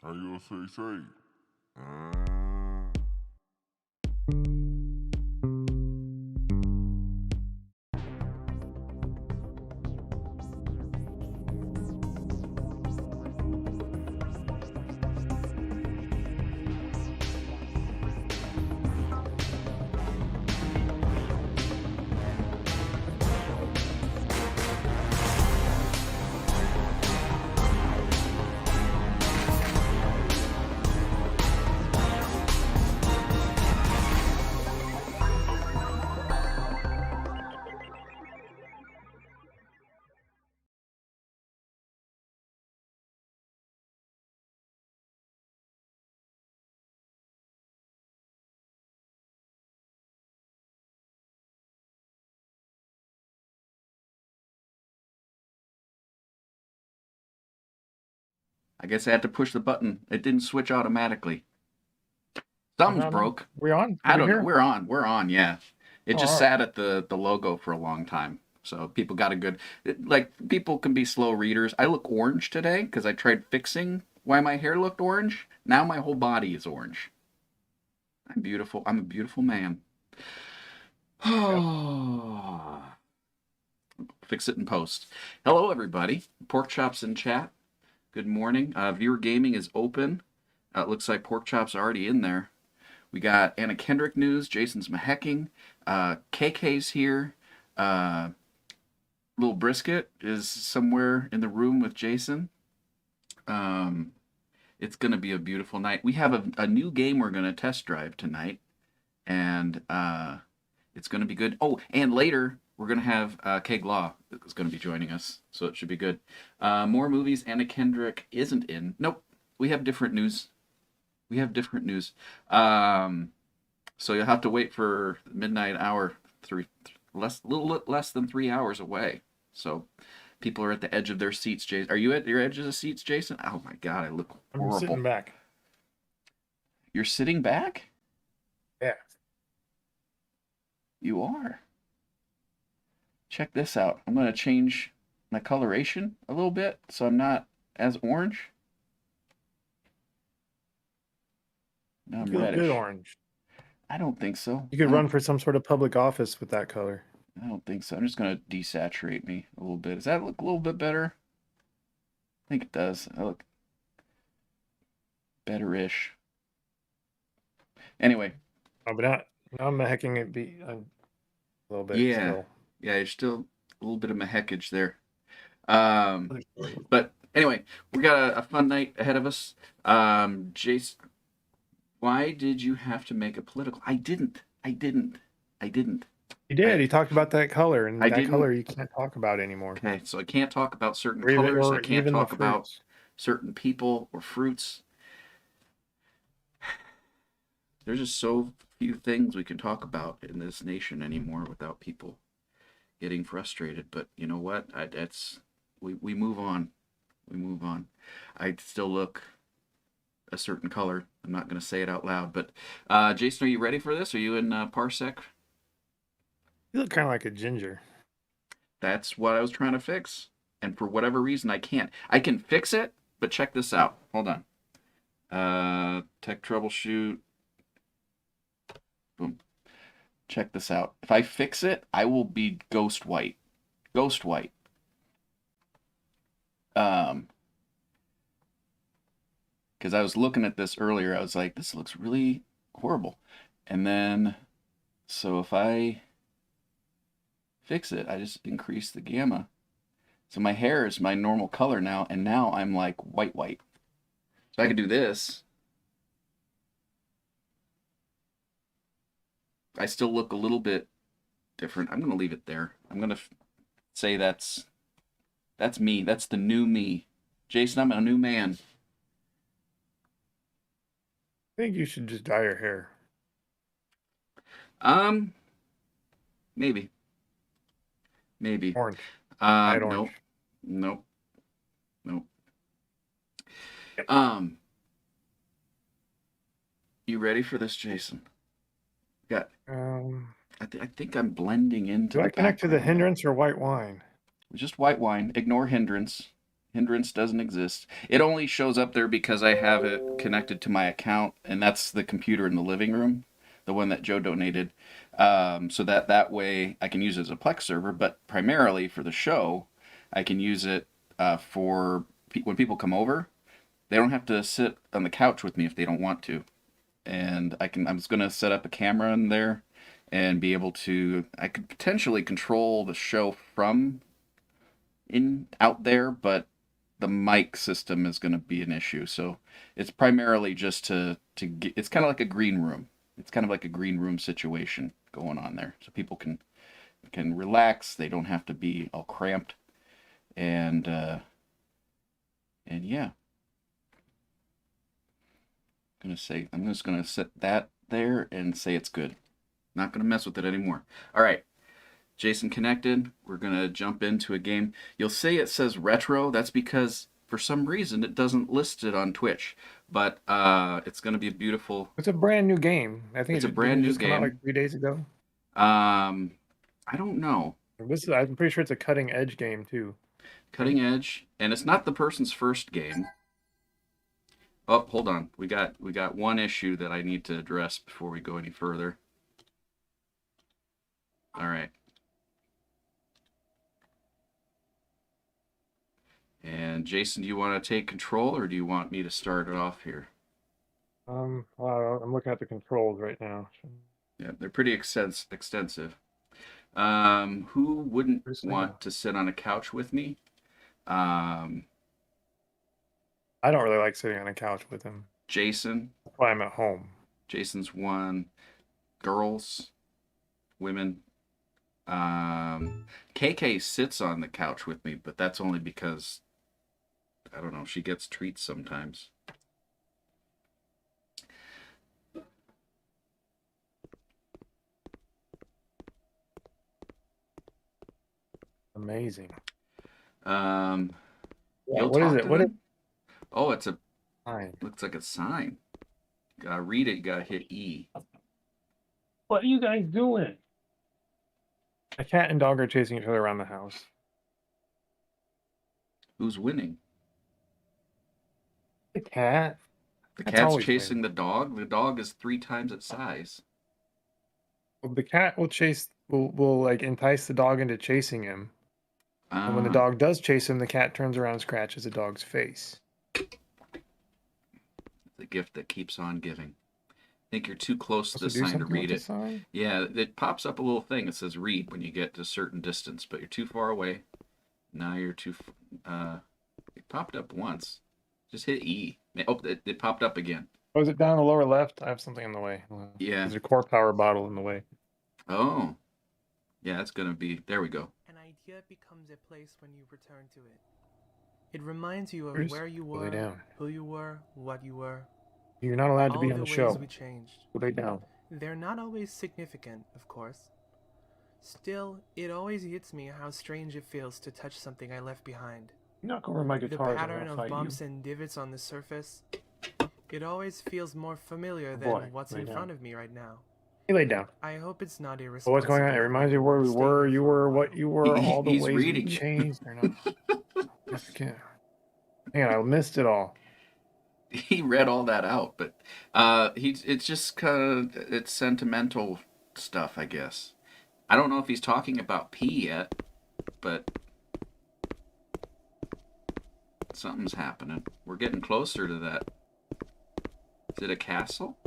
How you say? I guess I had to push the button. It didn't switch automatically. Something's broke. We on? I don't know. Here? We're on. We're on. Yeah. It just Oh, sat at the logo for a long time. So people got a good people can be slow readers. I look orange today because I tried fixing why my hair looked orange. Now my whole body is orange. I'm beautiful. I'm a beautiful man. Oh. Fix it in post. Hello everybody. Pork chops in chat. Good morning. Viewer gaming is open. It looks like Pork Chop's already in there. We got Anna Kendrick news. Jason's mahecking. KK's here. Little Brisket is somewhere in the room with Jason. It's going to be a beautiful night. We have a new game we're going to test drive tonight. And it's going to be good. Oh, and later we're going to have Caig Law is going to be joining us. So it should be good. More movies. Anna Kendrick isn't in. Nope. We have different news. So you'll have to wait for midnight hour, little less than 3 hours away. So people are at the edge of their seats. Jason, are you at your edge of the seats, Jason? Oh my God, I look horrible. I'm sitting back. You're sitting back? Yeah. You are. Check this out. I'm going to change my coloration a little bit so I'm not as orange. Now I'm reddish. Good orange. I don't think so. You could run for some sort of public office with that color. I don't think so. I'm just going to desaturate me a little bit. Does that look a little bit better? I think it does. I look better-ish. Anyway. Oh, but now I'm hecking it a little bit. Yeah. Still. Yeah, you're still a little bit of maheckage there. But anyway, we got a fun night ahead of us. Jason, why did you have to make a political? I didn't. He did. He talked about that color, and that color you can't talk about anymore. Okay, so I can't talk about certain colors. I can't talk about certain people or fruits. There's just so few things we can talk about in this nation anymore without people getting frustrated. But you know what? We move on. We move on. I still look a certain color. I'm not going to say it out loud. But Jason, are you ready for this? Are you in Parsec? You look kind of like a ginger. That's what I was trying to fix. And for whatever reason, I can't. I can fix it, but check this out. Hold on. Tech troubleshoot. Boom. Check this out. If I fix it, I will be ghost white. Ghost white. Because I was looking at this earlier, I was like, this looks really horrible. And then, so if I fix it, I just increase the gamma. So my hair is my normal color now, and now I'm like white. So I could do this. I still look a little bit different. I'm going to leave it there. I'm going to say that's me. That's the new me. Jason, I'm a new man. I think you should just dye your hair. Maybe. Orange. Nope. You ready for this, Jason? Got. I think I'm blending into. Do I connect to the hindrance or white wine? Just white wine. Ignore hindrance. Hindrance doesn't exist. It only shows up there because I have it connected to my account, and that's the computer in the living room, the one that Joe donated. So that way I can use it as a Plex server, but primarily for the show, I can use it for when people come over. They don't have to sit on the couch with me if they don't want to, and I'm just gonna set up a camera in there and be able to. I could potentially control the show from in out there, but the mic system is going to be an issue. So it's primarily just to get. It's kind of like a green room. It's kind of like a green room situation going on there, so people can relax. They don't have to be all cramped, and yeah. I'm just gonna set that there and say it's good. Not gonna mess with it anymore. All right. Jason connected. We're going to jump into a game. You'll say it says retro. That's because for some reason it doesn't list it on Twitch. But it's going to be a beautiful. It's a brand new game. I think It's a didn't brand it new just come out game. like 3 days ago. I don't know. I'm pretty sure it's a cutting edge game too. Cutting edge, and it's not the person's first game. Oh, hold on. We got one issue that I need to address before we go any further. All right. And Jason, do you want to take control, or do you want me to start it off here? Well, I'm looking at the controls right now. Yeah, they're pretty extensive. Who wouldn't want to sit on a couch with me? I don't really like sitting on a couch with him. Jason. That's why I'm at home. Jason's one. Girls, women. KK sits on the couch with me, but that's only because I don't know, she gets treats sometimes. Amazing. Yeah, what is it? What is Oh, it's a sign? Looks like a sign. You gotta read it, you gotta hit E. What are you guys doing? A cat and dog are chasing each other around the house. Who's winning? The cat. The cat's chasing the dog. The dog is 3 times its size. Well, the cat will like entice the dog into chasing him. And when the dog does chase him, the cat turns around and scratches the dog's face. The gift that keeps on giving. I think you're too close to the sign to read it. Yeah, it pops up a little thing. It says read when you get to a certain distance, but you're too far away. Now you're too. It popped up once. Just hit E. Oh, it popped up again. Oh, is it down the lower left? I have something in the way. Yeah. There's a core power bottle in the way. Oh. Yeah, it's going to be... There we go. An idea becomes a place when you return to it. It reminds you of where you were, who you were, what you were. You're not allowed to be on the show. All the ways we changed. Lay down. They're not always significant, of course. Still, it always hits me how strange it feels to touch something I left behind. Knock over my guitar. The pattern of bumps and divots on the surface. It always feels more familiar than what's in front of me right now. He laid down. I hope it's not irresponsible. What's going on? It reminds you of where we were, you were, what you were, all the ways reading. We changed. Or not. Hang on, I missed it all. He read all that out, but it's just kind of it's sentimental stuff, I guess. I don't know if he's talking about pee yet, but something's happening. We're getting closer to that. Is it a castle?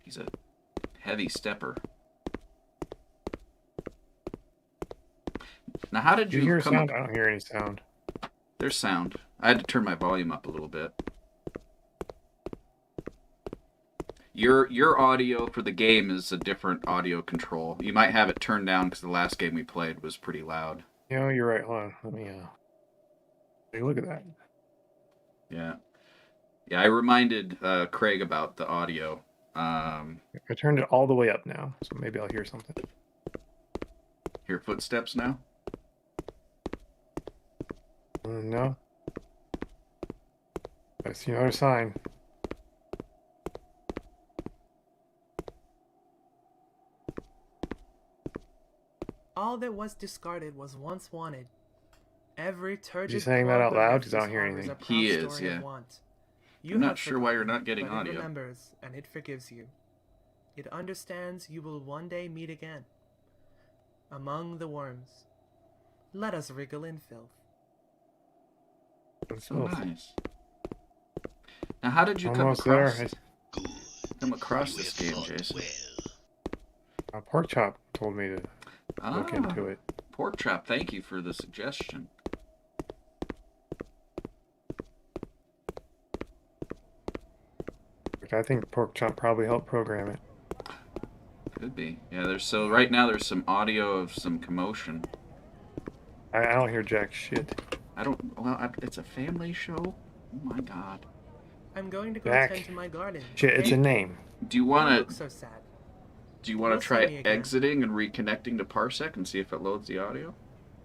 He's a heavy stepper. Now, how did you hear come sound? I don't hear any sound. There's sound. I had to turn my volume up a little bit. Your audio for the game is a different audio control. You might have it turned down because the last game we played was pretty loud. Yeah, you're right. Hold on. Let me take a look at that. Yeah. Yeah, I reminded Craig about the audio. I turned it all the way up now, so maybe I'll hear something. Hear footsteps now? No. I see another sign. All that was discarded was once wanted. Every turgid Is he saying that out clog of loud? refuse 'Cause I don't hear harbors anything. a proud He is, story of yeah. want. You I'm have not sure why you're forgotten, not getting but audio. It remembers, and it forgives you. It understands you will one day meet again. Among the worms. Let us wriggle in filth. So nice. Now, how did you Almost come across, there. come across this game, Jason? Pork Chop told me to look into it. Pork Chop, thank you for the suggestion. I think Pork Chop probably helped program it. Could be. Yeah, so right now there's some audio of some commotion. I don't hear jack shit. It's a family show? Oh my god. I'm going to go Jack. tend to my garden. Shit, it's a name. Do you Don't want look to so sad. try see me again. exiting and reconnecting to Parsec and see if it loads the audio?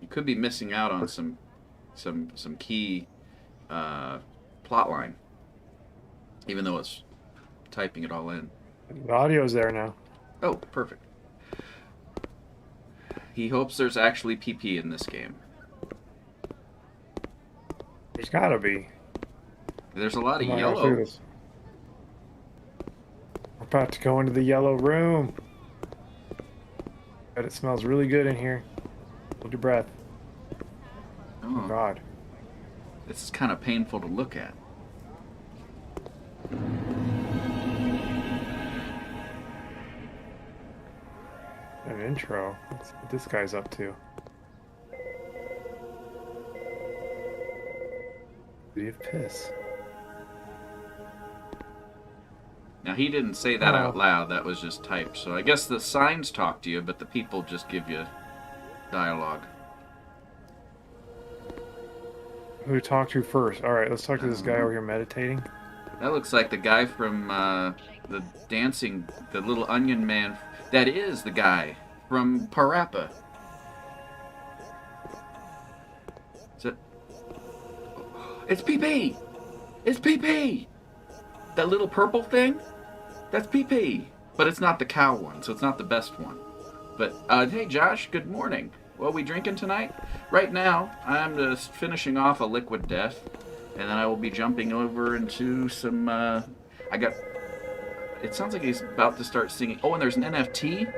You could be missing out on some key plot line, even though it's typing it all in. The audio's there now. Oh, perfect. He hopes there's actually PP in this game. There's gotta be. There's a lot of Come on, yellow. let's do this. We're about to go into the yellow room. But it smells really good in here. Hold your breath. Oh god. This is kind of painful to look at. An intro. Let's see what this guy's up to. Did he have piss? Now, he didn't say that out loud. That was just typed. So I guess the signs talk to you, but the people just give you dialogue. Who to talk to first? Alright, let's talk to this guy over here meditating. That looks like the guy from the little onion man. That is the guy from Parappa. Is it? It's PP! It's PP! That little purple thing? That's PP. But it's not the cow one, so it's not the best one. But, hey Josh, good morning. What are we drinking tonight? Right now, I'm just finishing off a liquid death, and then I will be jumping over into some, it sounds like he's about to start singing. Oh, and there's an NFT?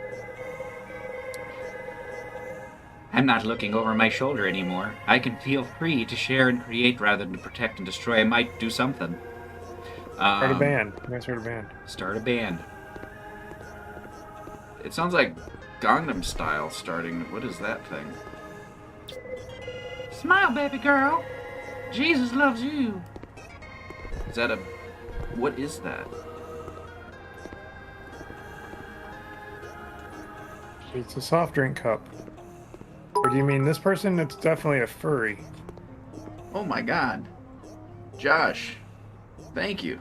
I'm not looking over my shoulder anymore. I can feel free to share and create rather than to protect and destroy. I might do something. Start a band. You guys start a band. Start a band. It sounds like Gangnam Style starting. What is that thing? Smile, baby girl. Jesus loves you. Is that a... What is that? It's a soft drink cup. Or do you mean this person? It's definitely a furry. Oh my god. Josh, thank you.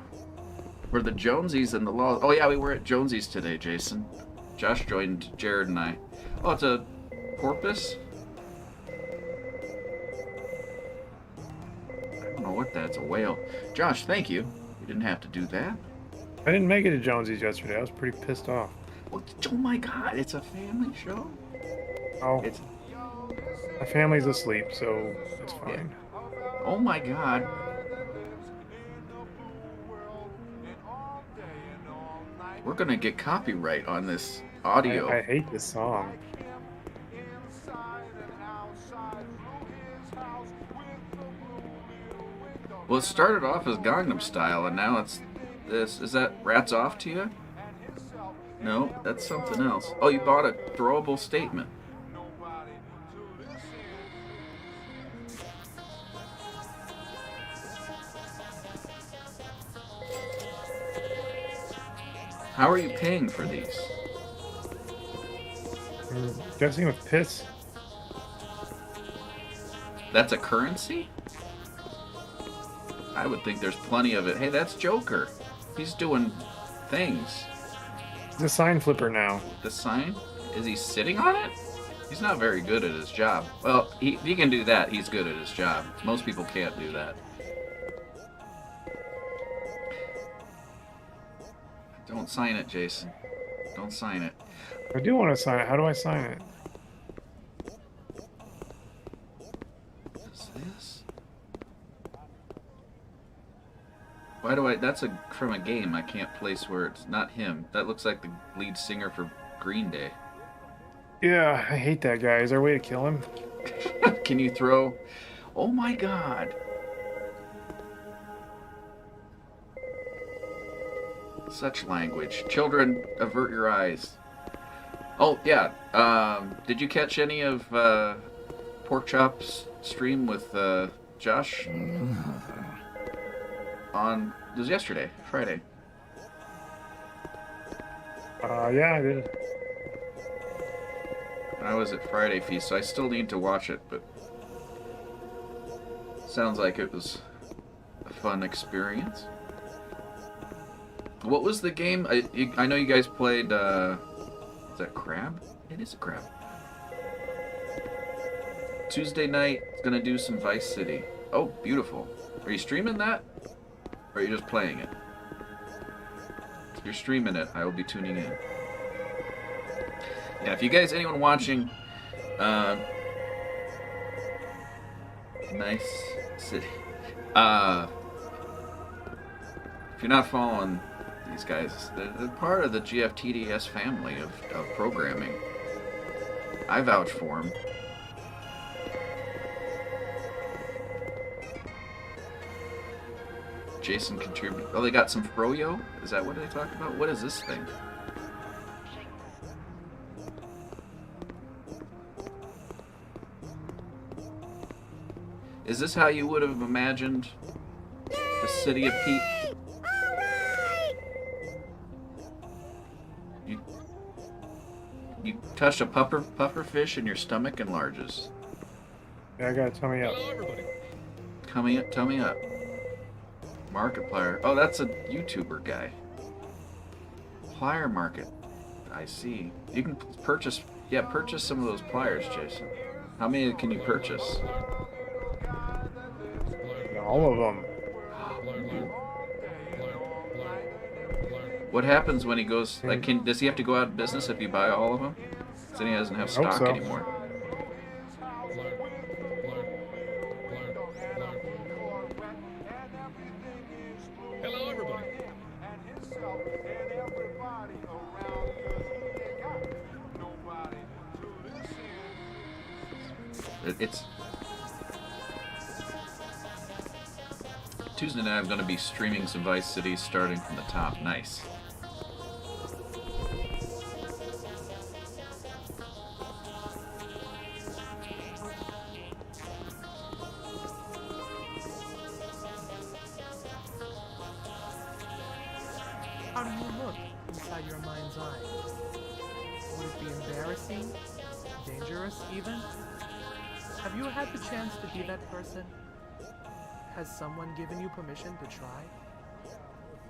For the Jonesies and the Laws. Oh yeah, we were at Jonesies today, Jason. Josh joined Jared and I. Oh, it's a porpoise? I don't know what that's. A whale. Josh, thank you. You didn't have to do that. I didn't make it to Jonesy's yesterday. I was pretty pissed off. Oh my god, it's a family show? Oh, It's... my family's asleep, so it's fine. Oh my god. We're gonna get copyright on this audio. I hate this song. Well, it started off as Gangnam Style, and now it's this. Is that Rats Off to you? No, that's something else. Oh, you bought a throwable statement. How are you paying for these? I'm guessing with piss. That's a currency? I would think there's plenty of it. Hey, that's Joker. He's doing things. He's a sign flipper now. The sign? Is he sitting on it? He's not very good at his job. Well, he can do that. He's good at his job. Most people can't do that. Don't sign it, Jason. Don't sign it. I do want to sign it. How do I sign it? this? Why do I... That's from a game I can't place where it's not him. That looks like the lead singer for Green Day. Yeah, I hate that guy. Is there a way to kill him? Can you throw... Oh my god. Such language. Children, avert your eyes. Oh, yeah. Did you catch any of Porkchop's stream with Josh? It was yesterday, Friday. Yeah, I did. I was at Friday Feast, so I still need to watch it, but sounds like it was a fun experience. What was the game? I know you guys played, is that Crab? It is a Crab. Tuesday night, gonna do some Vice City. Oh, beautiful. Are you streaming that? Or are you just playing it? If you're streaming it, I will be tuning in. Yeah, if you guys, anyone watching, nice city. If you're not following these guys, they're part of the GFTDS family of programming. I vouch for them. Jason contributed. Oh, they got some froyo? Is that what they talked about? What is this thing? Is this how you would have imagined the city of Pete? You touched a puffer fish and your stomach enlarges. Yeah, I got a tummy up. Tummy up. Markiplier. Oh, that's a YouTuber guy. Plier market. I see. You can purchase some of those pliers, Jason. How many can you purchase? All of them. What happens when he goes, like, does he have to go out of business if you buy all of them? Because then he doesn't have stock anymore. Hello, everybody. It's Tuesday night. I'm going to be streaming some Vice City starting from the top. Nice. How do you look inside your mind's eye? Would it be embarrassing? Dangerous, even? Have you had the chance to be that person? Has someone given you permission to try?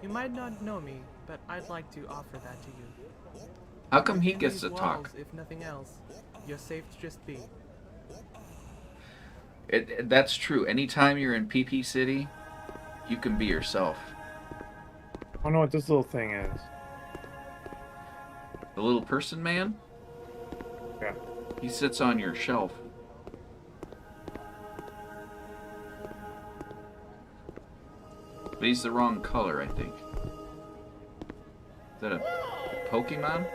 You might not know me, but I'd like to offer that to you. How come he Within gets these to talk? walls, if nothing else, you're safe to just be. That's true. Anytime you're in PP City, you can be yourself. I don't know what this little thing is. The little person man? Yeah. He sits on your shelf. But he's the wrong color, I think. Is that a Pokemon?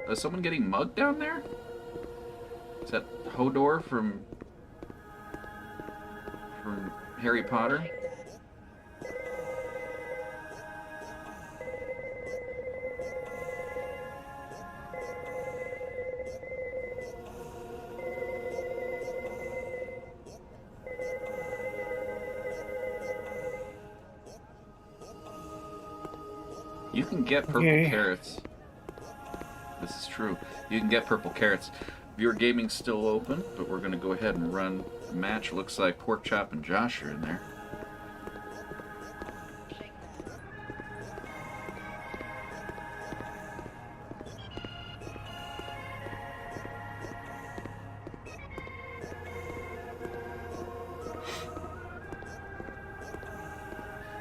Is someone getting mugged down there? Is that Hodor from Harry Potter? You can get purple carrots. This is true. You can get purple carrots. Viewer Gaming's still open, but we're going to go ahead and run a match. Looks like Porkchop and Josh are in there.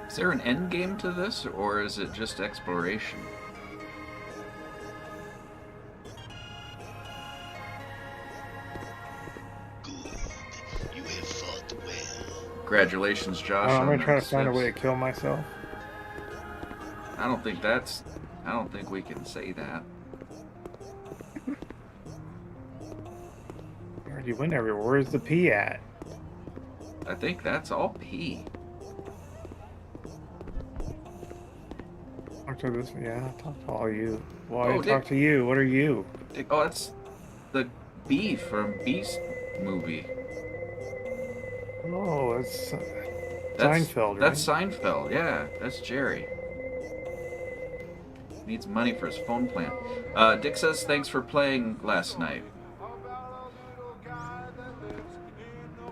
Is there an end game to this, or is it just exploration? Good. You Congratulations, Josh. I'm on gonna try to that find a six. way to kill myself. I don't think we can say that. I already went everywhere. Where's the P at? I think that's all P. Talk to this. Yeah, talk to all you. Why Oh, talk Dick. to you? What are you? Oh, that's the B from Beast movie. Oh, it's That's, Seinfeld, right? That's Seinfeld, yeah. That's Jerry. Needs money for his phone plan. Dick says thanks for playing last night.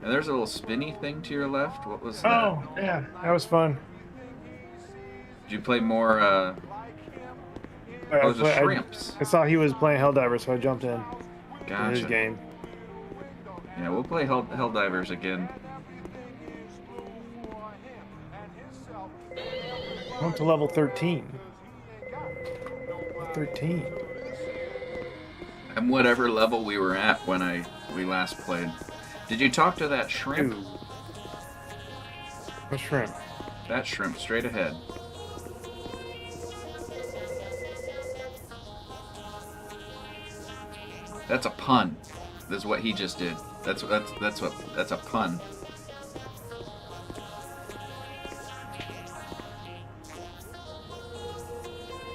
And there's a little spinny thing to your left. What was that? Oh, yeah, that was fun. Did you play more, oh, there's the shrimps. I saw he was playing Helldiver, so I jumped in to his Gotcha. game. Yeah, we'll play Helldivers again. I went to level 13. 13. And whatever level we were at when we last played. Did you talk to that shrimp? Ooh. What shrimp? That shrimp, straight ahead. That's a pun. That's what he just did. That's a pun.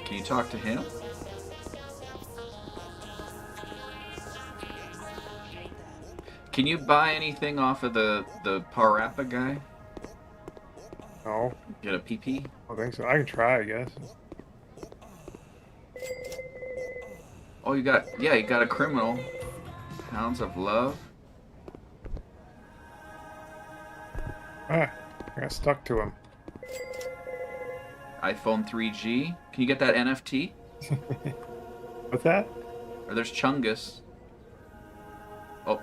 Can you talk to him? Can you buy anything off of the Parappa guy? No, Get a PP? I don't think so. I can try, I guess. Oh, you got a criminal. Hounds of Love. Ah, I got stuck to him. iPhone 3G. Can you get that NFT? What's that? Or there's Chungus. Oh.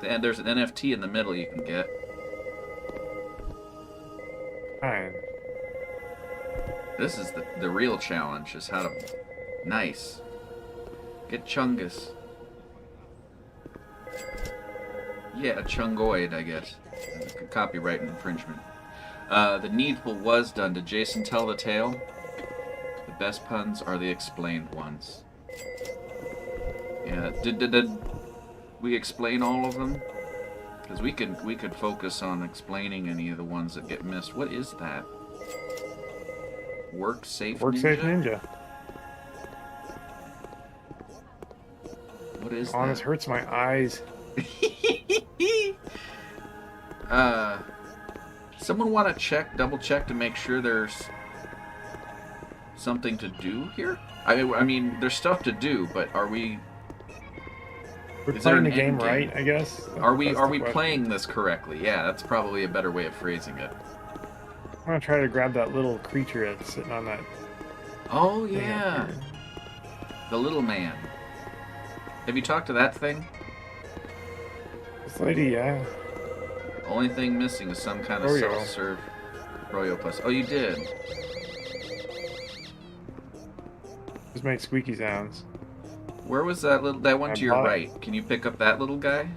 And there's an NFT in the middle you can get. Fine. This is the real challenge, is how to... Nice. Get Chungus. Yeah, Chungoid, I guess. Copyright infringement. The Needful Was Done. Did Jason tell the tale? The best puns are the explained ones. Yeah, did we explain all of them? Because we could focus on explaining any of the ones that get missed. What is that? Work Safe Work Ninja? Safe Ninja. What is Oh, this that? hurts my eyes. Someone want to double check to make sure there's something to do here? I mean, there's stuff to do, but are we... We're Is there playing the an game end game? right, I guess. Are we That's the question. playing this correctly? Yeah, that's probably a better way of phrasing it. I'm gonna try to grab that little creature that's sitting on that Oh thing up yeah, here. the little man. Have you talked to that thing? This lady, yeah. Only thing missing is some kind of Froyo. self-serve Froyo Plus. Oh, you did. Just make squeaky sounds. Where was that one I to your bought it. right? Can you pick up that little guy?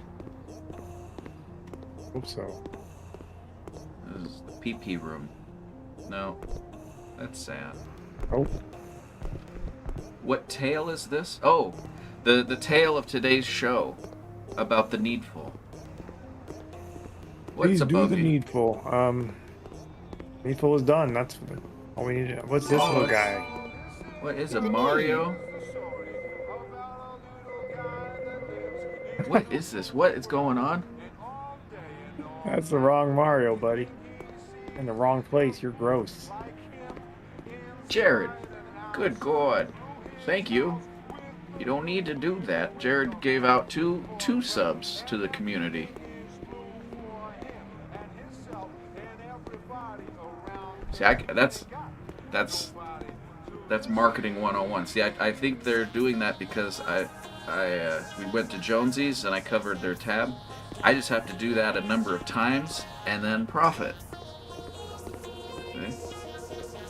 Hope so. This is the PP room. No, that's sad. Oh, What tale is this? Oh, the tale of today's show about the Needful. What's please do above the you? needful. Needful is done. That's all we need. What's this little guy? What is a Mario? What is this? What is going on? That's the wrong Mario, buddy. In the wrong place. You're gross. Jared, good God. Thank you. You don't need to do that. Jared gave out two subs to the community. See, that's marketing 101. See, I think they're doing that because we went to Jonesy's and I covered their tab. I just have to do that a number of times and then profit. Okay?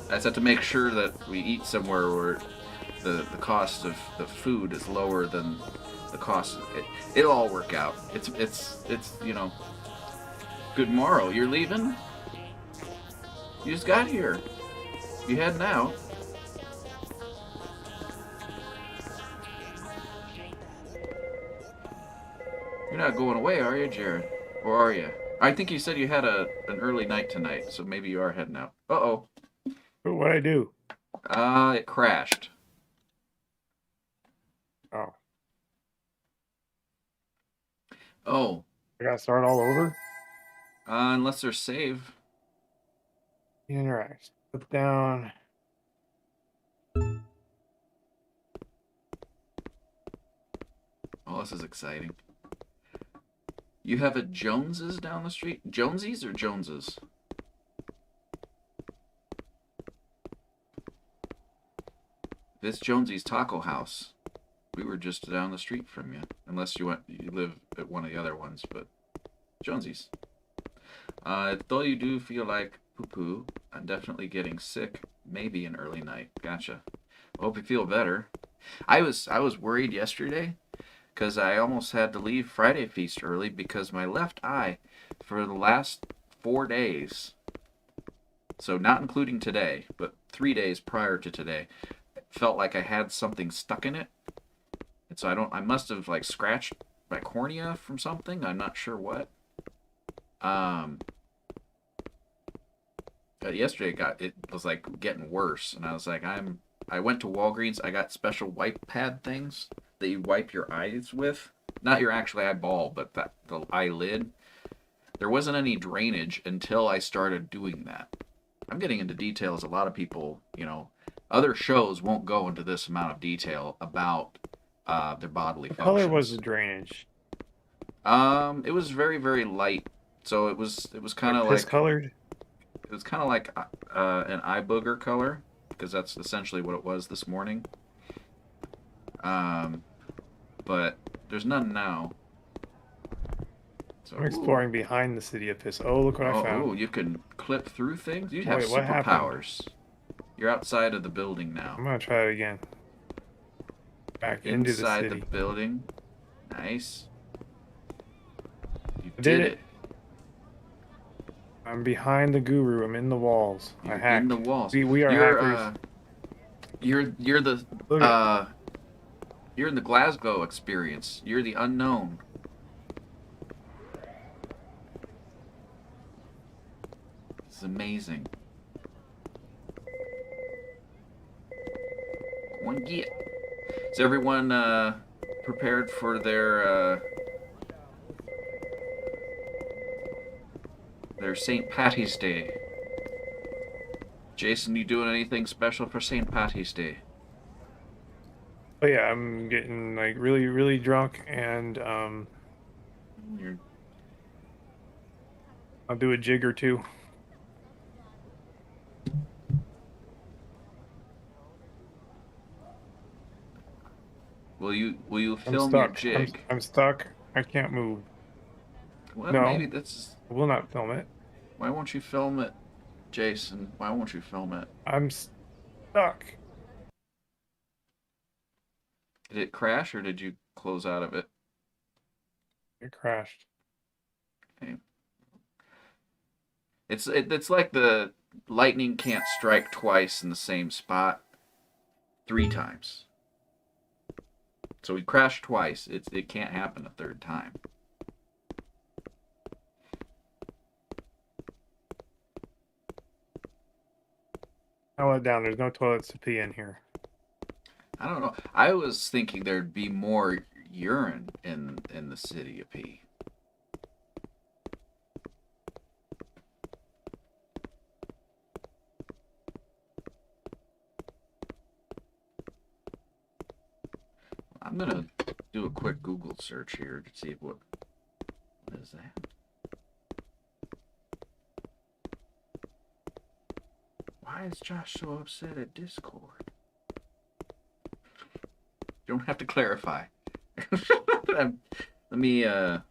I just have to make sure that we eat somewhere where the cost of the food is lower than the cost. It'll all work out. It's you know, Good morrow. You're leaving? You just got here. You heading out? You're not going away, are you, Jared? Or are you? I think you said you had an early night tonight, so maybe you are heading out. Uh-oh. What'd I do? It crashed. Oh, Oh. I gotta start all over? Unless there's save. Interact. Put down. Oh, this is exciting. You have a Joneses down the street? Jonesies or Joneses? This Jonesy's Taco House. We were just down the street from you. Unless you live at one of the other ones, but Jonesy's. Though you do feel like poo-poo, I'm definitely getting sick. Maybe an early night. Gotcha. Hope you feel better. I was worried yesterday because I almost had to leave Friday Feast early because my left eye for the last 4 days, so not including today, but 3 days prior to today, felt like I had something stuck in it. And so I must have like scratched my cornea from something. I'm not sure what. Yesterday it was like getting worse, and I was like, I went to Walgreens. I got special wipe pad things that you wipe your eyes with, not your actual eyeball, but the eyelid. There wasn't any drainage until I started doing that. I'm getting into details. A lot of people, other shows won't go into this amount of detail about their bodily functions. What color was the drainage? It was very, very light. So it was kind of like colored. It was kind of like an eye booger color, because that's essentially what it was this morning. But there's none now. So, I'm exploring behind the city of piss. Oh, look what I found. Oh, you can clip through things? You Wait, have what happened? superpowers. You're outside of the building now. I'm gonna try it again. Back into the Inside city. the building. Nice. You I did did it. I'm behind the guru. I'm in the walls. You're I hacked. in the walls. We are hackers. You're the Look at you're in the Glasgow experience. You're the unknown. It's amazing. One get. Is everyone prepared for their St. Patty's Day? Jason, you doing anything special for St. Patty's Day? Oh yeah, I'm getting like really, really drunk, and You're I'll do a jig or two. Will you I'm film your stuck. jig? I'm stuck. I can't move. Well, No. maybe that's. I will not film it. Why won't you film it, Jason? Why won't you film it? I'm stuck. Did it crash or did you close out of it? It crashed. Okay. It's like the lightning can't strike twice in the same spot 3 times. So we crashed twice. It can't happen a third time. I let down. There's no toilets to pee in here. I don't know. I was thinking there'd be more urine in the city of P. I'm gonna do a quick Google search here to see what is that. Why is Josh so upset at Discord? You don't have to clarify. Let me not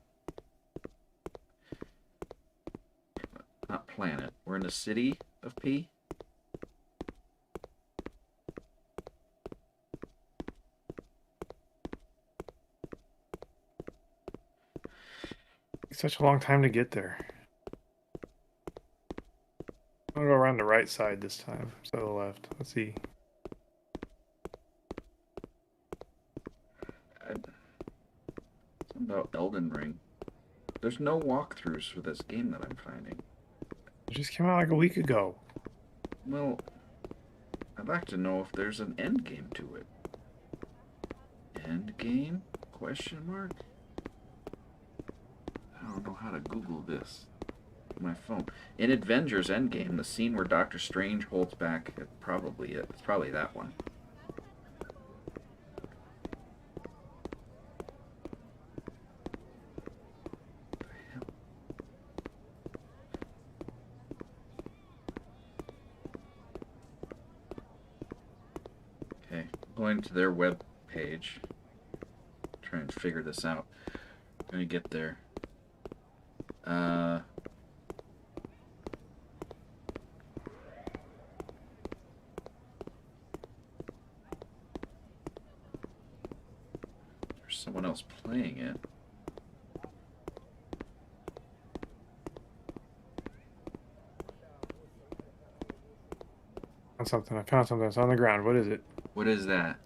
planet. We're in the city of P. It's such a long time to get there. on the right side this time, so the left. Let's see. Something about Elden Ring. There's no walkthroughs for this game that I'm finding. It just came out like a week ago. Well, I'd like to know if there's an end game to it. End game? Question mark? I don't know how to Google this. My phone. In Avengers Endgame, the scene where Doctor Strange holds back, it's probably it. It's probably that one. Okay, going to their web page. Try and figure this out. I'm gonna get there. There's someone else playing it. I found something. It's on the ground. What is it? What is that?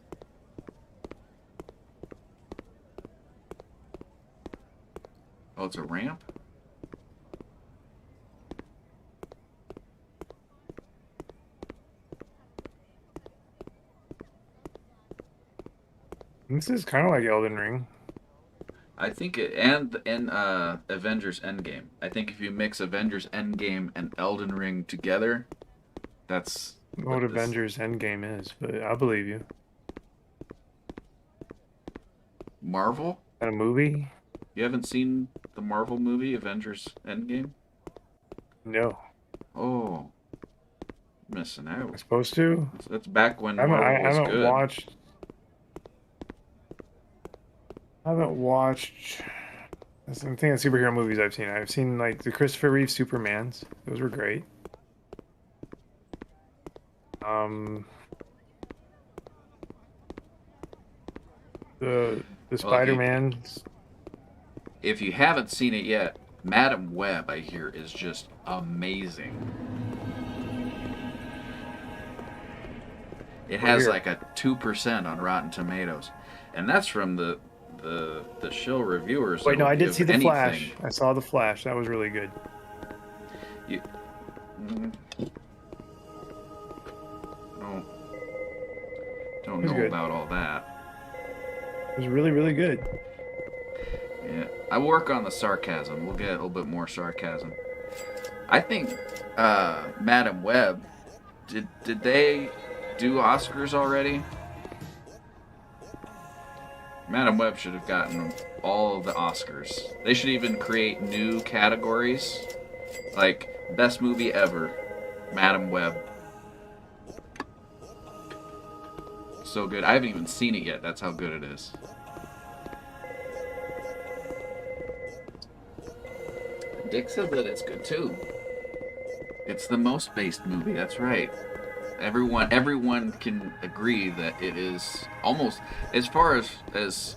Oh, it's a ramp? This is kind of like Elden Ring. I think it, and Avengers Endgame. I think if you mix Avengers Endgame and Elden Ring together, that's What Avengers Endgame is, but I believe you. Marvel? Is that a movie? You haven't seen the Marvel movie Avengers Endgame? No. Oh, missing Am I out. supposed to? That's back when I Marvel was haven't good. watched. I haven't watched. I'm thinking of superhero movies I've seen. I've seen like the Christopher Reeve Supermans. Those were great. The Spider-Man. If you haven't seen it yet, Madam Web, I hear, is just amazing. It has like a 2% on Rotten Tomatoes, and that's from the shill reviewers. Wait, no, I did see the anything. Flash. I saw the Flash. That was really good. Don't It was know good. about all that. It was really, really good. Yeah, I work on the sarcasm. We'll get a little bit more sarcasm. I think Madam Web, did they do Oscars already? Madam Web should have gotten all of the Oscars. They should even create new categories, like best movie ever, Madam Web. So good. I haven't even seen it yet. That's how good it is. Dick said that it's good too. It's the most based movie. That's right. Everyone can agree that it is almost, as far as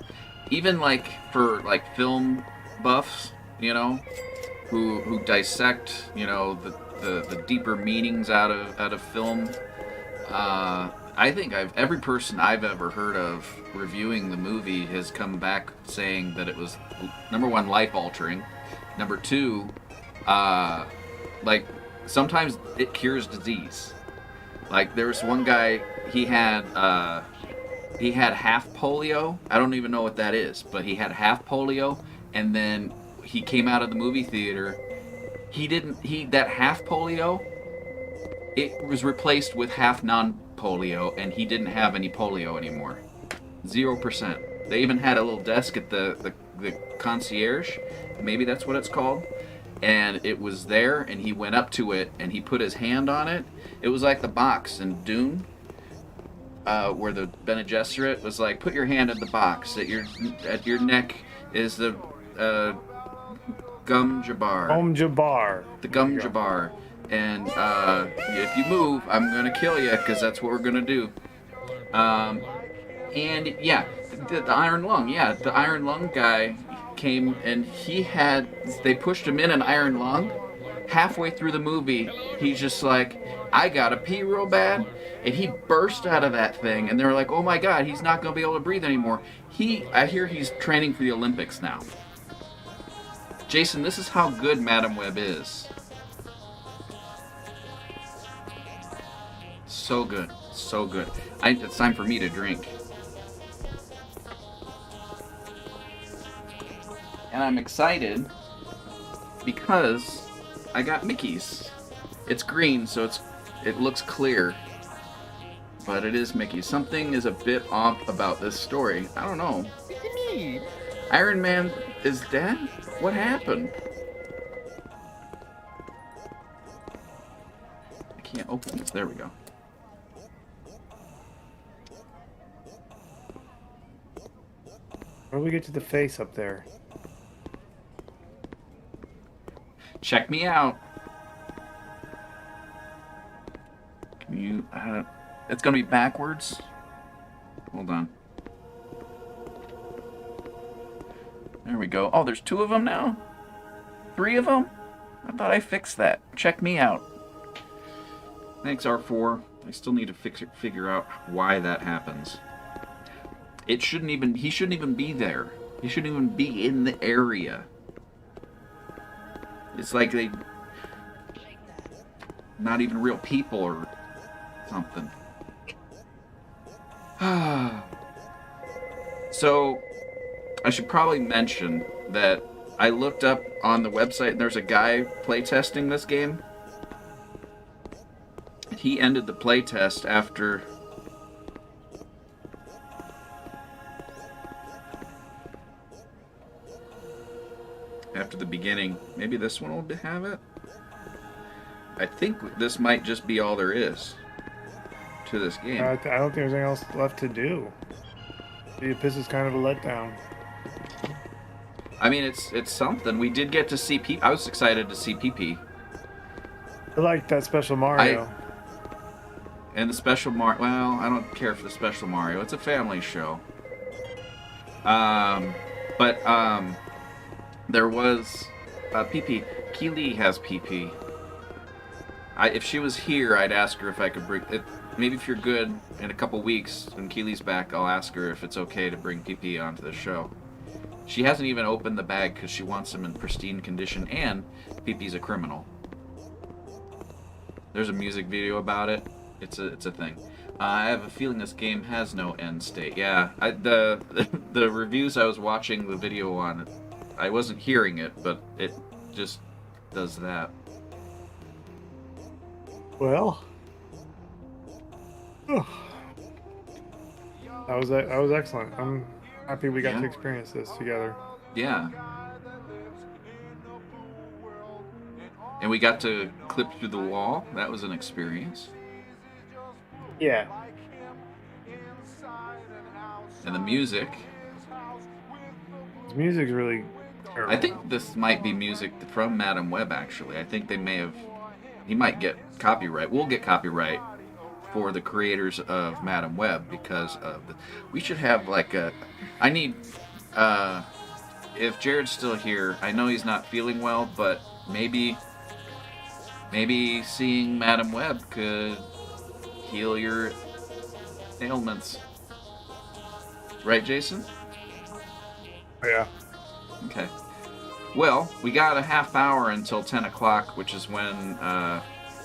even like for like film buffs, you know, who dissect, you know, the deeper meanings out of film. I think every person I've ever heard of reviewing the movie has come back saying that it was, number one, life altering. Number two, like sometimes it cures disease. Like there was one guy, he had half polio. I don't even know what that is, but he had half polio, and then he came out of the movie theater. That half polio, it was replaced with half non-polio, and he didn't have any polio anymore. 0%. They even had a little desk at the concierge, maybe that's what it's called, and it was there, and he went up to it, and he put his hand on it. It was like the box in Dune, where the Bene Gesserit was like, put your hand in the box. At your neck is the Gum Jabbar. Jabbar. The Gum Jabbar. And if you move, I'm going to kill you, because that's what we're going to do. And yeah, the Iron Lung. Yeah, the Iron Lung guy came, and they pushed him in an Iron Lung, halfway through the movie, he's just like, I gotta pee real bad. And he burst out of that thing, and they were like, oh my god, he's not gonna be able to breathe anymore. I hear he's training for the Olympics now. Jason, this is how good Madam Web is. So good. So good. It's time for me to drink. And I'm excited because I got Mickey's. It's green, so it looks clear. But it is Mickey. Something is a bit off about this story. I don't know. What do you mean? Iron Man is dead? What happened? I can't open this. There we go. Where do we get to the face up there? Check me out. Can you... it's gonna be backwards. Hold on. There we go. Oh, there's 2 of them now? 3 of them? I thought I fixed that. Check me out. Thanks, R4. I still need to figure out why that happens. He shouldn't even be there. He shouldn't even be in the area. It's like they... not even real people or something. So, I should probably mention that I looked up on the website and there's a guy playtesting this game. He ended the playtest after... after the beginning. Maybe this one will have it? I think this might just be all there is to this game. I don't think there's anything else left to do. The Abyss is kind of a letdown. I mean, it's something. We did get to see PP. I was excited to see PP. I like that special Mario. And the special Mario. Well, I don't care for the special Mario. It's a family show. But there was PP. Keely has PP. If she was here, I'd ask her if I could bring it. Maybe if you're good in a couple weeks when Keely's back, I'll ask her if it's okay to bring PP onto the show. She hasn't even opened the bag because she wants him in pristine condition, and PP's a criminal. There's a music video about it. It's a thing. I have a feeling this game has no end state. Yeah, the reviews I was watching the video on, I wasn't hearing it, but it just does that. Well, that was excellent. I'm happy we got to experience this together. Yeah. And we got to clip through the wall. That was an experience. Yeah. And the music. The music's really terrible. I think this might be music from Madam Web, actually. I think they may have... He might get copyright. We'll get copyright for the creators of Madam Web because of... We should have like a... I need... if Jared's still here, I know he's not feeling well, but maybe seeing Madam Web could heal your ailments. Right, Jason? Yeah. Okay. Well, we got a half hour until 10 o'clock, which is when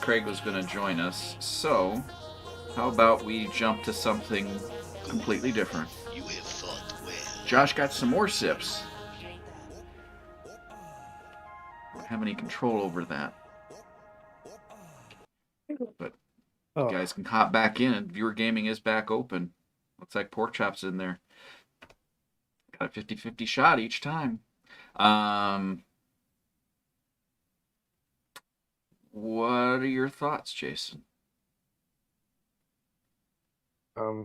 Craig was going to join us. So, how about we jump to something completely different? You have fought well. Josh got some more sips. Don't have any control over that. But you guys can hop back in. Viewer Gaming is back open. Looks like Pork Chop's in there. Got a 50-50 shot each time. What are your thoughts, Jason? I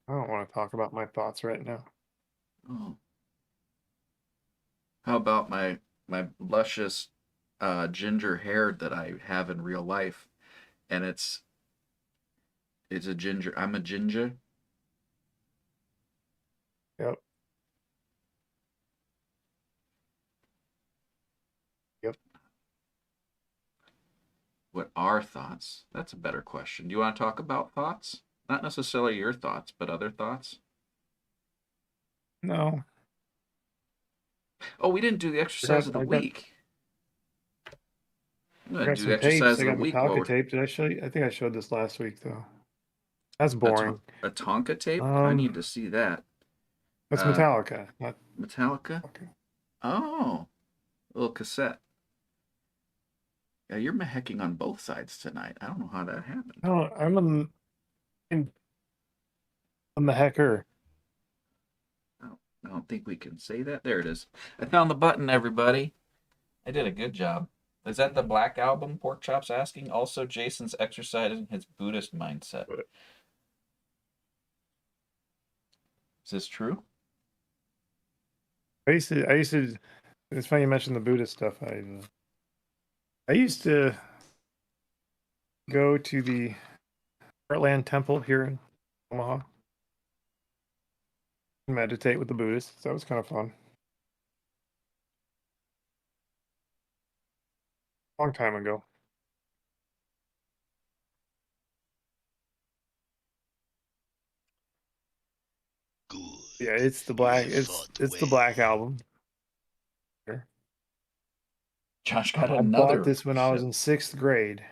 don't want to talk about my thoughts right now. Oh. How about my luscious ginger hair that I have in real life, and it's a ginger. I'm a ginger. Yep. Yep. What are thoughts? That's a better question. Do you want to talk about thoughts? Not necessarily your thoughts, but other thoughts. No, Oh, we didn't do the exercise of the I got week. I'm I gonna got do the some tapes. exercise I of the got week while Metallica we're tape. Did I show you? I think I showed this last week though. That's a, boring. a Tonka tape. I Um, need to see that. that's Uh, Metallica, not Metallica. okay. Oh, a little cassette. Yeah, you're hecking on both sides tonight. I don't know how that happened. No, I'm the hacker. I don't think we can say that. There it is. I found the button, everybody. I did a good job. Is that the Black Album? Pork Chop's asking. Also, Jason's exercising his Buddhist mindset. Is this true? I used to. It's funny you mentioned the Buddhist stuff. I used to go to the Heartland Temple here in Omaha, meditate with the Buddhists. That was kind of fun. Long time ago. Yeah, it's the black. It's the Black Album. Josh got I bought another this when I was ship. in 6th grade,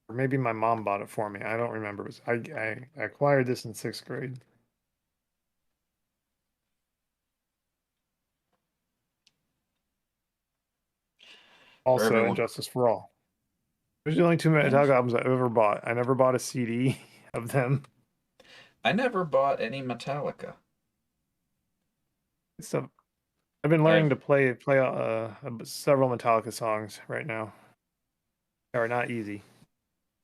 or maybe my mom bought it for me. I don't remember. I acquired this in 6th grade. For Also, everyone. Injustice for All. Those are the only two And Metallica albums I've ever bought. I never bought a CD of them. I never bought any Metallica. So I've been learning I've to play several Metallica songs right now. They are not easy.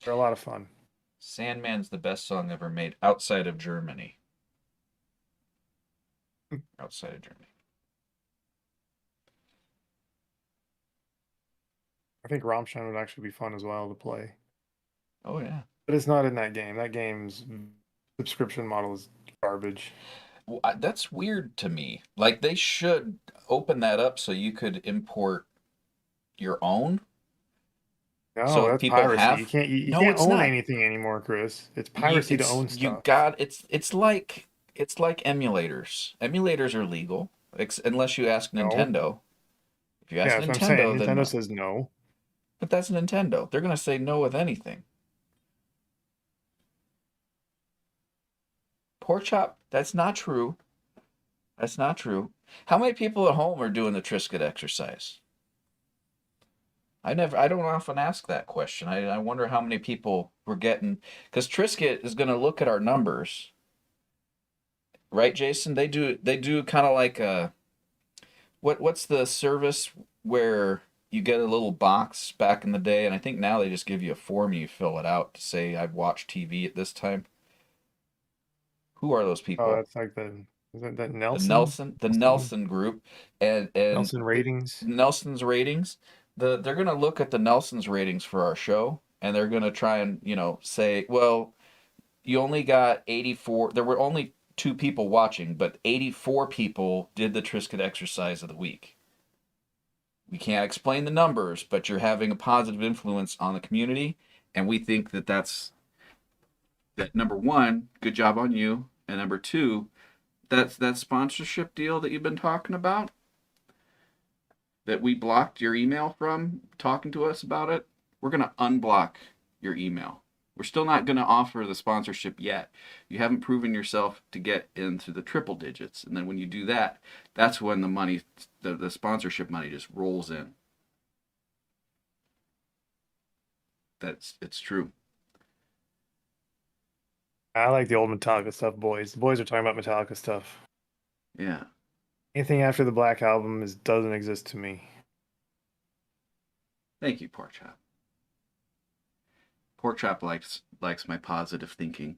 They're a lot of fun. Sandman's the best song ever made outside of Germany. Outside of Germany. I think Rammstein would actually be fun as well to play. Oh yeah. But it's not in that game. That game's subscription model is garbage. Well, that's weird to me. Like they should open that up so you could import your own. No, So if that's people piracy. have, You no, can't it's own not. anything anymore, Chris. It's piracy to own You stuff. got it's like emulators. Emulators are legal unless you ask No. Nintendo. If you Yeah, ask that's what I'm saying. Nintendo, then Nintendo no. says no. But that's Nintendo. They're gonna say no with anything. Pork chop. That's not true. That's not true. How many people at home are doing the Triscuit exercise? I don't often ask that question. I wonder how many people we're getting, because Triscuit is going to look at our numbers, right, Jason? They do kind of like a what's the service where you get a little box back in the day, and I think now they just give you a form and you fill it out to say I've watched TV at this time. Who are those Oh, people? that's like is that The Nelson? Nelson group, and Nelson ratings. Nelson's ratings. They're gonna look at the Nelson's ratings for our show, and they're gonna try and say, well, you only got 84. There were only 2 people watching, but 84 people did the Triscuit exercise of the week. We can't explain the numbers, but you're having a positive influence on the community, and we think that number one, good job on you, and number two, that sponsorship deal that you've been talking about, that we blocked your email from talking to us about it, we're going to unblock your email. We're still not going to offer the sponsorship yet. You haven't proven yourself to get into the triple digits. And then when you do that, that's when the money, the sponsorship money just rolls in. It's true. I like the old Metallica stuff, boys. The boys are talking about Metallica stuff. Yeah. Anything after the Black Album doesn't exist to me. Thank you, Pork Chop. Pork Chop likes my positive thinking.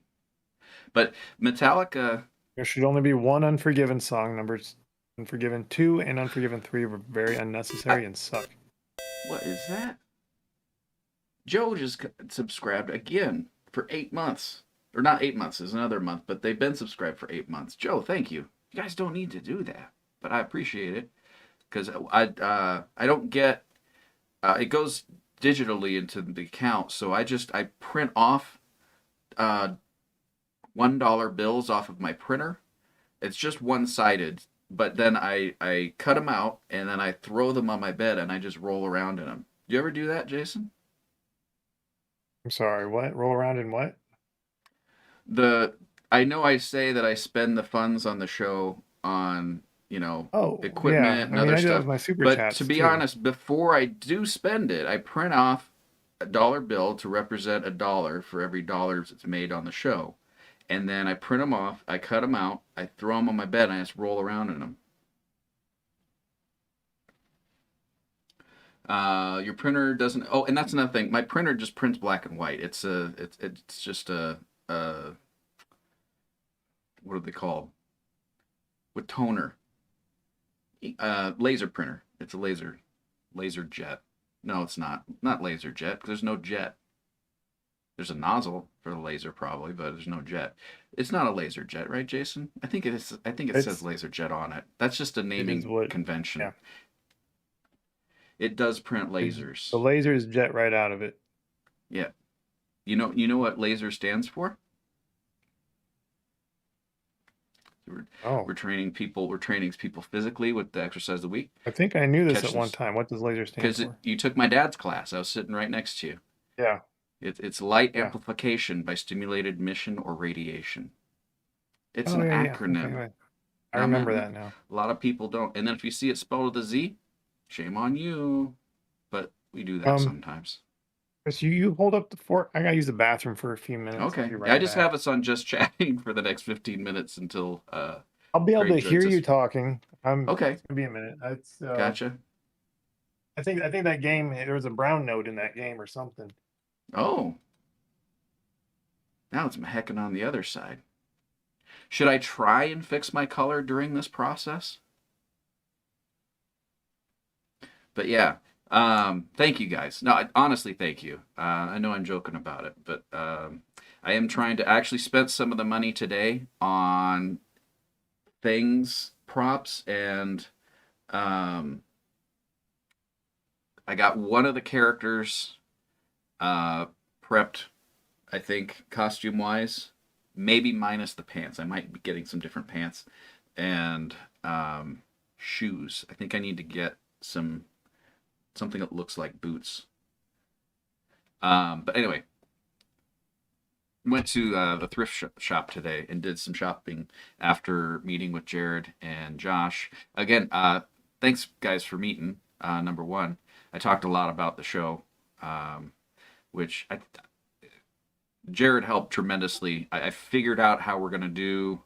But Metallica. There should only be one Unforgiven song. Numbers Unforgiven 2 and Unforgiven 3 were very unnecessary and suck. What is that? Joe just subscribed again for 8 months. Or not 8 months, is another month, but they've been subscribed for 8 months. Joe, thank you. You guys don't need to do that, but I appreciate it because I don't get. It goes digitally into the account, so I print off $1 bills off of my printer. It's just one-sided, but then I cut them out and then I throw them on my bed and I just roll around in them. Do you ever do that, Jason? I'm sorry, what? Roll around in what? I know I say that I spend the funds on the show on, Oh, equipment yeah. and I mean, other I do that stuff. with my super But chats to be too. honest, before I do spend it, I print off a dollar bill to represent $1 for every dollar that's made on the show. And then I print them off, I cut them out, I throw them on my bed, and I just roll around in them. Your printer doesn't. Oh, and that's another thing. My printer just prints black and white. It's just a what are they called? With toner. Laser printer. It's a laser jet. No, it's not. Not laser jet. There's no jet. There's a nozzle for the laser probably, but there's no jet. It's not a laser jet, right, Jason? I think it is. I think it says laser jet on it. That's just a naming convention. Yeah. It does print lasers. The lasers jet right out of it. Yeah. You know what laser stands for? We're training people. We're training people physically with the exercise of the week. I think I knew this at one time. What does laser stand for? Because you took my dad's class. I was sitting right next to you. Yeah. It's light amplification by stimulated emission or radiation. It's an acronym. Okay. I remember that now. A lot of people don't. And then if you see it spelled with a Z, shame on you. But we do that sometimes. Chris, you hold up the fort. I gotta use the bathroom for a few minutes. Okay. I just have us on just chatting for the next 15 minutes until. I'll be able to hear you talking. Okay. It's gonna be a minute. Gotcha. I think that game. There was a brown note in that game or something. Oh. Now it's hecking on the other side. Should I try and fix my color during this process? But yeah, thank you guys. No, honestly, thank you. I know I'm joking about it, but I am trying to actually spend some of the money today on things, props, and I got one of the characters prepped, I think, costume-wise, maybe minus the pants. I might be getting some different pants and shoes. I think I need to get something that looks like boots. But anyway, went to the thrift shop today and did some shopping after meeting with Jared and Josh. Again, thanks guys for meeting. Number one, I talked a lot about the show, which Jared helped tremendously. I figured out how we're going to do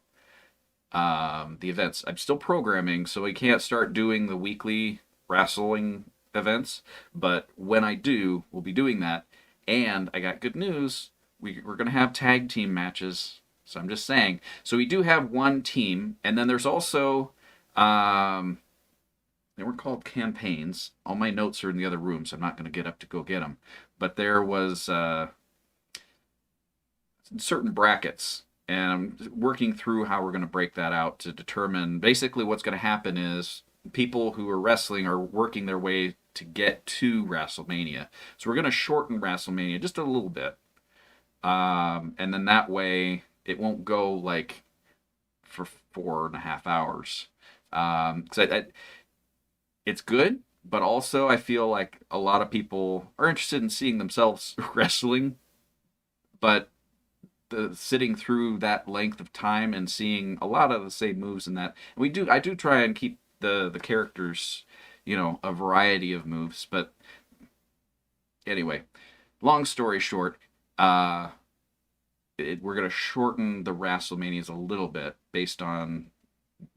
the events. I'm still programming, so we can't start doing the weekly wrestling events. But when I do, we'll be doing that. And I got good news. We're going to have tag team matches. So I'm just saying. So we do have one team. And then there's also... they weren't called campaigns. All my notes are in the other room, so I'm not going to get up to go get them. But there was certain brackets, and I'm working through how we're going to break that out to determine basically what's going to happen is people who are wrestling are working their way to get to WrestleMania. So we're going to shorten WrestleMania just a little bit. And then that way it won't go like for 4.5 hours. Because it's good, but also I feel like a lot of people are interested in seeing themselves wrestling, but sitting through that length of time and seeing a lot of the same moves in that. I do try and keep the characters, a variety of moves, but anyway, long story short, we're going to shorten the WrestleManias a little bit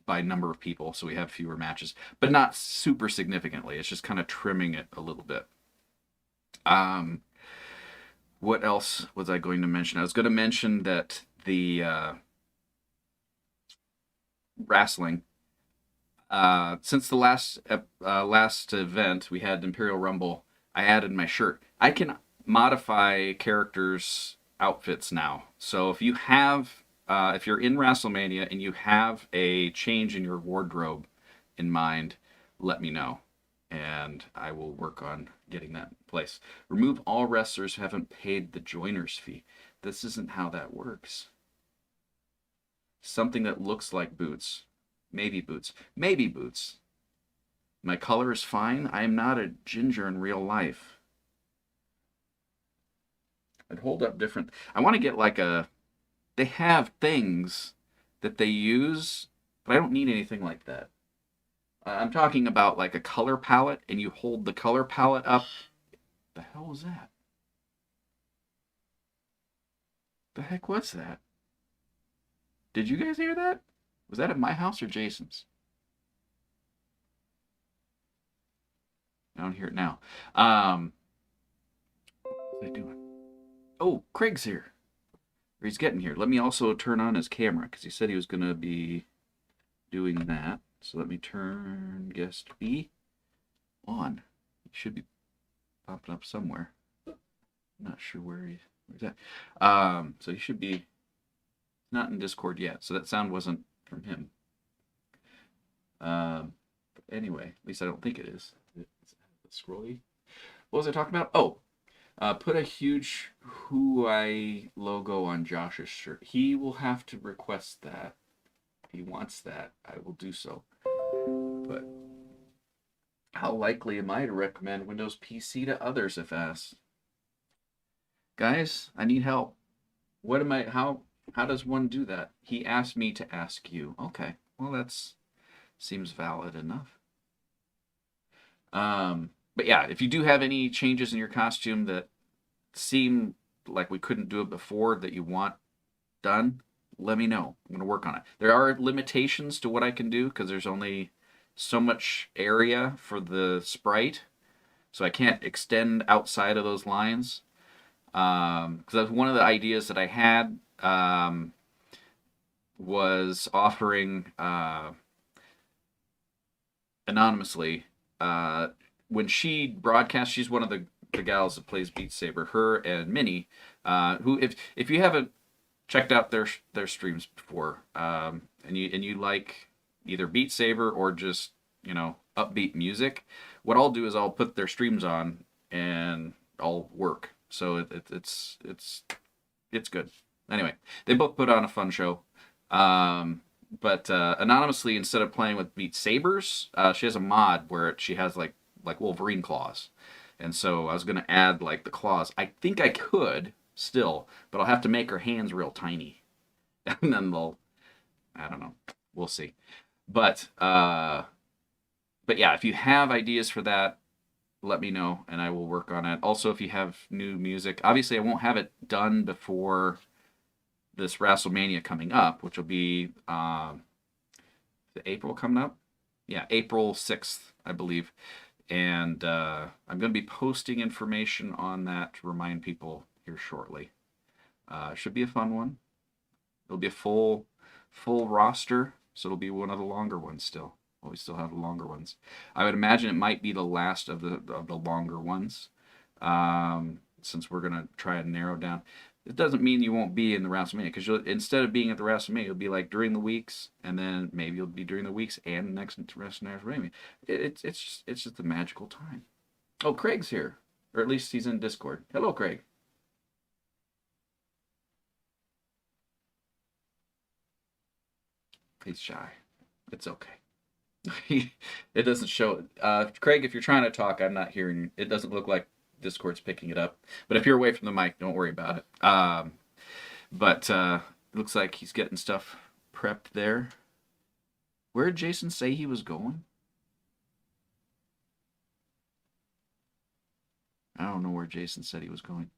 by number of people, so we have fewer matches, but not super significantly. It's just kind of trimming it a little bit. What else was I going to mention? I was going to mention that the wrestling, since the last event we had Imperial Rumble, I added my shirt. I can modify characters' outfits now. So if you have, if you're in WrestleMania and you have a change in your wardrobe in mind, let me know. and I will work on getting that in place. Remove all wrestlers who haven't paid the joiner's fee. This isn't how that works. Something that looks like boots. Maybe boots. Maybe boots. My color is fine. I am not a ginger in real life. I'd hold up different. I want to get like a... They have things that they use, but I don't need anything like that. I'm talking about like a color palette, and you hold the color palette up. The hell was that? The heck was that? Did you guys hear that? Was that at my house or Jason's? I don't hear it now. What are they doing? Oh, Craig's here. Or he's getting here. Let me also turn on his camera, because he said he was going to be doing that. So let me turn guest B on. He should be popping up somewhere. Not sure where's that. So he should be not in Discord yet. So that sound wasn't from him. But anyway, at least I don't think it is. It's scrolly. What was I talking about? Oh, put a huge Huai logo on Josh's shirt. He will have to request that. If he wants that, I will do so. But how likely am I to recommend Windows PC to others if asked? Guys, I need help. What am I, how does one do that? He asked me to ask you. Okay, well that's seems valid enough. But yeah, if you do have any changes in your costume that seem like we couldn't do it before that you want done, let me know. I'm going to work on it. There are limitations to what I can do because there's only so much area for the sprite. So I can't extend outside of those lines. Because that's one of the ideas that I had was offering anonymously. When she broadcasts, she's one of the gals that plays Beat Saber. Her and Minnie, who if you haven't checked out their streams before, and you like either Beat Saber or just upbeat music, what I'll do is I'll put their streams on and I'll work. So it's good. Anyway, they both put on a fun show. But anonymously, instead of playing with Beat Sabers, she has a mod where she has like Wolverine claws. And so I was going to add like the claws. I think I could still, but I'll have to make her hands real tiny. And then I don't know. We'll see. But yeah, if you have ideas for that, let me know and I will work on it. Also, if you have new music, obviously I won't have it done before this WrestleMania coming up, which will be the April coming up. Yeah, April 6th, I believe. And I'm going to be posting information on that to remind people here shortly. Should be a fun one. It'll be a full roster, so it'll be one of the longer ones still. Well, we still have the longer ones. I would imagine it might be the last of the longer ones, since we're going to try and narrow down. It doesn't mean you won't be in the WrestleMania, because instead of being at the WrestleMania, you'll be like during the weeks, and then maybe you'll be during the weeks and next WrestleMania. It's just a magical time. Oh, Craig's here, or at least he's in Discord. Hello, Craig. He's shy. It's okay. It doesn't show. Craig, if you're trying to talk, I'm not hearing you. It doesn't look like Discord's picking it up. But if you're away from the mic, don't worry about it. But it looks like he's getting stuff prepped there. Where did Jason say he was going? I don't know where Jason said he was going.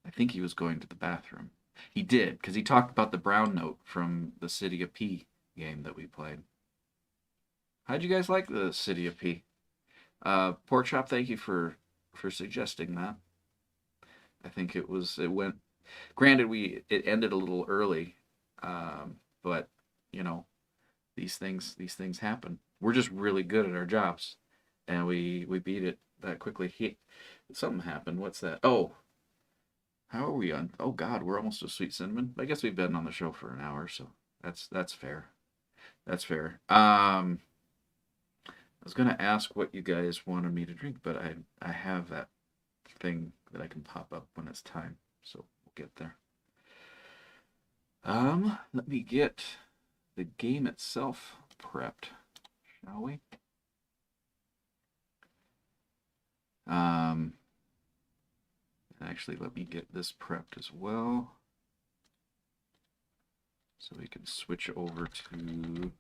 I think he was going to the bathroom. He did, because he talked about the brown note from the City of P game that we played. How'd you guys like the City of P? Pork Chop, thank you for suggesting that. I think it went, granted it ended a little early, but these things happen. We're just really good at our jobs, and we beat it that quickly. Something happened. What's that? Oh, how are we on? Oh God, we're almost to Sweet Cinnamon. I guess we've been on the show for an hour, so that's fair. That's fair. I was gonna ask what you guys wanted me to drink, but I have that thing that I can pop up when it's time, so we'll get there. Let me get the game itself prepped, shall we? Actually, let me get this prepped as well, so we can switch over to.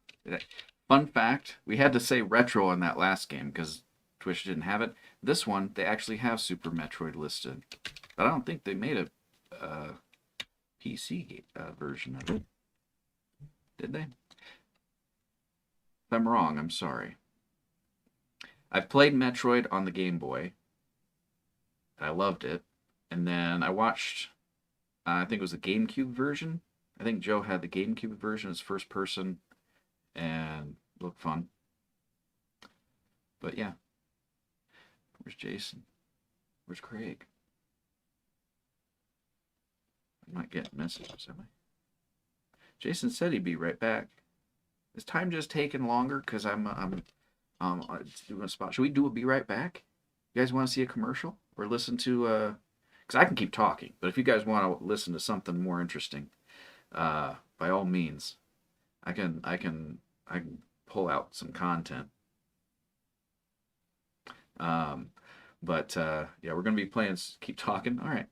Fun fact: we had to say retro on that last game because Twitch didn't have it. This one, they actually have Super Metroid listed, but I don't think they made a PC version of it. Did they? If I'm wrong, I'm sorry. I've played Metroid on the Game Boy. I loved it. And then I watched, I think it was the GameCube version. I think Joe had the GameCube version as first person and looked fun. But yeah. Where's Jason? Where's Craig? I'm not getting messages, am I? Jason said he'd be right back. Is time just taking longer because I'm doing a spot? Should we do a be right back? You guys want to see a commercial or listen to? Because I can keep talking, but if you guys want to listen to something more interesting, by all means, I can pull out some content. But yeah, we're gonna be playing. Keep talking. All right,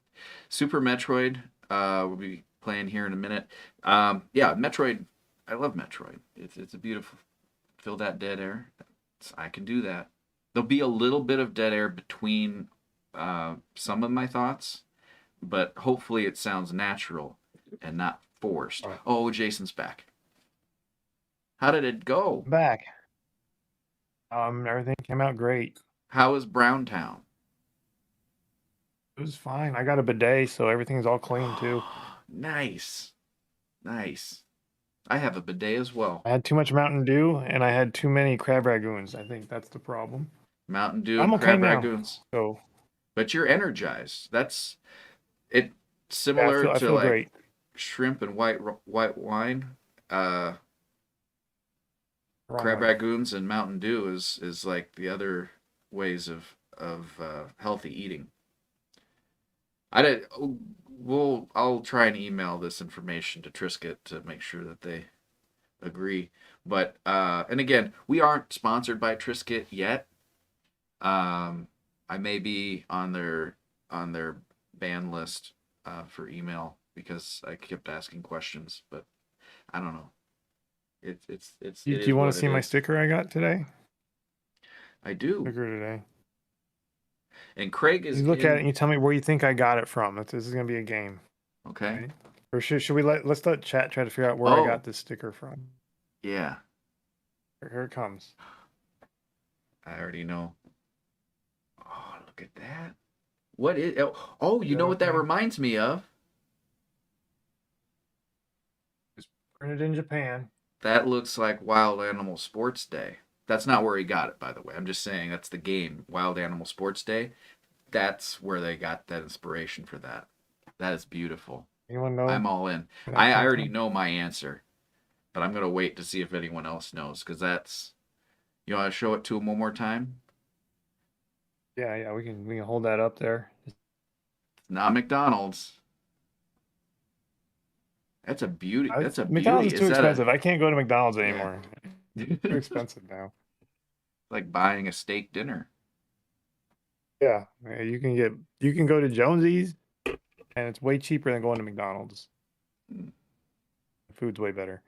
Super Metroid. We'll be playing here in a minute. Yeah, Metroid. I love Metroid. It's a beautiful. Fill that dead air. I can do that. There'll be a little bit of dead air between some of my thoughts, but hopefully it sounds natural and not forced. Right. Oh, Jason's back. How did it go? I'm back. Everything came out great. How is Browntown? It was fine. I got a bidet, so everything's all clean too. Nice. Nice. I have a bidet as well. I had too much Mountain Dew, and I had too many crab ragoons. I think that's the problem. Mountain Dew I'm and okay crab now. ragoons. So But you're energized. That's it. yeah, Similar I to feel like great. shrimp and white wine. Crab Wrong way. ragoons and Mountain Dew is like the other ways of healthy eating. I'll try and email this information to Trisket to make sure that they agree. But and again, we aren't sponsored by Trisket yet. I may be on their ban list for email because I kept asking questions, but I don't know. Do you want to see my sticker I got today? I do. Sticker today. And Craig is You look in... at it and you tell me where you think I got it from. This is gonna be a game. Okay. Right? Or should we let's let chat try to figure out where I got this sticker from. Yeah. Here it comes. I already know. Oh, look at that. What is... Oh, you know what that reminds me of? It's printed in Japan. That looks like Wild Animal Sports Day. That's not where he got it, by the way. I'm just saying that's the game, Wild Animal Sports Day. That's where they got that inspiration for that. That is beautiful. Anyone know? I'm all in. I already know my answer, but I'm going to wait to see if anyone else knows, because that's... You want to show it to him one more time? Yeah, we can hold that up there. It's not McDonald's. That's a beauty. That's a beauty. McDonald's is too that expensive. I can't go to McDonald's anymore. Yeah. Too expensive now. Like buying a steak dinner. Yeah, you can go to Jonesy's, and it's way cheaper than going to McDonald's. Mm. Food's way better.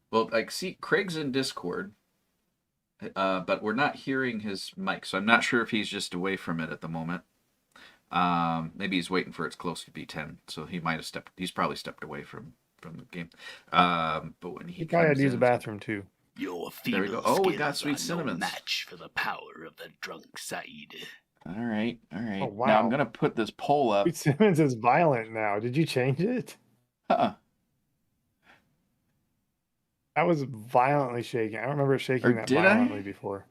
Well, like, see, Craig's in Discord, but we're not hearing his mic, so I'm not sure if he's just away from it at the moment. Maybe he's waiting for it's close to B10, so he might have he's probably stepped away from the game. But when he probably had comes to use in, the bathroom too. Your there we go. Oh, we got sweet cinnamons. No match for the power of the drunk side. All right. Oh, wow. Now I'm gonna put this poll up. Sweet Simmons is violent now. Did you change it? Uh-uh. I was violently shaking. I don't remember shaking Or that did I? violently before.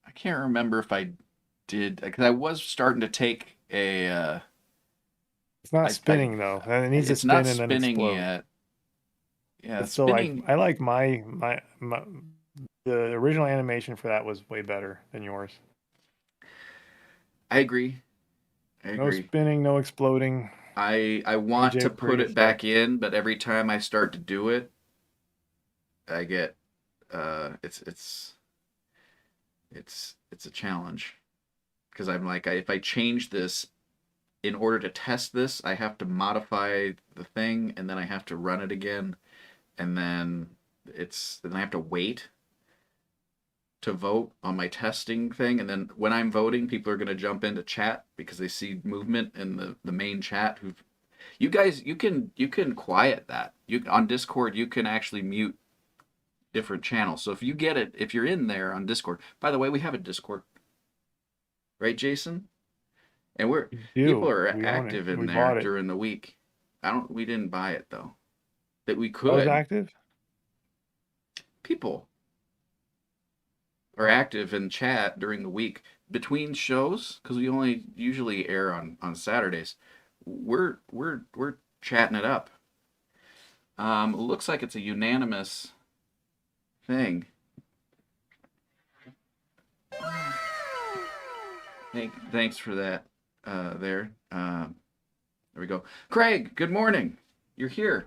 I can't remember if I did, because I was starting to take a. It's not spinning though. And it needs to It's spin not and then spinning explode. yet. Yeah, But still, I like my the original animation for that was way better than yours. I agree. No spinning, no exploding. I want AJ to was put pretty it back effective. in, but every time I start to do it, I get it's a challenge because I'm like if I change this in order to test this, I have to modify the thing and then I have to run it again and then I have to wait to vote on my testing thing, and then when I'm voting, people are going to jump into chat because they see movement in the main chat. Who, you guys, you can quiet that. You on Discord, you can actually mute different channels. So if you get it, if you're in there on Discord, by the way, we have a Discord, right, Jason? And people are We own it. active in We there bought it. during the week. We didn't buy it though. That we I was could. active. People are active in chat during the week between shows because we only usually air on Saturdays. We're chatting it up. It looks like it's a unanimous thing. Thanks for that. There we go. Craig, good morning. You're here.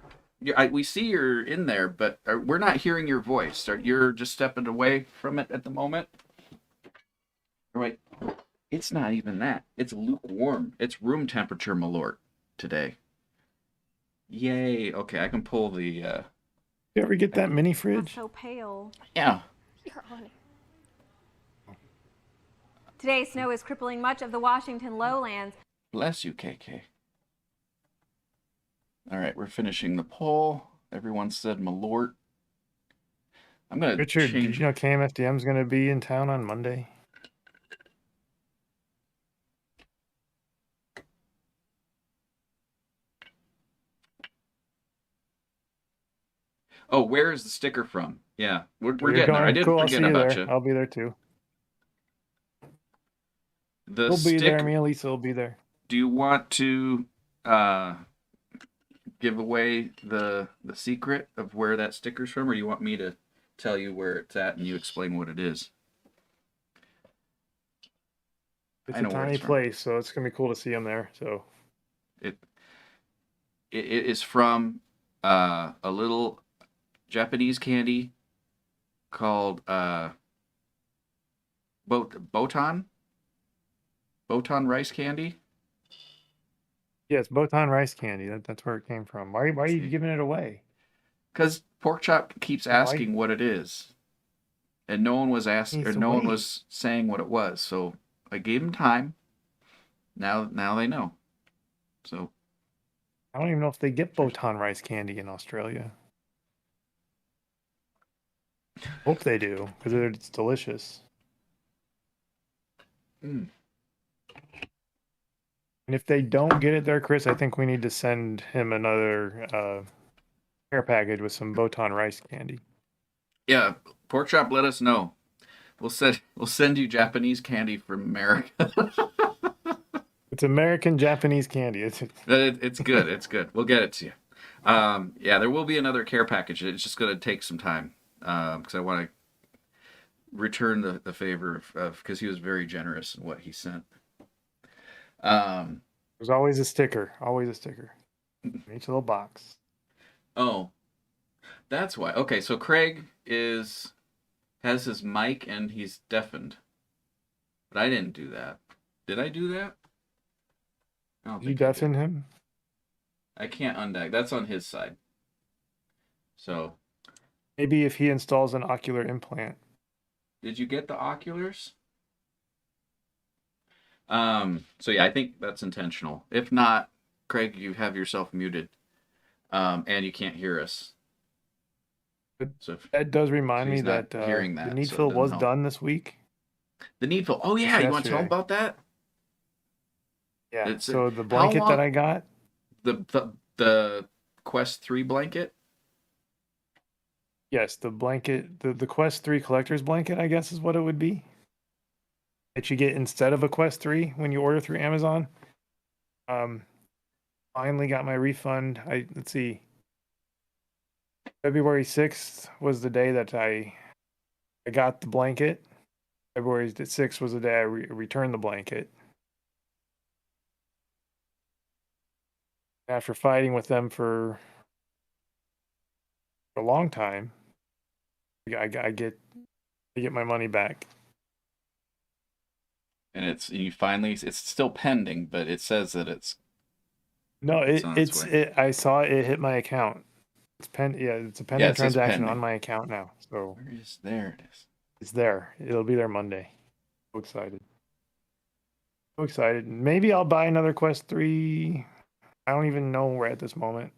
We see you're in there, but we're not hearing your voice. You're just stepping away from it at the moment. Right. It's not even that. It's lukewarm. It's room temperature malort today. Yay. Okay, I can pull the... You ever get that mini fridge? So pale. Yeah. You're on it. Today, snow is crippling much of the Washington lowlands. Bless you, KK. All right, we're finishing the poll. Everyone said malort. I'm going to Richard, did you know KMFDM is going to be in town on Monday? Oh, where is the sticker from? Yeah, we're You're getting there. I going? didn't Cool, I'll see forget you about there. you. I'll be there too. The We'll be sticker, there. Me and Lisa will be there. do you want to give away the secret of where that sticker's from, or you want me to tell you where it's at and you explain what it is? It's I a know where tiny it's from. place, so it's gonna be cool to see him there. So It is from a little Japanese candy called Botan rice candy. yeah, it's Botan rice candy. That's where it came from. Why are you giving it away? Because Porkchop keeps asking what it is, and no one was saying what it was. So I gave him time. Now they know. So I don't even know if they get Botan rice candy in Australia. Hope they do, because it's delicious. Mm. And if they don't get it there, Chris, I think we need to send him another care package with some Botan rice candy. Yeah, Porkchop, let us know. We'll send you Japanese candy from America. It's American Japanese candy. It's good. It's good. We'll get it to you. Yeah, there will be another care package. It's just going to take some time because I want to return the favor of because he was very generous in what he sent. There's always a sticker. Always a sticker in each little box. Oh, that's why. Okay, so Craig has his mic and he's deafened, but I didn't do that. Did I do that? I don't Did you think I deafen did. him? I can't undeck. That's on his side. So Maybe if he installs an ocular implant. did you get the oculars? So yeah, I think that's intentional. If not, Craig, you have yourself muted, and you can't hear us. So that does remind me he's not that hearing that, the so it Needful doesn't was help. done this week. The Needful. Oh yeah, you want to tell him about that? Yeah. So the blanket that I got, the Quest 3 blanket. yes, the blanket, the Quest 3 collector's blanket, I guess is what it would be. That you get instead of a Quest 3 when you order through Amazon. Finally got my refund. Let's see. February 6th was the day that I got the blanket. February 6th was the day I returned the blanket. After fighting with them for a long time, I get my money back. And it's still pending, but it says that it's No, on its way. I saw it hit my account. It's it's a pending it says transaction pending. on my account now. So There it is. it's there. It'll be there Monday. So excited. So excited. Maybe I'll buy another Quest 3. I don't even know where at this moment.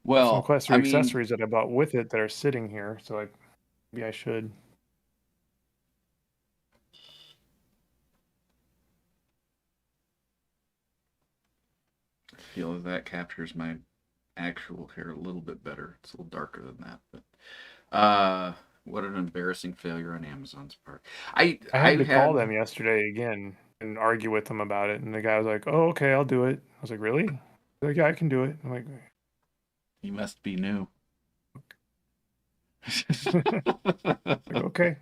I have some Quest 3 accessories that I bought with it that are sitting here, so maybe I should. I feel that captures my actual hair a little bit better. It's a little darker than that, but what an embarrassing failure on Amazon's part. I had to call them yesterday again and argue with them about it, and the guy was like, "Oh, okay, I'll do it." I was like, "Really?" He's like, "Yeah, I can do it." I'm like, "You must be new." like, okay.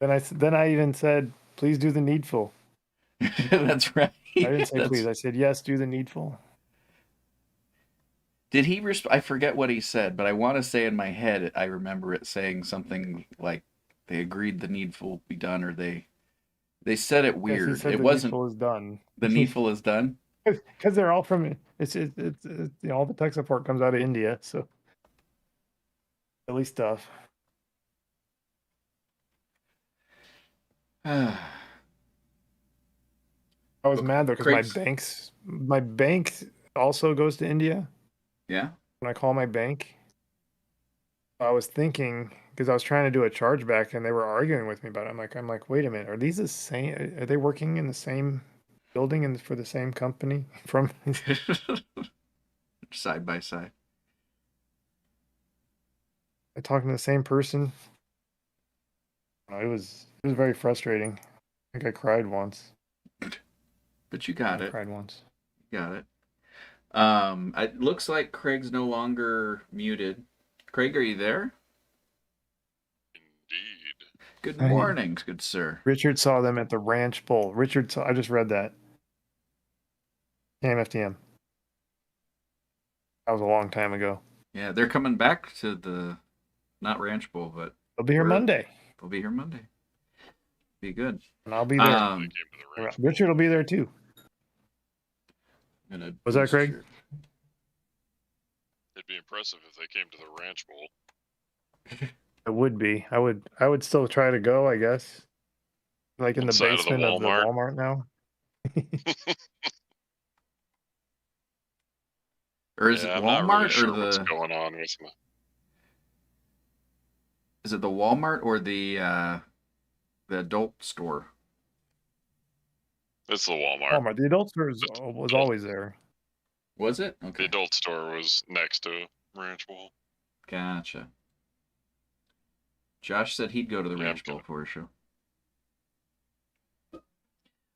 Then I even said, "Please do the needful." That's right. I didn't say please. I said, "Yes, do the needful." Did he I forget what he said, but I want to say in my head I remember it saying something like they agreed the needful be done, or they said it weird. Yes, he said it the wasn't needful is done. the needful is done. Because they're all from all the tech support comes out of India, so silly stuff. I was mad though because my bank also goes to India. Yeah. When I call my bank, I was thinking because I was trying to do a chargeback and they were arguing with me about it. I'm like, wait a minute, are these the same? Are they working in the same building and for the same company? From side by side. I talking to the same person. It was very frustrating. I think I cried once. But you got it. I cried once. You got it. It looks like Craig's no longer muted. Craig, are you there? Indeed. Good morning, good sir. Richard saw them at the Ranch Bowl. I just read that. KMFDM. That was a long time ago. Yeah, they're coming back to the, not Ranch Bowl, but they'll be here Monday. They'll be here Monday. Be good. And I'll be there. Richard will be there too. Was that Craig? It'd be impressive if they came to the Ranch Bowl. It would be. I would still try to go, I guess. Like in the basement of the Walmart now. Or is it Walmart really sure or what's going on with them? Is it the Walmart or the adult store? It's the Walmart. Walmart. The adult store was always there. Was it? Okay. The adult store was next to Ranch Bowl. Gotcha. Josh said he'd go to the Ranch Bowl for a show.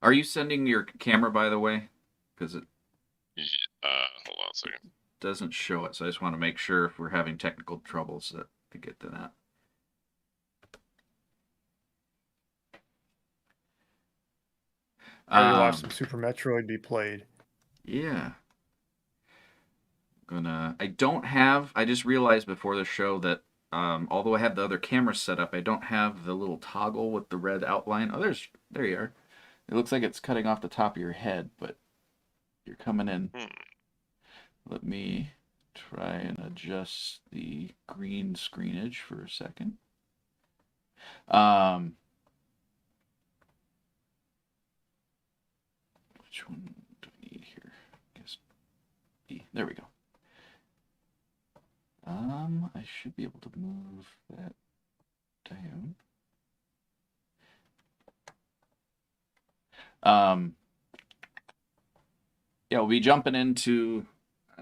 Are you sending your camera, by the way? Because it hold on a second. Doesn't show it, so I just want to make sure if we're having technical troubles that to get to that. I watched some Super Metroid be played. Yeah. I just realized before the show that although I have the other camera set up, I don't have the little toggle with the red outline. Oh, there you are. It looks like it's cutting off the top of your head, but you're coming in. Let me try and adjust the green screenage for a second. Which one do I need here? I guess B. There we go. I should be able to move that down. Yeah, we'll be jumping into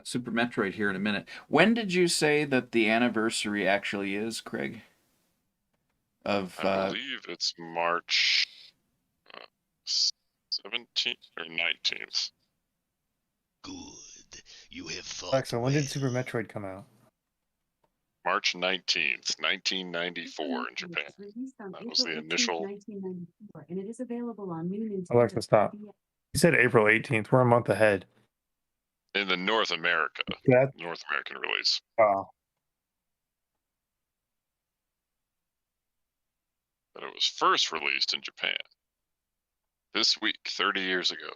Super Metroid here in a minute. When did you say that the anniversary actually is, Craig? I believe it's March 17th or 19th. Good. You have fought Alexa, when did well. Super Metroid come out? March 19th, 1994 in Japan. That was the initial. 1994, and it is available on new Nintendo. Alexa, stop. You said April 18th. We're a month ahead. In the North American release. Wow. But it was first released in Japan this week, 30 years ago.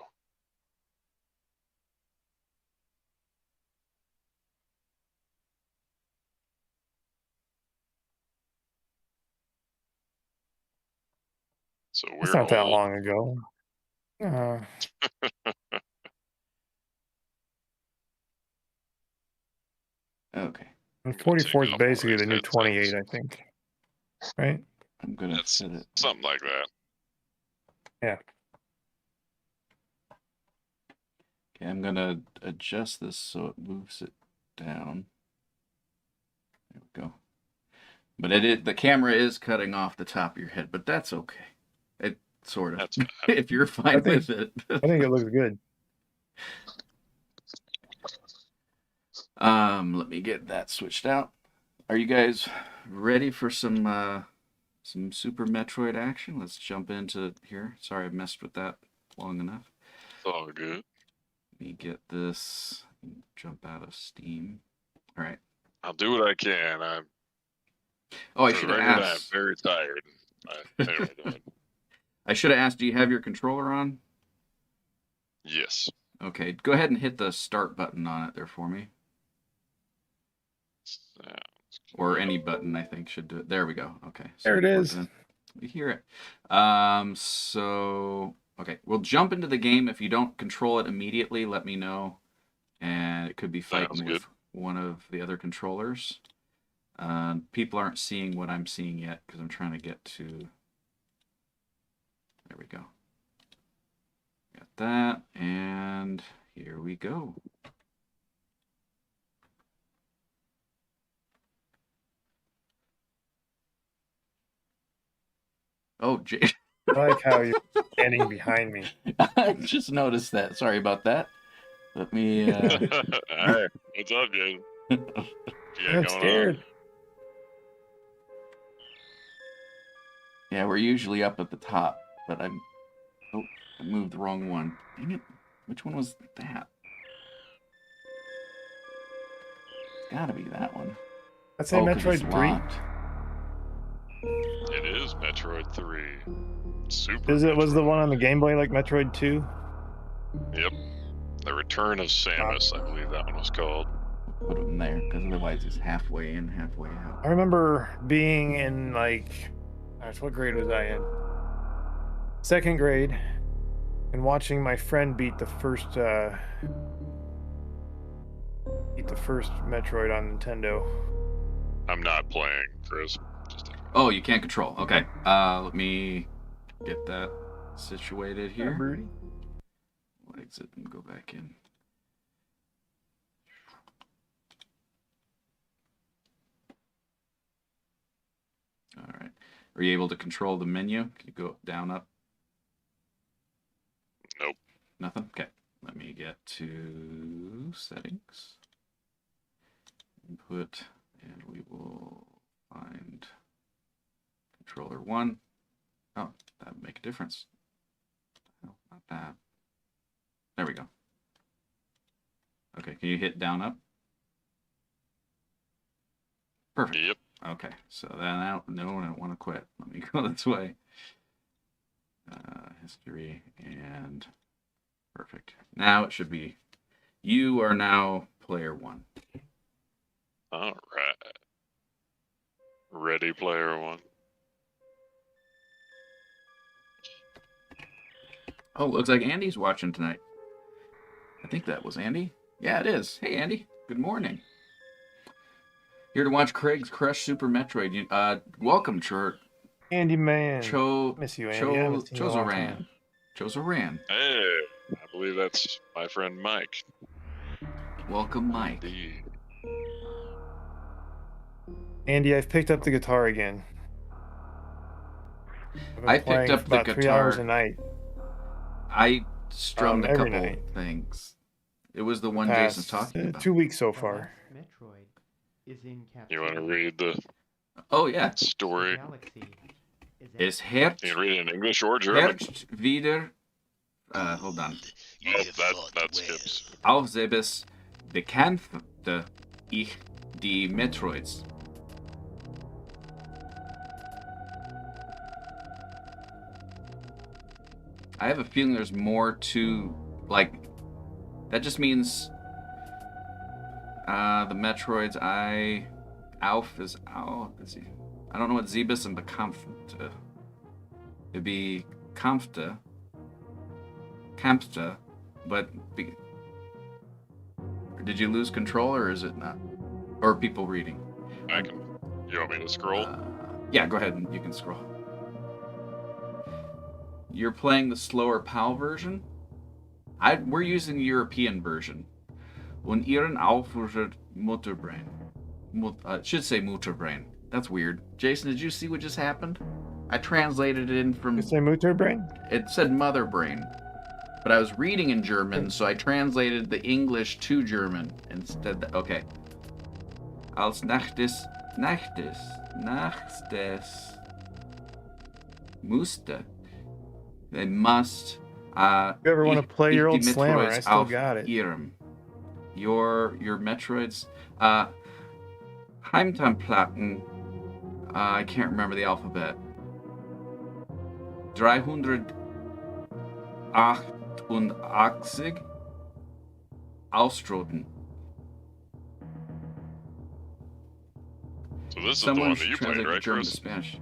So we're It's not that old. long ago. Okay. And 44 is off basically one of the new these 28, headsets. I think. Right? I'm gonna That's set it. something like that. Yeah. Okay, I'm gonna adjust this so it moves it down. There we go. But the camera is cutting off the top of your head, but that's okay. It sort of. That's fine. If you're fine with it. I think it looks good. Let me get that switched out. Are you guys ready for some Super Metroid action? Let's jump into here. Sorry I messed with that long enough. It's all good. Let me get this. Jump out of Steam. All right. I'll do what I can. I should have I'm asked. very tired. Anyway, go ahead. I should have asked. Do you have your controller on? Yes. Okay. Go ahead and hit the start button on it there for me. Or any button, I think, should do it. There we go. Okay. So There it is. We hear it. Okay, we'll jump into the game. If you don't control it immediately, let me know. And it could be fighting with one of the other controllers. People aren't seeing what I'm seeing yet because I'm trying to get to... There we go. Got that, and here we go. Oh, Jay. I like how you're standing behind me. I just noticed that. Sorry about that. Let me... Alright. What's up, Jason? I'm scared. Yeah, we're usually up at the top, but I moved the wrong one. Dang it. Which one was that? It's gotta be that one. I'd say 'Cause Metroid it's 3. locked. It is Metroid 3. Super Was Metroid. the one on the Game Boy like Metroid 2? Yep. The Return of Samus, I believe that one was called. Put him there, because otherwise it's halfway in, halfway out. I remember being in gosh, what grade was I in? 2nd grade, and watching my friend beat the first Metroid on Nintendo. I'm not playing, Chris. Oh, you can't control. Okay. Let me get that situated here. Rudy. We'll exit and go back in. All right. Are you able to control the menu? Can you go down, up? Nope. Nothing? Okay. Let me get to settings. Input, and we will find controller 1. Oh, that would make a difference. No, not that. There we go. Okay, can you hit down, up? Perfect. Yep. Okay, so then I don't want to quit. Let me go this way. History and perfect. Now it should be. You are now player 1. All right. Ready, player 1. Oh, looks like Andy's watching tonight. I think that was Andy. Yeah, it is. Hey, Andy. Good morning. Here to watch Craig's Crush Super Metroid. Welcome, Andy Man. Miss you, Andy. I haven't seen you in a long time. Chozaran. Hey, I believe that's my friend Mike. Welcome, Mike. Indeed. Andy, I've picked up the guitar again. I picked up the about 3 hours a night. I strummed a every couple night. things. It was the one Past, Jason's talking about. 2 weeks so far. Metroid is in You want to read the Oh yeah. story? Es Herz, Can you read it in English or German? Herz wieder. Hold on. Oh, that skips. Auf selbes bekämpfte ich die Metroids. I have a feeling there's more to, like, that just means the Metroids. Auf is Au. Let's see. I don't know what Zebus and bekämpfte. It'd be Kampfte, but did you lose control or is it not? Or people reading? I can. You want me to scroll? Yeah, go ahead and you can scroll. You're playing the slower PAL version? We're using the European version. Und Ihren Aufruhr Mutterbrain. It should say Mutterbrain. That's weird. Jason, did you see what just happened? I translated it in from... You say Mutterbrain? It said Mother Brain. But I was reading in German, so I translated the English to German instead. Okay. Als nachtes musste. They must. If you ever want to play your old die slammer, Metroids I still auf got it. Ihrem. Your Metroids. Heimtamplanken. I can't remember the alphabet. 388 Austroten. So this is Someone the one that should you played, translate right, German to Chris? Spanish.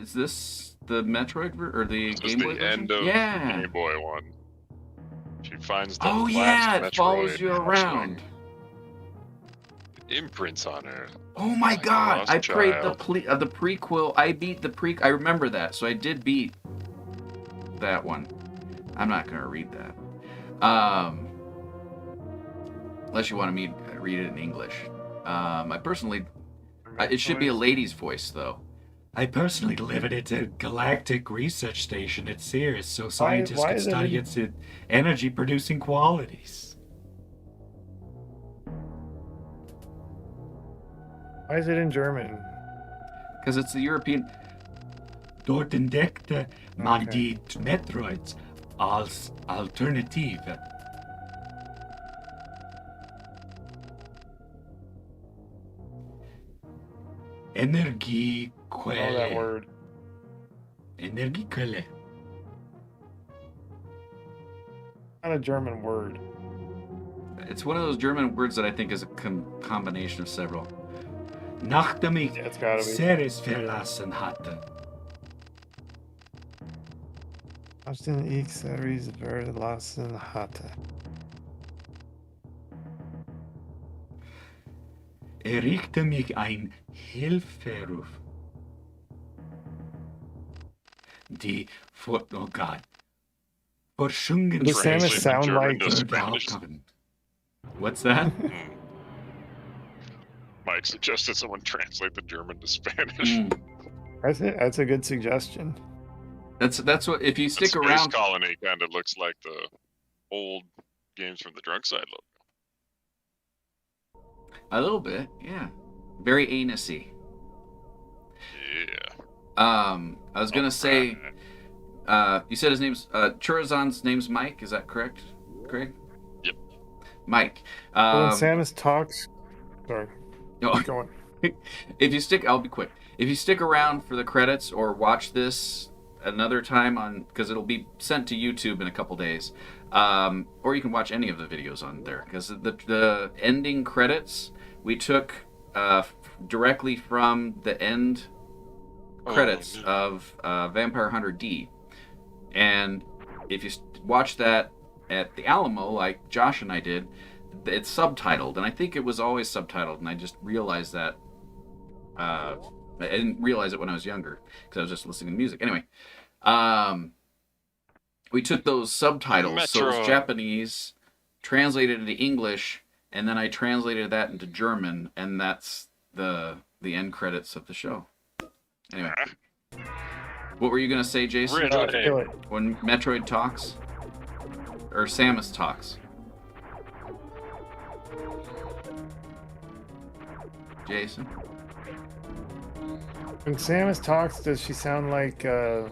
Is this the Metroid or the This Game is Boy the version? end of Yeah. Game Boy one. She finds the Oh last yeah, it Metroid follows you showing around. imprints on her. Oh my god! Lost I played child. the prequel. I beat the I remember that, so I did beat that one. I'm not gonna read that. Unless you want me to read it in English. I personally, it should be a lady's voice though. I personally delivered it to Galactic Research Station at Ceres so scientists why could is it study in- its energy-producing qualities. Why is it in German? Because it's the European. Dort entdeckte man Okay. die Metroids als Alternative. Oh, that Energiequelle. word. Energiequelle. Not a German word. It's one of those German words that I think is a combination of several. Nachdem ich Yeah, it's gotta be. Ceres verlassen hatte. Aus den X-Series verlassen hatte. Errichte mich ein Hilferuf. Die oh God. Forschungen Does Samus Translate sound German like to Spanish. What's that? Mike suggested someone translate the German to Spanish. Mm. That's a good suggestion. That's what if you The stick Space around. Colony kind of looks like the old games from the Drunk Side logo. A little bit, yeah. Very anusy. Yeah. I was gonna say, you said his name's Chorazan's name's Mike. Is that correct, Craig? Yep. Mike. When Samus talks, sorry, no, keep going. if you stick, I'll be quick. If you stick around for the credits or watch this another time on, because it'll be sent to YouTube in a couple days, or you can watch any of the videos on there. Because the ending credits we took directly from the end credits no. of Vampire Hunter D, and if you watch that at the Alamo, like Josh and I did, it's subtitled, and I think it was always subtitled, and I just realized that. I didn't realize it when I was younger because I was just listening to music. Anyway, we took those subtitles, so it's Metroid. Japanese, translated into English, and then I translated that into German, and that's the end credits of the show. Anyway, what were you gonna say, Jason? Rid- Kill it. When Metroid talks, or Samus talks? Jason. When Samus talks, does she sound like a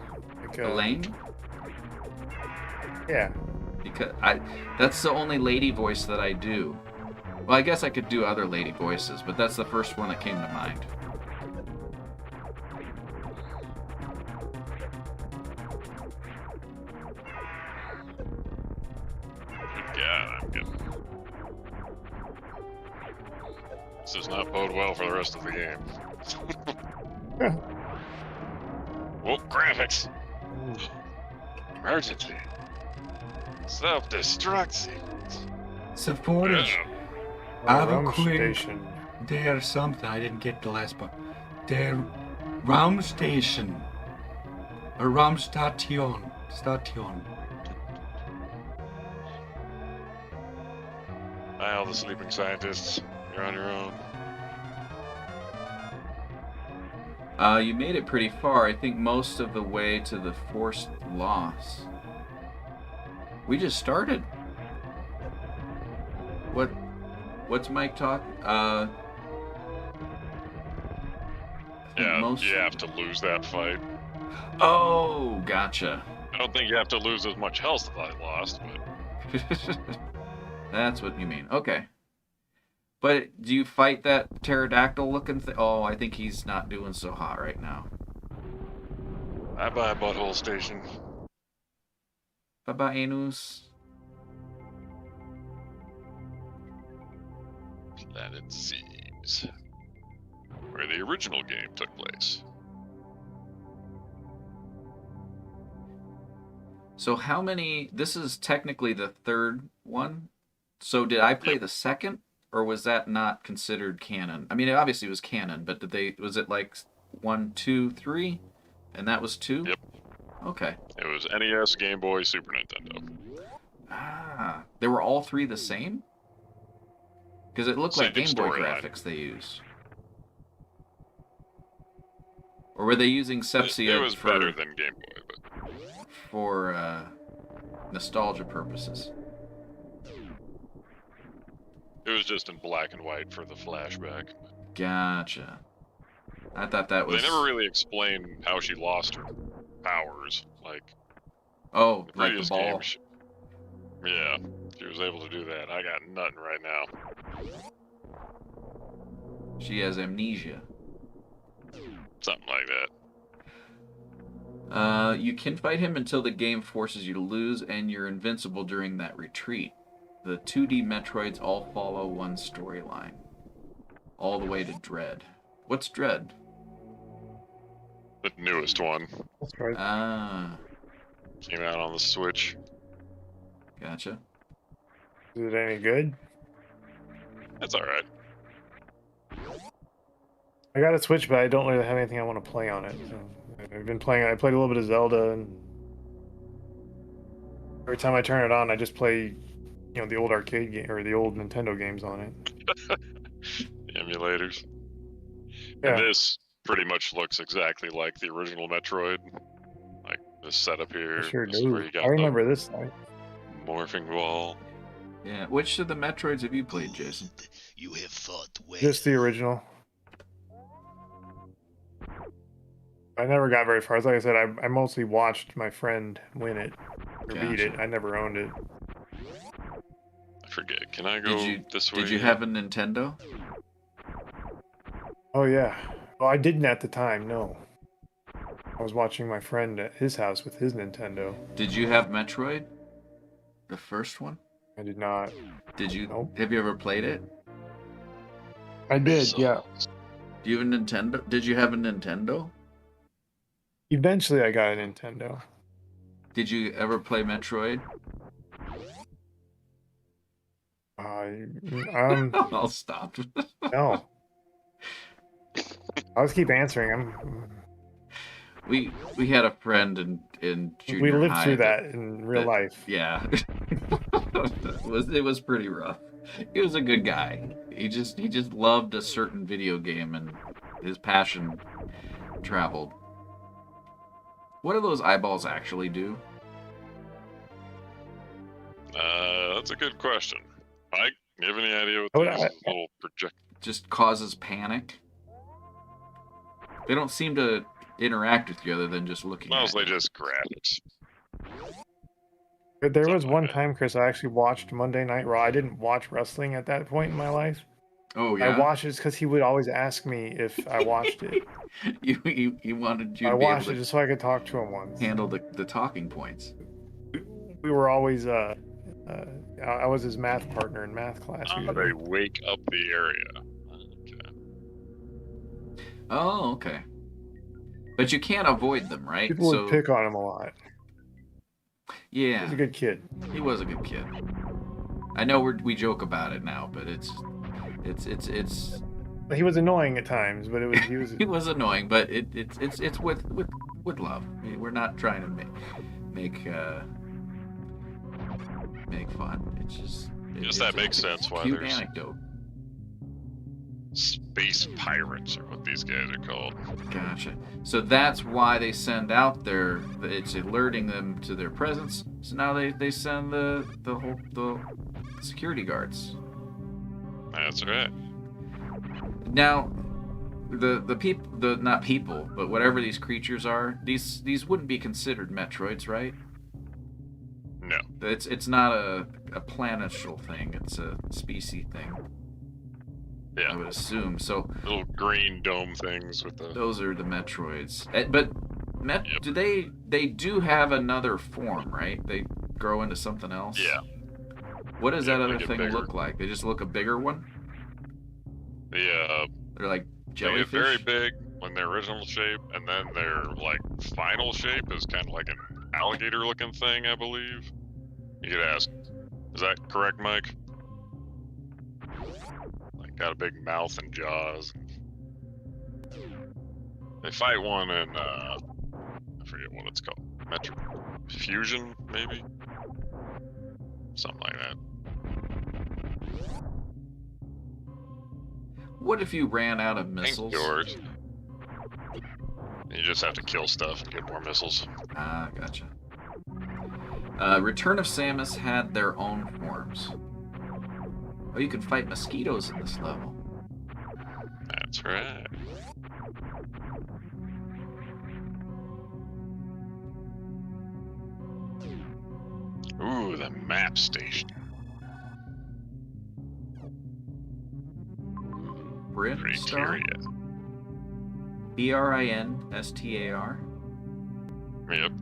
Elaine? Yeah. Because that's the only lady voice that I do. Well, I guess I could do other lady voices, but that's the first one that came to mind. Yeah, I'm good. This does not bode well for the rest of the game. Whoa, graphics! Emergency! Self-destruct! Saforage, I have a Rum quick. station. There's something I didn't get the last part. Der Raumstation. A Raumstation. Station. Hi, all the sleeping scientists. You're on your own. You made it pretty far. I think most of the way to the forced loss. We just started. What's Mike talk? Yeah, most... you have to lose that fight. Oh, gotcha. I don't think you have to lose as much health as I lost, but That's what you mean. Okay. But do you fight that pterodactyl looking thing? Oh, I think he's not doing so hot right now. bye-bye, Butthole Station. Bye-bye, Anus. Planet Seeds, where the original game took place. So how many... This is technically the third one. So did I play the second? Or was that not considered canon? I mean, it obviously was canon, but was it like 1, 2, 3? And that was 2? Yep. Okay. It was NES, Game Boy, Super Nintendo. Ah. They were all 3 the same? Because it looked like Same Game Boy storyline. graphics they used. Or were they using Sepsia It was better than Game Boy, but for nostalgia purposes? it was just in black and white for the flashback. Gotcha. I thought that was... They never really explained how she lost her powers. Like, Oh, the like the previous ball. game, yeah, she was able to do that. I got nothing right now. She has amnesia. Something like that. You can fight him until the game forces you to lose, and you're invincible during that retreat. The 2D Metroids all follow one storyline. All the way to Dread. What's Dread? The newest one. That's right. Ah, Came out on the Switch. gotcha. Is it any good? That's alright. I got a Switch, but I don't really have anything I want to play on it. So I've been playing. I played a little bit of Zelda, and every time I turn it on, I just play, the old arcade game or the old Nintendo games on it. Emulators. Yeah. And this pretty much looks exactly like the original Metroid. Like this setup here. I sure This is where do. you got I remember this side. the morphing ball. Yeah, which of the Metroids have you played, Jason? You have fought well. Just the original. I never got very far. Like I said, I mostly watched my friend win it or beat it. Gotcha. I never owned it. I forget. Can I go this way? Did you have a Nintendo? Oh yeah. Well, I didn't at the time. No. I was watching my friend at his house with his Nintendo. Did you have Metroid? The first one? I did not. Did you? Nope. Have you ever played it? I did. Yeah. Do you have a Nintendo? Did you have a Nintendo? Eventually, I got a Nintendo. Did you ever play Metroid? I'll stop. No. I'll just keep answering. We had a friend in junior We lived high through that in real life. Yeah. it was pretty rough. He was a good guy. He just loved a certain video game, and his passion traveled. What do those eyeballs actually do? That's a good question. Mike, you have any idea what Oh, these little just causes panic. They don't seem to interact with you other than just looking at Mostly you. just graphics. But there was Something one like that. time, Chris, I actually watched Monday Night Raw. I didn't watch wrestling at that point in my life. Oh, I yeah? watched it because he would always ask me if I watched it. You wanted you I to be able watched it to just so I could talk to him once. handle the talking points. We were always, I was his math partner in math class. They Usually. wake up the area. Okay. Oh, okay. But you can't avoid them, right? People would pick on him a lot. Yeah. He's a good kid. He was a good kid. I know we joke about it now, but it's He was annoying at times, but he was. he was annoying, but it's with love. We're not trying to make fun. It's just That makes sense why cute there's anecdote. space pirates are what these guys are called. Gotcha. So that's why they send out it's alerting them to their presence. So now they send the security guards. That's right. Now, not people, but whatever these creatures are, these wouldn't be considered Metroids, right? No. It's not a planetary thing. It's a species thing. Yeah. I would assume. So Little green dome things with the. those are the Metroids. But Yep. do they do have another form, right? They grow into something else? Yeah. What does Yeah, that they other get thing bigger. look like? They just look a bigger one? They're like they jellyfish? get very big when their original shape, and then their like final shape is kind of like an alligator-looking thing, I believe. You could ask, is that correct, Mike? Like got a big mouth and jaws. They fight one in I forget what it's called. Metroid Fusion, maybe? Something like that. What if you ran out of I think missiles? yours. You just have to kill stuff and get more missiles. Ah, gotcha. Return of Samus had their own forms. Oh, you can fight mosquitoes in this level. That's right. Ooh, the map station. Brinstar? Criteria. Brinstar? Yep.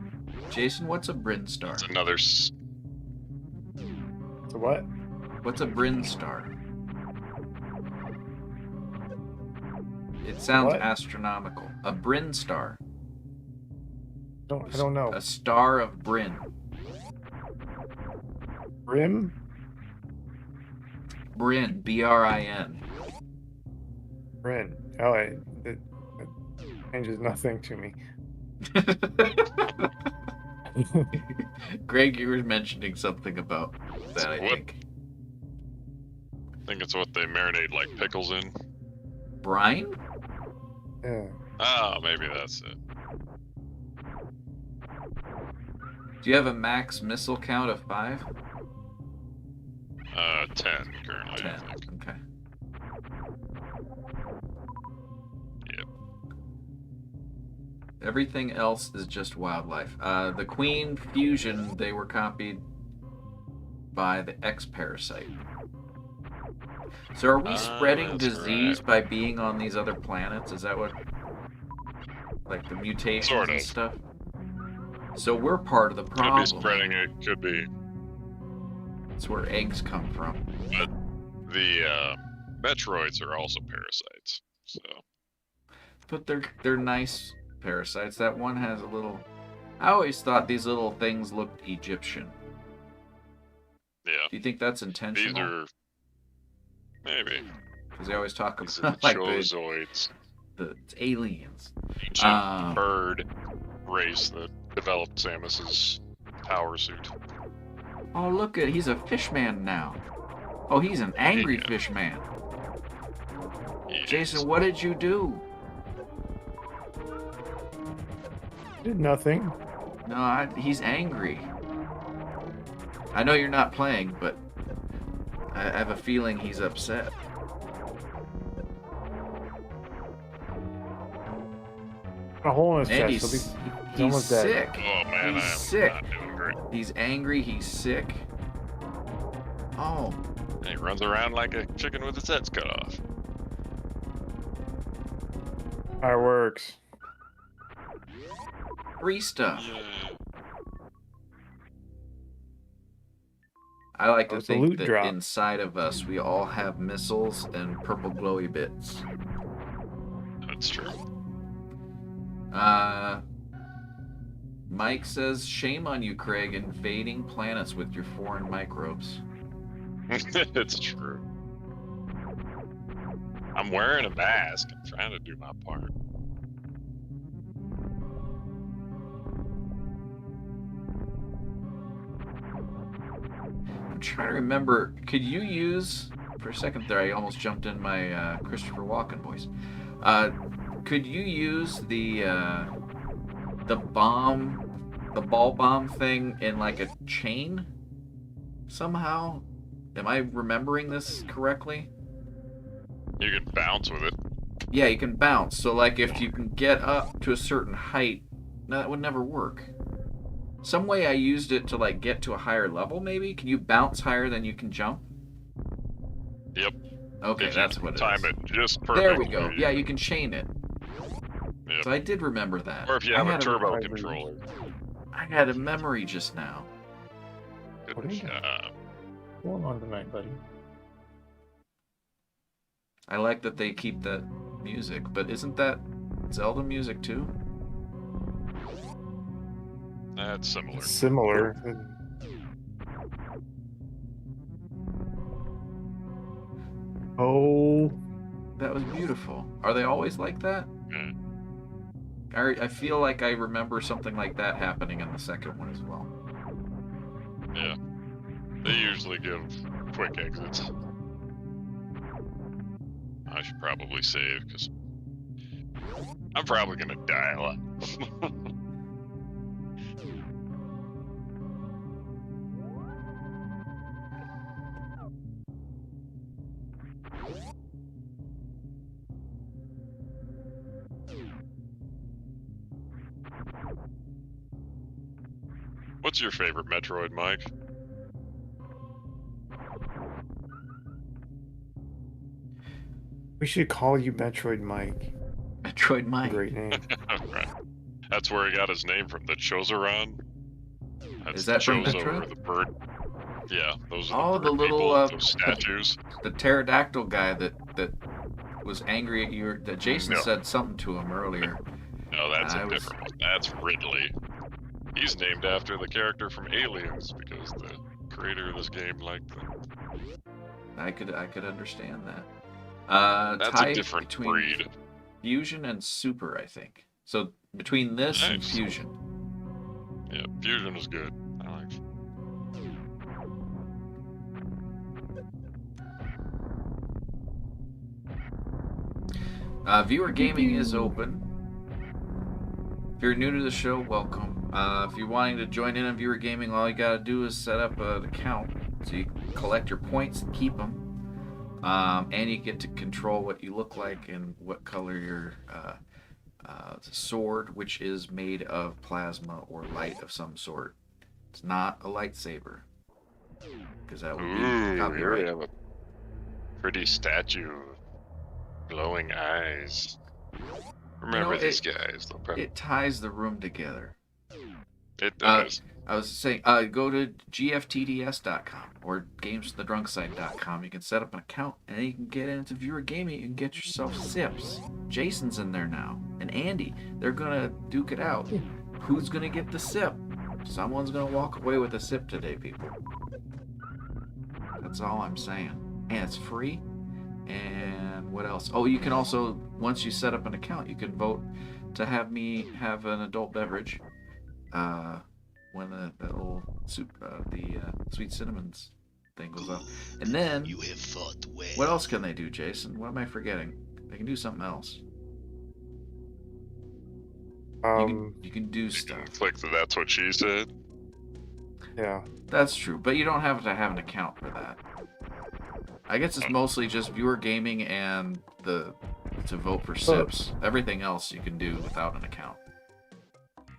Jason, what's a Brinstar? It's another. So what? What's a Brinstar? It sounds What? astronomical. A Brinstar. I don't know. A star of Bryn. Brim? Bryn. B-R-I-N. Brin. Oh, it changes nothing to me. Greg, you were mentioning something about that, I What? think. I think it's what they marinate like pickles in. Brine? Yeah. Ah, maybe that's it. Do you have a max missile count of 5? 10 currently. 10. I think. Okay. Yep. Everything else is just wildlife. The Queen fusion, they were copied by the X-Parasite. So are we spreading that's disease right. by being on these other planets? Is that what... like the mutations Sort and of. stuff? So we're part of the Could problem. be spreading it. Could be. That's where eggs come from. But the Metroids are also parasites. So But they're nice parasites. That one has a little... I always thought these little things looked Egyptian. yeah, Do you think that's these intentional? are maybe Because they always talk these are about the like Chozoids, the aliens. ancient bird race that developed Samus's power suit. Oh, look at he's a fishman now. Oh, he's an angry Yeah. fishman. Yes. Jason, what did you do? Did nothing. No, he's angry. I know you're not playing, but I have a feeling he's upset. A hole in his And chest. he's He's almost dead. sick. Oh man, He's I am sick. not doing great. He's angry. He's sick. Oh, And he runs around like a chicken with its head cut off. Fireworks. free stuff. Yeah. I like to It's a think loot that drop. inside of us we all have missiles and purple glowy bits. That's true. Mike says, shame on you, Craig, invading planets with your foreign microbes. It's true. I'm wearing a mask. I'm trying to do my part. I'm trying to remember, could you use, for a second there I almost jumped in my Christopher Walken voice. Could you use the ball bomb thing in like a chain somehow? Am I remembering this correctly? You can bounce with it. Yeah, you can bounce. So like if you can get up to a certain height, no, that would never work. Some way I used it to like get to a higher level maybe? Can you bounce higher than you can jump? Yep. Okay, If that's you what it time is. it just perfectly. There we go. Yeah, you can chain it. Yep. So I did remember that. Or if you I have a had turbo controller. I had a memory just now. Good What is it? job. What's going on tonight, buddy? I like that they keep that music, but isn't that Zelda music too? That's similar. It's similar. Oh, That was beautiful. Are they always like that? Mm. I feel like I remember something like that happening in the second one as well. Yeah. They usually give quick exits. I should probably save, because I'm probably going to die a lot. What's your favorite Metroid, Mike? we should call you Metroid Mike. Metroid Mike. Great name. Right. That's where he got his name from, the Chozaron. That's Is that from Chozo, Metroid? or the bird. Yeah, those are Oh, the the bird little, people, those statues. The pterodactyl guy that was angry at you. That Jason No. said something to him earlier. No, that's I a was- different one. That's Ridley. He's named after the character from Aliens, because the creator of this game liked them. I could understand that. That's tie a different between breed. Fusion and Super, I think. So between this and Nice. Fusion. Yeah, Fusion is good. I like it. Viewer gaming is open. If you're new to the show, welcome. If you're wanting to join in on viewer gaming, all you gotta do is set up an account so you can collect your points and keep them. And you get to control what you look like and what color your sword, which is made of plasma or light of some sort. It's not a lightsaber, because that would be Ooh, here we copyright. have a pretty statue. Glowing eyes. Remember know, these guys. They'll probably... It ties the room together. It does. I was saying, go to gftds.com or gamesfromthedrunkside.com. You can set up an account and then you can get into viewer gaming and get yourself sips. Jason's in there now, and Andy. They're gonna duke it out. Who's gonna get the sip? Someone's gonna walk away with a sip today, people. That's all I'm saying. And it's free. And what else? Oh, you can also, once you set up an account, you can vote to have me have an adult beverage. When the little soup, sweet cinnamons thing goes up. And then, You have fought well. what else can they do, Jason? What am I forgetting? They can do something else. You can do stuff. Click the That's What She Said. Yeah. That's true, but you don't have to have an account for that. I guess it's mostly just viewer gaming and to vote for SIPs. Everything else you can do without an account.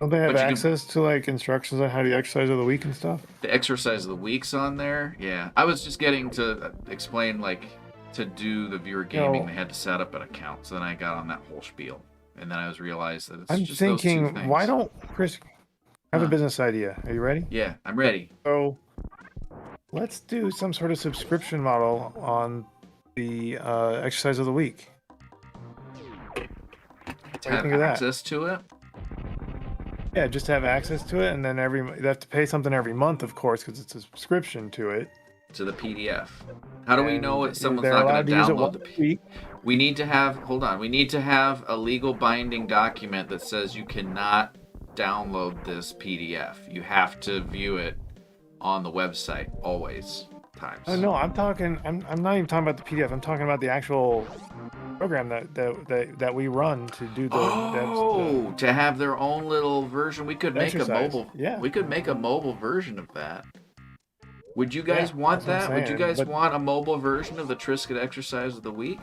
Don't they have But you can- access to like instructions on how to exercise of the week and stuff? The exercise of the week's on there. Yeah, I was just getting to explain like to do the viewer gaming, they had to set up an account. So then I got on that whole spiel, and then I realized that it's I'm just those two thinking, things. why don't Chris? I have a Huh. business idea. Are you ready? Yeah, I'm ready. So let's do some sort of subscription model on the exercise of the week. What do you Have think of that? access to it. Yeah, just have access to it, and then you have to pay something every month, of course, because it's a subscription to it. To the PDF. How do we And know someone's they're not going allowed to to use it download once the a week. We need to have, hold on, we need to have a legal binding document that says you cannot download this PDF. You have to view it on the website always. Times. Oh no, I'm not even talking about the PDF. I'm talking about the actual program that we run to do the Oh, to have their own little version. We could make exercise. a mobile. Yeah. We could make a mobile version of that. Would you guys Yeah, want that's that? what I'm Would you saying, guys but- want a mobile version of the Trisket exercise of the week?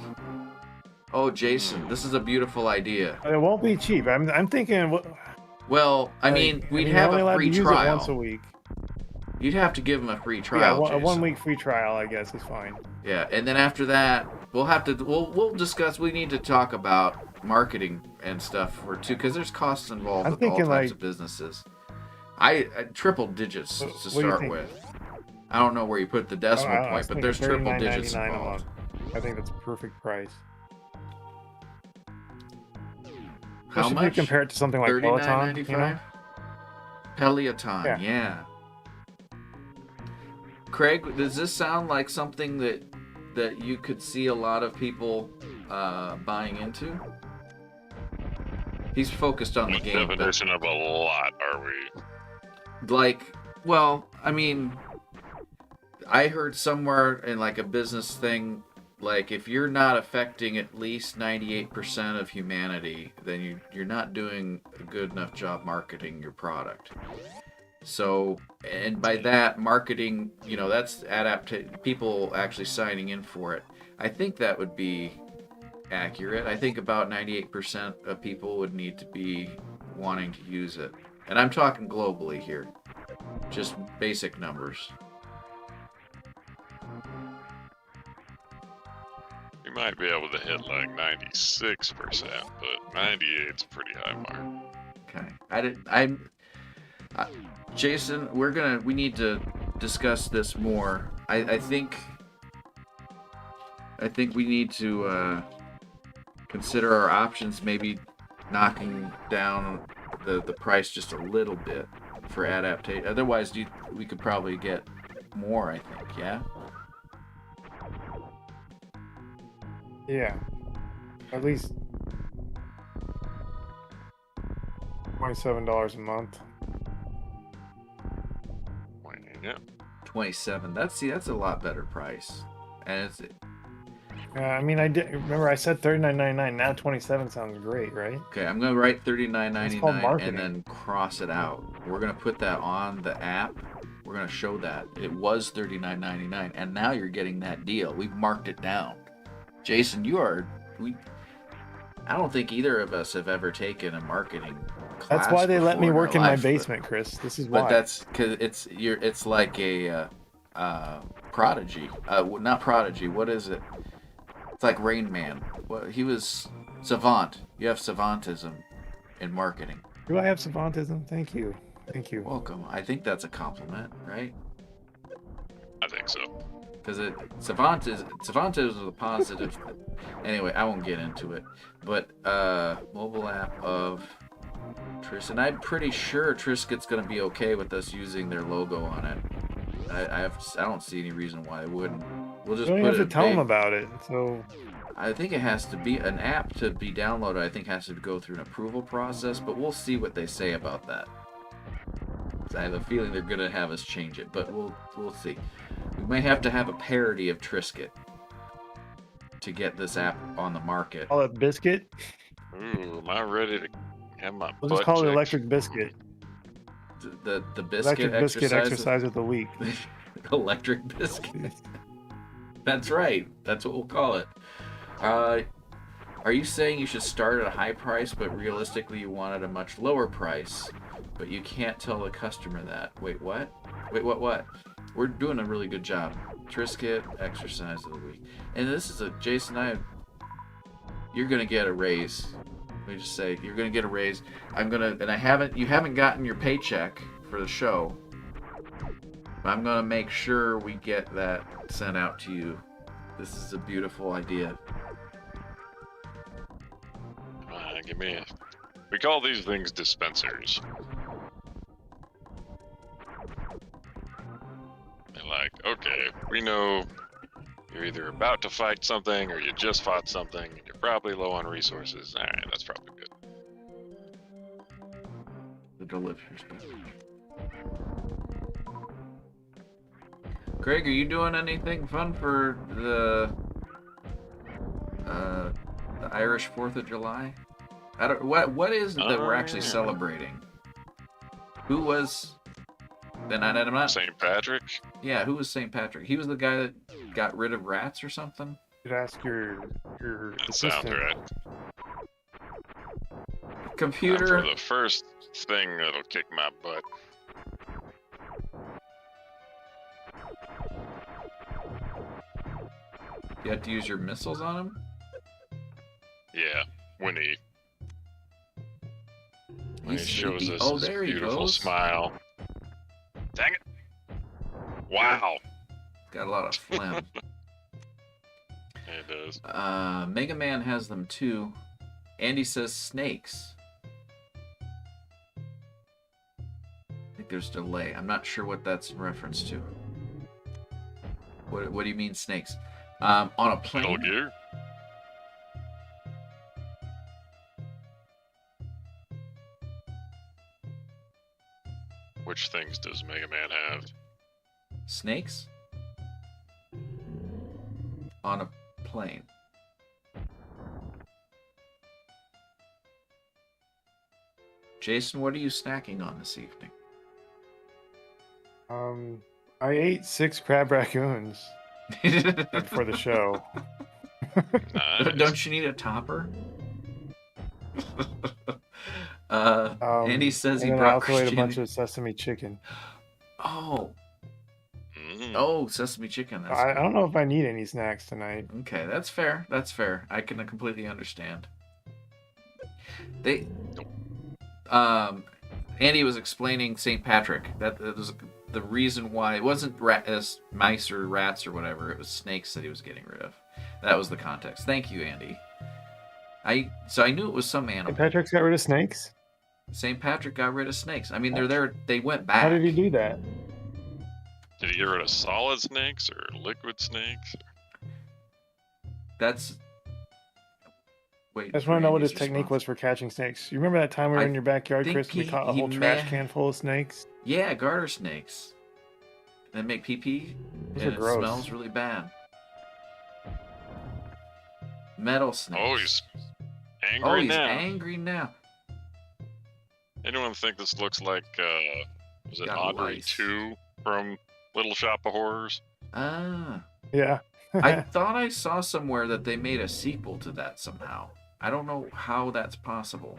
Oh, Jason, this is a beautiful idea. It won't be cheap. I'm thinking. Well, I mean, we'd you're have only a allowed free to use trial. It once a week. You'd have to give them a free Yeah, trial. a Jason. 1 week free trial, I guess, is fine. Yeah, and then after that, we'll discuss. We need to talk about marketing and stuff for too, because there's costs involved I'm with all thinking, types like- of businesses. I triple digits What to do you start think? with. I don't know where you put the decimal I was point, but thinking there's triple digits $39.99 a involved. month. I think that's a perfect price. How Especially if you much? compare it to something like Peloton, you know? Peloton, Yeah. yeah. Craig, does this sound like something that you could see a lot of people buying into? He's focused on the What game. but- definition of a lot are we? Like, well, I mean, I heard somewhere in like a business thing, like if you're not affecting at least 98% of humanity, then you're not doing a good enough job marketing your product. So, and by that marketing, that's people actually signing in for it. I think that would be accurate. I think about 98% of people would need to be wanting to use it. And I'm talking globally here. Just basic numbers. You might be able to hit like 96%, but 98's a pretty high mark. Okay. Jason, we need to discuss this more. I think we need to consider our options, maybe knocking down the price just a little bit for adaptation. Otherwise, we could probably get more, I think, yeah? Yeah. At least $27 a month. Yeah. 27. That's a lot better price. And it's I mean, I did remember I said $39.99. Now 27 sounds great, right? okay. I'm gonna write It's called $39.99 marketing. and then cross it out. We're gonna put that on the app. We're gonna show that it was $39.99, and now you're getting that deal. We've marked it down. Jason, I don't think either of us have ever taken a marketing class. That's why they let me before work our in my life, but- basement, Chris. This is why. But that's because it's like a prodigy. Not prodigy. What is it? It's like Rain Man. Well, he was savant. You have savantism in marketing. Do I have savantism? Thank you. Thank you. Welcome. I think that's a compliment, right? I think so. Because savantism is a positive. Anyway, I won't get into it. But mobile app of Tris, and I'm pretty sure Triscuit's gonna be okay with us using their logo on it. I don't see any reason why it wouldn't. We'll just You don't put have it to tell them big. about it. So I think it has to be an app to be downloaded. I think has to go through an approval process, but we'll see what they say about that. I have a feeling they're gonna have us change it, but we'll see. We may have to have a parody of Triscuit to get this app on the market. call it Biscuit. Ooh, am I ready to have my We'll butt just call it checked? Electric Biscuit. The biscuit Electric Biscuit exercise. exercise of the week. Electric biscuit. That's right. That's what we'll call it. Are you saying you should start at a high price, but realistically you want at a much lower price, but you can't tell the customer that? Wait, what? Wait, what? We're doing a really good job. Trisket, exercise of the week. And this is Jason, you're gonna get a raise. Let me just say, you're gonna get a raise. You haven't gotten your paycheck for the show. But I'm gonna make sure we get that sent out to you. This is a beautiful idea. Give me we call these things dispensers. And like, okay, we know you're either about to fight something or you just fought something. And you're probably low on resources. All right, that's probably good. The delicious beverage. Craig, are you doing anything fun for the Irish 4th of July? What is it that we're actually celebrating? Who was... Then I'm not... St. Patrick? Yeah, who was St. Patrick? He was the guy that got rid of rats or something? You could ask your That assistant. sounds right. Computer... For the first thing that'll kick my butt. You have to use your missiles on him? Yeah, when he He's shows sleepy. us Oh, his there he beautiful goes. smile. Dang it! Wow. Got a lot of phlegm. It does. Mega Man has them too. Andy says snakes. I think there's delay. I'm not sure what that's in reference to. What do you mean snakes? On a Metal plane? Gear. Which things does Mega Man have? Snakes? On a plane. Jason, what are you snacking on this evening? I ate 6 crab raccoons for the show. Nice. Don't you need a topper? Andy says he and then I brought also ate a Christian. bunch of sesame chicken. Oh, Mm. Sesame chicken. That's I good. don't know if I need any snacks tonight. Okay, that's fair. That's fair. I can completely understand. Andy was explaining St. Patrick. That was the reason why it wasn't mice or rats or whatever. It was snakes that he was getting rid of. That was the context. Thank you, Andy. So I knew it was some animal. St. Patrick's got rid of snakes? St. Patrick got rid of snakes. I mean, they're there. They went back. How did he do that? Did he get rid of solid snakes or liquid snakes? That's. Wait. I just want to know what his Andy's technique response. was for catching snakes. You remember that time we were I in your backyard, think Chris? We he- caught a he whole may- trash can full of snakes. Yeah, garter snakes. They make pee pee, Those and are it gross. smells really bad. Metal snakes. Oh, he's angry Oh, he's now. angry now. Anyone think this looks like, was it Got Audrey lice. 2 from Little Shop of Horrors? Ah. Yeah. I thought I saw somewhere that they made a sequel to that somehow. I don't know how that's possible.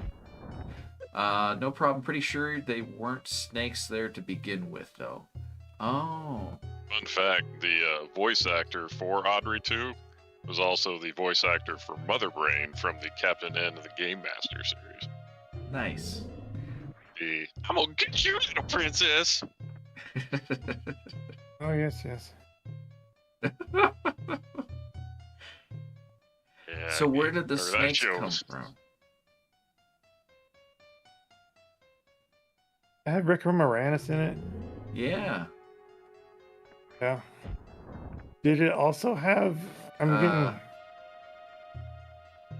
No problem. Pretty sure they weren't snakes there to begin with, though. Oh. Fun fact, the voice actor for Audrey 2 was also the voice actor for Mother Brain from the Captain N of the Game Master series. Nice. I'm gonna get you, little princess! Oh, yes, yes. Yeah, So where did the or that snakes show come was- from? It had Rick Moranis in it. Yeah. Yeah. Did it also have... I'm getting...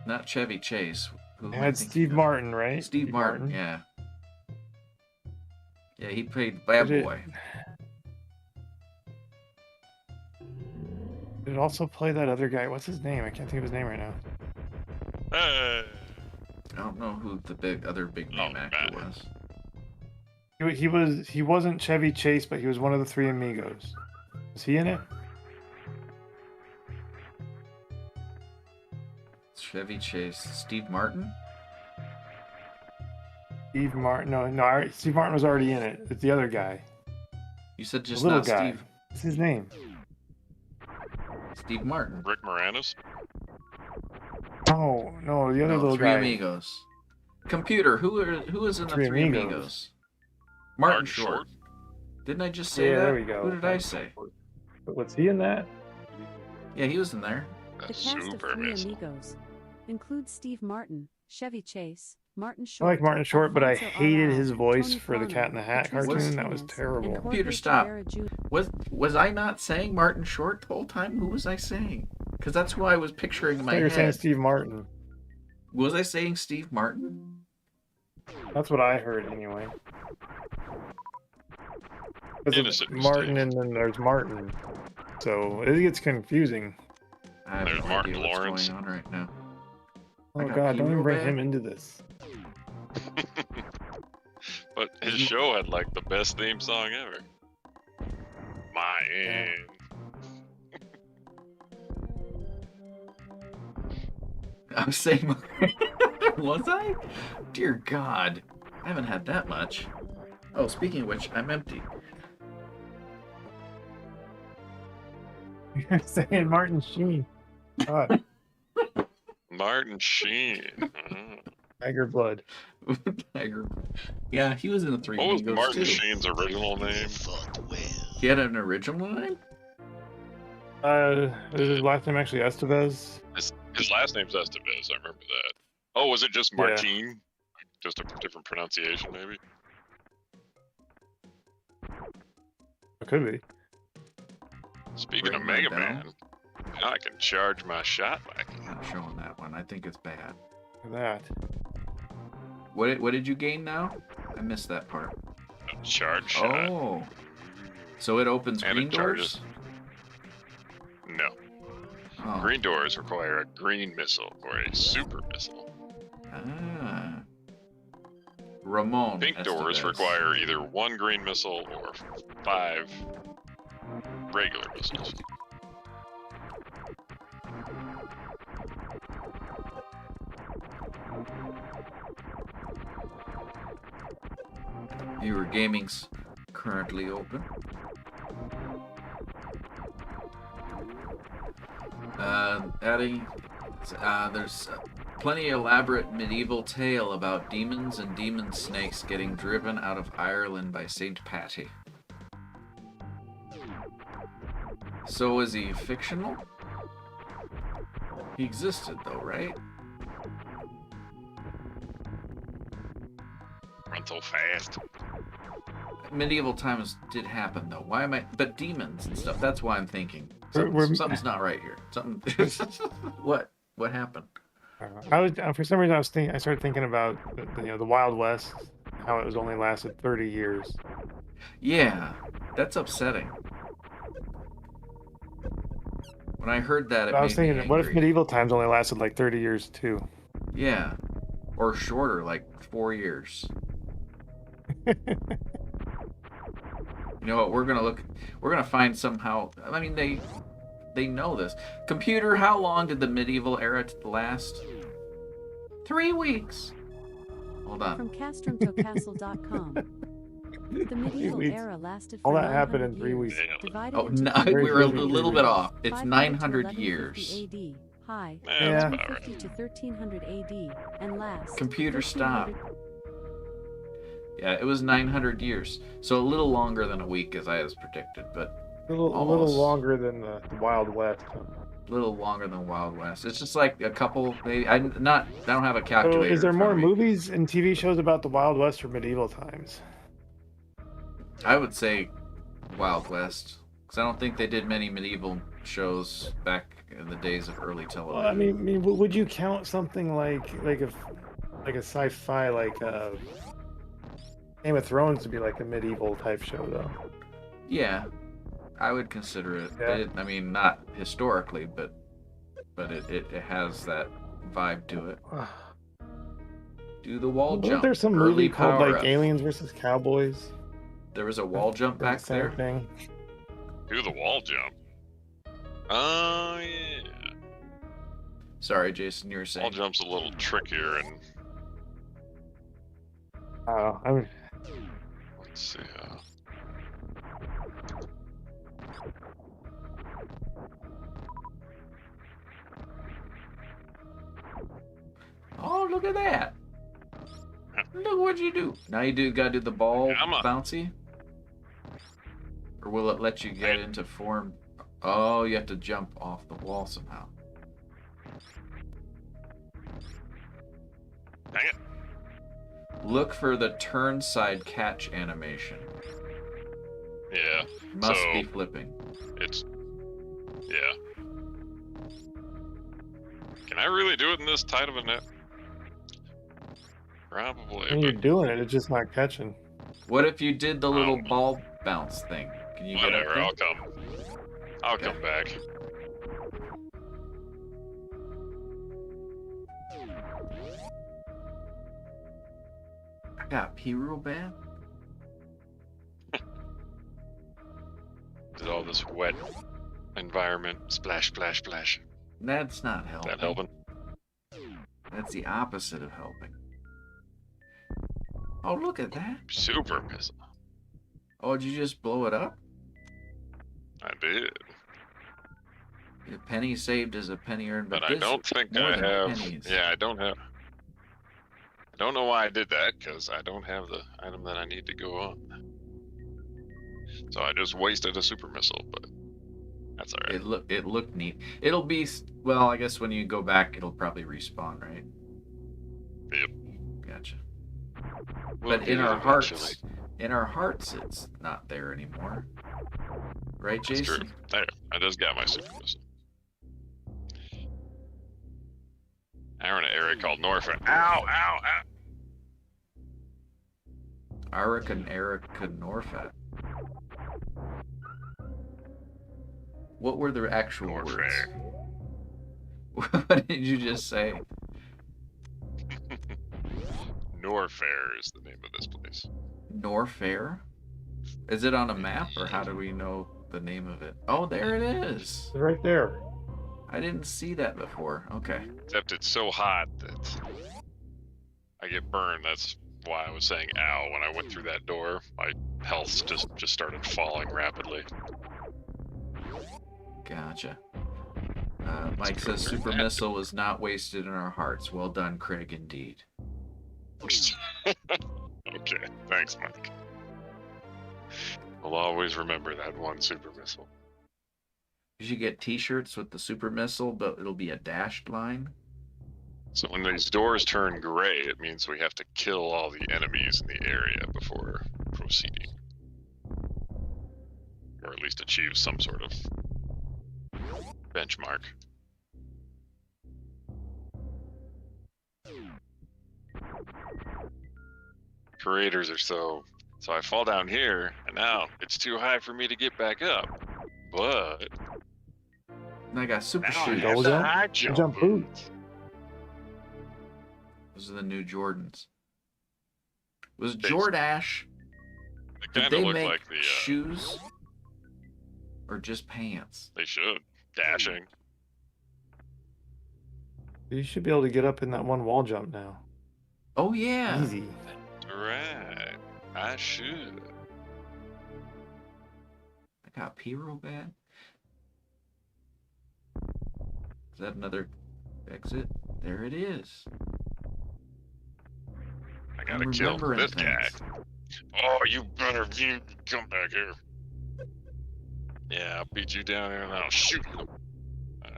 Not Chevy Chase. Who It am I had thinking Steve of? Martin, right? Steve Martin, yeah. Yeah, he played Bad Did it- Boy. Did it also play that other guy? What's his name? I can't think of his name right now. I don't know who the other big name actor man. was. He wasn't Chevy Chase, but he was one of the 3 amigos. Was he in it? Chevy Chase. Steve Martin? Steve Martin. No. Steve Martin was already in it. It's the other guy. You said The just little not guy. Steve. What's his name? Steve Martin. Rick Moranis? No, the other No, little Three guy. Amigos. Computer, who is in the Three Amigos? Martin Short. Didn't I just say that? There we go. Who did I say? But was he in that? Yeah, he was in there. The cast of Three Amigos includes Steve Martin, Chevy Chase, Martin I Short. like Martin Short, but I Alfonso hated Arau, his voice Tony for the Fano, Cat in the Hat Patricia cartoon. That was Martinez, terrible. and Computer, Jorge stop. Rivera Jr. Was I not saying Martin Short the whole time? Who was I saying? Because that's who I was picturing in my I thought you were saying head. Steve Martin. Was I saying Steve Martin? That's what I heard anyway. Because Innocent it's Martin mistake. and then there's Martin. So it gets confusing. I have There's no Martin idea what's Lawrence. going on right now. I Oh got god, pee don't even real bring bad. him into this. But his show had like the best theme song ever. My end. I was saying, was I? Dear God, I haven't had that much. Oh, speaking of which, I'm empty. You're saying Martin Sheen. God, Martin Sheen. Mhm. Tiger Blood. Tiger. Yeah, he was in the Three What was Amigos Martin too. Sheen's original You name? have fought well. He had an original name? Is his last name actually Estevez? His last name's Estevez, I remember that. Oh, was it just Yeah. Martine? Just a different pronunciation, maybe? It could be. Speaking of Ring my Mega bell. Man, now I can charge my shot back. I'm not showing that one. I think it's bad. Look at that. What did you gain now? I missed that part. A charge shot. Oh. So it opens And green it charges. doors? No. Oh. Green doors require a green missile or a super missile. Ah. Ramon. Pink doors Estevez. require either one green missile or 5 regular missiles. Viewer Gaming's currently open. There's plenty elaborate medieval tale about demons and demon snakes getting driven out of Ireland by Saint Patty. So is he fictional? He existed though, right? Run so fast. Medieval times did happen though. Why am I? But demons and stuff. That's why I'm thinking We're- something's not right here. Something. What? What happened? I was for some reason I started thinking about the Wild West, how it was only lasted 30 years. Yeah, that's upsetting. When I heard that, it I was made me thinking, what if angry. medieval times only lasted like 30 years too? Yeah, or shorter, like 4 years. You know what? We're gonna find somehow. I mean, they know this. Computer, how long did the medieval era last? 3 weeks. Hold on. From CastrumToCastle.com. The medieval weeks. era lasted All for that happened in 900 3 years, weeks. divided Oh, into no, Very we were a busy. little bit off. It's 500 to 900 1150 years. AD, high, That's Yeah. about right. 1150 to 1300 AD, and last. Computer, stop. 1300 Yeah, it was 900 years. So a little longer than a week, as I was predicted, but A little Almost. longer than the Wild West. a little longer than Wild West. It's just like a couple. Maybe I don't have a So calculator. is there in more front of me. movies and TV shows about the Wild West or medieval times? I would say Wild West, because I don't think they did many medieval shows back in the days of early television. Well, I mean, would you count something like a sci-fi like Game of Thrones to be like a medieval type show though? Yeah, I would consider it. Yeah. I mean, not historically, but it has that vibe to it. Do the wall Wasn't jump. there some Early movie called power like up. Aliens versus Cowboys? There was a wall jump back Same there. thing. Do the wall jump. Oh, yeah. Sorry, Jason, you were Wall saying. jump's a little trickier, and I'm let's see. Oh, look at that! Look what you do. Now you gotta do the ball bouncy? Or will it let you get into form? Oh, you have to jump off the wall somehow. Dang it. Look for the turn side catch animation. Yeah. Must so be flipping. It's yeah. Can I really do it in this tight of a net? Probably. when you're doing it, it's just not catching. What if you did the little ball bounce thing? Can you Whatever. get up there? I'll come. I'll come back. I got pee real bad. Did all this wet environment splash, splash, splash. That's not helping. That helping? That's the opposite of helping. Oh, look at that. Super missile. Oh, did you just blow it up? I did. A penny saved is a penny earned, but But I this don't think more I than have. pennies. Yeah, I don't have. I don't know why I did that, because I don't have the item that I need to go on. So I just wasted a super missile, but that's alright. It looked neat. It'll be, well, I guess when you go back, it'll probably respawn, right? Yep. Gotcha. We'll But in get it our eventually. hearts, it's not there anymore. Right, That's Jason? true. There, I just got my super missile. I run an area called Norfolk. Ow, ow, ow. Erica Norfat. What were the actual words? What did you just say? Norfair is the name of this place. Norfair? Is it on a map, or how do we know the name of it? Oh, there it is. It's right there. I didn't see that before. Okay. Except it's so hot that I get burned. That's why I was saying ow when I went through that door. My health just started falling rapidly. Gotcha. Mike says super missile was not wasted in our hearts. Well done, Craig, indeed. Okay, thanks, Mike. I'll always remember that one super missile. You should get t-shirts with the super missile, but it'll be a dashed line. So when these doors turn gray, it means we have to kill all the enemies in the area before proceeding. Or at least achieve some sort of benchmark. Creators are so I fall down here, and now it's too high for me to get back up. But And I got super now I shoes. have the high jump boots. Those are the new Jordans. Was They- Jordache? They Did kind of they look make like the shoes or just pants? They should. Dashing. You should be able to get up in that one wall jump now. Oh yeah. Easy. Right. I should. I got pee real bad. Is that another exit? There it is. I gotta I'm kill remembering this guy. things. Oh, you come back here. Yeah, I'll beat you down here and I'll shoot you. I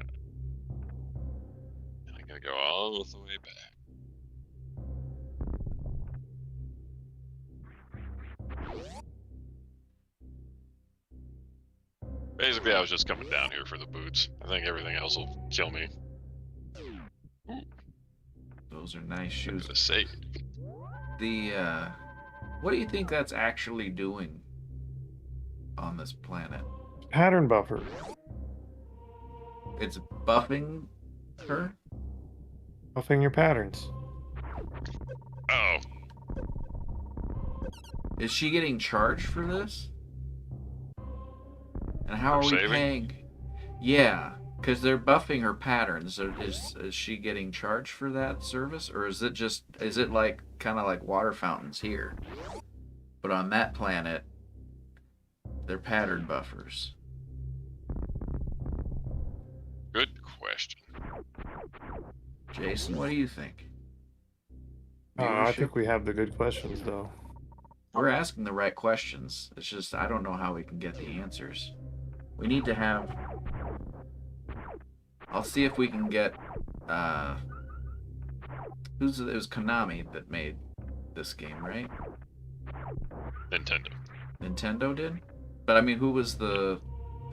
gotta go all the way back. Basically, I was just coming down here for the boots. I think everything else will kill me. Those are nice shoes. The save. What do you think that's actually doing on this planet? Pattern buffer. It's buffing her? Buffing your patterns. Oh, Is she getting charged for this? And how are For we saving? paying? Yeah. Because they're buffing her patterns. Is she getting charged for that service, or is it like kind of like water fountains here, but on that planet, they're pattern buffers? Good question. Jason, what do you think? I think we have the good questions though. We're asking the right questions. It's just I don't know how we can get the answers. We need to have. I'll see if we can get. It was Konami that made this game, right? Nintendo. Nintendo did? But I mean, who was the...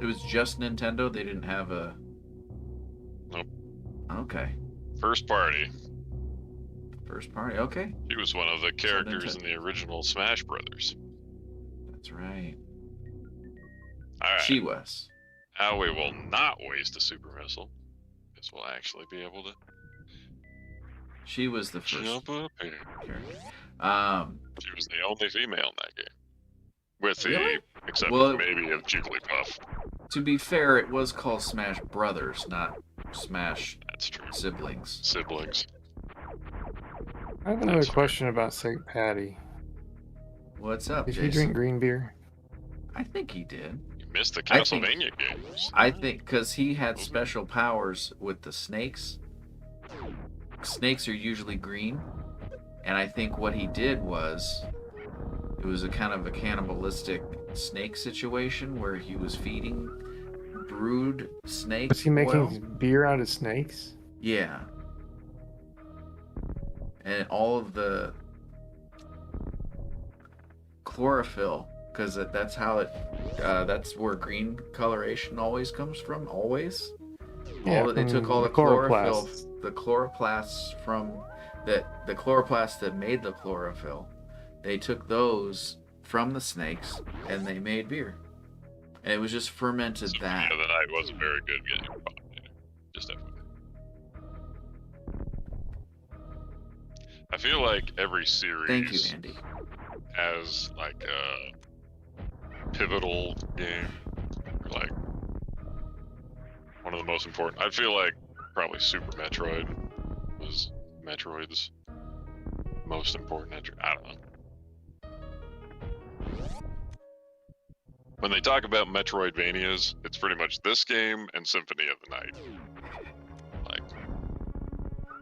It was just Nintendo? They didn't have a... Nope. Okay. First party. First party, okay. She was one of the characters in the original Smash Brothers. That's right. Alright. She was. Now we will not waste a super missile. Because we'll actually be able to... She was the first jump up here. character. She was the only female in that game. With the Really? exception maybe of Jigglypuff. To be fair, it was called Smash Brothers, not Smash That's true. Siblings. Siblings. I have another question about St. Patty. What's up, Did Jason? he drink green beer? I think he did. You missed the I think- Castlevania games. I think because he had special powers with the snakes. Snakes are usually green, and I think what he did was it was a kind of a cannibalistic snake situation where he was feeding brood snake Was he making oil. beer out of snakes? Yeah. And all of the chlorophyll, because that's how it, that's where green coloration always comes from, always. Yeah, They took from all the the chlorophyll, chloroplasts. the chloroplasts from the chloroplasts that made the chlorophyll. They took those from the snakes and they made beer. And it was just fermented that. The night wasn't very good getting caught. Just FYI. I feel like every series Thank you, Andy. has like a pivotal game, like one of the most important. I feel like probably Super Metroid was Metroid's most important entry. I don't know. When they talk about Metroidvanias, it's pretty much this game and Symphony of the Night. Like,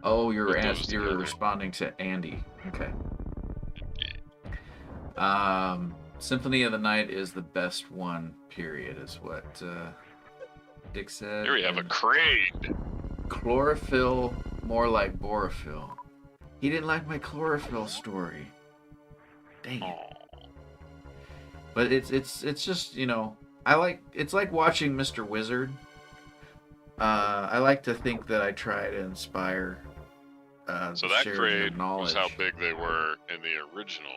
Oh, you're Put those together. responding to Andy. Okay. Symphony of the Night is the best one, period, is what Dick said. here we have a and Kraid. chlorophyll, more like borophyll. He didn't like my chlorophyll story. Dang it. Aw. But it's just, you know, it's like watching Mr. Wizard. I like to think that I try to inspire So the that sharing Kraid of knowledge. was how big they were in the original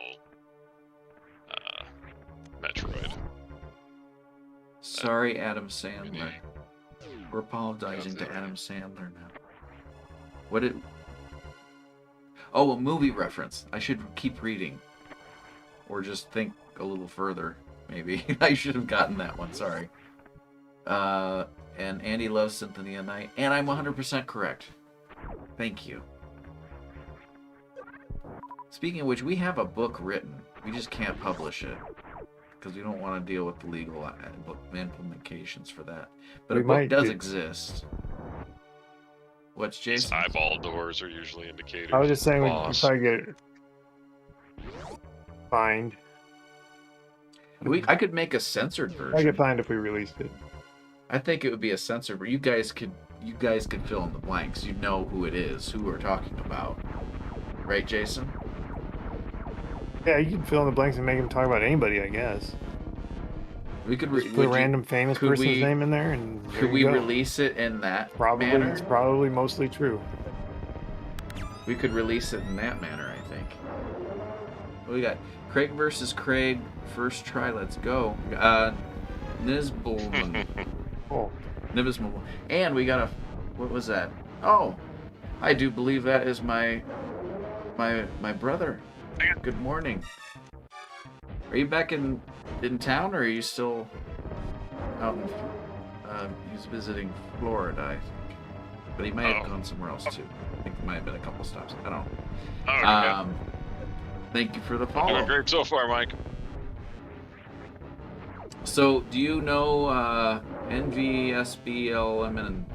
Metroid. Sorry, Adam Sandler. We're apologizing to Adam Sandler now. What did... Oh, a movie reference. I should keep reading. Or just think a little further, maybe. I should have gotten that one, sorry. And Andy loves Symphony of the Night. And I'm 100% correct. Thank you. Speaking of which, we have a book written. We just can't publish it. Because we don't want to deal with the legal implications for that. But We a book might does do. exist. What's These Jason? eyeball doors are usually indicators. I was just saying, we Boss. could probably get fined. I could make a censored version. I get fined if we released it. I think it would be a censored, but you guys could fill in the blanks. You know who it is, who we're talking about, right, Jason? Yeah, you can fill in the blanks and make him talk about anybody, I guess. We could Just put a random famous could person's we- name in there, and there Could you we go. release it in that Probably, manner? it's probably mostly true. We could release it in that manner, I think. What we got? Craig versus Craig. First try. Let's go. Nibblman. Oh, Nibblman. And we got a. What was that? Oh, I do believe that is my brother. Good morning. Are you back in town, or are you still out He's visiting Florida, I think. But he might have gone somewhere else too. I think there might have been a couple stops. I don't know. Okay. Thank you for the Doing follow. great so far, Mike. So, do you know NVSBLM and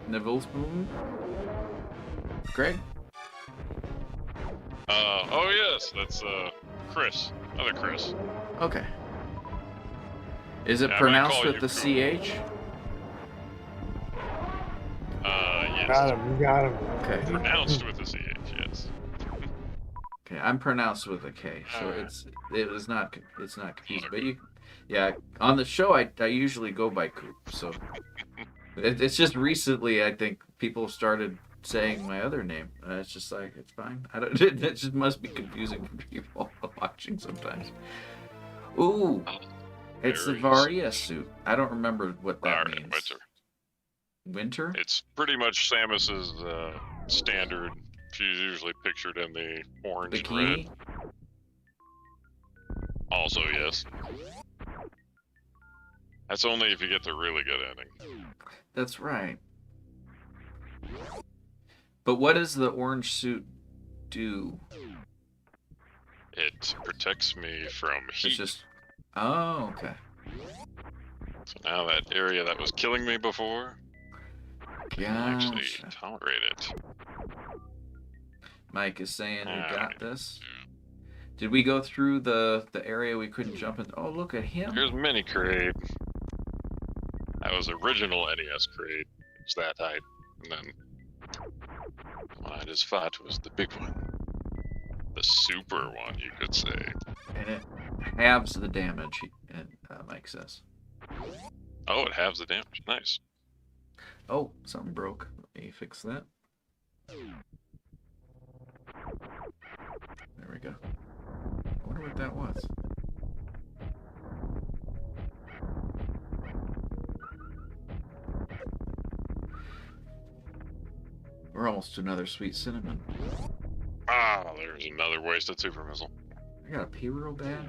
Nevillespoon? Greg? Oh yes, that's Chris. Other Chris. Okay. Is it Yeah, I might pronounced call with you the Coop. CH? Yes. Got him. You got him. Okay. Pronounced with the CH, yes. Okay, I'm pronounced with a K, so it's not confusing. But yeah, on the show I usually go by Koop, so it's just recently I think people started saying my other name. It's just like it's fine. I don't. It just must be confusing for people watching sometimes. Ooh, it's the Varia suit. I don't remember what that means. Winter. Winter? It's pretty much Samus's standard. She's usually pictured in the orange Bikini? and red. Also, yes. That's only if you get the really good ending. That's right. But what does the orange suit do? It protects me from heat. It's just... Oh, okay. So now that area that was killing me before, can actually Gotcha. tolerate it. Mike is saying we got this. Did we go through the area we couldn't jump in? Oh, look at him. Here's Mini Kraid. That was original NES Kraid. It was that height. And then what I just fought was the big one. The super one, you could say. And it halves the damage, Mike says. Oh, it halves the damage. Nice. Oh, something broke. Let me fix that. There we go. I wonder what that was. We're almost to another sweet cinnamon. Ah, there's another wasted super missile. I gotta pee real bad.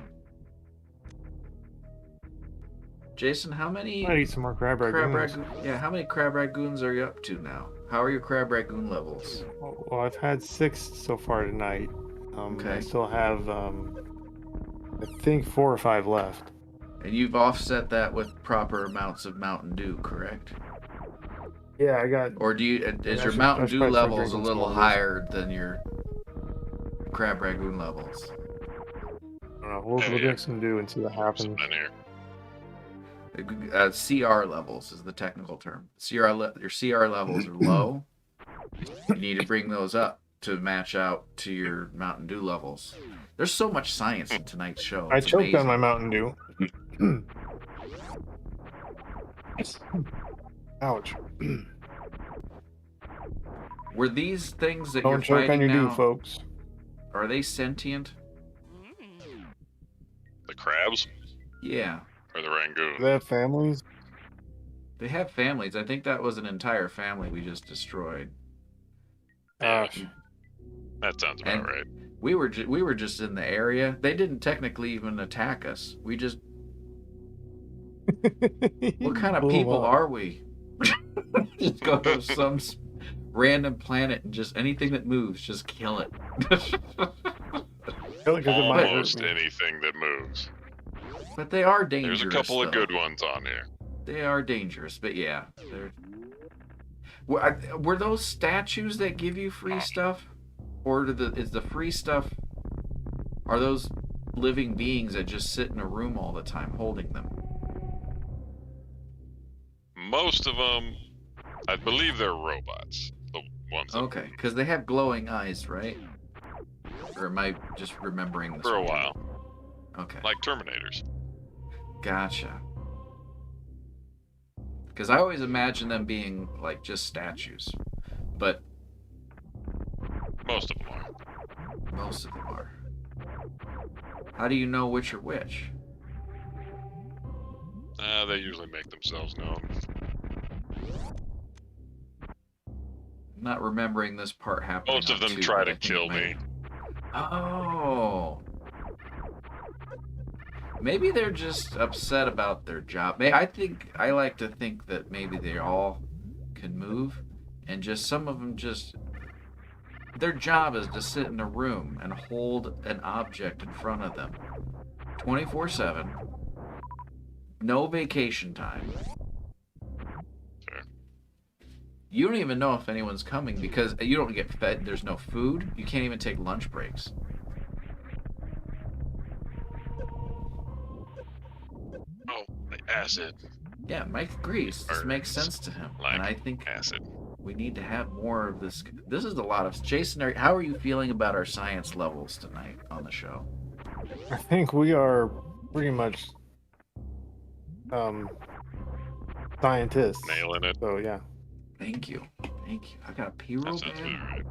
Jason, how many I eat some more crab ragoons. how many crab ragoons are you up to now? How are your crab ragoon levels? Well, I've had 6 so far tonight. Okay. I still have, I think 4 or 5 left. And you've offset that with proper amounts of Mountain Dew, correct? Yeah, I got. Or do you is I your should- Mountain I should Dew probably start levels a drinking little some of these. higher than your crab ragoon levels? I don't know. We'll drink some dew and see what happens. In here. CR levels is the technical term. Your CR levels are low. You need to bring those up to match out to your Mountain Dew levels. There's so much science in tonight's show. I It's choked amazing. on my Mountain Dew. Ouch. Were these things that Don't you're choke on fighting your now, dew, folks. are they sentient? The crabs Yeah. or the rangoon? Do they have families? They have families. I think that was an entire family we just destroyed. Gosh. That sounds about And right. we were just in the area. They didn't technically even attack us. We just what kind of people are we? Just go to some random planet and just anything that moves, just kill it. Kill it 'cause it might hurt Almost me. anything that moves. But they are dangerous. There's a couple of though. good ones on here. They are dangerous, but yeah, they're. Were those statues that give you free stuff, or is the free stuff? Are those living beings that just sit in a room all the time holding them? Most of them, I believe they're robots. The ones that Okay, because they have glowing eyes, right? Or am I just remembering this? for a wrong? while, Okay, like Terminators. gotcha. Because I always imagine them being like just statues, but Most of them are. most of them are. How do you know which are which? They usually make themselves known. I'm not remembering this part happening. Most of on them 2, try but to I think kill it might- me. Oh. Maybe they're just upset about their job. I like to think that maybe they all can move, and just some of them just their job is to sit in a room and hold an object in front of them, 24/7, no vacation time. Sure. You don't even know if anyone's coming because you don't get fed. There's no food. You can't even take lunch breaks. Oh, the acid. Yeah, Mike agrees. This makes sense to him, Like and I think acid. we need to have more of this. This is a lot of Jason. How are you feeling about our science levels tonight on the show? I think we are pretty much scientists. Nailing it. So yeah. Thank you. I got a pee real That sounds bad. right.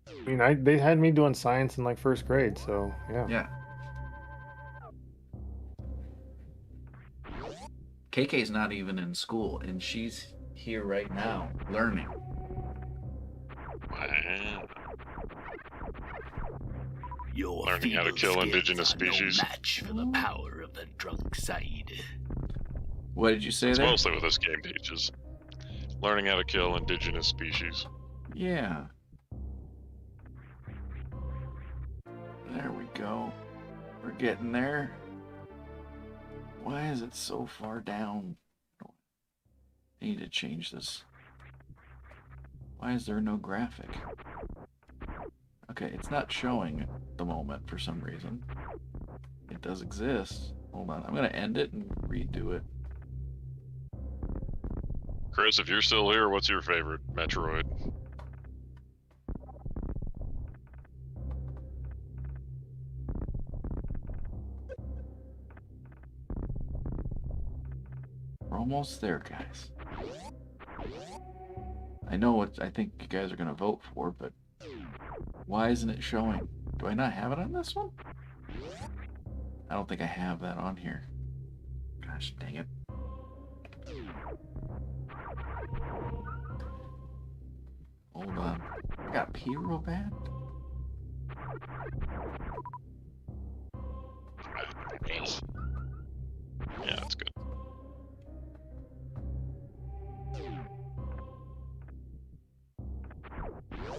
I mean, they had me doing science in like first grade, so yeah. Yeah. KK's not even in school, and she's here right now learning. Wow. Your Learning how to feeble kill skills indigenous are no species. match for the power of the drunk side. What did you say That's there? mostly what this game teaches. Learning how to kill indigenous species. Yeah. There we go. We're getting there. Why is it so far down? I need to change this. Why is there no graphic? Okay, it's not showing at the moment for some reason. It does exist. Hold on, I'm gonna end it and redo it. Chris, if you're still here, what's your favorite Metroid? We're almost there, guys. I know what I think you guys are gonna vote for, but why isn't it showing? Do I not have it on this one? I don't think I have that on here. Gosh dang it. Hold on. I got pee real bad? Yeah, that's good.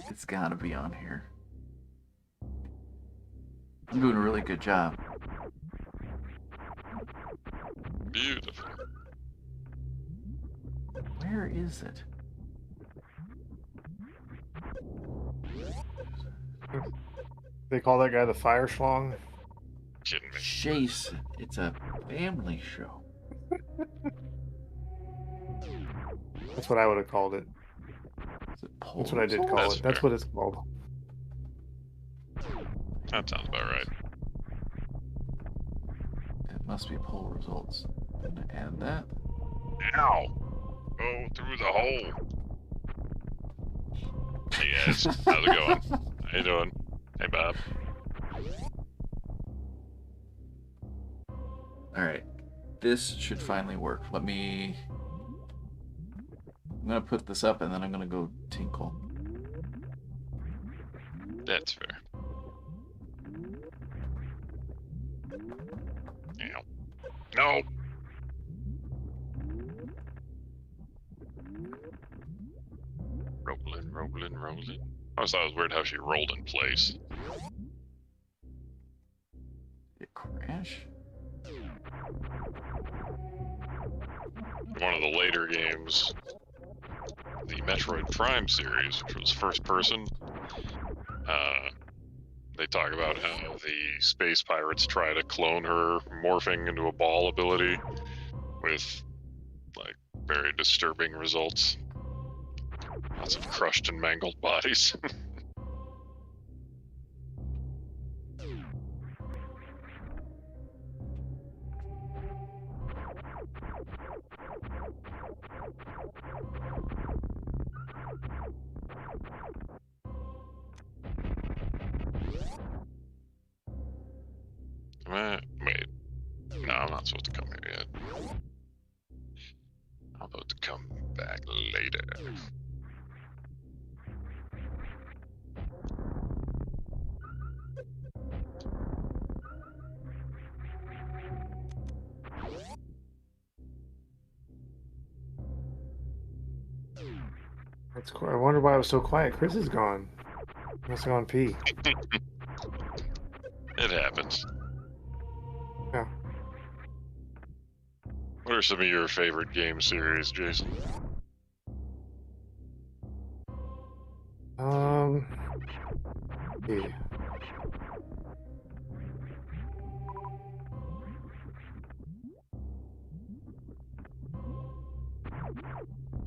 It's gotta be on here. I'm doing a really good job. Beautiful. Where is it? They call that guy the Fire Schlong. Kidding me. Jason, it's a family show. That's what I would have called it. Is it That's what I did Pole call That's it. That's fair. what it's called. That sounds about right. It must be poll results. I'm gonna add that. Ow! Go through the hole. Hey guys, how's it going? How you doing? Hey Bob. Alright. This should finally work. I'm gonna put this up and then I'm gonna go tinkle. That's fair. Ow. No! Rolling. I always thought it was weird how she rolled in place. Did it crash? One of the later games, the Metroid Prime series, which was first person, they talk about how the space pirates try to clone her morphing into a ball ability with, like, very disturbing results. Lots of crushed and mangled bodies. Wait. No, I'm not supposed to come here yet. I'm supposed to come back later. That's cool. I wonder why it was so quiet. Chris is gone. Must have gone pee. It happens. Yeah. What are some of your favorite game series, Jason? Yeah.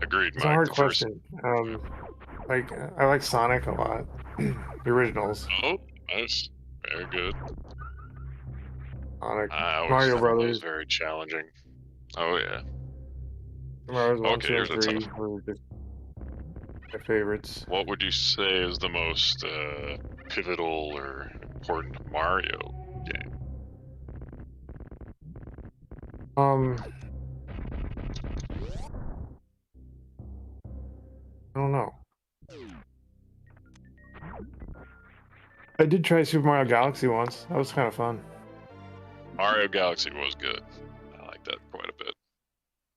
Agreed, It's a Mike. hard The first. question. Like I like Sonic a lot. The originals. Oh, nice. Very good. Sonic, I always Mario found those Brothers. very challenging. Oh yeah. Mario's 1, Okay, 2, and here's a 3 tough. were just my favorites. What would you say is the most pivotal or important Mario game? I don't know. I did try Super Mario Galaxy once. That was kind of fun. Mario Galaxy was good. I like that quite a bit.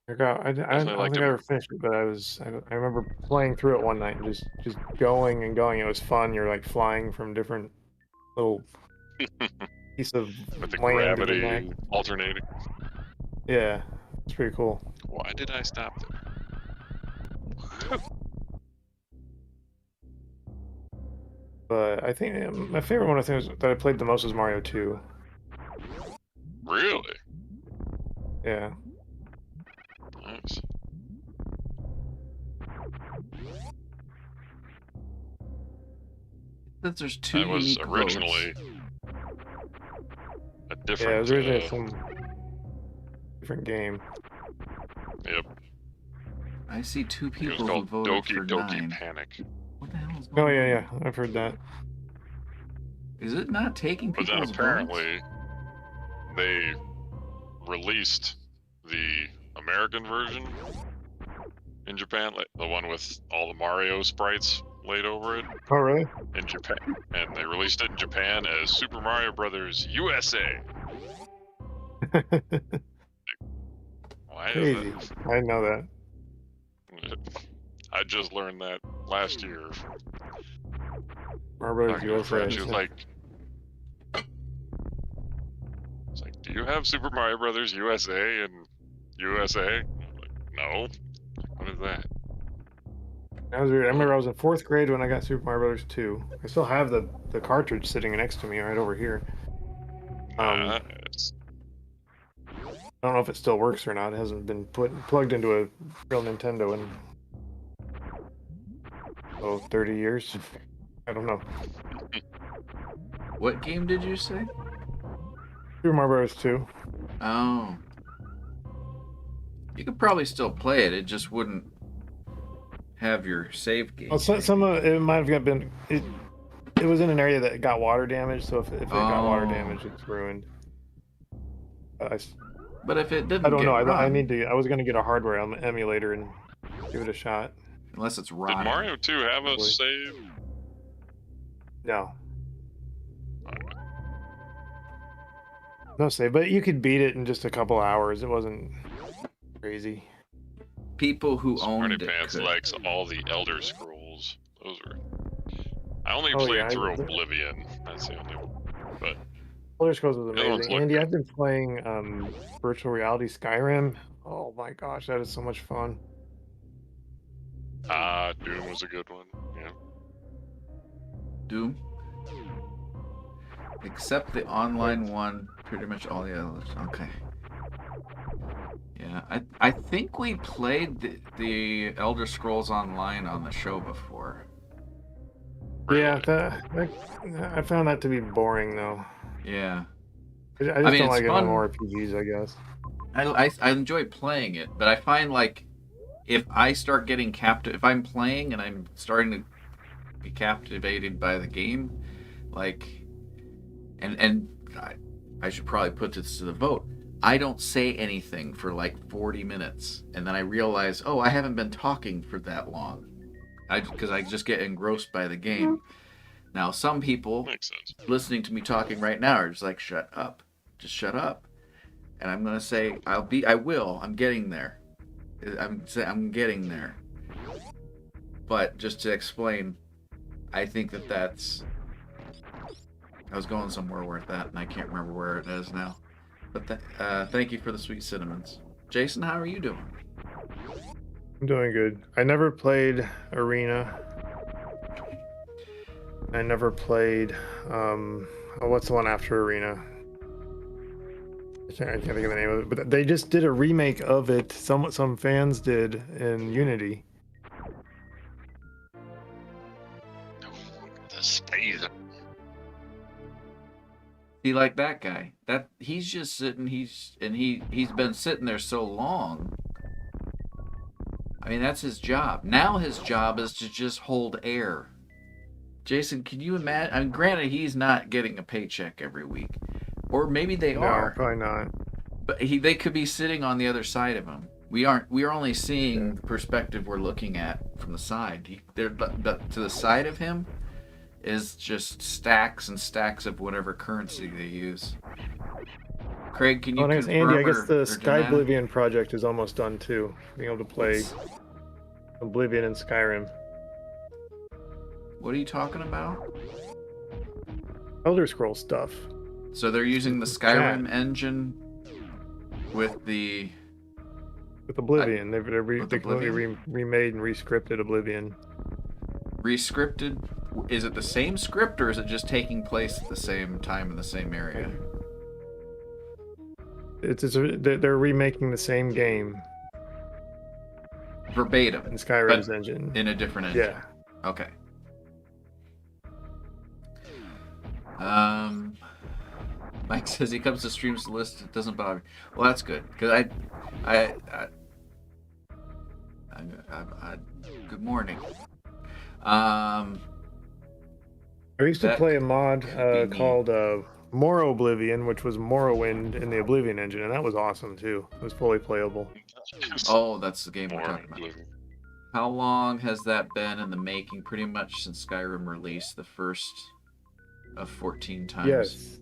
I don't liked think it. I ever finished it, but I remember playing through it one night and just going and going. It was fun. You're like flying from different little piece of With the land in the gravity neck. alternating. Yeah, it's pretty cool. Why did I stop there? But I think my favorite one, I think, that I played the most was Mario 2. Really? Yeah. Nice. Since there's two That was unique originally votes. a Yeah, it different. was originally some different game. Yep. I see two It was people who called voted Doki for Doki 9. Panic. What the hell is going Oh on? yeah, I've heard that. Is it not taking But then people's apparently they released the American version in Japan, like the one with all the Mario sprites laid over it Oh really? in Japan, and they released it in Japan as Super Mario Brothers USA. Why Crazy. is I didn't know that. that? I just learned that last year. Mario Talking to a Brothers friend, USA. she was like, "Do you have Super Mario Brothers USA in USA?" I'm like, no. What is that? That was weird. I remember I was in 4th grade when I got Super Mario Brothers 2. I still have the cartridge sitting next to me right over here. Nice. I don't know if it still works or not. It hasn't been plugged into a real Nintendo in 30 years. I don't know. What game did you say? Super Mario Bros. 2. Oh. You could probably still play it. It just wouldn't have your save game. Well, some of it might have been it was in an area that got water damage, so if it got water damage, it's ruined. But if it didn't, I don't know. I run, need to. I was gonna get a hardware emulator and give it a shot. unless it's Did rotting. Mario 2 have a Probably. save? No. No save, but you could beat it in just a couple hours. It wasn't crazy. People who Smarty owned it Pants could. likes all the Elder Scrolls. Those were. I only Oh, played yeah, through Oblivion. That's the only one. But Elder Scrolls was The other ones amazing. look Andy, good. I've been playing virtual reality Skyrim. Oh my gosh, that is so much fun. Doom was a good one. Yeah. Doom. Except the online one, pretty much all the others. Okay. Yeah, I think we played the Elder Scrolls Online on the show before. Yeah, I found that to be boring though. Yeah. I just mean, don't it's like fun. MMORPGs, I guess. I enjoy playing it, but I find like if I start getting if I'm playing and I'm starting to be captivated by the game, like, and I should probably put this to the vote. I don't say anything for like 40 minutes, and then I realize, oh, I haven't been talking for that long, because I just get engrossed by the game. Now, some people Makes sense. listening to me talking right now are just like, shut up, just shut up. And I'm gonna say, I'm getting there. I'm getting there. But just to explain, I think that's... I was going somewhere with that, and I can't remember where it is now. But thank you for the sweet cinnamons. Jason, how are you doing? I'm doing good. I never played Arena. I never played, what's the one after Arena? I can't think of the name of it, but they just did a remake of it. Some fans did in Unity. The space. See, like that guy. He's just sitting. He's been sitting there so long. I mean, that's his job. Now his job is to just hold air. Jason, can you imagine? I mean, granted, he's not getting a paycheck every week, or maybe they are. No, probably not. But they could be sitting on the other side of him. We aren't. We are only seeing the perspective we're looking at from the side. But to the side of him is just stacks and stacks of whatever currency they use. Craig, can you confirm Andy, I guess the or Sky deny? Oblivion project is almost done too. Being able to play Oblivion and Skyrim. What are you talking about? Elder Scrolls stuff. So they're using the Skyrim engine with Oblivion. They completely Oblivion? remade and rescripted Oblivion. Rescripted? Is it the same script, or is it just taking place at the same time in the same area? They're remaking the same game Verbatim. in Skyrim's but engine. In a different engine. Yeah. Okay. Mike says he comes to streams to list. It doesn't bother me. Well, that's good, because I good morning. I used to play a mod called More Oblivion, which was Morrowind in the Oblivion engine, and that was awesome too. It was fully playable. Oh, that's the game we're talking about. How long has that been in the making? Pretty much since Skyrim released, the first of 14 times. Yes.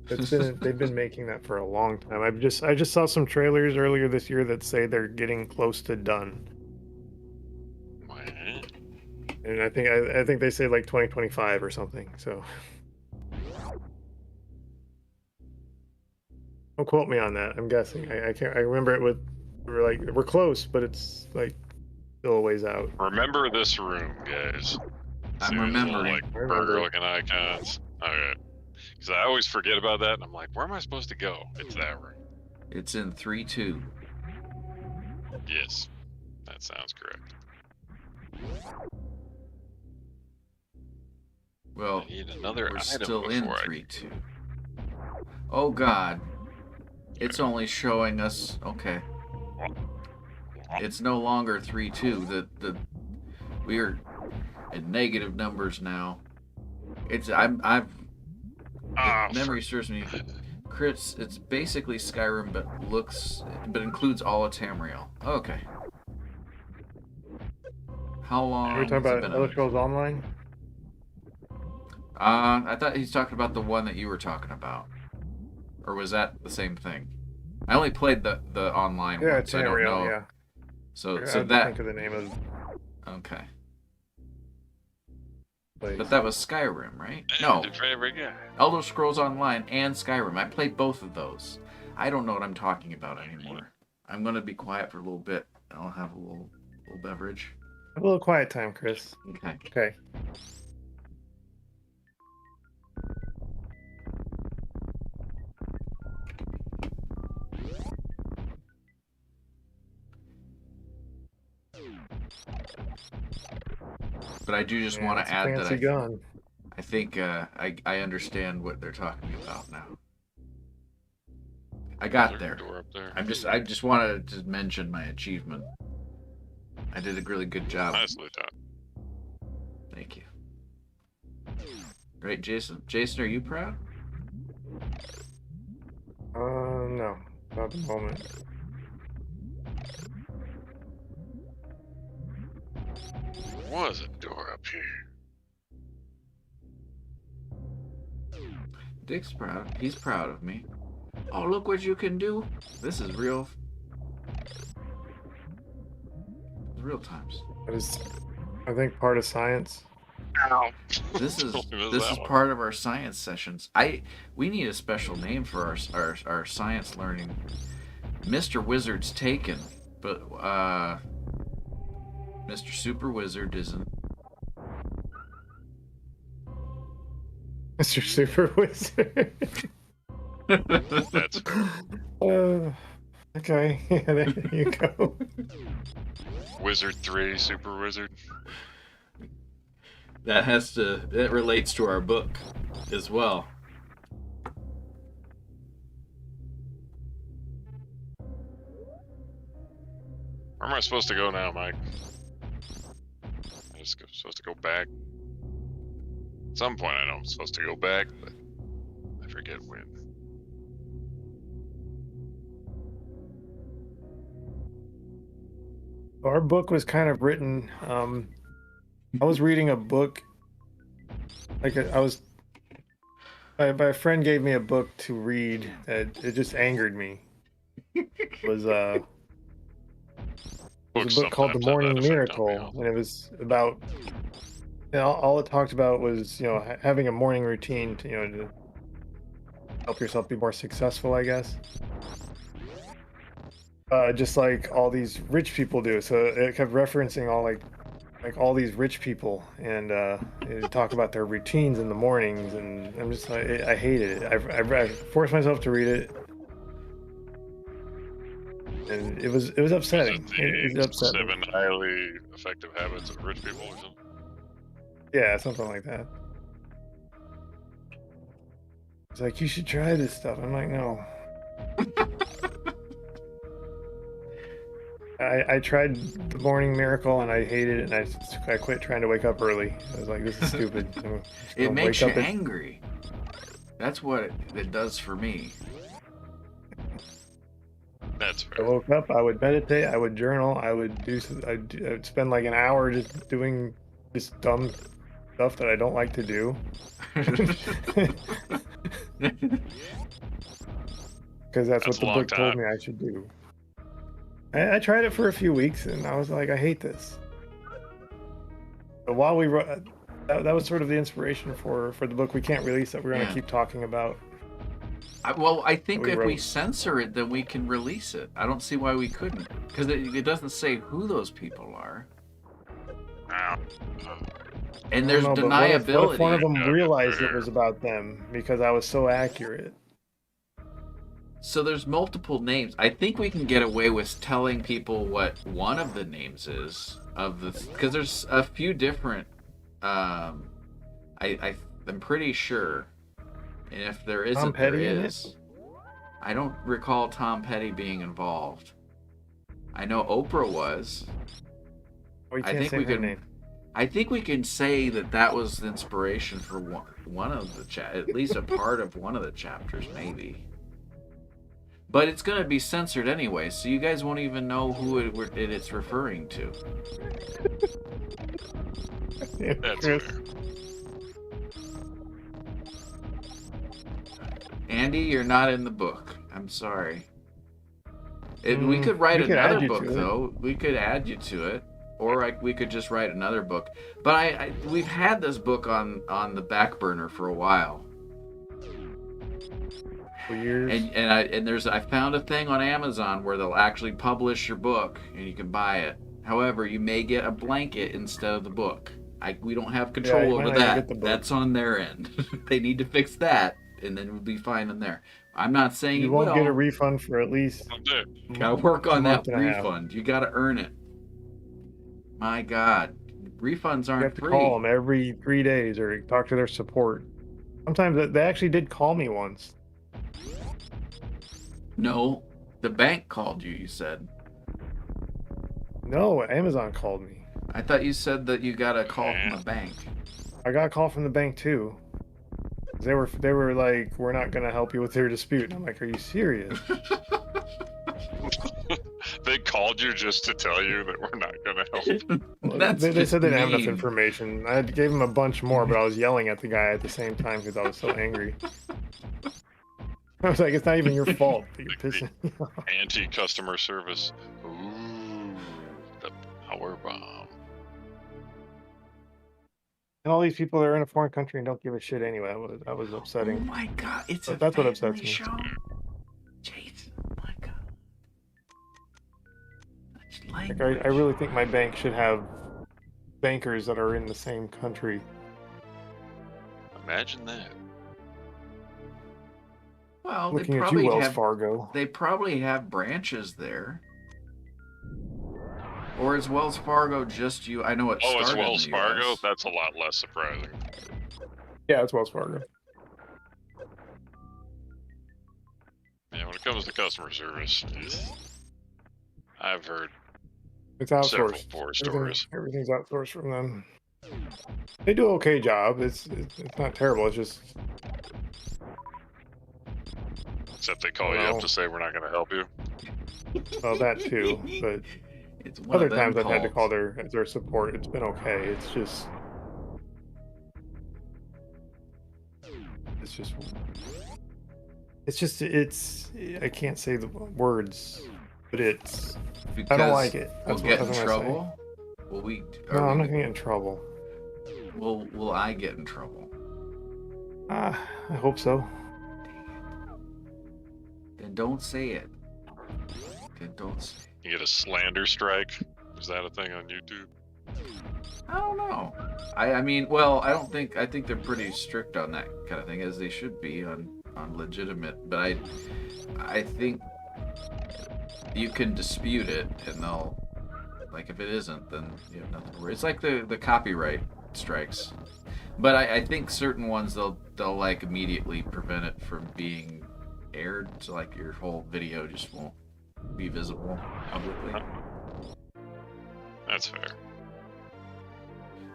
They've been making that for a long time. I just saw some trailers earlier this year that say they're getting close to done. And I think they say like 2025 or something. So don't quote me on that. I'm guessing. I can't. I remember it we're close, but it's like still a ways out. Remember this room, guys. I'm remembering. Like burger-looking icons. Okay. Because I always forget about that, and I'm like, where am I supposed to go? It's that room. It's in 3-2. Yes, that sounds correct. Well, I need another we're item still in before 3-2. Oh God, it's only showing us. Okay, it's no longer 3-2. We are in negative numbers now. Memory serves me. Crits. It's basically Skyrim, but includes all of Tamriel. Okay. How long? Are we talking about Elder Scrolls Online? I thought he's talking about the one that you were talking about, or was that the same thing? I only played the online one, so I don't know. Yeah. So I that. think of the name of. Okay. Place. But that was Skyrim, right? No. Elder Scrolls Online and Skyrim. I played both of those. I don't know what I'm talking about anymore. I'm gonna be quiet for a little bit. I'll have a little beverage. A little quiet time, Chris. Okay. Okay. But I do just want to add that gun. I think I understand what they're talking about now. I got there. I just wanted to mention my achievement. I did a really good job. Nicely done. Thank you. Great, Jason. Jason, are you proud? No, not at the moment. There was a door up here. Dick's proud. He's proud of me. Oh, look what you can do. This is real times. I I think part of science. Ow. This is Totally missed this that is one. part of our science sessions. We need a special name for our science learning. Mr. Wizard's taken, but Mr. Super Wizard isn't. Mr. Super Wizard. That's Okay, yeah, there you go. Wizard 3, Super Wizard. That relates to our book as well. Where am I supposed to go now, Mike? Supposed to go back. At some point I know I'm supposed to go back, but I forget when. Our book was kind of written. I was reading a book. My friend gave me a book to read that it just angered me. It was a book called The Morning Miracle, and it was about. All it talked about was having a morning routine to help yourself be more successful, I guess. Just like all these rich people do. So it kept referencing all like all these rich people, and it talk about their routines in the mornings, and I'm just like, I hated it. I forced myself to read it, and it was upsetting. It was upsetting. 7 highly effective habits of rich people or something. Yeah, something like that. It's like, you should try this stuff. I'm like, no. I tried The Morning Miracle and I hated it, and I quit trying to wake up early. I was like, this is stupid. It makes you angry. That's what it does for me. That's I fair. woke up, I would meditate, I would journal, I'd spend like an hour just doing this dumb stuff that I don't like to do. Because that's what the book told me I should do. I tried it for a few weeks, and I was like, I hate this. But while we wrote, that was sort of the inspiration for the book. We can't release it. We're going to keep talking about. I think if we censor it, then we can release it. I don't see why we couldn't, because it doesn't say who those people are. And there's deniability. What if one of them realized it was about them because I was so accurate? So there's multiple names. I think we can get away with telling people what one of the names is of the, because there's a few different. I'm pretty sure, and if there isn't, there is. I don't recall Tom Petty being involved. I know Oprah was. Well, you can't say her name. I think we can say that was the inspiration for one of the at least a part of one of the chapters, maybe. But it's going to be censored anyway, so you guys won't even know who it's referring to. That's fair. Andy, you're not in the book. I'm sorry. We could write another book, though. We could add you to it. Or we could just write another book. But we've had this book on the back burner for a while. Years. And I found a thing on Amazon where they'll actually publish your book and you can buy it. However, you may get a blanket instead of the book. We don't have control over that. That's on their end. They need to fix that, and then we'll be fine in there. I'm not saying you won't get a refund for at least. Gotta work on that refund. You gotta earn it. My God, refunds aren't You have to free. call them every 3 days or talk to their support. Sometimes they actually did call me once. No, the bank called you, you said. No, Amazon called me. I thought you said that you got a call from the bank. I got a call from the bank too. They were like, we're not going to help you with your dispute. And I'm like, are you serious? They called you just to tell you that we're not going to help. They said they didn't have enough information. I gave them a bunch more, but I was yelling at the guy at the same time because I was so angry. I was like, it's not even your fault that you're pissing me off. Anti-customer service. Ooh, the power bomb. And all these people that are in a foreign country and don't give a shit anyway. That was Oh upsetting. my god, it's But a that's what family upsets me. show. Jason, oh my god. Such Like, language. I really think my bank should have bankers that are in the same country. Imagine that. Well, Looking they at you, probably Wells have Fargo. they probably have branches there. Or is Wells Fargo just you? I know it Oh, started it's in Wells the Fargo? US. That's a lot less surprising. Yeah, it's Wells Fargo. Yeah, when it comes to customer service, I've heard It's several outsourced. horror stories. Everything's outsourced from them. They do an okay job. It's not terrible. It's just Except they call you up to say we're not going to help you. well that too. But It's one other of them times I've had to call calls. their support. It's been okay. It's I can't say the words, but it's I don't like it. We'll That's get what in I'm gonna say. trouble. Will we? No, are I'm we- not gonna get in trouble. Will I get in trouble? I hope so. Then don't say it. Then don't say. You get a slander strike. Is that a thing on YouTube? I don't know. I mean, well, I think they're pretty strict on that kind of thing, as they should be on legitimate. But I think you can dispute it, and they'll like if it isn't, then you have nothing to worry. It's like the copyright strikes. But I think certain ones they'll like immediately prevent it from being aired, so like your whole video just won't be visible publicly. That's fair.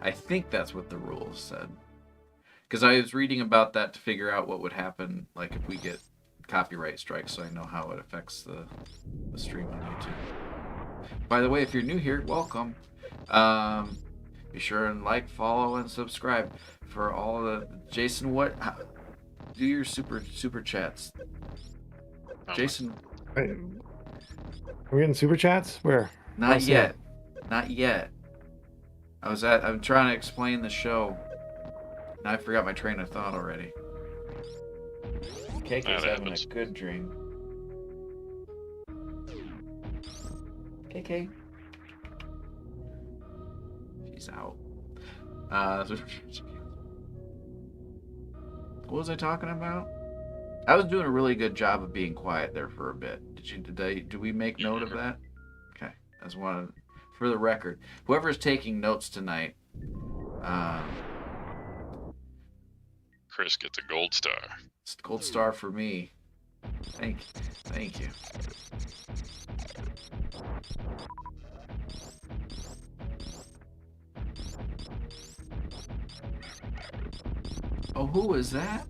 I think that's what the rules said. Because I was reading about that to figure out what would happen, like if we get copyright strikes, so I know how it affects the stream on YouTube. By the way, if you're new here, welcome. Be sure and like, follow, and subscribe for all the Jason. Do your super chats, Jason? Wait, are we getting super chats? Where? Not yet. Not yet. I'm trying to explain the show. And I forgot my train of thought already. Caig is having a good dream. KK. She's out. What was I talking about? I was doing a really good job of being quiet there for a bit. Did we make note of that? Okay. I just wanted, for the record, whoever's taking notes tonight, Chris gets a gold star. it's gold star for me. Thank you. Oh, who was that?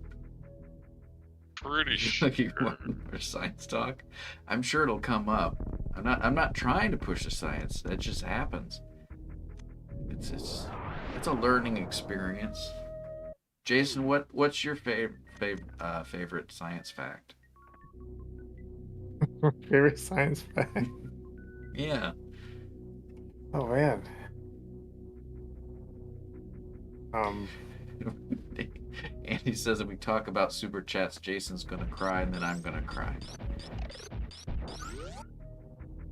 Pretty sure. Looking for science talk. I'm sure it'll come up. I'm not trying to push the science. It just happens. It's a learning experience. Jason, what's your favorite science fact? Favorite science fact? Yeah. Oh man. Andy says if we talk about super chats, Jason's gonna cry, and then I'm gonna cry.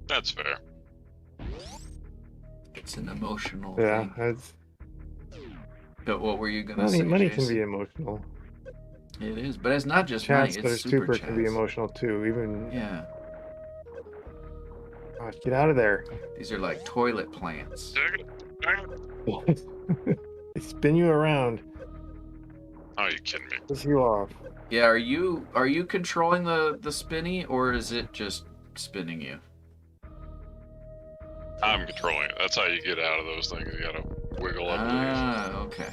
That's fair. It's an emotional Yeah, thing. that's But what were you gonna say, money Jason? can be emotional. It is, but it's not just Chats money. that are It's super super can be chats. emotional too. Even Yeah. gosh, get out of there. These are like toilet plants. They spin you around. Oh, you kidding me? Piss you off. Yeah, are you controlling the spinny, or is it just spinning you? I'm controlling it. That's how you get out of those things. You gotta wiggle up. Okay.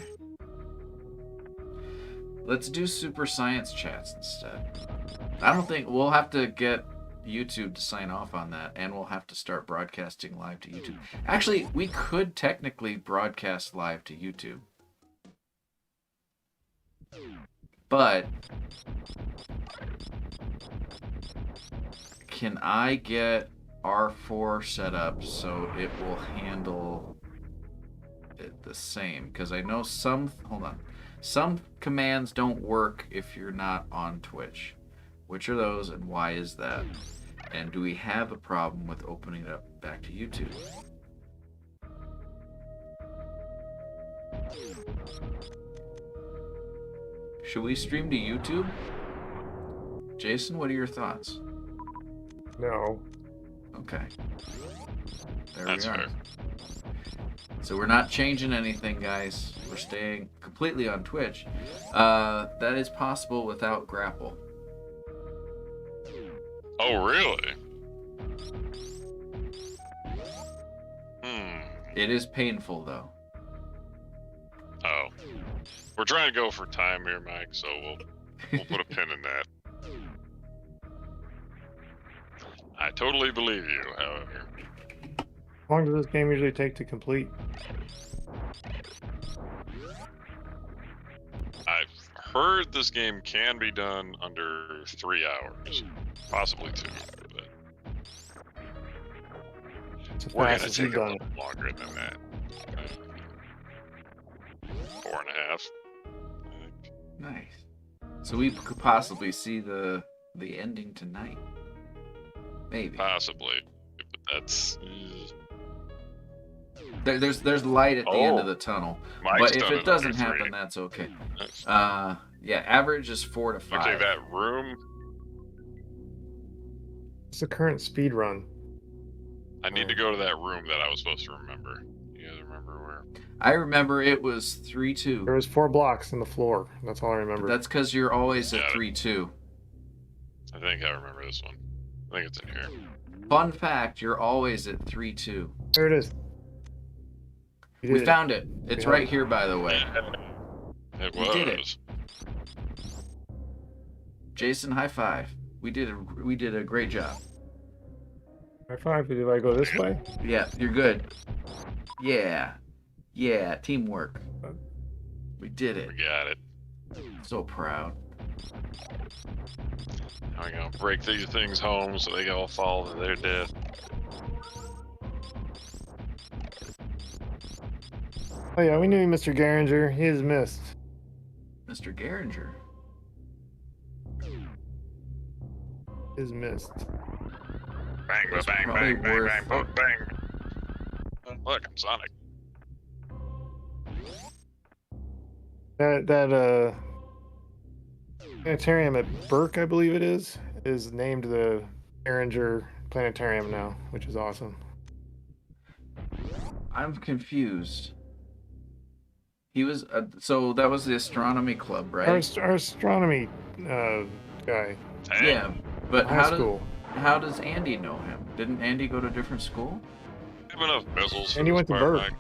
Let's do super science chats instead. I don't think we'll have to get YouTube to sign off on that, and we'll have to start broadcasting live to YouTube. Actually, we could technically broadcast live to YouTube. But can I get R4 set up so it will handle the same, because I know some. Hold on. Some commands don't work if you're not on Twitch. Which are those, and why is that? And do we have a problem with opening it up back to YouTube? Should we stream to YouTube? Jason, what are your thoughts? No. Okay. There That's we are. fair. So we're not changing anything, guys. We're staying completely on Twitch. That is possible without grapple. Oh, really? It is painful, though. Oh. We're trying to go for time here, Mike, so we'll put a pin in that. I totally believe you, however. How long does this game usually take to complete? I've heard this game can be done under 3 hours, possibly 2. But It's as we're fast gonna as you've take a done little it. longer than that. 4.5. Nice. So we could possibly see the ending tonight. Maybe. Possibly, but that's. There's light at the end of Oh. the tunnel. Mike's But if done it under doesn't 3. happen, that's okay. Nice. Yeah, average is 4 to 5. Okay, that room. It's the current speed run. I need to go to that room that I was supposed to remember. You guys remember where? I remember it was 3-2. There was 4 blocks in the floor. That's all I remember. That's because you're always at Yeah. 3-2. I think I remember this one. I think it's in here. Fun fact, you're always at 3-2. There it is. You We did it. found it. It's Yeah. right here, by the way. It You did it. was. Jason, high five. We did a great job. High five. Did I go this way? Yeah, you're good. Yeah, teamwork. We did it. We got it. So proud. I'm gonna break these things home so they all fall to their death. Oh yeah, we knew Mr. Garinger. He is missed. Mr. Garinger. Is missed. Bang, It's bang, probably bang, bang, worth- bang, boom, bang. Look, I'm Sonic. That planetarium at Burke, I believe it is named the Garinger Planetarium now, which is awesome. I'm confused. He was so that was the astronomy club, right? Our astronomy guy. Hey, Yeah, but High school. how does Andy know him? Didn't Andy go to a different school? have enough missiles. And he went to Burke.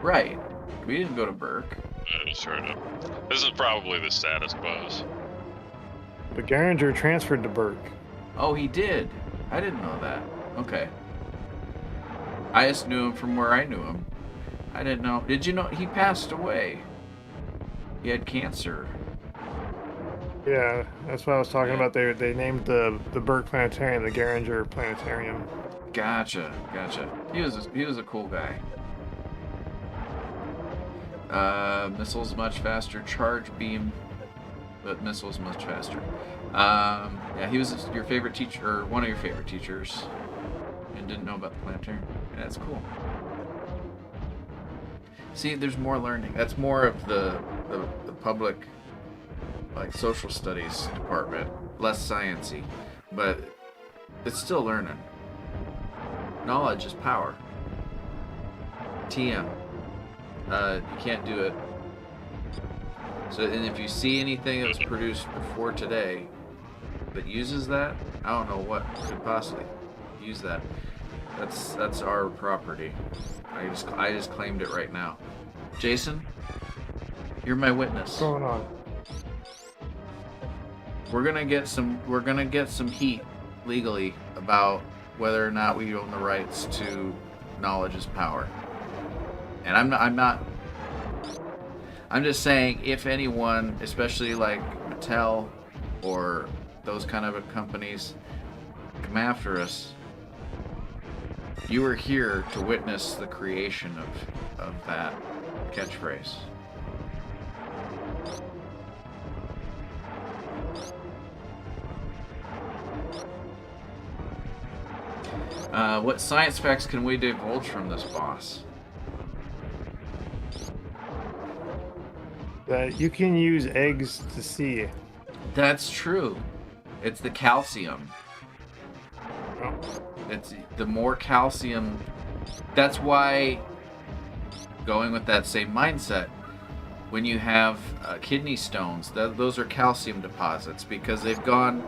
Right. We didn't go to Burke. Just trying to. This is probably the status buzz. But Garinger transferred to Burke. Oh, he did. I didn't know that. Okay. I just knew him from where I knew him. I didn't know. Did you know he passed away? He had cancer. Yeah, that's what I was talking about. They named the Burke Planetarium the Garinger Planetarium. Gotcha. He was a cool guy. Missiles much faster. Charge beam, but missiles much faster. Yeah, he was your favorite teacher, or one of your favorite teachers, and didn't know about the planetarium. Yeah, that's cool. See, there's more learning. That's more of the public, like, social studies department. Less sciencey, but it's still learning. Knowledge is power. TM. You can't do it. So, and if you see anything that was produced before today that uses that, I don't know what could possibly use that. That's our property. I just claimed it right now. Jason, you're my witness. What's going on? We're gonna get some heat legally about whether or not we own the rights to knowledge is power. And I'm just saying, if anyone, especially like Mattel or those kind of companies, come after us, you were here to witness the creation of that. catchphrase. What science facts can we divulge from this boss? That you can use eggs to see. That's true. It's the calcium. Oh. It's the more calcium. That's why, going with that same mindset, when you have kidney stones, those are calcium deposits because they've gone.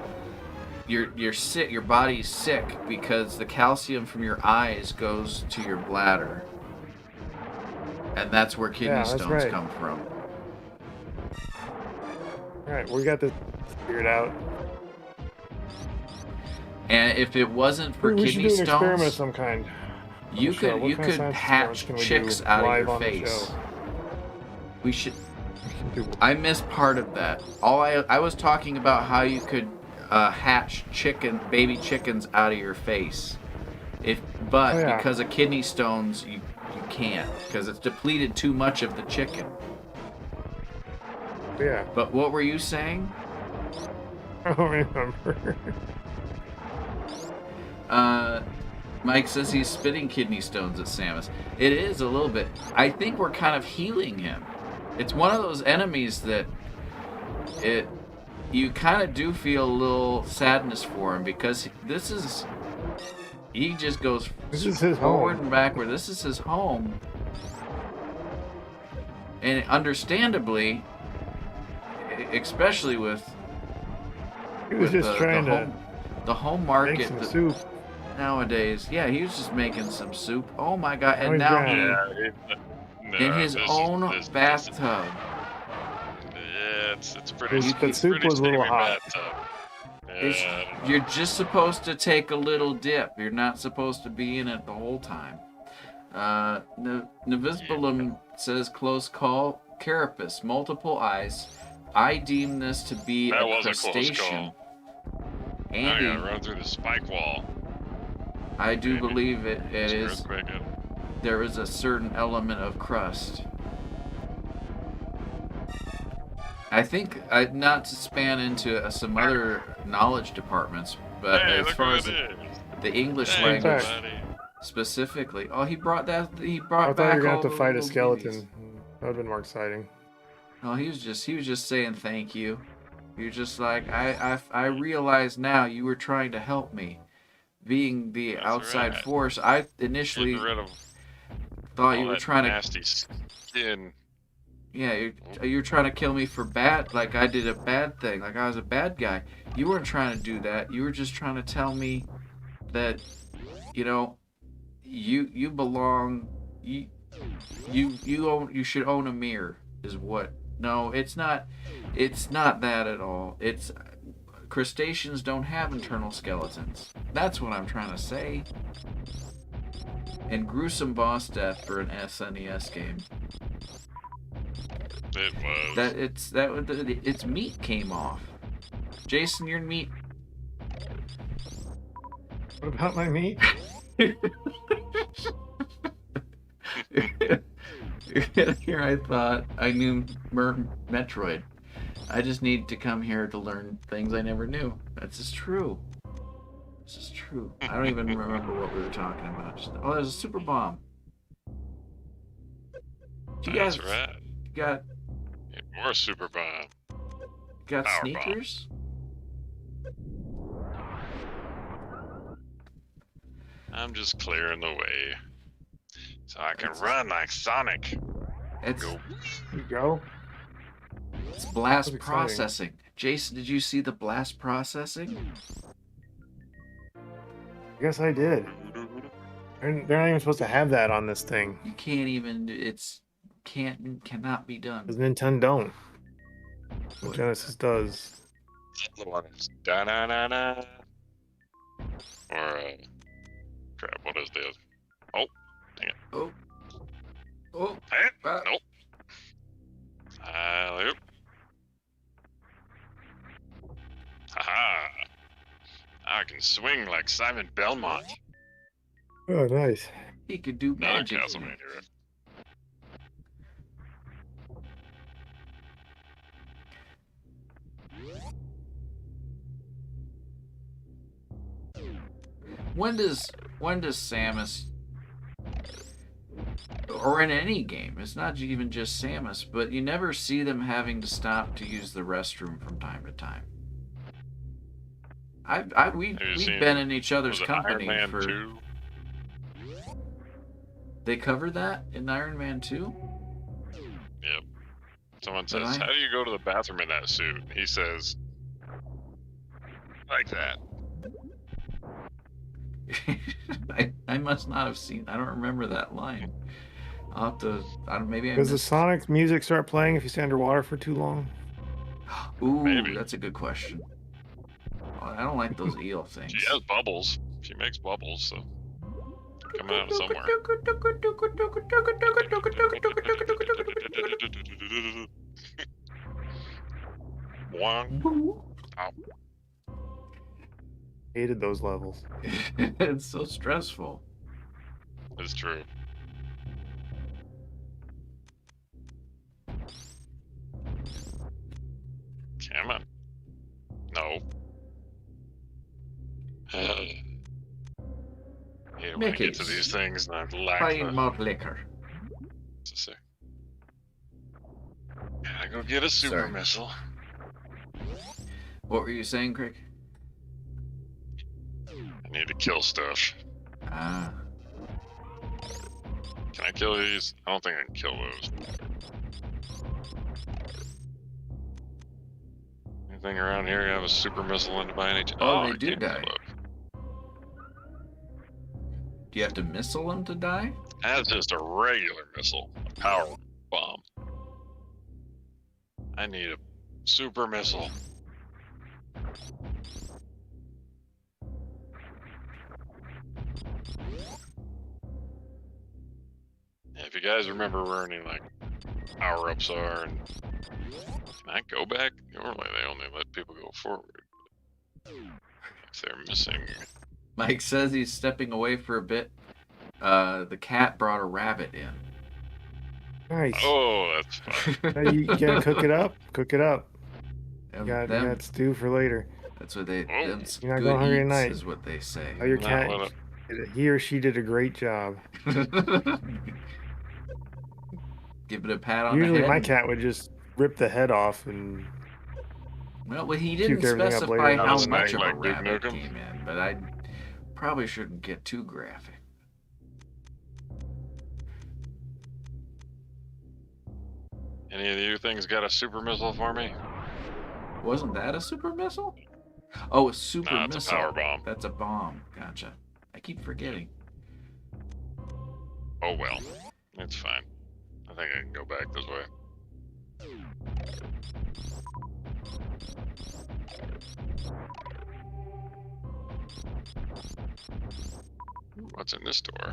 You're sick. Your body's sick because the calcium from your eyes goes to your bladder, and that's where kidney stones come from. All right, we got this figured out. And if it wasn't for we kidney should do an experiment of stones, some kind. you could hatch chicks out of your face. We should. I missed part of that. I was talking about how you could hatch baby chickens out of your face. Because of kidney stones, you can't because it's depleted too much of the chicken. Yeah. But what were you saying? I don't remember. Mike says he's spitting kidney stones at Samus. It is a little bit. I think we're kind of healing him. It's one of those enemies that you kind of do feel a little sadness for him because he just goes forward and backward. This is his home. And understandably, especially with he was just trying the home market make some soup. Nowadays, yeah, he was just making some soup. Oh my god! And now in his own bathtub. It's pretty. The soup was a little hot. You're just supposed to take a little dip. You're not supposed to be in it the whole time. Nevisbalum says close call. Carapace, multiple eyes. I deem this to be that a was crustacean. A close call. Andy, I gotta run through the spike wall. I do believe it is. There is a certain element of crust. I think, not to span into some other knowledge departments, but as far as the English language specifically, he brought back. I thought you were gonna have to fight a skeleton. That would have been more exciting. No, he was just saying thank you. You're just like I realize now you were trying to help me. Being the outside force, I initially thought you were trying to nasty skin. Yeah, you're trying to kill me for bad, like I did a bad thing, like I was a bad guy. You weren't trying to do that. You were just trying to tell me that, you belong. You should own a mirror. Is what? No, it's not. It's not that at all. It's. Crustaceans don't have internal skeletons. That's what I'm trying to say. And gruesome boss death for an SNES game. It was. Its meat came off. Jason, your meat. What about my meat? Here I thought I knew Metroid. I just need to come here to learn things I never knew. This is true. This is true. I don't even remember what we were talking about. There's a super bomb. That's right. You got more super bomb. Got Power sneakers? I'm just clearing the way so I can run like Sonic. You go. It's blast processing. Jason, did you see the blast processing? I guess I did. They're not even supposed to have that on this thing. You can't even. Cannot be done. Because Nintendo don't. What Genesis does. The one is da-na-na-na. Or crap. What is this? Oh, dang it. Oh. Hey, nope. Loop. Haha. I can swing like Simon Belmont. Oh, nice. He could do magic. When does Samus, or in any game, it's not even just Samus, but you never see them having to stop to use the restroom from time to time. We've been in each other's company Iron Man for. 2? They covered that in Iron Man 2? Yep. Someone But says, "How do you go to the bathroom in that suit?" He says, "Like that." I must not have seen. I don't remember that line. I'll have to. Maybe I Does the missed. Sonic music start playing if you stay underwater for too long? Ooh, Maybe. that's a good question. I don't like those eel things. She has bubbles. She makes bubbles, so coming out of somewhere. One. Hated those levels. It's so stressful. It's true. Come on. No. Hey, when I get to these things and I lack Buying malt liquor. Just a sec. Gotta go get a super missile. What were you saying, Craig? I need to kill stuff. Ah. Can I kill these? I don't think I can kill those. Anything around here have a super missile into by any chance? Oh, they I do can't die. kill Do you have to missile them to die? That's just a regular missile. A power bomb. I need a super missile. Yeah, if you guys remember where any like power-ups are, and can I go back? Normally they only let people go forward. If they're missing. Mike says he's stepping away for a bit. The cat brought a rabbit in. Nice. Oh, that's fun. You gotta cook it up. Cook it up. And You got stew for later. That's what they. Them's You're not good going hungry eats tonight. is what they say. Oh, your cat. He or she did a great job. Give it a pat on the Usually head. my cat would just rip the head off and. Well, he didn't puke everything up specify later how in the much night. of a rabbit came in, but I probably shouldn't get too graphic. Any of you things got a super missile for me? Wasn't that a super missile? Oh, a super Nah, missile. it's a power bomb. That's a bomb. Gotcha. I keep forgetting. Oh well, it's fine. I think I can go back this way. Ooh, what's in this door?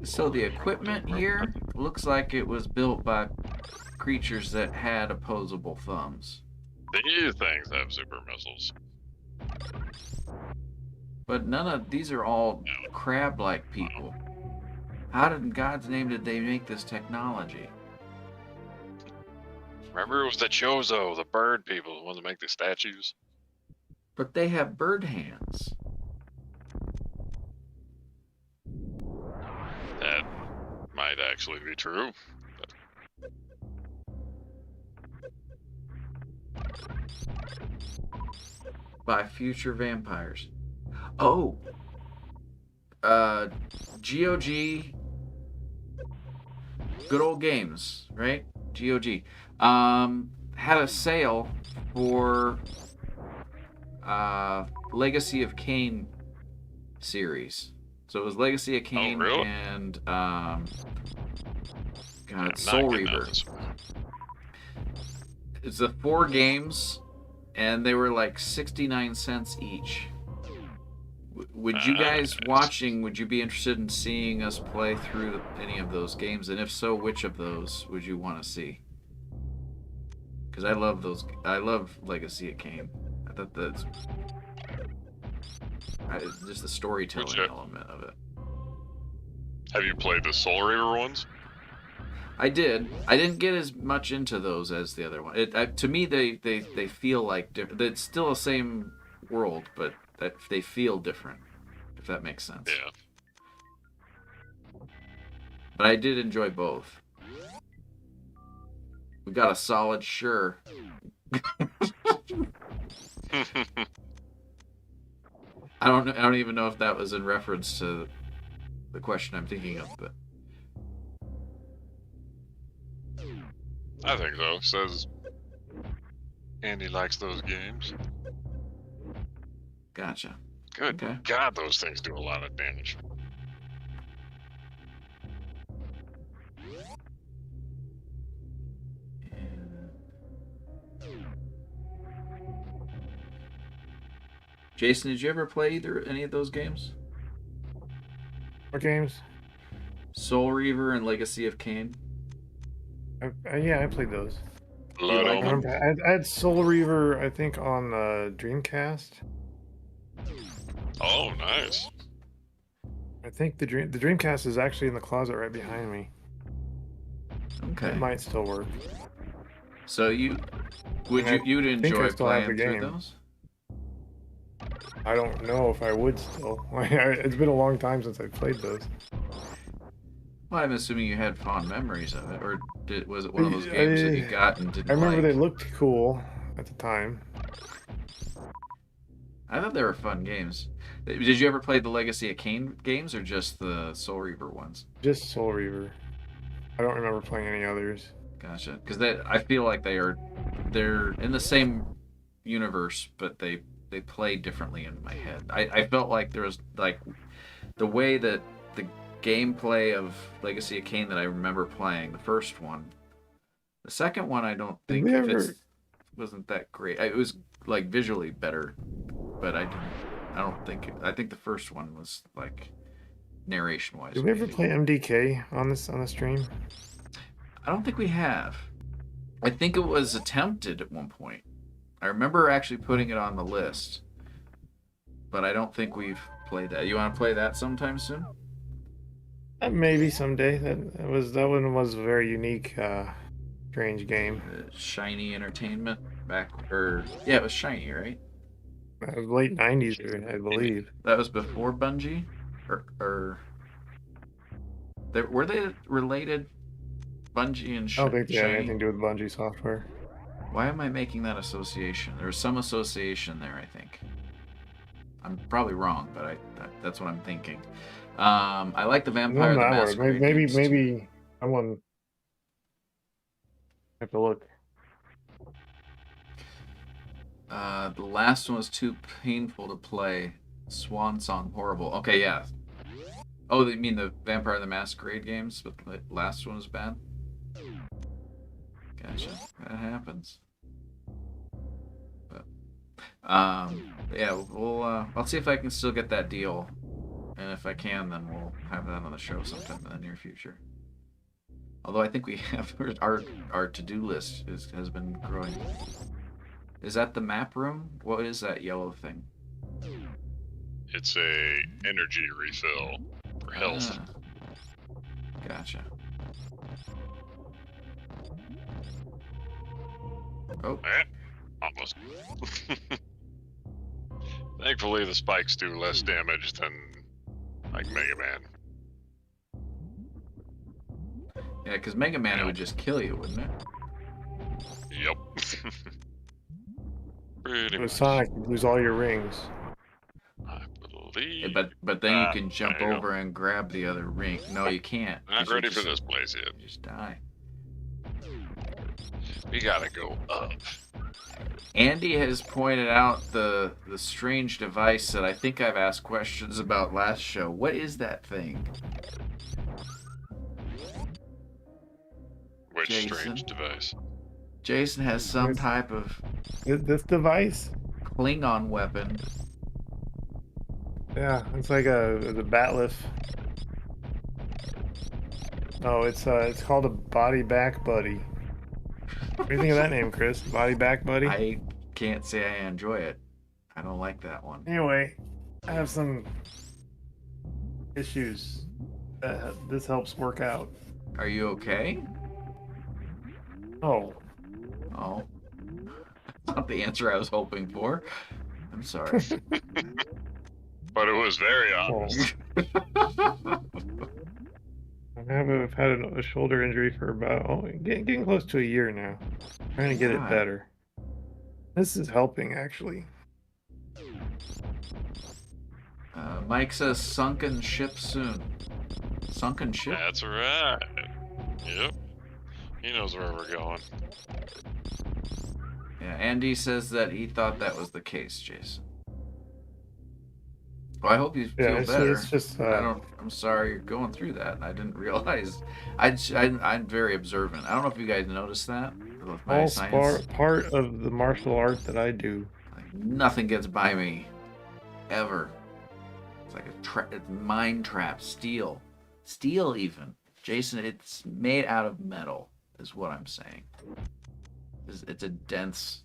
So the equipment here looks like it was built by creatures that had opposable thumbs. These things have super missiles. But none of these are all crab-like people. How in God's name did they make this technology? Remember, it was the Chozo, the bird people, the ones that make the statues. But they have bird hands. That might actually be true. By future vampires. Oh! GOG. Good old games, right? GOG. Had a sale for Legacy of Kain series. So it was Legacy of Kain and Soul Reaver. It's the 4 games, and they were like 69 cents each. Would you guys watching, would you be interested in seeing us play through any of those games? And if so, which of those would you want to see? Because I love those. I love Legacy of Kain. I thought that's just the storytelling element of it. Have you played the Soul Reaver ones? I did. I didn't get as much into those as the other one. To me, they feel like it's still the same world, but that they feel different. If that makes sense. Yeah. But I did enjoy both. We got a solid sure. I don't even know if that was in reference to the question I'm thinking of, but I think so. Says Andy likes those games. gotcha. Good Okay. God, those things do a lot of damage. Jason, did you ever play any of those games? What games? Soul Reaver and Legacy of Kain? Yeah, I played those. Blood like Omen. I had Soul Reaver, I think, on Dreamcast. Oh, nice. I think the Dreamcast is actually in the closet right behind me. Okay. It might still work. So you'd think I enjoy still have the playing through game. those? I don't know if I would still. It's been a long time since I played those. Well, I'm assuming you had fond memories of it, or was it one of those games that you got and didn't I remember like? they looked cool at the time. I thought they were fun games. Did you ever play the Legacy of Kain games, or just the Soul Reaver ones? Just Soul Reaver. I don't remember playing any others. Gotcha. Because I feel like they're in the same universe, but they play differently in my head. I felt like there was like the way that the gameplay of Legacy of Kain that I remember playing, the first one. The second one I don't think wasn't that great. It was like visually better, but I think the first one was like narration wise. Did we ever play MDK on the stream? I don't think we have. I think it was attempted at one point. I remember actually putting it on the list, but I don't think we've played that. You want to play that sometime soon? Maybe someday. That one was a very unique, strange game. Shiny Entertainment it was Shiny, right? That was late '90s, I believe. That was before Bungie, or were they related? Bungie and I don't think they had Shiny? anything to do with Bungie software. Why am I making that association? There's some association there, I think. I'm probably wrong, but that's what I'm thinking. I like the Vampire the Masquerade. Maybe someone have to look. The last one was too painful to play. Swan Song horrible. Okay, yeah. Oh, you mean the Vampire the Masquerade games, but the last one was bad? Gotcha. That happens. But yeah, I'll see if I can still get that deal, and if I can, then we'll have that on the show sometime in the near future. Although I think we have our to-do list has been growing. Is that the map room? What is that yellow thing? It's a energy refill for health. Gotcha. Oh. Almost. Thankfully, the spikes do less damage than, like, Mega Man. Yeah, because Mega Man it would just kill you, wouldn't it? Yep. With Sonic, you lose all your rings. I believe. Yeah, but then you can jump there you over and grab the other ring. No, you can't. Not ready for this place yet. You just die. We gotta go up. Andy has pointed out the strange device that I think I've asked questions about last show. What is that thing? Which Jason? strange device? Jason has some type of this device? Klingon weapon. Yeah, it's like the Batliff. Oh, it's called a Body Back Buddy. What do you think of that name, Chris? Body Back Buddy? I can't say I enjoy it. I don't like that one. Anyway, I have some issues that this helps work out. Are you okay? Oh, Oh. That's not the answer I was hoping for. I'm sorry. But it was very oh. honest. I've had a shoulder injury for about getting close to a year now. Trying to get it God. better. This is helping actually. Mike says sunken ship soon. Sunken ship? That's right. Yep. He knows where we're going. Yeah, Andy says that he thought that was the case, Jason. Well, I hope you feel better. It's just. I'm sorry you're going through that. I didn't realize. I'm very observant. I don't know if you guys noticed that. With my science. Part of the martial art that I do. Like, nothing gets by me, ever. It's like it's mind trap, steel even. Jason, it's made out of metal, is what I'm saying. It's a density.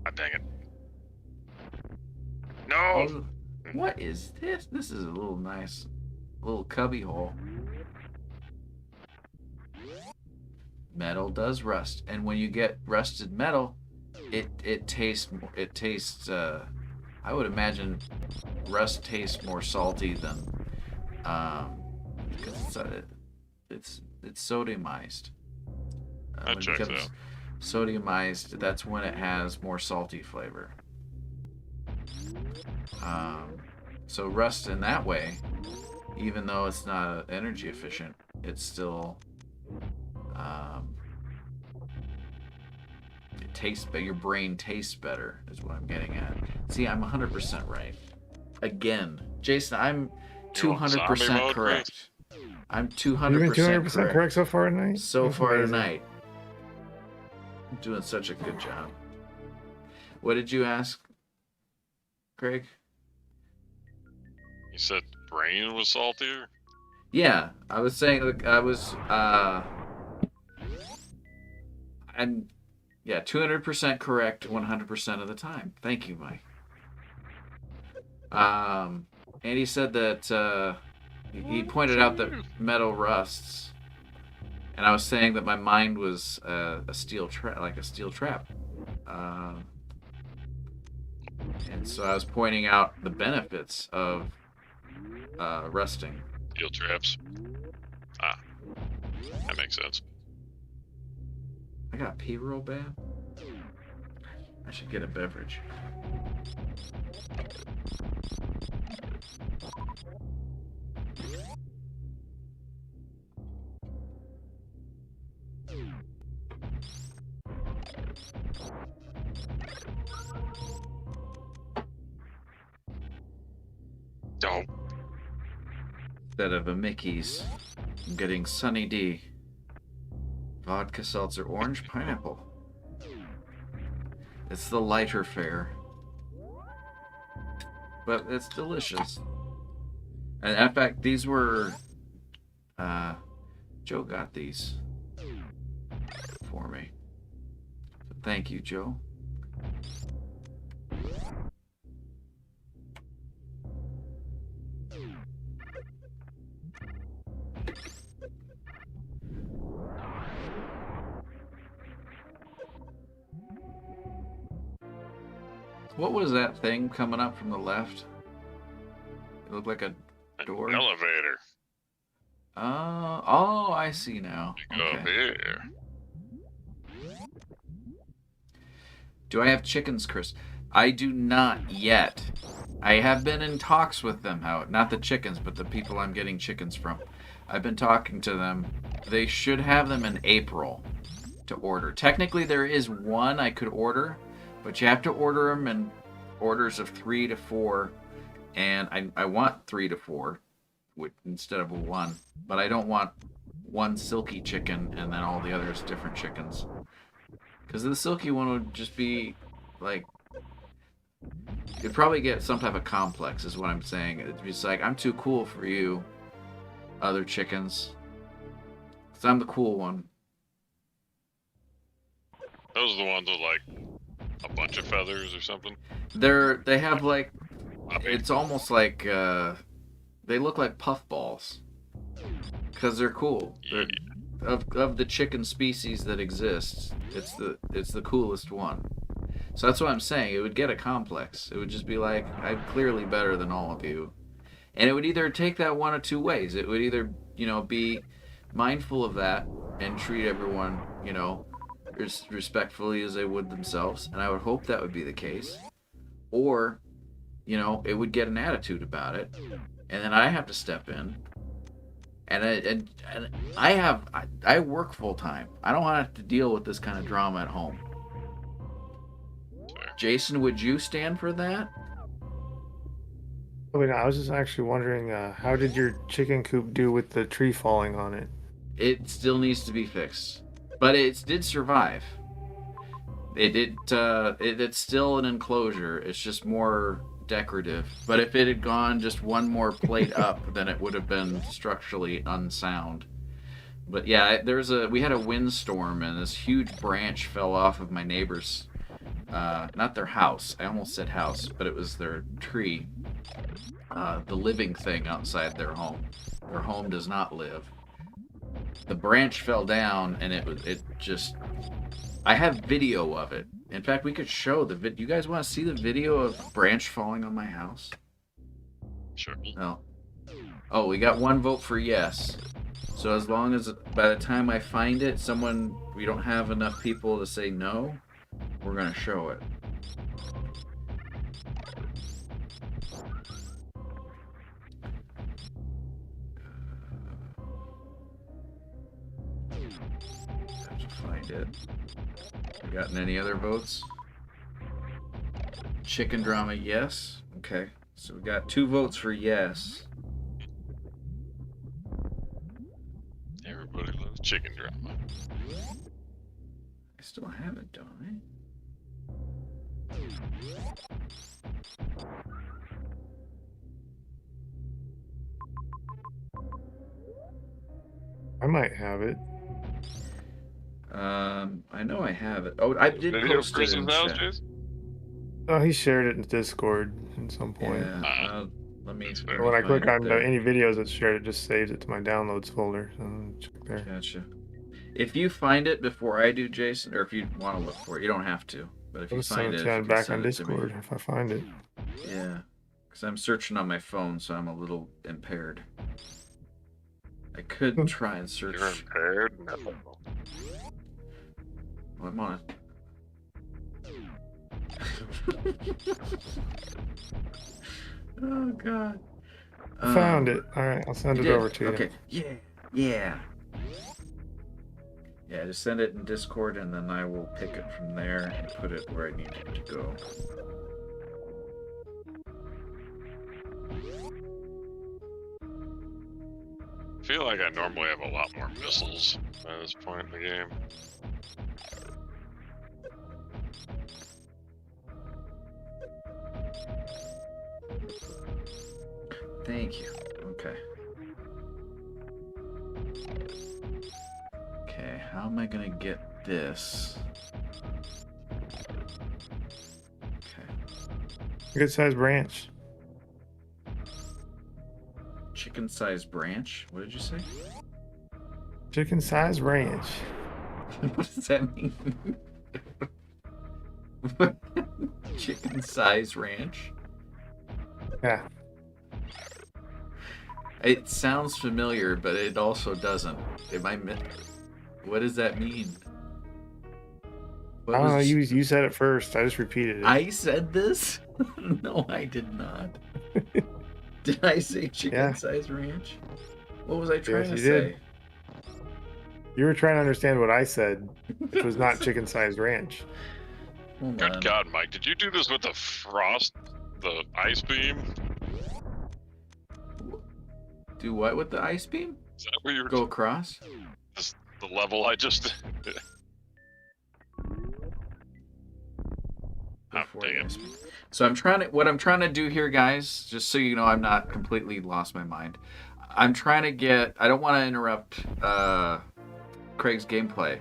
Ah, dang it. No! Oh, what is this? This is a little nice little cubby hole. Metal does rust, and when you get rusted metal, it tastes I would imagine rust tastes more salty than because it's sodiumized. That When it checks becomes out. sodiumized, that's when it has more salty flavor. So rust in that way, even though it's not energy efficient, it's still it tastes better. Your brain tastes better, is what I'm getting at. See, I'm 100% right. Again, Jason, I'm 200% correct. I'm 200% You've been 200% correct so far tonight. So That's far amazing. tonight. I'm doing such a good job. What did you ask, Craig? You said brain was saltier? Yeah, I was saying I'm 200% correct 100% of the time. Thank you, Mike. Andy said that he pointed out that metal rusts, and I was saying that my mind was a steel trap, like a steel trap. And so I was pointing out the benefits of rusting. Steel traps. Ah. That makes sense. I got pee real bad. I should get a beverage. Oh. Instead of a Mickey's, I'm getting Sunny D. Vodka, seltzer, orange, pineapple. It's the lighter fare. But it's delicious. And in fact, these were... Joe got these for me. So thank you, Joe. What was that thing coming up from the left? It looked like a door. An elevator. Oh, I see now. Go here. Do I have chickens, Chris? I do not yet. I have been in talks with them, not the chickens, but the people I'm getting chickens from. I've been talking to them. They should have them in April to order. Technically, there is one I could order, but you have to order them in orders of 3 to 4, and I want 3 to 4 instead of 1, but I don't want one silky chicken and then all the others different chickens, because the silky one would just be like, you'd probably get some type of complex, is what I'm saying. It's just like, I'm too cool for you other chickens, because I'm the cool one. Those are the ones with like a bunch of feathers or something. They have like, it's almost like they look like puffballs. Because they're cool. Of the chicken species that exists, it's the coolest one. So that's what I'm saying. It would get a complex. It would just be like, I'm clearly better than all of you. And it would either take that one of two ways. It would either, be mindful of that and treat everyone, respectfully as they would themselves. And I would hope that would be the case. Or, it would get an attitude about it. And then I have to step in. And I work full time. I don't want to have to deal with this kind of drama at home. Jason, would you stand for that? Wait, I was just actually wondering, how did your chicken coop do with the tree falling on it? It still needs to be fixed, but it did survive. It's still an enclosure. It's just more decorative. But if it had gone just one more plate up, then it would have been structurally unsound. But yeah, we had a windstorm and this huge branch fell off of my neighbor's, not their house. I almost said house, but it was their tree. The living thing outside their home. Their home does not live. The branch fell down and it just. I have video of it. In fact, we could show the video. You guys want to see the video of branch falling on my house? Sure. No. Oh, we got one vote for yes. So as long as by the time I find it, we don't have enough people to say no, we're gonna show it. Have to find it. Gotten any other votes? Chicken drama, yes. Okay, so we got 2 votes for yes. Everybody loves chicken drama. I still have it, don't I might have it. I know I have it. Oh, I did post it in chat. Oh, he shared it in Discord at some point. Yeah, let me. When I click on any videos that's shared, it just saves it to my downloads folder. So check there. Gotcha. If you find it before I do, Jason, or if you want to look for it, you don't have to. But if you find it, I'm back on Discord if I find it. Yeah, because I'm searching on my phone, so I'm a little impaired. I could try and search. You're impaired? No. Well, I'm on it. Oh God. Found it. All right, I'll send it over to you. Okay. Yeah. Yeah, just send it in Discord, and then I will pick it from there and put it where I need it to go. I feel like I normally have a lot more missiles at this point in the game. Thank you. Okay. Okay, how am I gonna get this? Okay. Good sized branch. Chicken sized branch? What did you say? Chicken sized ranch. What does that mean? Chicken sized ranch? Yeah. It sounds familiar, but it also doesn't. What does that mean? I don't know. You said it first. I just repeated it. I said this? No, I did not. Did I say chicken sized ranch? What was I trying to say? Did. You were trying to understand what I said, which was not chicken sized ranch. Good God, Mike, did you do this with the ice beam? Do what with the ice beam? Is that where you were go across? The level I just did. Oh, dang it. So what I'm trying to do here, guys, just so you know I'm not completely lost my mind. I'm trying to get, I don't want to interrupt Craig's gameplay.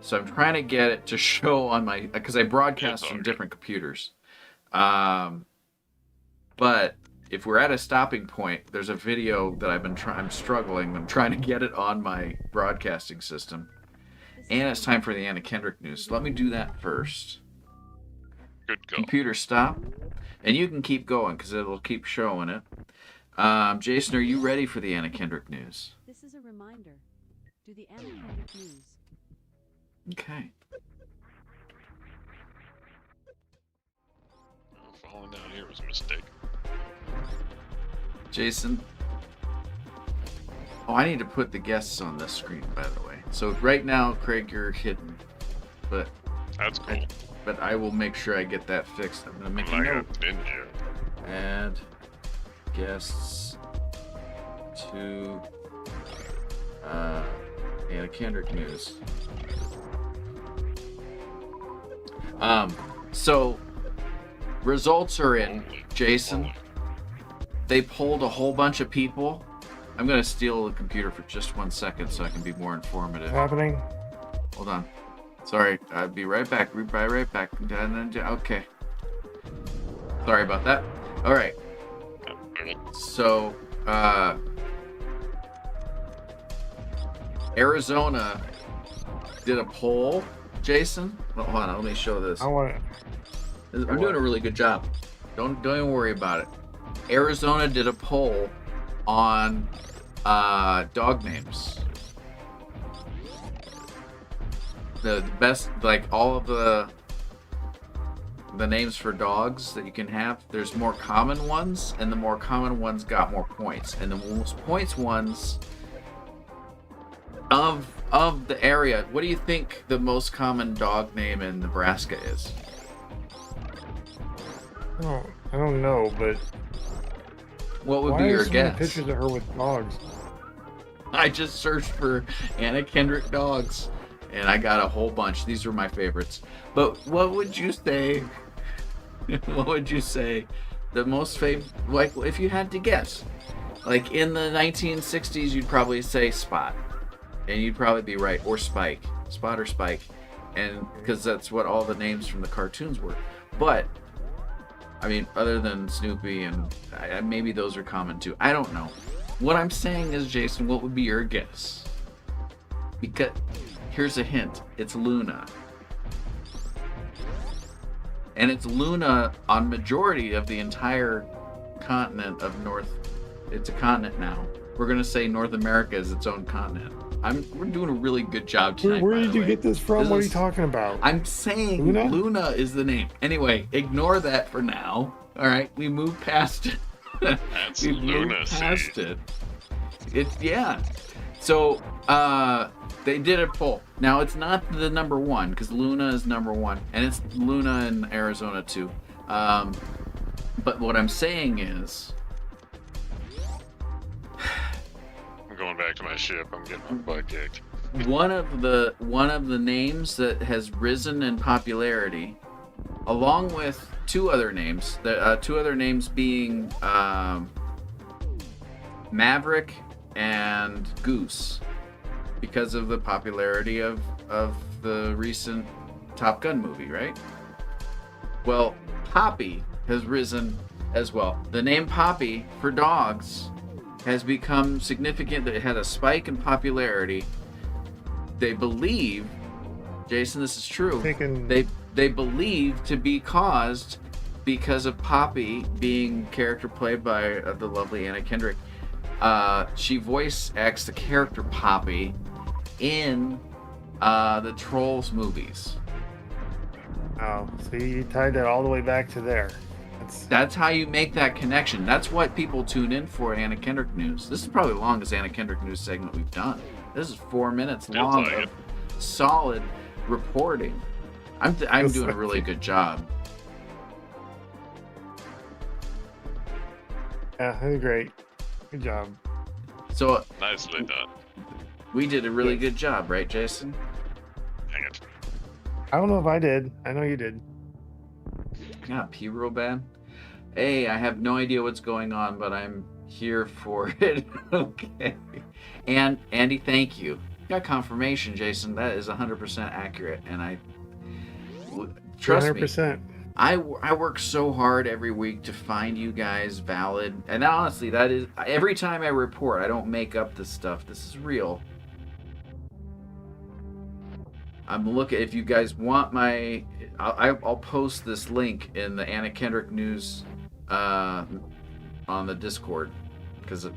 So I'm trying to get it to show on my, because I broadcast from different computers. But if we're at a stopping point, there's a video that I'm struggling. I'm trying to get it on my broadcasting system. And it's time for the Anna Kendrick news. So let me do that first. Good go. Computer, stop. And you can keep going because it'll keep showing it. Jason, are you ready for the Anna Kendrick news? This is a reminder. Do the Anna Kendrick news. Okay. Falling down here was a mistake. Jason. Oh, I need to put the guests on this screen, by the way. So right now, Craig, you're hidden. But That's cool. but I will make sure I get that fixed. I'm gonna make a Like note. a ninja. Add guests to Anna Kendrick news. So results are in, Jason. They polled a whole bunch of people. I'm gonna steal the computer for just 1 second so I can be more informative. Happening. Hold on. Sorry, I'll be right back. Right back. Okay. Sorry about that. All right. So, Arizona did a poll. Jason, hold on. Let me show this. I want to. I'm doing a really good job. Don't even worry about it. Arizona did a poll on dog names. The best, like all of the names for dogs that you can have. There's more common ones, and the more common ones got more points, and the most points ones of the area. What do you think the most common dog name in Nebraska is? Oh, I don't know, but What would why be are your so many guess? pictures of her with dogs? I just searched for Anna Kendrick dogs, and I got a whole bunch. These are my favorites. But what would you say? What would you say the most like if you had to guess? Like in the 1960s, you'd probably say Spot, and you'd probably be right, or Spike, Spot or Spike, and because that's what all the names from the cartoons were. But I mean, other than Snoopy and maybe those are common too. I don't know. What I'm saying is, Jason, what would be your guess? Because here's a hint. It's Luna. And it's Luna on majority of the entire continent of North. It's a continent now. We're going to say North America is its own continent. We're doing a really good job tonight. Where by did the you way. get this from? This What are is- you talking about? I'm saying Luna is the name. Anyway, ignore that for now. All right, we move past it. That's we moved lunacy. past it. It's yeah. So they did a poll. Now it's not the number one because Luna is number one, and it's Luna in Arizona too. But what I'm saying is, I'm going back to my ship. I'm getting my butt kicked. one of the names that has risen in popularity, along with two other names. The two other names being Maverick and Goose, because of the popularity of the recent Top Gun movie, right? Well, Poppy has risen as well. The name Poppy for dogs has become significant. It had a spike in popularity. They believe, Jason, this is true. They believe to be caused because of Poppy being character played by the lovely Anna Kendrick. She voice acts the character Poppy in the Trolls movies. Oh, so you tied that all the way back to there. That's how you make that connection. That's what people tune in for Anna Kendrick news. This is probably the longest Anna Kendrick news segment we've done. This is 4 minutes long of solid reporting. I'm doing a really good job. Yeah, that's great. Good job. So Nicely done. we did a really good job, right, Jason? Dang it. I don't know if I did. I know you did. Yeah, pee real bad. Hey, I have no idea what's going on, but I'm here for it. Okay. And Andy, thank you. Got confirmation, Jason. That is 100% accurate, and trust me. 100%. I work so hard every week to find you guys valid, and honestly, that is every time I report. I don't make up this stuff. This is real. I'm looking. If you guys want my, I'll post this link in the Anna Kendrick news, on the Discord, because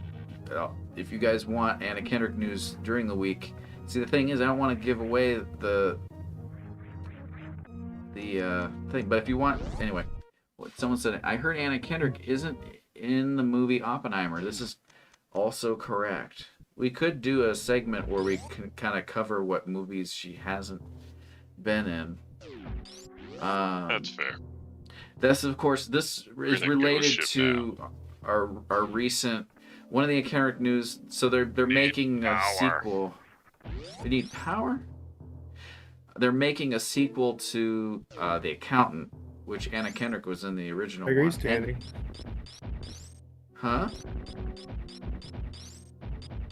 if you guys want Anna Kendrick news during the week, see the thing is I don't want to give away the thing, but if you want, anyway, what someone said, I heard Anna Kendrick isn't in the movie Oppenheimer. This is also correct. We could do a segment where we can kind of cover what movies she hasn't been in. That's fair. This, of course, this is related to our recent one of the Kendrick news. So they're making a sequel. They need power. They're making a sequel to The Accountant, which Anna Kendrick was in the original one. Are you standing? Huh?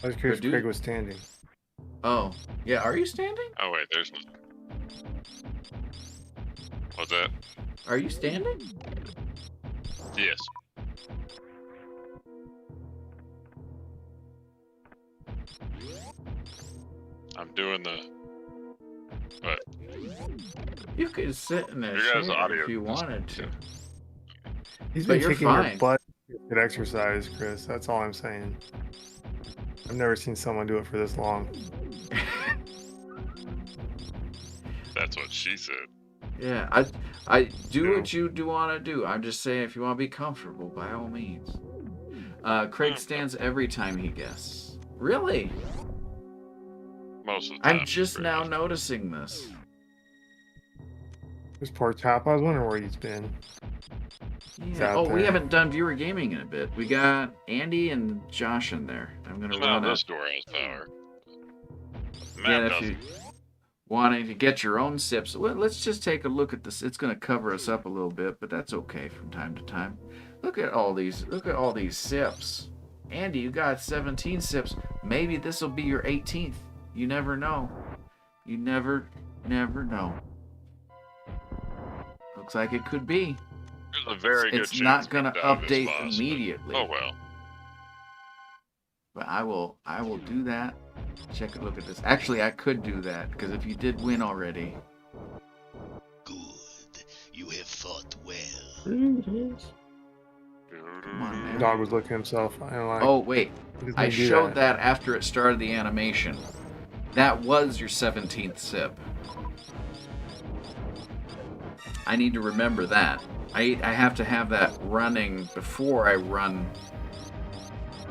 I was curious if Craig was standing. Oh, yeah. Are you standing? Oh wait, there's. What's that? Are you standing? Yes. I'm doing the. What? You could sit in that chair if you wanted to. He's but been you're kicking fine. your butt. Good exercise, Chris. That's all I'm saying. I've never seen someone do it for this long. That's what she said. Yeah, I do what you do want to do. I'm just saying, if you want to be comfortable, by all means. Craig stands every time he guesses. Really? Most of the time. I'm just now noticing this. This poor Top. I was wondering where he's been. Yeah. Oh, we haven't done viewer gaming in a bit. We got Andy and Josh in there. I'm gonna run this door has power. Yeah, if you wanting to get your own sips, let's just take a look at this. It's gonna cover us up a little bit, but that's okay from time to time. Look at all these. Look at all these sips. Andy, you got 17 sips. Maybe this will be your 18th. You never know. You never know. Looks like it could be. There's a very good it's chance not going to we die this update fast, immediately. Oh well. But I will do that. Check a look at this. Actually, I could do that because if you did win already. Good. You have fought well. Come on, man. Dog was looking himself. I don't like. Oh wait, I showed that after it started the animation. That was your 17th sip. I need to remember that. I have to have that running before I run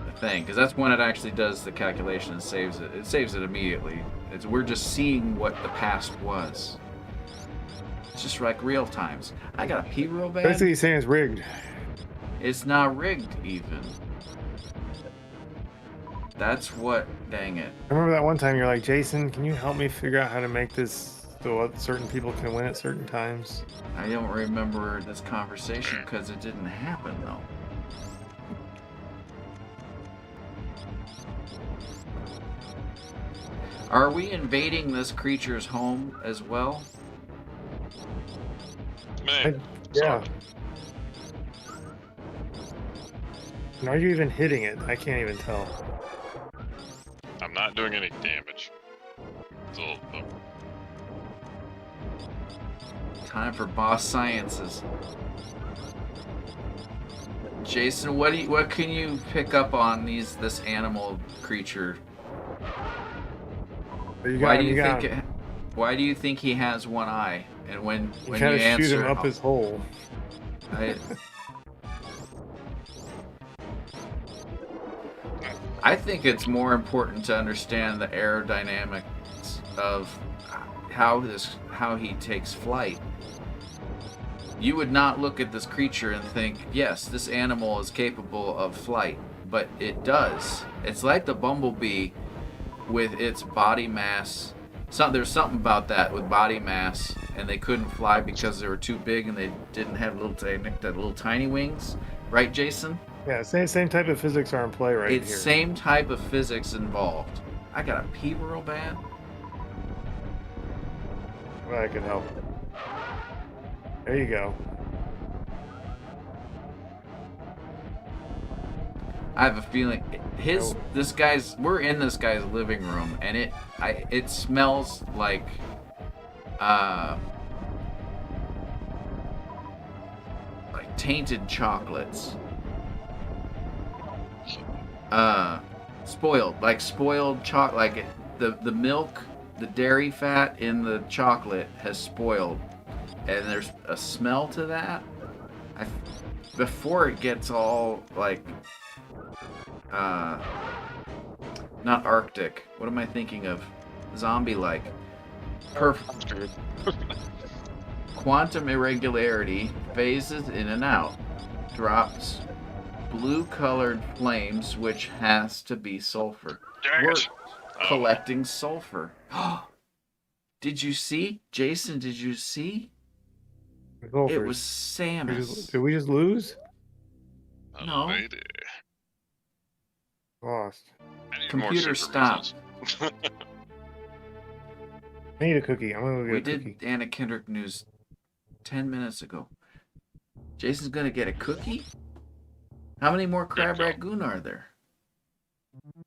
the thing, because that's when it actually does the calculation and saves it. It saves it immediately. We're just seeing what the past was. It's just like real times. I gotta pee real bad. Basically, he's saying it's rigged. It's not rigged even. That's what. Dang it. I remember that one time you're like, Jason, can you help me figure out how to make this so certain people can win at certain times? I don't remember this conversation because it didn't happen though. Are we invading this creature's home as well? Man, yeah. And are you even hitting it? I can't even tell. I'm not doing any damage. So, Time for boss sciences. Jason, what can you pick up on this animal creature? Why do you think he has one eye? And when you answer, shoot him up his hole. I think it's more important to understand the aerodynamics of how he takes flight. You would not look at this creature and think, yes, this animal is capable of flight, but it does. It's like the bumblebee with its body mass. There's something about that with body mass, and they couldn't fly because they were too big and they didn't have little tiny wings, right, Jason? Yeah, same type of physics are in play right here. It's same type of physics involved. I gotta pee real bad. Well, I can help. There you go. I have a feeling we're in this guy's living room, and it smells like tainted chocolates. Spoiled chocolate. Like the milk, the dairy fat in the chocolate has spoiled, and there's a smell to that. Before it gets all like, not Arctic. What am I thinking of? Zombie-like. Perfect. Quantum irregularity, phases in and out, drops blue-colored flames, which has to be sulfur. We're collecting sulfur. Did you see? Jason, did you see? It was Samus. Did we just lose? No. Lady. Lost. Computer stop. I need a cookie. I'm gonna go get a cookie. We did Anna Kendrick news 10 minutes ago. Jason's gonna get a cookie? How many more crab ragoon are there?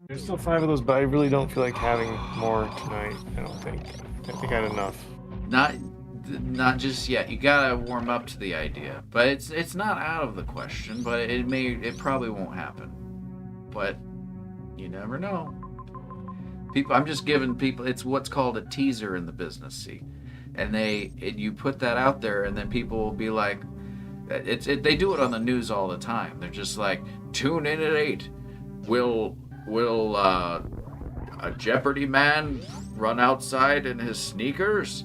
There's still 5 of those, but I really don't feel like having more tonight. I think I had enough. Not just yet. You gotta warm up to the idea, but it's not out of the question. But it probably won't happen. But you never know. I'm just giving people. It's what's called a teaser in the business. See, and you put that out there, and then people will be like, they do it on the news all the time. They're just like, tune in at 8. Will a Jeopardy man run outside in his sneakers?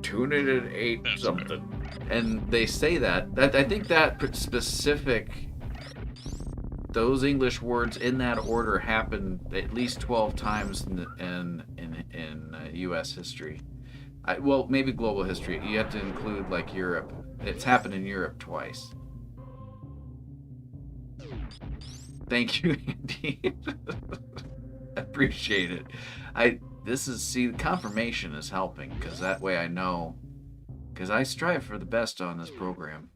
Tune in at 8 something. And they say that. I think that specific, those English words in that order happened at least 12 times in U.S. history. Well, maybe global history. You have to include like Europe. It's happened in Europe twice. Thank you, Andy. Appreciate it. The confirmation is helping, because that way I know, because I strive for the best on this program.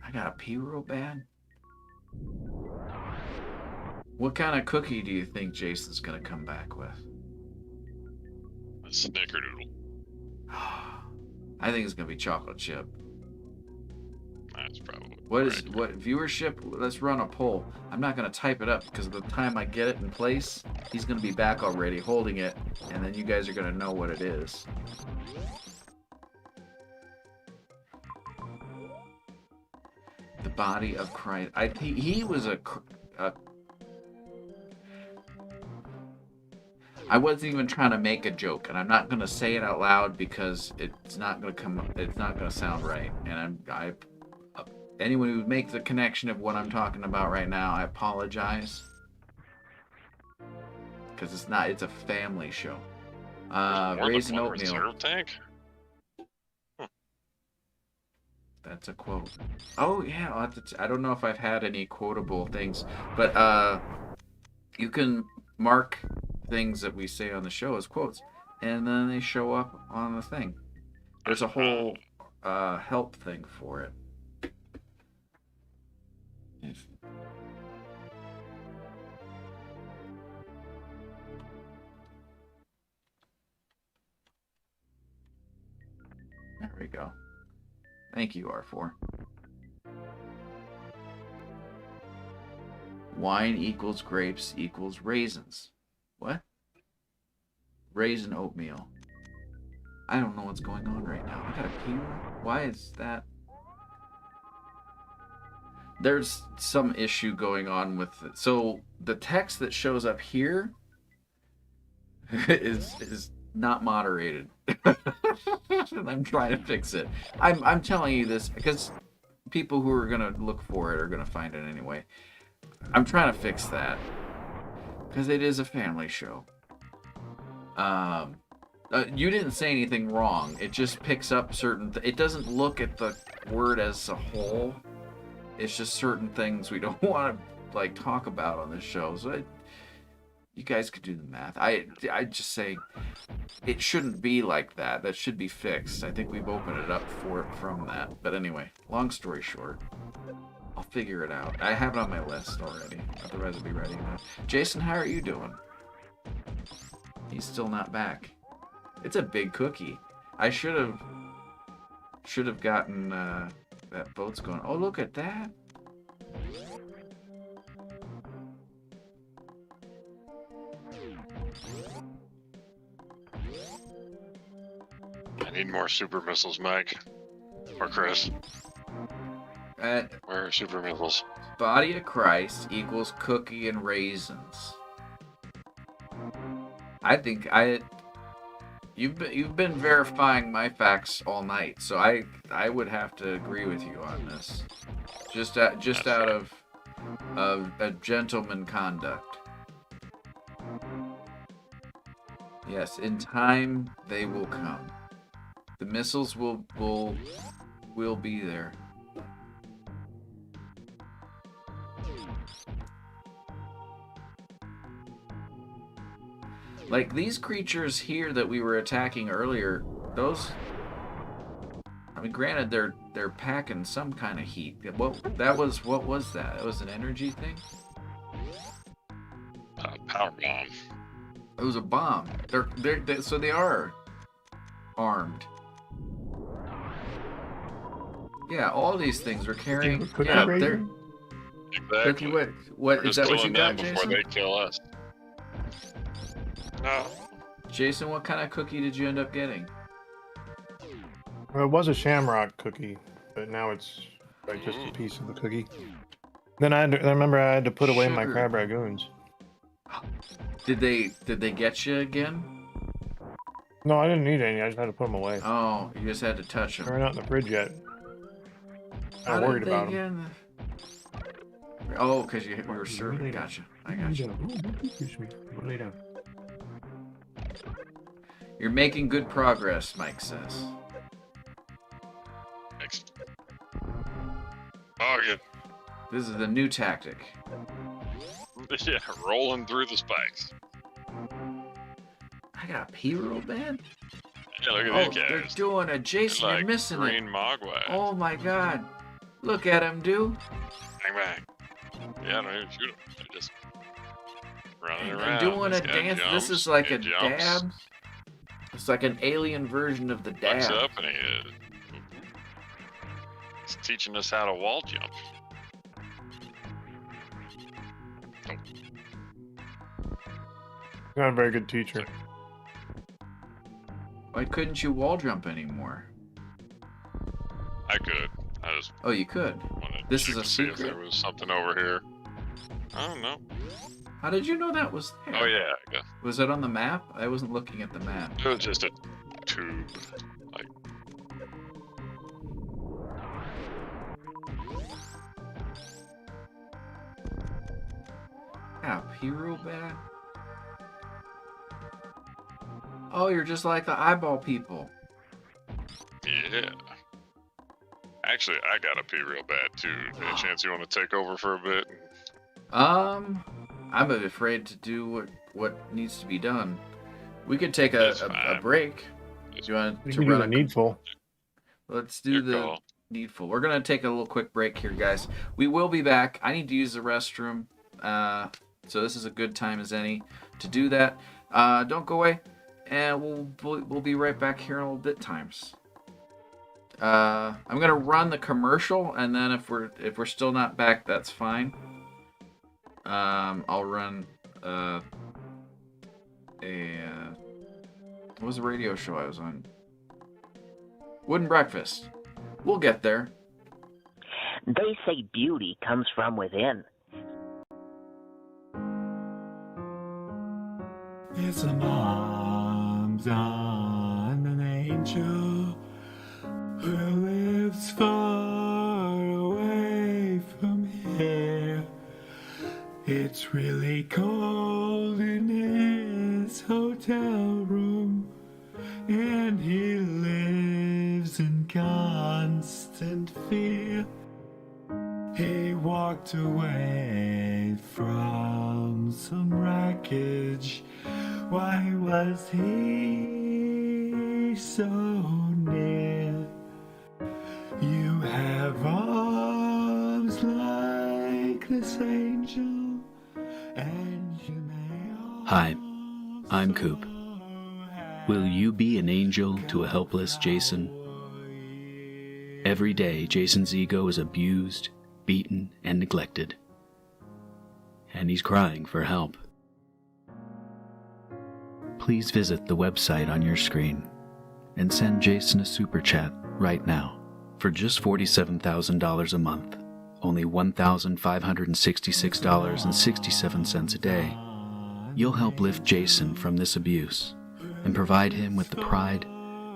I got a pee real bad. What kind of cookie do you think Jason's gonna come back with? A snickerdoodle. I think it's gonna be chocolate chip. That's probably. What viewership? Let's run a poll. I'm not gonna type it up because by the time I get it in place, he's gonna be back already holding it, and then you guys are gonna know what it is. The body of Christ. He was a. I wasn't even trying to make a joke, and I'm not gonna say it out loud because it's not gonna sound right. And anyone who makes the connection of what I'm talking about right now, I apologize. Because it's a family show. Raisin oatmeal. Reserve tank? That's a quote. Oh yeah, I don't know if I've had any quotable things, but you can mark things that we say on the show as quotes, and then they show up on the thing. There's a whole help thing for it. There we go. Thank you, R4. Wine equals grapes equals raisins. What? Raisin oatmeal. I don't know what's going on right now. I got a pee. Why is that? There's some issue going on with it. So the text that shows up here is not moderated. And I'm trying to fix it. I'm telling you this because people who are gonna look for it are gonna find it anyway. I'm trying to fix that because it is a family show. You didn't say anything wrong. It just picks up certain. It doesn't look at the word as a whole. It's just certain things we don't want to like talk about on this show. So you guys could do the math. I just say it shouldn't be like that. That should be fixed. I think we've opened it up from that. But anyway, long story short, I'll figure it out. I have it on my list already. Otherwise, I'll be ready now. Jason, how are you doing? He's still not back. It's a big cookie. I should have gotten that boat's going. Oh, look at that. I need more super missiles, Mike. Or Chris. Where are super missiles? Body of Christ equals cookie and raisins. I think you've been verifying my facts all night, so I would have to agree with you on this. Just out of a gentleman conduct. Yes, in time they will come. The missiles will be there. Like these creatures here that we were attacking earlier, those, I mean, granted they're packing some kind of heat. What was that? It was an energy thing? Power bomb. It was a bomb. So they are armed. Yeah, all these things are carrying. Yeah, they're exactly. What is that? What you got, before Jason? they kill us. No. Jason, what kind of cookie did you end up getting? Well, it was a shamrock cookie, but now it's like just a piece of the cookie. Then I remember I had to put away my crab ragoons. Did they get you again? No, I didn't need any. I just had to put them away. Oh, you just had to touch them. They're not in the fridge yet. How I'm did worried they about get them. Oh, because you were serving. Gotcha. I gotcha. Lay down. You're making good progress, Mike says. Next. Oh, good. This is the new tactic. Yeah, rolling through the spikes. I got a P-roll band? Yeah, look at these guys. They're doing a Jason. They're You're like missing green it. mogwai. Oh my god. Look at him, dude. Bang, bang. Yeah, I don't even shoot them. They're just running They're around. doing This a guy dance. jumps, This is like he a jumps, dab. It's like an alien version of the Looks dab. up and he's teaching us how to wall jump. Not a very good teacher. Why couldn't you wall jump anymore? I could. I just Oh, you could. wanted This you is a to see if secret. there was something over here. I don't know. How did you know that was there? Oh yeah, I guess. Was it on the map? I wasn't looking at the map. It was just a tube. Like, Yeah, P-roll band. Oh, you're just like the eyeball people. yeah. Actually, I gotta pee real bad too. Any chance you want to take over for a bit? I'm afraid to do what needs to be done. We could take a break. Do you want You to can do run the a needful. Let's do Your the call. needful. We're gonna take a little quick break here, guys. We will be back. I need to use the restroom, so this is a good time as any to do that. Don't go away, and we'll be right back here in a little bit times. I'm gonna run the commercial, and then if we're still not back, that's fine. I'll run what was the radio show I was on? Wooden Breakfast. We'll get there. They say beauty comes from within. It's a mom's on an angel who lives far away from here. It's really cold in his hotel room, and he lives in constant fear. He walked away from some wreckage. Why was he so near? You have arms like Hi, I'm Koop. Will you be an angel to a helpless Jason? Every day, Jason's ego is abused, beaten, and neglected. And he's crying for help. Please visit the website on your screen and send Jason a super chat right now. For just $47,000 a month, only $1,566.67 a day, you'll help lift Jason from this abuse and provide him with the pride,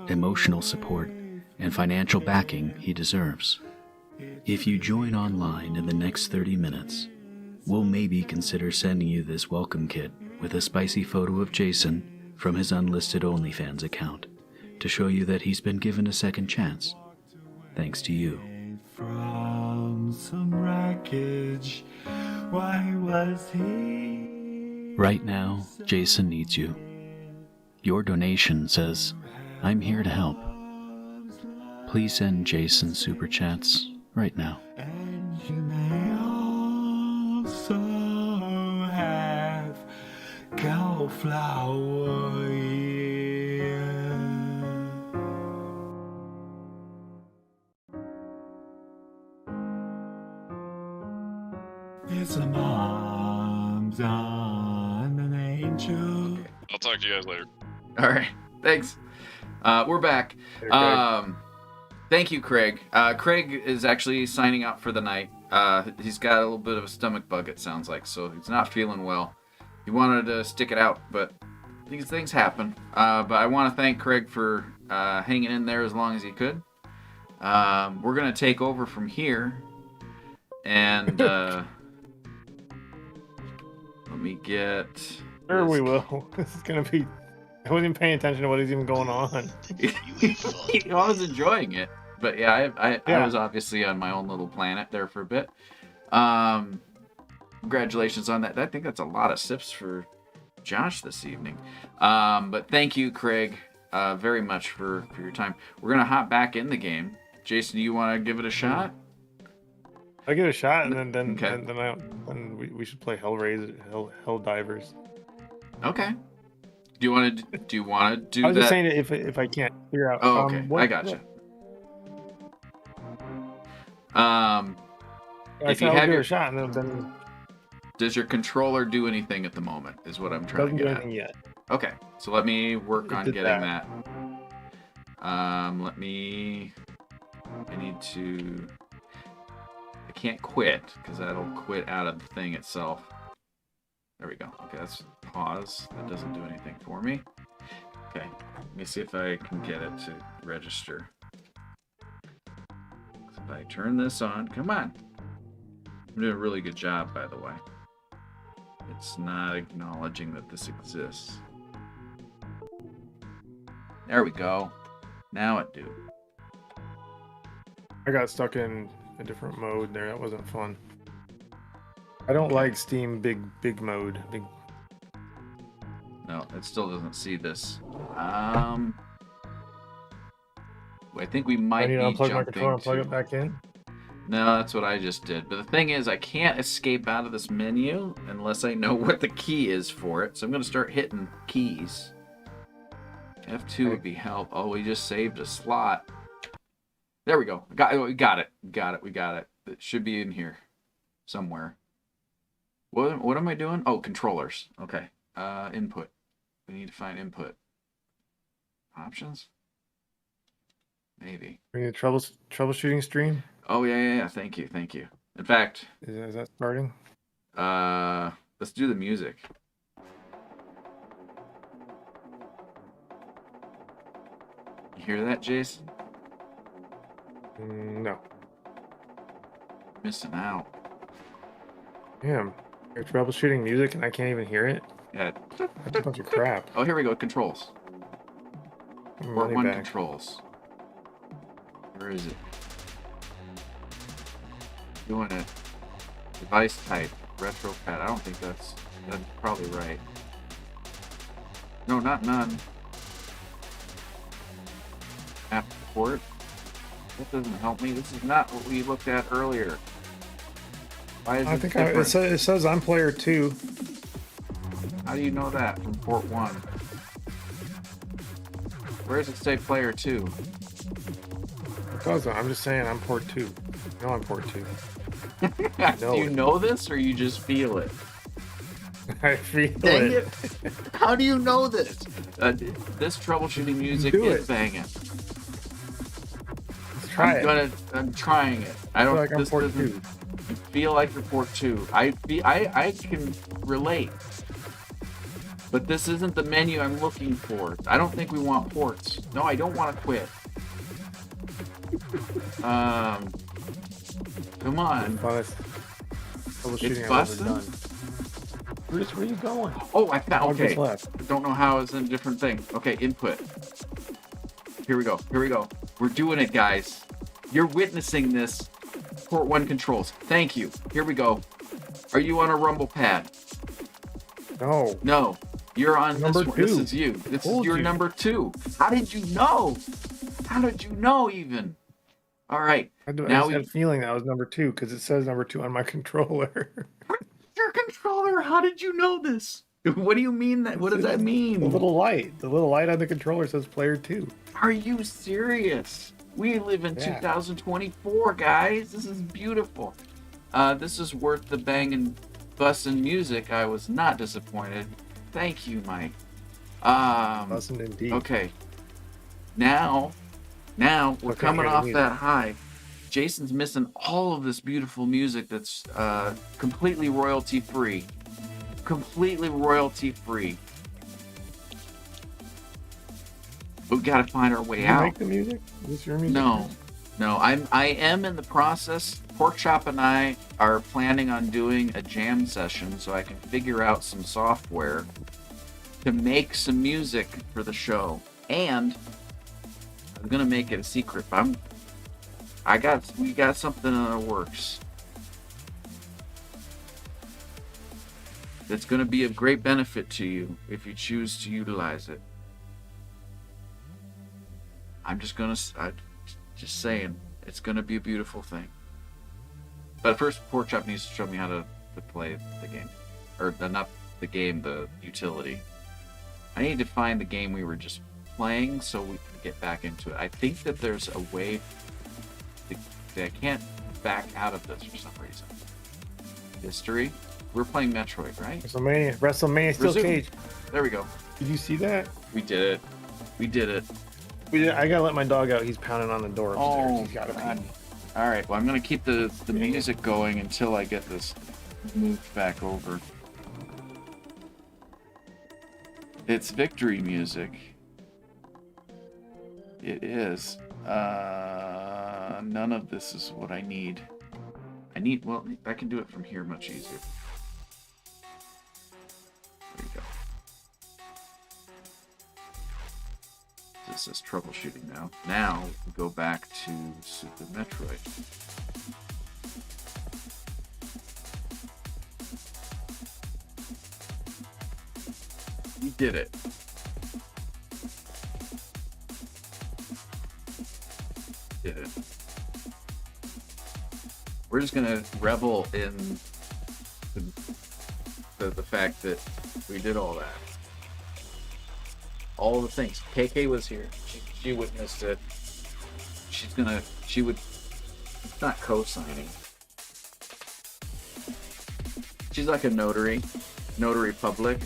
emotional support, and financial backing he deserves. If you join online in the next 30 minutes, we'll maybe consider sending you this welcome kit with a spicy photo of Jason from his unlisted OnlyFans account to show you that he's been given a second chance, thanks to you. From some wreckage, why was he? Right now, Jason needs you. Your donation says, "I'm here to help." Please send Jason super chats right now. And you may also have cauliflower ear. It's a mom's on an angel. I'll talk to you guys later. All right. Thanks. We're back. Thank you, Craig. Craig is actually signing out for the night. He's got a little bit of a stomach bug, it sounds like, so he's not feeling well. He wanted to stick it out, but these things happen. But I want to thank Craig for hanging in there as long as he could. We're going to take over from here. And let me get... Sure we will. This is going to be... I wasn't even paying attention to what is even going on. I was enjoying it. But yeah, I was obviously on my own little planet there for a bit. Congratulations on that. I think that's a lot of sips for Josh this evening. But thank you, Craig, very much for your time. We're going to hop back in the game. Jason, do you want to give it a shot? I'll give it a shot, and then we should play Hell Divers. Okay. Do you want to do that? I was just saying if I can't figure out. Oh, okay. I gotcha. If you have your shot, and then does your controller do anything at the moment? Is what I'm trying to get at. Doesn't do anything yet. Okay, so let me work on getting that. I need to. I can't quit because that'll quit out of the thing itself. There we go. Okay, that's pause. That doesn't do anything for me. Okay, let me see if I can get it to register. So if I turn this on, come on. I'm doing a really good job, by the way. It's not acknowledging that this exists. There we go. Now it do. I got stuck in a different mode there. That wasn't fun. I don't like Steam big mode. No, it still doesn't see this. I think we might be unplug jumping my controller and plug it back in. No, that's what I just did. But the thing is, I can't escape out of this menu unless I know what the key is for it. So I'm going to start hitting keys. F2 would be help. Oh, we just saved a slot. There we go. We got it. It should be in here somewhere. What am I doing? Oh, controllers. Okay. Input. We need to find input. Options? Maybe. We need a troubleshooting stream. Oh, yeah. Thank you. In fact... Is that starting? Let's do the music. You hear that, Jason? No. Missing out. Damn. You're troubleshooting music and I can't even hear it? Yeah. That's a bunch of crap. Oh, here we go. Controls. Port 1 controls. Where is it? Doing it. Device type. Retro pad. I don't think that's probably right. No, not none. App port. That doesn't help me. This is not what we looked at earlier. Why is it different? It says I'm player 2. How do you know that from port 1? Where does it say player 2? Because I'm just saying I'm port 2. No, I'm port 2. Do you know this or you just feel it? I feel Dang it. How do you know this? This troubleshooting music is banging. Let's try it. I'm trying it. I don't feel like I'm this port doesn't 2. You feel like you're port 2. I can relate. But this isn't the menu I'm looking for. I don't think we want ports. No, I don't want to quit. Come on. It's busting. Bruce, where are you going? Oh, I found. Okay. Left. Don't know how it's in a different thing. Okay, input. Here we go. Here we go. We're doing it, guys. You're witnessing this. Port 1 controls. Thank you. Here we go. Are you on a rumble pad? No. No. You're on number this one. 2. This is you. This is your number 2. How did you know? How did you know even? All right. I just had a feeling that was number 2 because it says number 2 on my controller. Your controller. How did you know this? What do you mean that? What does that mean? The little light. The little light on the controller says player 2. Are you serious? We live in 2024, guys. This is beautiful. This is worth the banging, bussin' music. I was not disappointed. Thank you, Mike. Bussin' indeed. Okay. Now we're coming off that high. Jason's missing all of this beautiful music that's completely royalty free. Completely royalty free. We've got to find our way out. Did you make the music? Is this your music? No. I am in the process. Porkchop and I are planning on doing a jam session so I can figure out some software to make some music for the show. And I'm gonna make it a secret. But we got something in the works that's gonna be of great benefit to you if you choose to utilize it. I'm just saying, it's gonna be a beautiful thing. But first, Porkchop needs to show me how to play the game, or not the game, the utility. I need to find the game we were just playing so we can get back into it. I think that there's a way that I can't back out of this for some reason. History. We're playing Metroid, right? WrestleMania Steel Cage. There we go. Did you see that? We did it. I gotta let my dog out. He's pounding on the door upstairs. He's gotta God. All right. Well, I'm gonna keep the music going until I get this moved back over. It's victory music. It is. None of this is what I need. Well, I can do it from here much easier. There you go. This is troubleshooting now. Now we go back to Super Metroid. We did it. We're just gonna revel in the fact that we did all that. All the things. KK was here. She witnessed it. It's not co-signing. She's like a notary public.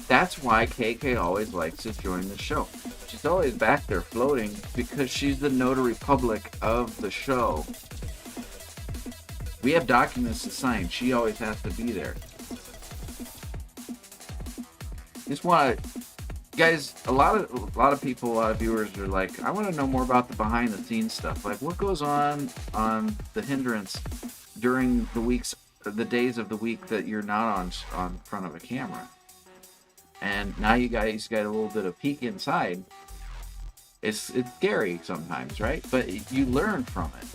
That's why KK always likes to join the show. She's always back there floating because she's the notary public of the show. We have documents to sign. She always has to be there. Just want to, guys. A lot of people, a lot of viewers are like, I want to know more about the behind the scenes stuff. Like, what goes on the hindrance during the days of the week that you're not on front of a camera. And now you guys got a little bit of peek inside. It's scary sometimes, right? But you learn from it.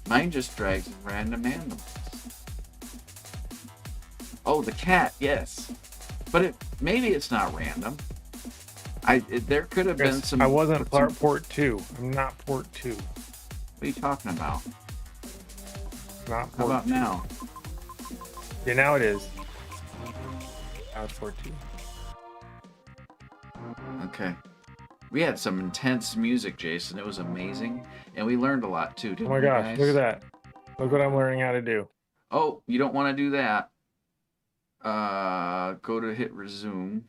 Mine just drags in random animals. Oh, the cat, yes. But maybe it's not random. There could have been some. I wasn't port 2. I'm not port 2. What are you talking about? It's not How 14. about now? Yeah, now it is. Now it's 14. Okay. We had some intense music, Jason. It was amazing. And we learned a lot too, Oh didn't my we, gosh, guys? look at that. Look what I'm learning how to do. Oh, you don't want to do that. Go to hit resume.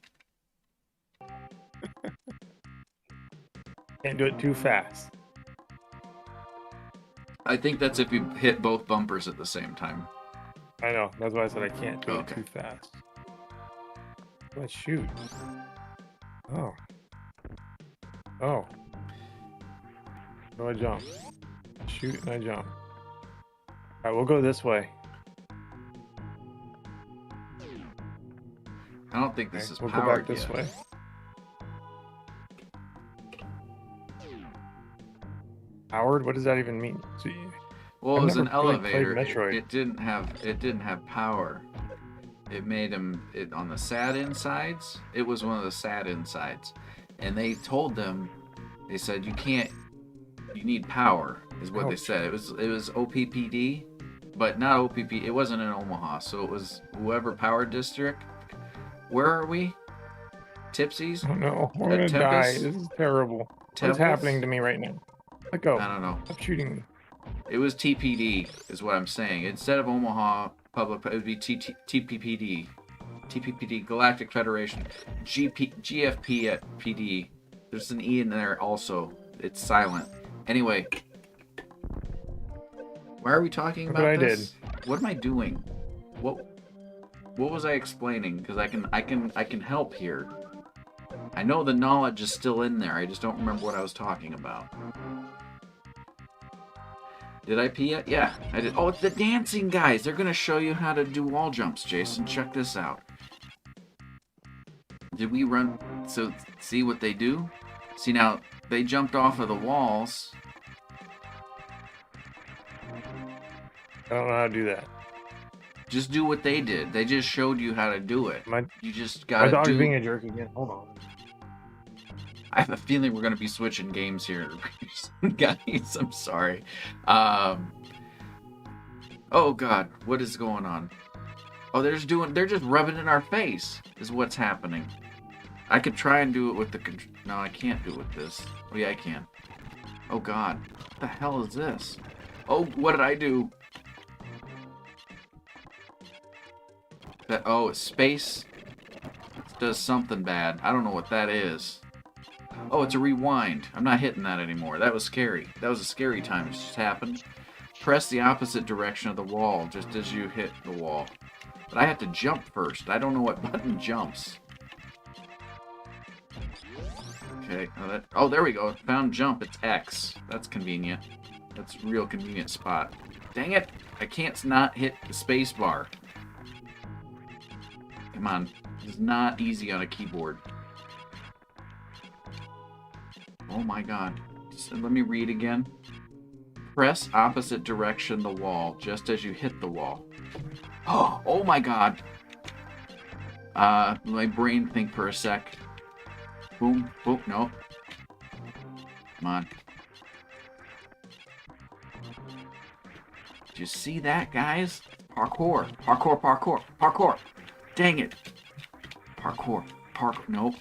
Can't do it too fast. I think that's if you hit both bumpers at the same time. I know. That's why I said I can't do Okay. it too fast. Let's shoot. Oh. Oh. So I jump. Shoot and I jump. Alright, we'll go this way. I don't think this Okay, is we'll go powered back this yet. way. Powered? What does that even mean? See, Well, I've it was never an really played elevator. Metroid. It didn't have power. It made him on the sad insides. It was one of the sad insides, and they told them, they said you can't. You need power, is what they Ouch. said. It was OPPD, but not OPP. It wasn't in Omaha, so it was whoever power district. Where are we? Tipsies? Oh no, I'm At gonna die. Tempest? This is terrible. What's Tempest? happening to me right now? Let go. I don't know. Stop shooting me. It was TPD, is what I'm saying. Instead of Omaha Public, it would be TPPD. TPPD, Galactic Federation. GFP at PD. There's an E in there also. It's silent. Anyway. Why are we talking Look about what I this? What am I doing? What was I explaining? Because I can help here. I know the knowledge is still in there. I just don't remember what I was talking about. Did I pee yet? Yeah, I did. Oh, it's the dancing guys. They're going to show you how to do wall jumps, Jason. Check this out. Did we run? So, see what they do? See, now, they jumped off of the walls. I don't know how to do that. Just do what they did. They just showed you how to do it. You just got My to dog's do... being a jerk again. Hold on. I have a feeling we're going to be switching games here. Guys, I'm sorry. Oh, God. What is going on? Oh, they're just rubbing it in our face is what's happening. I could try and do it with the... No, I can't do it with this. Oh, yeah, I can. Oh, God. What the hell is this? Oh, what did I do? Oh, space does something bad. I don't know what that is. Oh, it's a rewind. I'm not hitting that anymore. That was scary. That was a scary time. It just happened. Press the opposite direction of the wall just as you hit the wall. But I have to jump first. I don't know what button jumps. Okay. Oh, there we go. Found jump. It's X. That's convenient. That's a real convenient spot. Dang it. I can't not hit the space bar. Come on. It's not easy on a keyboard. Oh my God. Just let me read again. Press opposite direction the wall just as you hit the wall. Oh my God. My brain think for a sec. Boom. Boom. No. Come on. Did you see that, guys? Parkour. Parkour, parkour, parkour. Dang it. Parkour. Nope.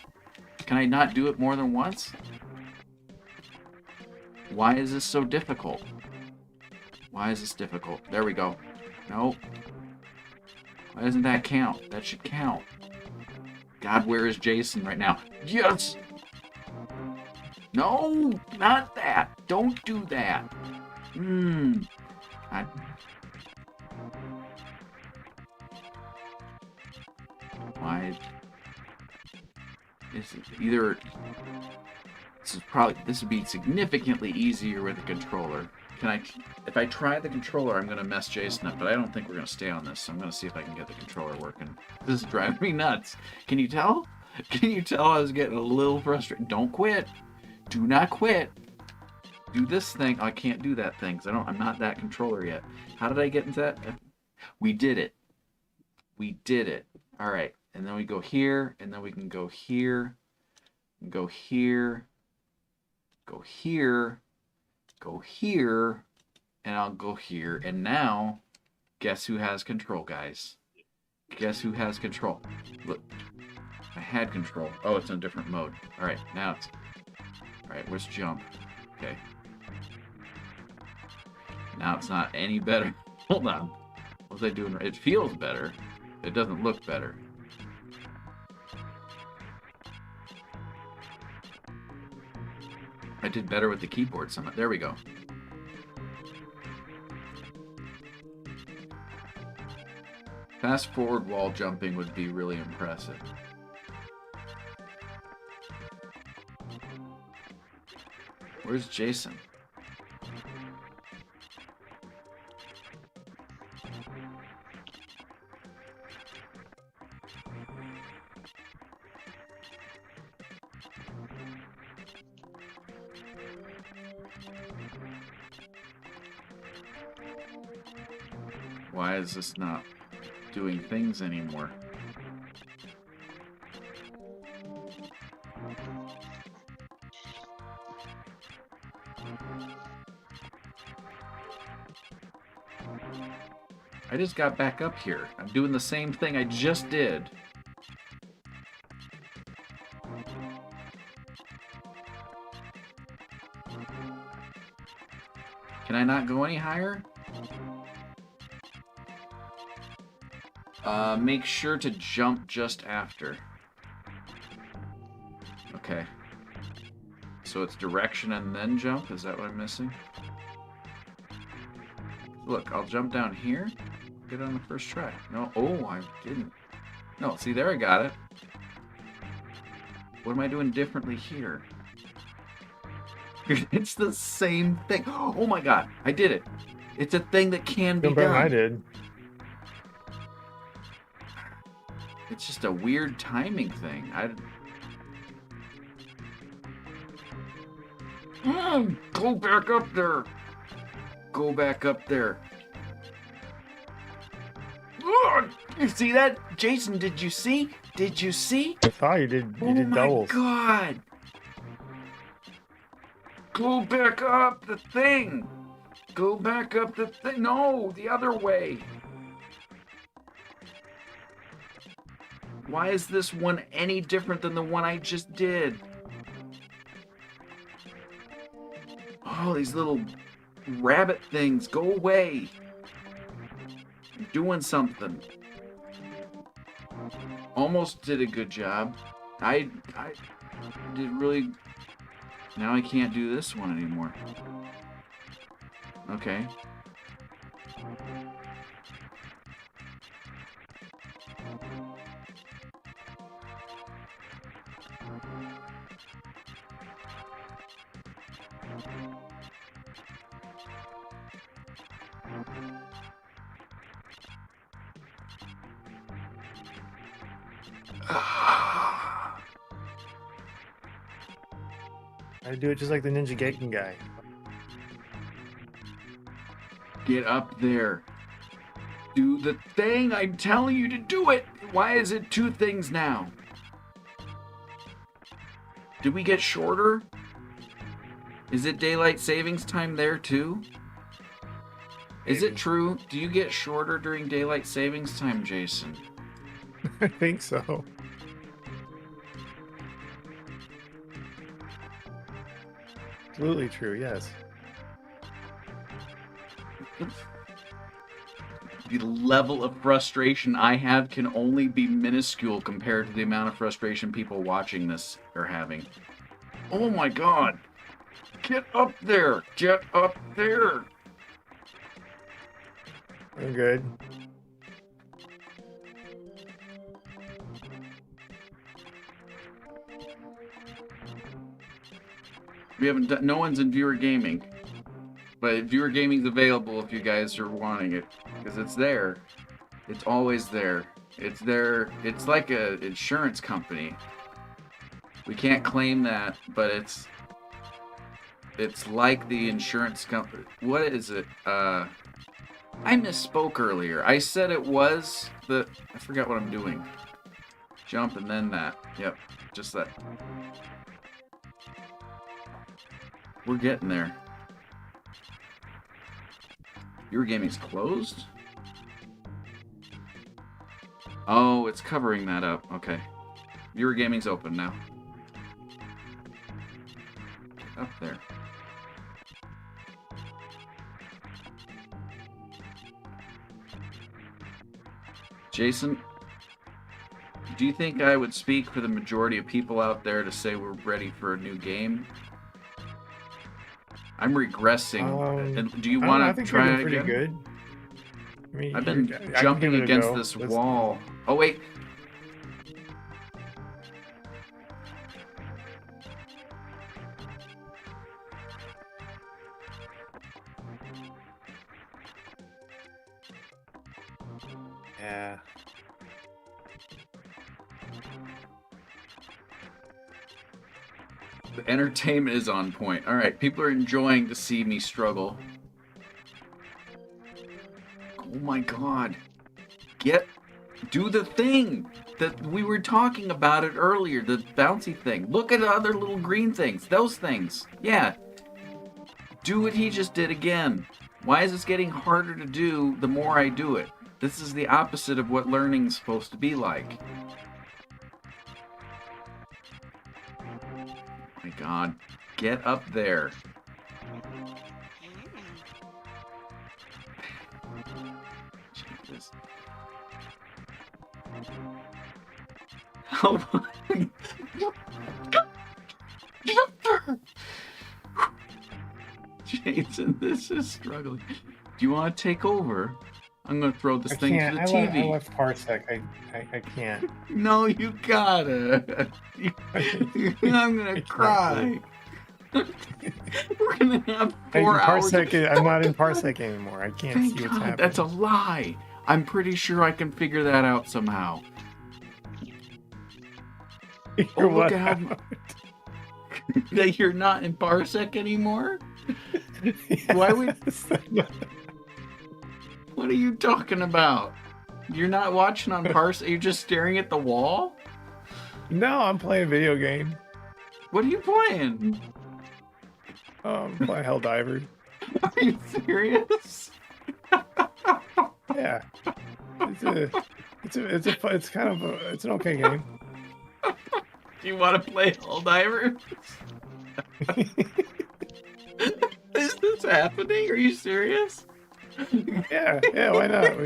Can I not do it more than once? Why is this so difficult? Why is this difficult? There we go. Nope. Why doesn't that count? That should count. God, where is Jason right now? Yes! No! Not that! Don't do that! Why? This is either... This would be significantly easier with a controller. If I try the controller, I'm gonna mess Jason up, but I don't think we're gonna stay on this, so I'm gonna see if I can get the controller working. This is driving me nuts. Can you tell? Can you tell I was getting a little frustrated? Don't quit. Do not quit. Do this thing. Oh, I can't do that thing, because I'm not that controller yet. How did I get into that? We did it. We did it. Alright. And then we go here, and then we can go here, and go here, go here, go here, and I'll go here. And now Guess who has control, guys? Guess who has control? Look, I had control. Oh, it's in a different mode. All right, now it's... All right, where's jump? Okay. Now it's not any better. Hold on. What was I doing? It feels better. It doesn't look better. I did better with the keyboard somehow. There we go. Fast forward wall jumping would be really impressive. Where's Jason? Why is this not doing things anymore? I just got back up here. I'm doing the same thing I just did. Can I not go any higher? Make sure to jump just after. Okay. So it's direction and then jump? Is that what I'm missing? Look, I'll jump down here. Get on the first try. No, oh, I didn't. No, see, there I got it. What am I doing differently here? It's the same thing. Oh my god, I did it. It's a thing that can be done. I did. It's just a weird timing thing. Go back up there. Go back up there. You see that? Jason, did you see? Did you see? I thought you did. You did doubles. Oh my god. Go back up the thing. Go back up the thing. No, the other way. Why is this one any different than the one I just did? Oh, these little rabbit things. Go away. I'm doing something. Almost did a good job. I did really... Now I can't do this one anymore. Okay. I do it just like the Ninja Gaiden guy. Get up there. Do the thing. I'm telling you to do it. Why is it two things now? Did we get shorter? Is it daylight savings time there too? Is it true? Do you get shorter during daylight savings time, Jason? I think so. Absolutely true, yes. The level of frustration I have can only be minuscule compared to the amount of frustration people watching this are having. Oh my god! Get up there! Get up there! I'm good. We haven't done, no one's in viewer gaming, but viewer gaming's available if you guys are wanting it, because it's there. It's always there. It's there. It's like an insurance company. We can't claim that, but it's like the insurance company. What is it? I misspoke earlier. I said it was the... I forgot what I'm doing. Jump and then that. Yep, just that. We're getting there. Viewer gaming's closed? Oh, it's covering that up. Okay. Viewer Gaming's open now. Up there. Jason, do you think I would speak for the majority of people out there to say we're ready for a new game? I'm regressing. And do you want to try it again? Good. I mean, I've been I can jumping give it a against go. this Let's- wall. Oh, wait. Yeah. The entertainment is on point. All right, people are enjoying to see me struggle. Oh my god. Do the thing that we were talking about it earlier, the bouncy thing. Look at the other little green things. Those things. Yeah. Do what he just did again. Why is this getting harder to do the more I do it? This is the opposite of what learning's supposed to be like. My god. Get up there. Jesus. Oh my. Jason, this is struggling. Do you want to take over? I'm going to throw this thing to the TV. I left Parsec. I can't. No, you gotta. I'm going to cry. We're going to have 4 hours. I'm not in Parsec anymore. I can't Thank see what's God, happening. that's a lie. I'm pretty sure I can figure that out somehow. Oh, look at how... that you're not in Parsec anymore? Why would... What are you talking about? You're not watching on Parsec? You're just staring at the wall? No, I'm playing a video game. What are you playing? I'm playing Helldivers. Are you serious? Yeah. It's kind of it's an okay game. Do you want to play Helldivers? Is this happening? Are you serious? Yeah, why not?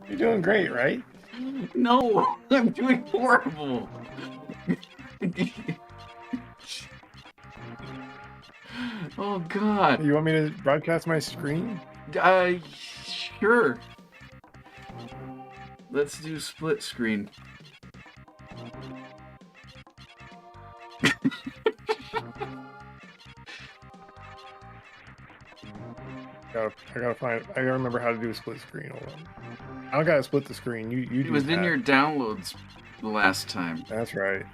You're doing great, right? No, I'm doing horrible. Oh God. You want me to broadcast my screen? Sure. Let's do split screen. I gotta remember how to do a split screen. Hold on. I don't gotta split the screen. You do It was that. in your downloads the last time. That's right.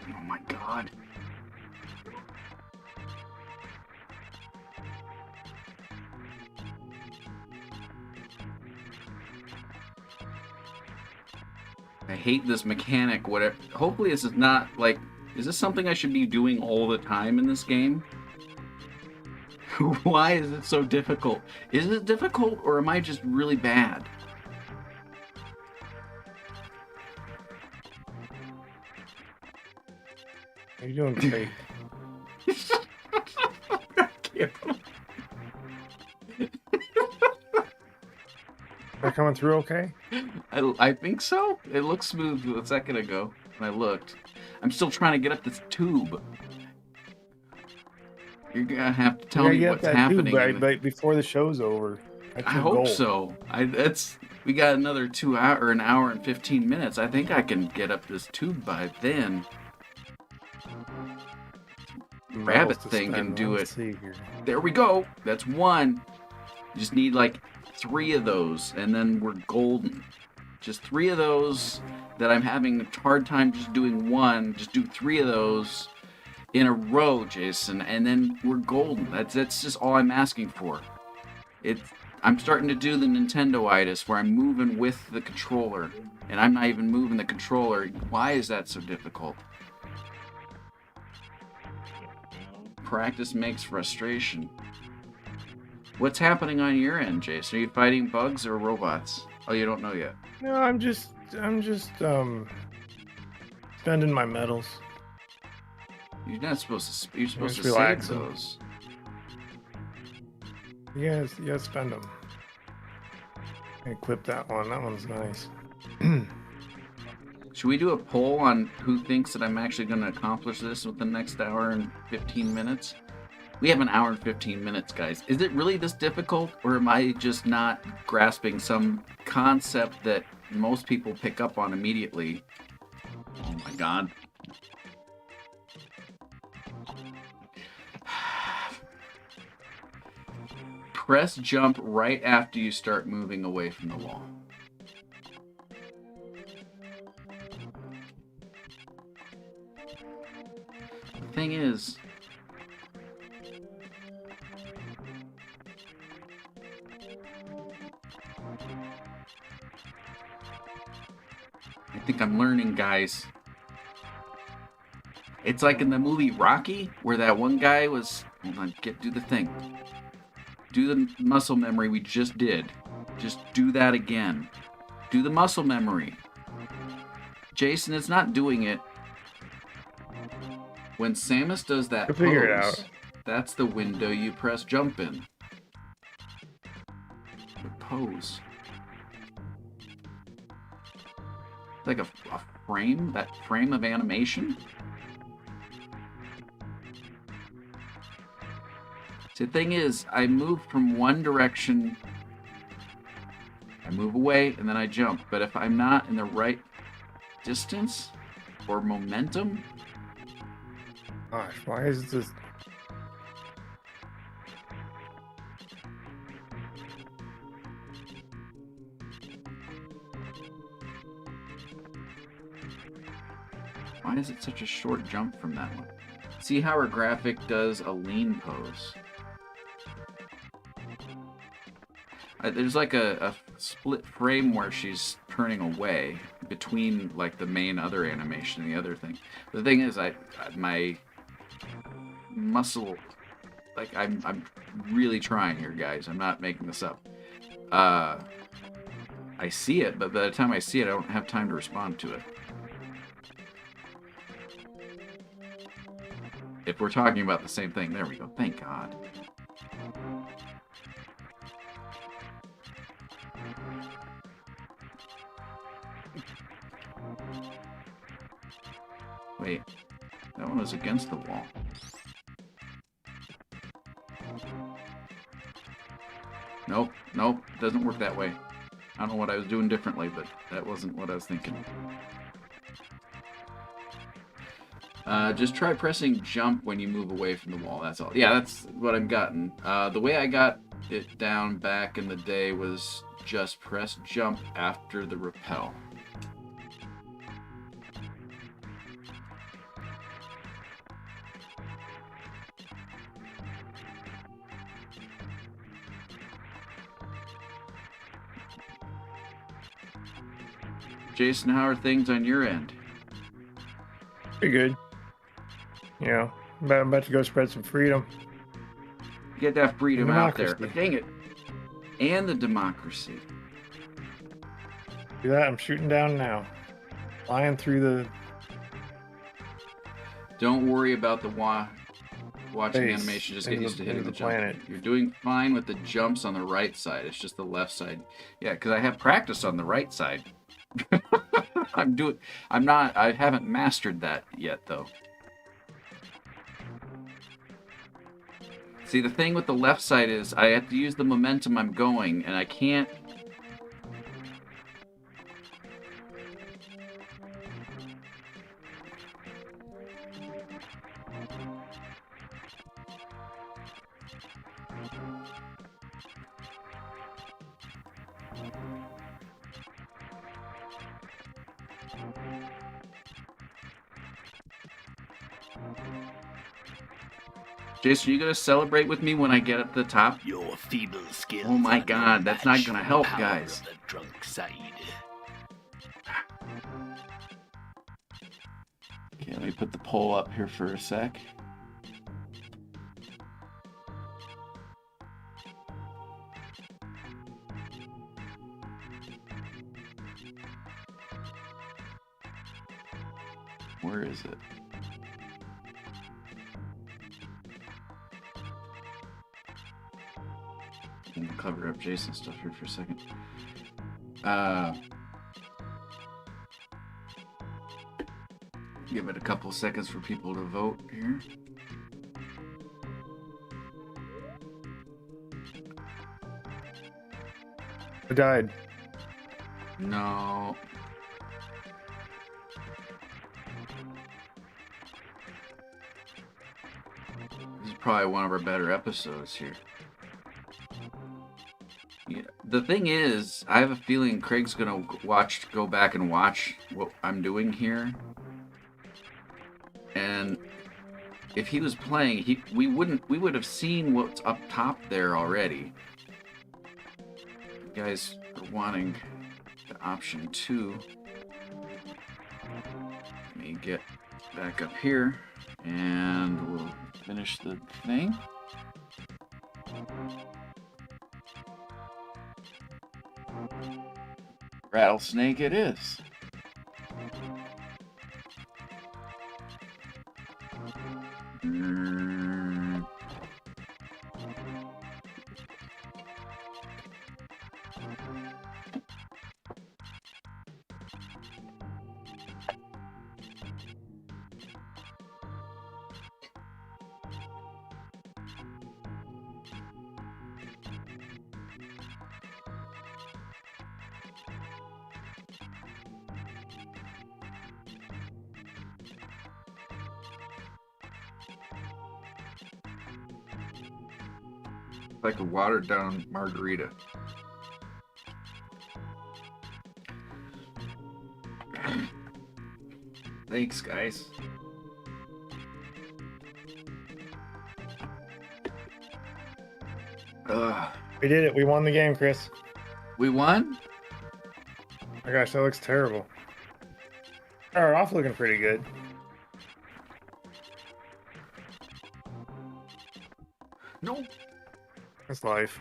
Oh my God. I hate this mechanic. Whatever. Hopefully this is not like... Is this something I should be doing all the time in this game? Why is it so difficult? Is it difficult or am I just really bad? You're doing great. They're coming through okay? I think so. It looked smooth a second ago when I looked. I'm still trying to get up this tube. You're gonna have to tell me what's happening. But before the show's over. I hope so. We got another an hour and 15 minutes. I think I can get up this tube by then. Grab it thing and do it. There we go. That's one. You just need like 3 of those and then we're golden. Just 3 of those that I'm having a hard time just doing one. Just do 3 of those in a row, Jason, and then we're golden. That's just all I'm asking for. I'm starting to do the Nintendo-itis where I'm moving with the controller, and I'm not even moving the controller. Why is that so difficult? Practice makes frustration. What's happening on your end, Jason? Are you fighting bugs or robots? Oh, you don't know yet. No, I'm just spending my medals. You're not supposed to. You're supposed to Just save relaxing. those. You guys spend them. Equip that one. That one's nice. Should we do a poll on who thinks that I'm actually going to accomplish this within the next hour and 15 minutes? We have an hour and 15 minutes, guys. Is it really this difficult, or am I just not grasping some concept that most people pick up on immediately? Oh my god. Press jump right after you start moving away from the wall. The thing is, I think I'm learning, guys. It's like in the movie Rocky, where that one guy was... Hold on, do the thing. Do the muscle memory we just did. Just do that again. Do the muscle memory. Jason is not doing it. When Samus does that pose, figure it out. That's the window you press jump in. The pose. Like a frame? That frame of animation? See, the thing is, I move from one direction, I move away, and then I jump. But if I'm not in the right distance or momentum... Gosh, why is this... Why is it such a short jump from that one? See how her graphic does a lean pose. There's like a split frame where she's turning away between like the main other animation and the other thing. The thing is, my muscle, like I'm really trying here, guys. I'm not making this up. I see it, but by the time I see it, I don't have time to respond to it. If we're talking about the same thing, there we go. Thank God. Wait, that one was against the wall. Nope, nope, doesn't work that way. I don't know what I was doing differently, but that wasn't what I was thinking. Just try pressing jump when you move away from the wall, that's all. Yeah, that's what I've gotten. The way I got it down back in the day was just press jump after the rappel. Jason, how are things on your end? Pretty good. You know, I'm about to go spread some freedom. Get that freedom out there. Democracy. Dang it. And the democracy. Do that, I'm shooting down now. Flying through the... Don't worry about the watching Face animation. Just get into used to the- hitting the into the jump. planet. You're doing fine with the jumps on the right side. It's just the left side. Yeah, because I have practice on the right side. I haven't mastered that yet, though. See, the thing with the left side is I have to use the momentum I'm going, and I can't... Jason, are you gonna celebrate with me when I get at the top? Your feeble skills. Oh my are no God, that's not match gonna for the help, power guys. of the drunk side. Okay, let me put the poll up here for a sec. Where is it? I'm gonna cover up Jason's stuff here for a second. Give it a couple seconds for people to vote here. I died. No. This is probably one of our better episodes here. Yeah. The thing is, I have a feeling Craig's gonna go back and watch what I'm doing here. And if he was playing, we would have seen what's up top there already. You guys are wanting the option 2. Let me get back up here and we'll finish the thing. Rattlesnake it is. Like a watered down margarita. Thanks, guys. We did it. We won the game, Chris. We won? Oh my gosh, that looks terrible. Started off looking pretty good. No. That's life.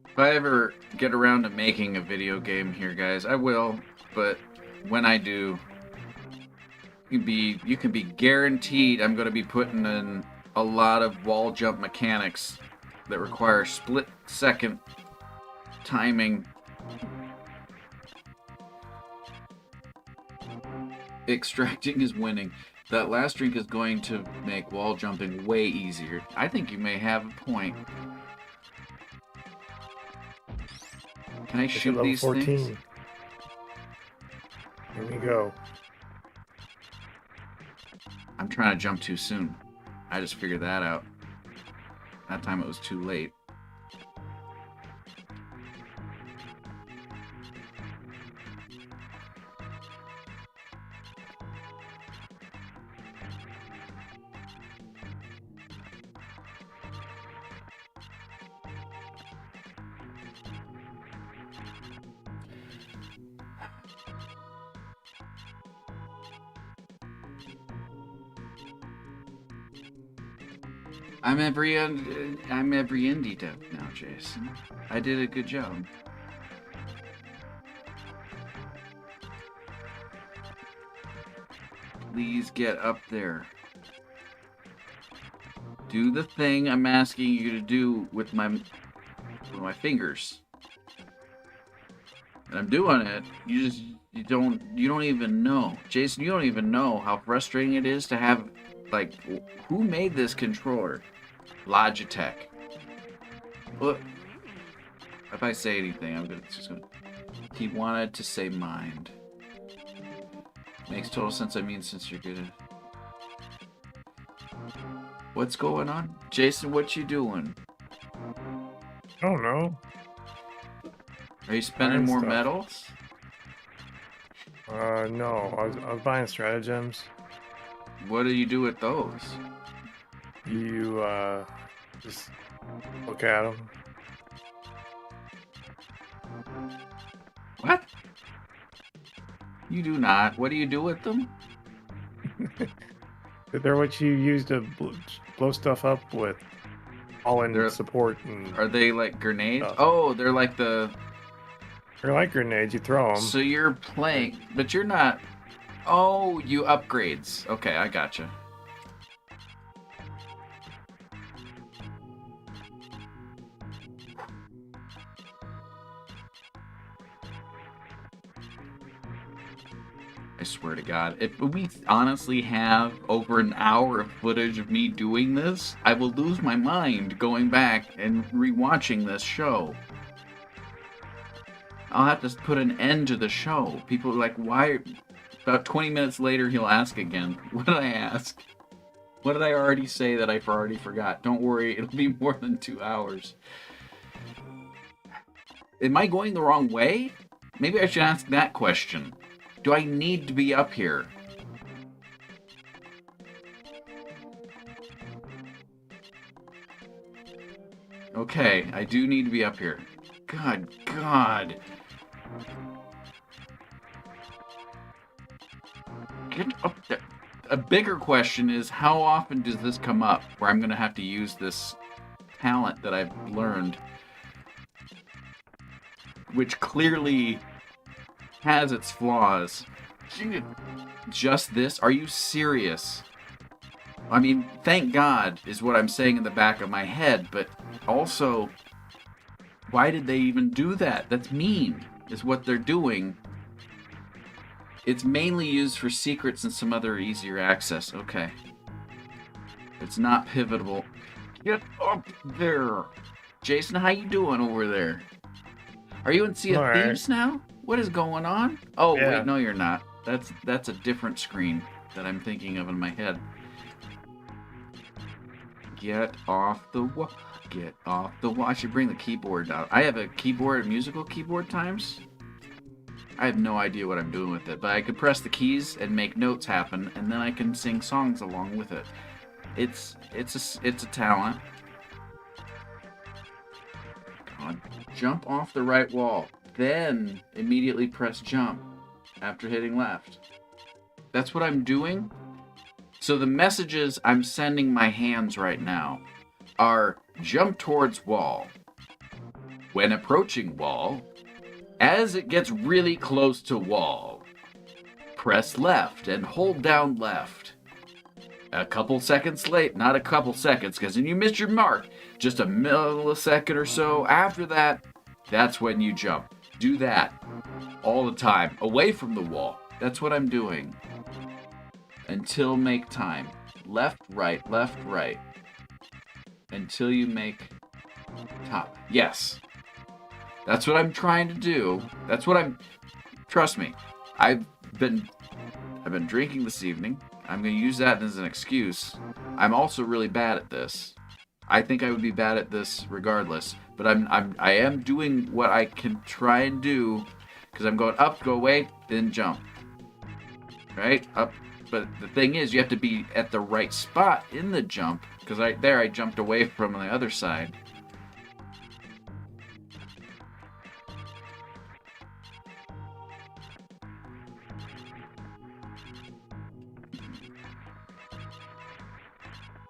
If I ever get around to making a video game here, guys, I will. But when I do, you can be guaranteed I'm going to be putting in a lot of wall jump mechanics that require split-second timing. Extracting is winning. That last drink is going to make wall jumping way easier. I think you may have a point. Can I shoot these 14. Things? Here we go. I'm trying to jump too soon. I just figured that out. That time it was too late. I'm every indie dev now, Jason. I did a good job. Please get up there. Do the thing I'm asking you to do with my fingers. And I'm doing it. You don't even know. Jason, you don't even know how frustrating it is to have, like, who made this controller? Logitech. Look, if I say anything, I'm just gonna. He wanted to say mind. Makes total sense. I mean, since you're gonna. What's going on, Jason? What you doing? I don't know. Are you spending more stuff. medals? No, I was buying stratagems. What do you do with those? You just look at them. What? You do not. What do you do with them? They're what you use to blow stuff up with. All in support. And are they like grenades? stuff. Oh, they're like the... They're like grenades. You throw them. So you're playing, but you're not... Oh, you upgrades. Okay, I gotcha. I swear to God, if we honestly have over an hour of footage of me doing this, I will lose my mind going back and rewatching this show. I'll have to put an end to the show. People are like, why? About 20 minutes later, he'll ask again. What did I ask? What did I already say that I already forgot? Don't worry, it'll be more than 2 hours. Am I going the wrong way? Maybe I should ask that question. Do I need to be up here? Okay, I do need to be up here. God. Get up there. A bigger question is, how often does this come up where I'm going to have to use this talent that I've learned, which clearly has its flaws? Just this? Are you serious? I mean, thank God is what I'm saying in the back of my head, but also, why did they even do that? That's mean, is what they're doing. It's mainly used for secrets and some other easier access. Okay. It's not pivotal. Get up there. Jason, how you doing over there? Are you in Sea of Thieves now? What is going on? Oh, yeah. Wait, no, you're not. That's a different screen that I'm thinking of in my head. Get off the wall. Get off the wall. I should bring the keyboard down. I have a keyboard, musical keyboard times. I have no idea what I'm doing with it, but I could press the keys and make notes happen, and then I can sing songs along with it. It's a talent. God. Jump off the right wall. Then immediately press jump after hitting left. That's what I'm doing. So the messages I'm sending my hands right now are jump towards wall. When approaching wall, as it gets really close to wall, press left and hold down left. A couple seconds late, not a couple seconds, because then you missed your mark. Just a millisecond or so after that, that's when you jump. Do that all the time, away from the wall. That's what I'm doing. Until make time. Left, right, until you make top. Yes. That's what I'm trying to do. Trust me. I've been drinking this evening. I'm going to use that as an excuse. I'm also really bad at this. I think I would be bad at this regardless, but I am doing what I can try and do, because I'm going up, go away, then jump. Right? Up. But the thing is, you have to be at the right spot in the jump, because I jumped away from the other side.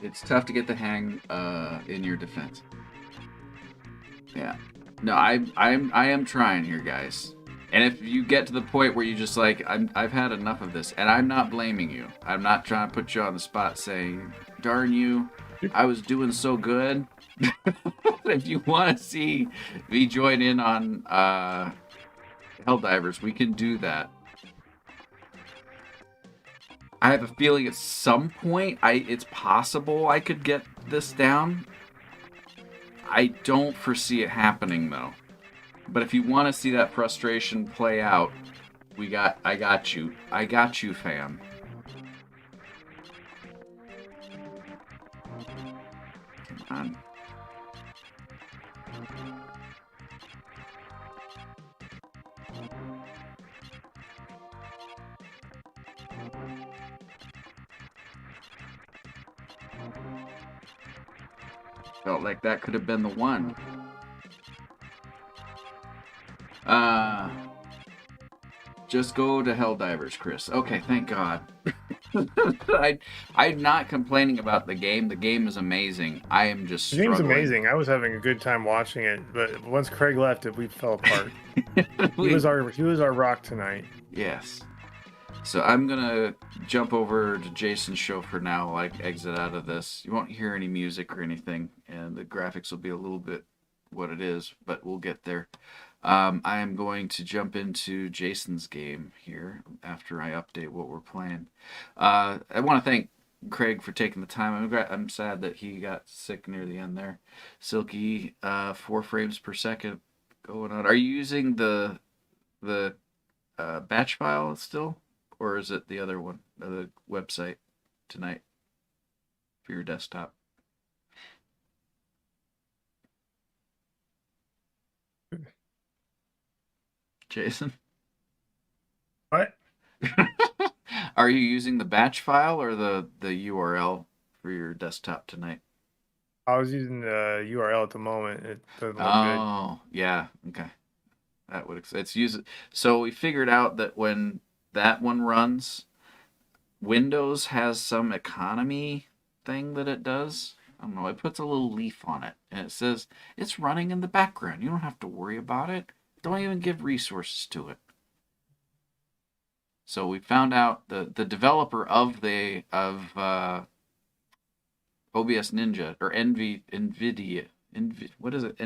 It's tough to get the hang in your defense. Yeah. No, I am trying here, guys. And if you get to the point where you just like, I've had enough of this, and I'm not blaming you. I'm not trying to put you on the spot saying, darn you, I was doing so good. If you want to see me join in on Helldivers, we can do that. I have a feeling at some point it's possible I could get this down. I don't foresee it happening though. But if you want to see that frustration play out, I got you. I got you, fam. Come on. Felt like that could have been the one. Just go to Helldivers, Chris. Okay, thank God. I'm not complaining about the game. The game is amazing. I am just The game's struggling. amazing. I was having a good time watching it, but once Craig left, we fell apart. He was our rock tonight. Yes. So I'm gonna jump over to Jason's show for now. Like exit out of this. You won't hear any music or anything, and the graphics will be a little bit what it is, but we'll get there. I am going to jump into Jason's game here after I update what we're playing. I want to thank Craig for taking the time. I'm sad that he got sick near the end there. Silky, 4 frames per second going on. Are you using the batch file still, or is it the other one, the website tonight for your desktop? Jason? What? Are you using the batch file or the URL for your desktop tonight? I was using the URL at the moment. It doesn't look good. Oh, yeah. Okay. That would so we figured out that when that one runs, Windows has some economy thing that it does. I don't know. It puts a little leaf on it, and it says it's running in the background. You don't have to worry about it. Don't even give resources to it. So we found out the developer of OBS Ninja or NVIDIA, what is it?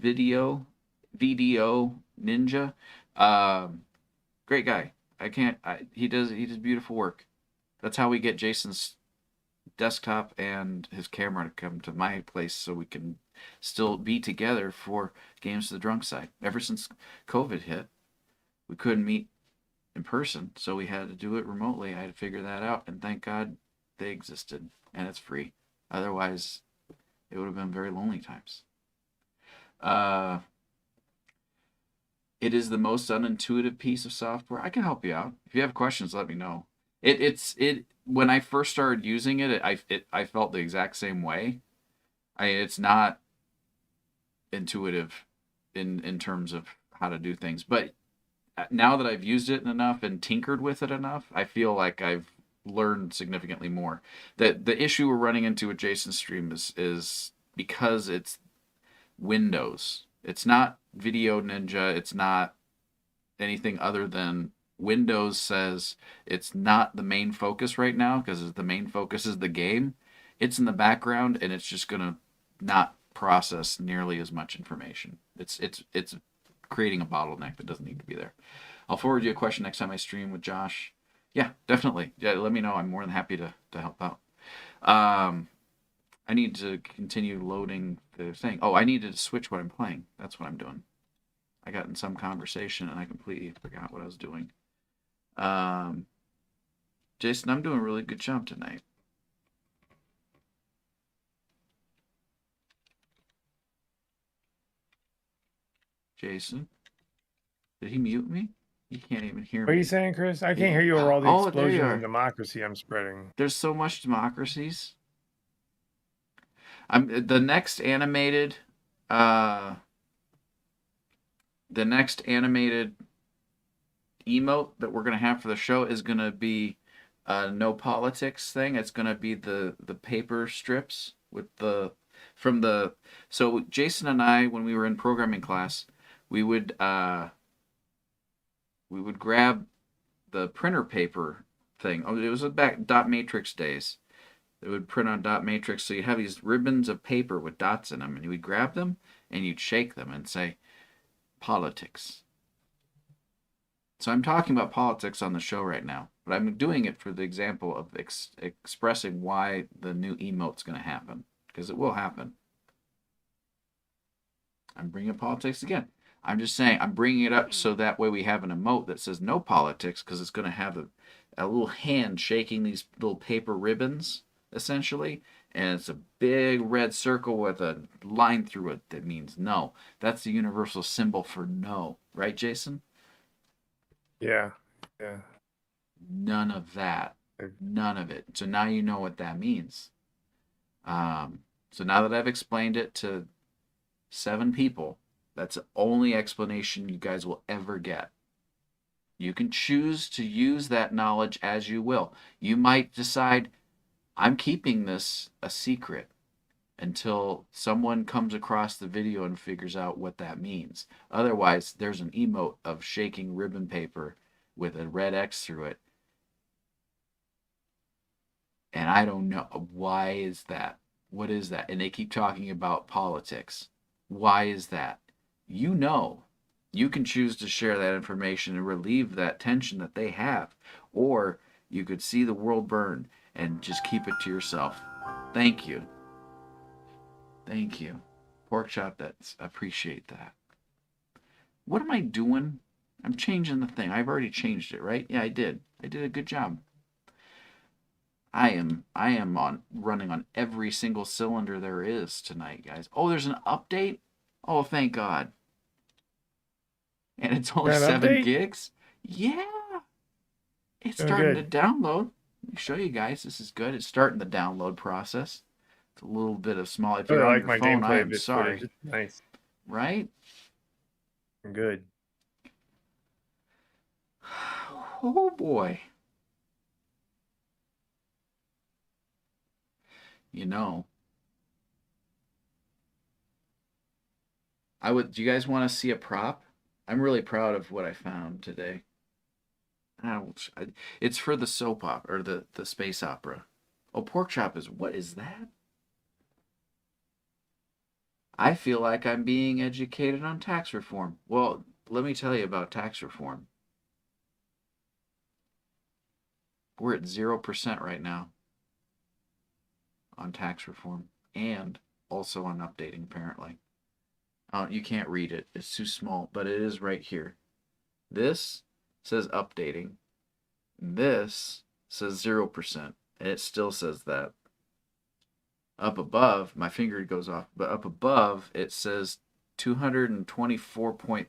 VDO Ninja. Great guy. He does beautiful work. That's how we get Jason's desktop and his camera to come to my place so we can still be together for Games to the Drunk Side. Ever since COVID hit, we couldn't meet in person, so we had to do it remotely. I had to figure that out, and thank God they existed, and it's free. Otherwise, it would have been very lonely times. It is the most unintuitive piece of software. I can help you out. If you have questions, let me know. When I first started using it, I felt the exact same way. It's not intuitive in terms of how to do things, but now that I've used it enough and tinkered with it enough, I feel like I've learned significantly more. The issue we're running into with Jason's stream is because it's Windows. It's not Video Ninja. It's not anything other than Windows says it's not the main focus right now because the main focus is the game. It's in the background and it's just going to not process nearly as much information. It's creating a bottleneck that doesn't need to be there. I'll forward you a question next time I stream with Josh. Yeah, definitely. Yeah, let me know. I'm more than happy to help out. I need to continue loading the thing. Oh, I needed to switch what I'm playing. That's what I'm doing. I got in some conversation and I completely forgot what I was doing. Jason, I'm doing a really good job tonight. Jason, did he mute me? He can't even hear me. What are you saying, Chris? I can't hear you over all the there you explosion are. and democracy I'm spreading. There's so much democracies. The next animated emote that we're gonna have for the show is gonna be no politics thing. It's gonna be the paper strips with so Jason and I, when we were in programming class, we would grab the printer paper thing. Oh, it was back dot matrix days. They would print on dot matrix, so you have these ribbons of paper with dots in them, and you would grab them and you'd shake them and say politics. So I'm talking about politics on the show right now, but I'm doing it for the example of expressing why the new emote's going to happen, because it will happen. I'm bringing politics again. I'm just saying I'm bringing it up so that way we have an emote that says no politics, because it's going to have a little hand shaking these little paper ribbons, essentially, and it's a big red circle with a line through it that means no. That's the universal symbol for no. Right, Jason? Yeah. None of that. None of it. So now you know what that means. So now that I've explained it to 7 people, that's the only explanation you guys will ever get. You can choose to use that knowledge as you will. You might decide, I'm keeping this a secret until someone comes across the video and figures out what that means. Otherwise, there's an emote of shaking ribbon paper with a red X through it. And I don't know. Why is that? What is that? And they keep talking about politics. Why is that? You know. You can choose to share that information and relieve that tension that they have. Or you could see the world burn and just keep it to yourself. Thank you. Thank you. Pork chop, that's, I appreciate that. What am I doing? I'm changing the thing. I've already changed it, right? Yeah, I did. I did a good job. I am running on every single cylinder there is tonight, guys. Oh, there's an update? Oh, thank God. And it's only 7 gigs? Yeah. It's starting to download. Let me show you guys. This is good. It's starting the download process. It's a little bit of small. If you're on your phone, I am sorry. Nice. Right? Good. Oh boy. You know. Do you guys want to see a prop? I'm really proud of what I found today. It's for the soap opera, or the space opera. Oh, pork chop what is that? I feel like I'm being educated on tax reform. Well, let me tell you about tax reform. We're at 0% right now on tax reform, and also on updating, apparently. You can't read it. It's too small, but it is right here. This says updating. This says 0%, and it still says that. Up above, my finger goes off, but up above it says 224.34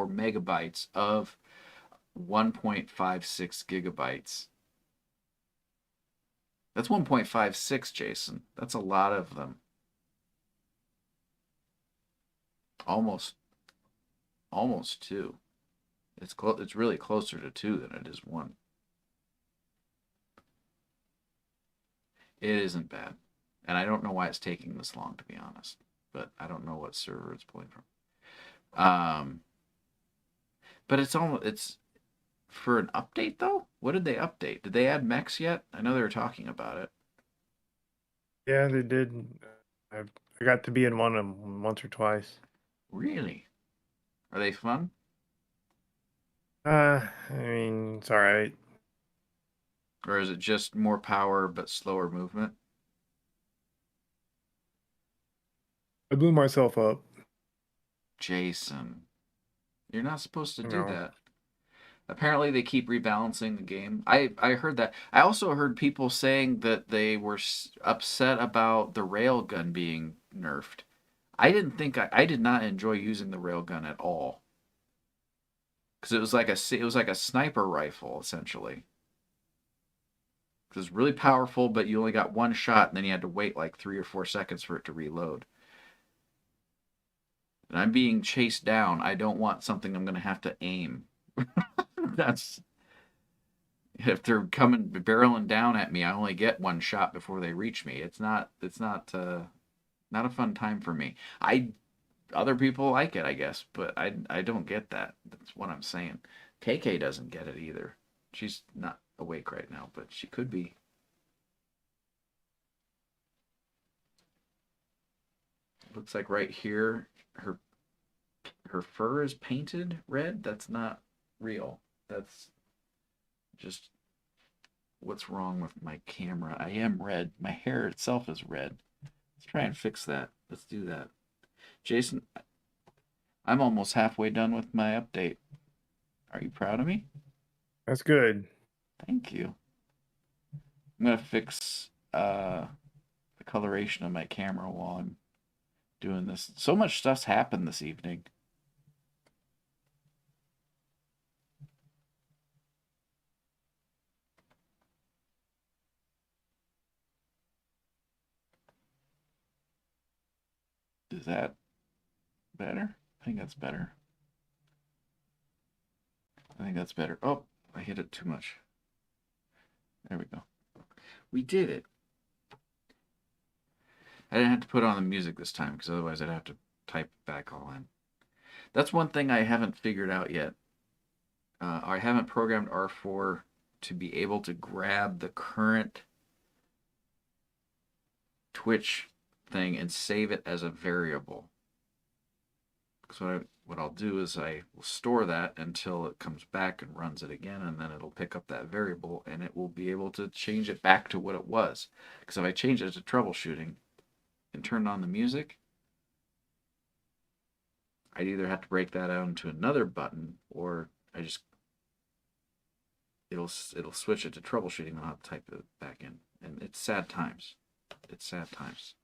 megabytes of 1.56 gigabytes. That's 1.56, Jason. That's a lot of them. Almost 2. It's really closer to 2 than it is 1. It isn't bad. And I don't know why it's taking this long, to be honest. But I don't know what server it's pulling from. But it's for an update, though? What did they update? Did they add mechs yet? I know they were talking about it. Yeah, they did. I got to be in one of them once or twice. Really? Are they fun? I mean, it's all right. Or is it just more power but slower movement? I blew myself up. Jason, you're not supposed to do No. that. Apparently they keep rebalancing the game. I heard that. I also heard people saying that they were upset about the railgun being nerfed. I did not enjoy using the railgun at all. Because it was like a sniper rifle, essentially. It was really powerful, but you only got one shot, and then you had to wait like 3 or 4 seconds for it to reload. And I'm being chased down. I don't want something I'm going to have to aim. That's... If they're barreling down at me, I only get one shot before they reach me. It's not a fun time for me. Other people like it, I guess, but I don't get that. That's what I'm saying. KK doesn't get it either. She's not awake right now, but she could be. Looks like right here, her fur is painted red. That's not real. That's just what's wrong with my camera. I am red. My hair itself is red. Let's try and fix that. Let's do that. Jason, I'm almost halfway done with my update. Are you proud of me? That's good. Thank you. I'm going to fix the coloration of my camera while I'm doing this. So much stuff's happened this evening. Is that better? I think that's better. I think that's better. Oh, I hit it too much. There we go. We did it. I didn't have to put on the music this time because otherwise I'd have to type back all in. That's one thing I haven't figured out yet. I haven't programmed R4 to be able to grab the current Twitch thing and save it as a variable. So what I'll do is I will store that until it comes back and runs it again, and then it'll pick up that variable and it will be able to change it back to what it was. Because if I change it to troubleshooting and turn on the music, I'd either have to break that out into another button, or it'll switch it to troubleshooting and I'll have to type it back in. And it's sad times. It's sad times.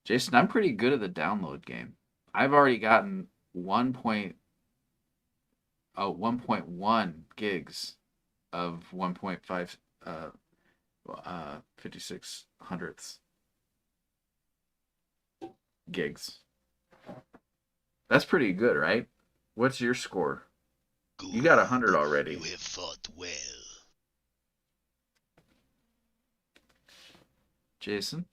Jason, I'm pretty good at the download game. I've already gotten 1.1 gigs of 1.5 56 hundredths gigs. That's pretty good, right? What's your score? Good. You got 100 already. You have fought well. Jason?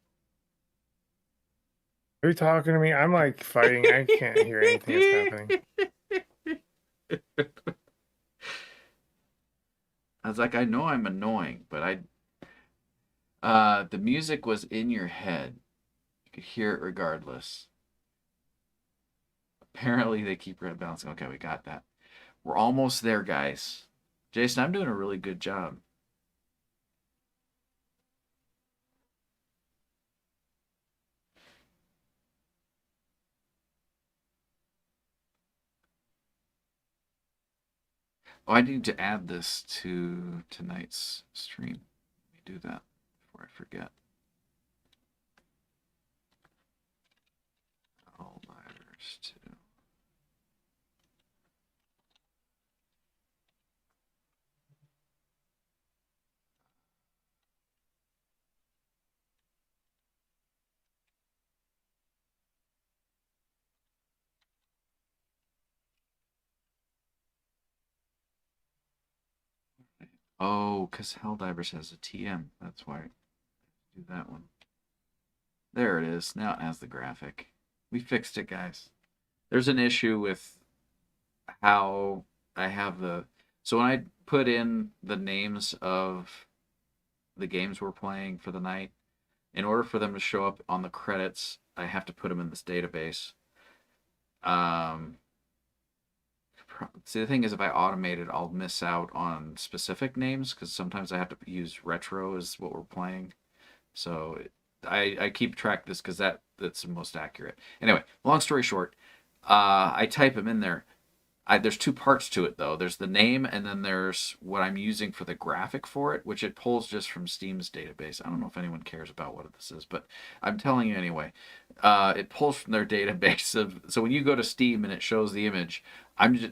Are you talking to me? I'm like fighting. I can't hear anything that's happening. I was like, I know I'm annoying, but the music was in your head. You could hear it regardless. Apparently they keep red balancing. Okay, we got that. We're almost there, guys. Jason, I'm doing a really good job. Oh, I need to add this to tonight's stream. Let me do that before I forget. All lighters too. Oh, because Helldivers has a TM. That's why I do that one. There it is. Now it has the graphic. We fixed it, guys. There's an issue with how I have the... So when I put in the names of the games we're playing for the night, in order for them to show up on the credits, I have to put them in this database. See, the thing is, if I automate it, I'll miss out on specific names because sometimes I have to use retro as what we're playing. So I keep track of this because that's the most accurate. Anyway, long story short, I type them in there. There's two parts to it, though. There's the name, and then there's what I'm using for the graphic for it, which it pulls just from Steam's database. I don't know if anyone cares about what this is, but I'm telling you anyway. It pulls from their database. So when you go to Steam and it shows the image,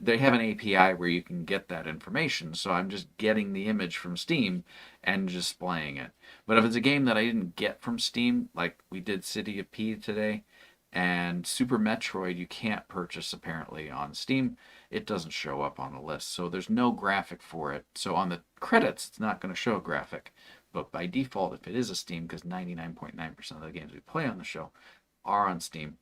they have an API where you can get that information. So I'm just getting the image from Steam and displaying it. But if it's a game that I didn't get from Steam, like we did City of P today, and Super Metroid, you can't purchase apparently on Steam. It doesn't show up on the list, so there's no graphic for it. So on the credits, it's not going to show a graphic. But by default, if it is a Steam, because 99.9% of the games we play on the show are on Steam,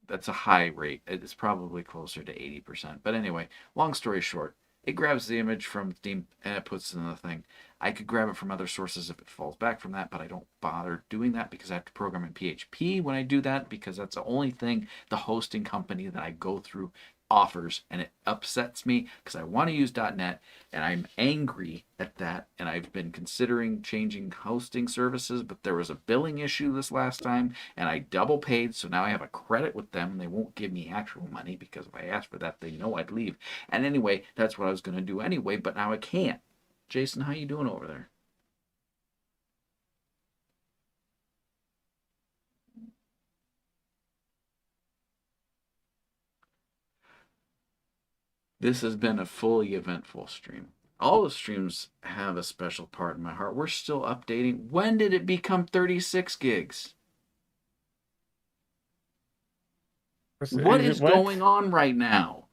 that's a high rate. It's probably closer to 80%. But anyway, long story short, it grabs the image from Steam and it puts it in the thing. I could grab it from other sources if it falls back from that, but I don't bother doing that because I have to program in PHP when I do that, because that's the only thing the hosting company that I go through offers, and it upsets me because I want to use .NET and I'm angry at that, and I've been considering changing hosting services, but there was a billing issue this last time and I double paid, so now I have a credit with them and they won't give me actual money because if I asked for that they know I'd leave. And anyway, that's what I was going to do anyway, but now I can't. Jason, how you doing over there? This has been a fully eventful stream. All the streams have a special part in my heart. We're still updating. When did it become 36 gigs? What is going on right now?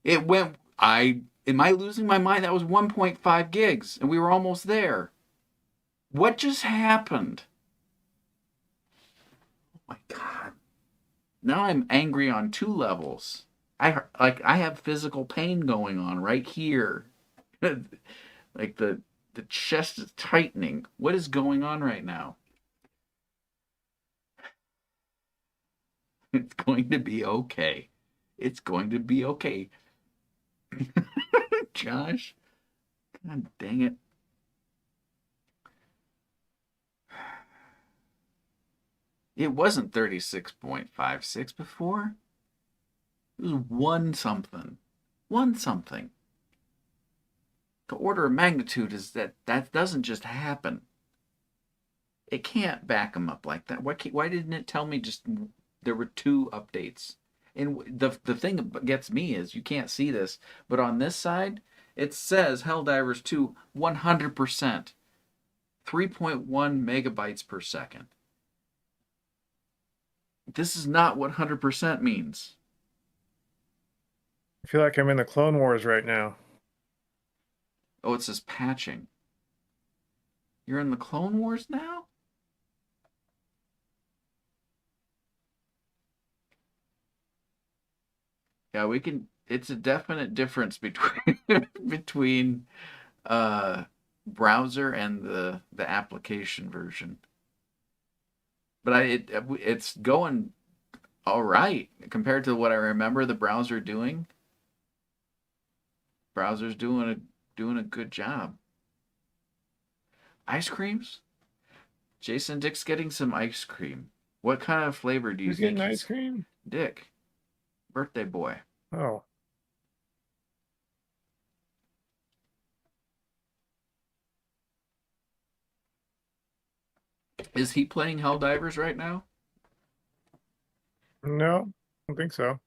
It went. Am I losing my mind? That was 1.5 gigs, and we were almost there. What just happened? Oh my god! Now I'm angry on 2 levels. I have physical pain going on right here. Like the chest is tightening. What is going on right now? It's going to be okay. It's going to be okay. Josh. God dang it. It wasn't 36.56 before. It was 1 something. 1 something. The order of magnitude is that doesn't just happen. It can't back them up like that. Why didn't it tell me just there were 2 updates? And the thing that gets me is you can't see this, but on this side it says Helldivers 2 100%, 3.1 megabytes per second. This is not what 100% means. I feel like I'm in the Clone Wars right now. Oh, it says patching. You're in the Clone Wars now? Yeah, we can. It's a definite difference between browser and the application version. But it's going all right compared to what I remember the browser doing. Browser's doing a good job. Ice creams? Jason, Dick's getting some ice cream. What kind of flavor do you Who's think? Getting ice cream? Dick. Birthday boy. Oh. Is he playing Helldivers right now? No, I don't think so.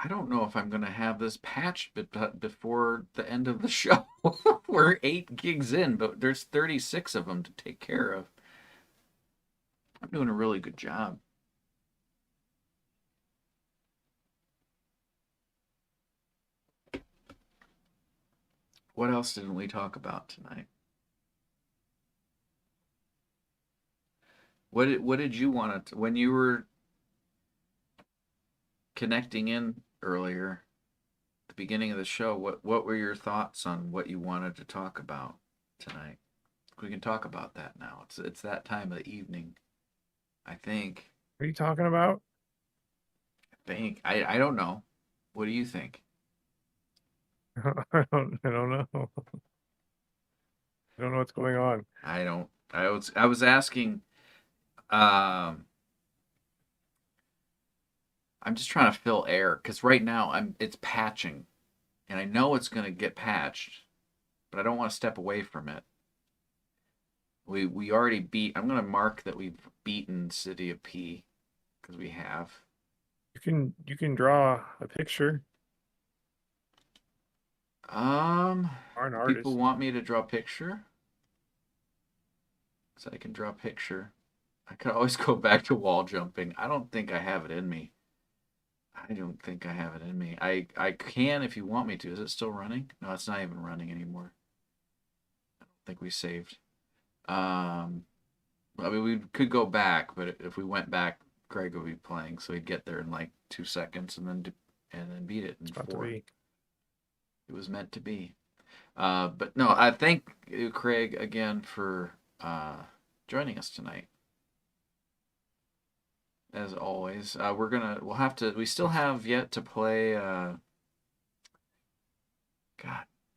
I don't know if I'm going to have this patched before the end of the show. We're 8 gigs in, but there's 36 of them to take care of. I'm doing a really good job. What else didn't we talk about tonight? What did you want to, when you were connecting in earlier, at the beginning of the show, what were your thoughts on what you wanted to talk about tonight? We can talk about that now. It's that time of the evening, I think. What are you talking about? I don't know. What do you think? I don't know. I don't know what's going on. I was asking. I'm just trying to fill air because right now it's patching, and I know it's gonna get patched, but I don't want to step away from it. We already beat. I'm gonna mark that we've beaten City of P because we have. You can draw a picture. People want me to draw a picture, so I can draw a picture. I could always go back to wall jumping. I don't think I have it in me. I can if you want me to. Is it still running? No, it's not even running anymore. I don't think we saved. I mean, we could go back, but if we went back, Greg would be playing, so he'd get there in like 2 seconds and then beat it in 4. It was meant to be. But no, I thank you, Craig, again for joining us tonight. As always, we still have yet to play. God,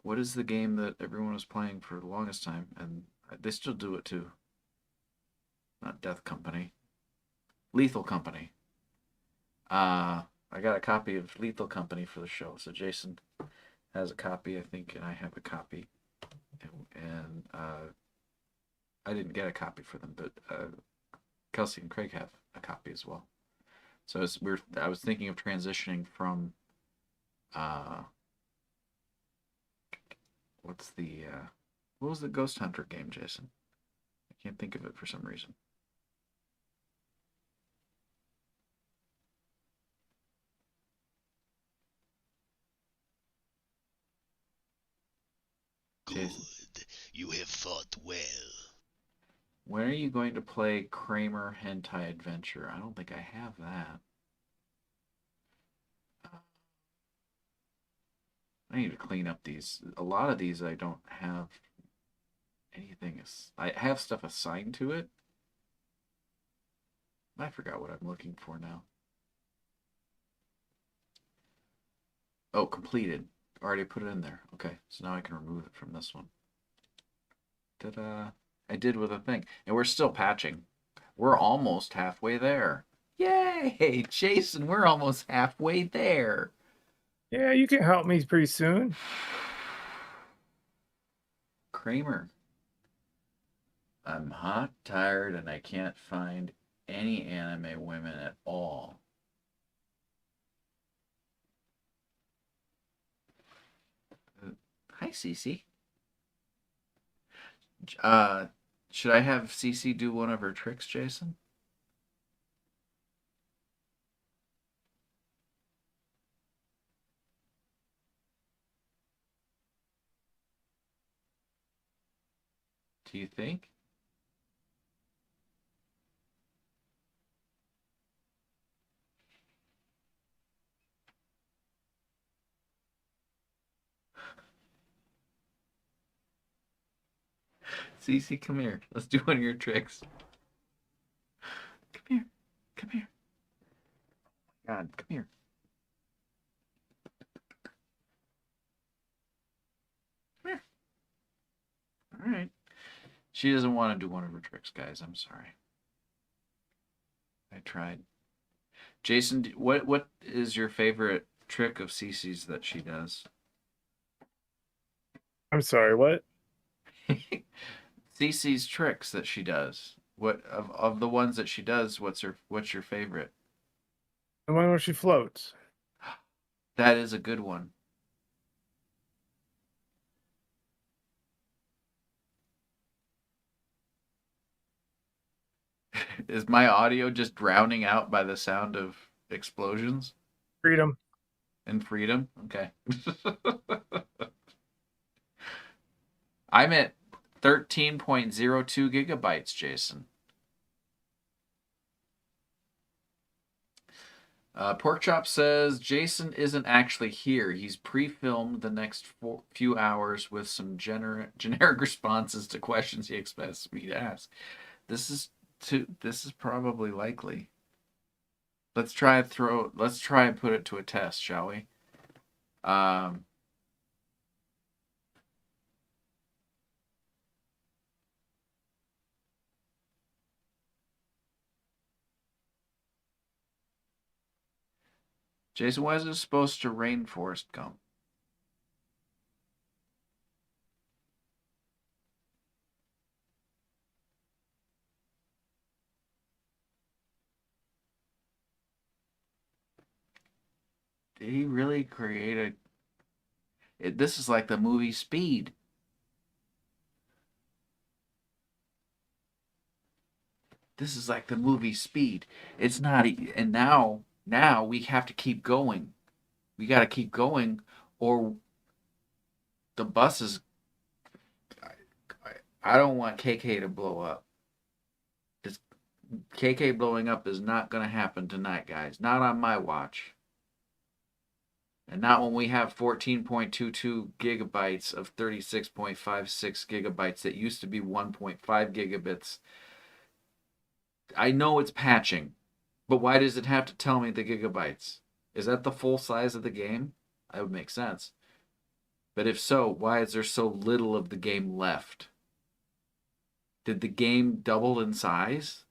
what is the game that everyone was playing for the longest time, and they still do it too. Not Death Company, Lethal Company. I got a copy of Lethal Company for the show, so Jason has a copy, I think, and I have a copy, and I didn't get a copy for them, but Kelsey and Craig have a copy as well. So I was thinking of transitioning from what was the Ghost Hunter game, Jason? Can't think of it for some reason. Good. You have fought well. When are you going to play Kramer Hentai Adventure? I don't think I have that. I need to clean up these. A lot of these I don't have anything. I have stuff assigned to it. I forgot what I'm looking for now. Oh, completed. Already put it in there. Okay, so now I can remove it from this one. Ta-da. I did with a thing. And we're still patching. We're almost halfway there. Yay! Jason, we're almost halfway there. Yeah, you can help me pretty soon. Kramer. I'm hot, tired, and I can't find any anime women at all. Hi, Cece. Should I have Cece do one of her tricks, Jason? Do you think? Cece, come here. Let's do one of your tricks. Come here. Come here. God, come here. Come here. All right. She doesn't want to do one of her tricks, guys. I'm sorry. I tried. Jason, what is your favorite trick of Cece's that she does? I'm sorry, what? Cece's tricks that she does. What of the ones that she does, what's your favorite? The one where she floats. That is a good one. Is my audio just drowning out by the sound of explosions? Freedom. And freedom? Okay. I'm at 13.02 gigabytes, Jason. Porkchop says Jason isn't actually here. He's pre-filmed the next few hours with some generic responses to questions he expects me to ask. This is probably likely. Let's try and put it to a test, shall we? Jason, why is it supposed to rainforest gum? Did he really create this is like the movie Speed. This is like the movie Speed. It's not, and now we have to keep going. We got to keep going, or the bus is. I don't want KK to blow up. This KK blowing up is not going to happen tonight, guys. Not on my watch. And not when we have 14.22 gigabytes of 36.56 gigabytes that used to be 1.5 gigabits. I know it's patching, but why does it have to tell me the gigabytes? Is that the full size of the game? That would make sense. But if so, why is there so little of the game left? Did the game double in size?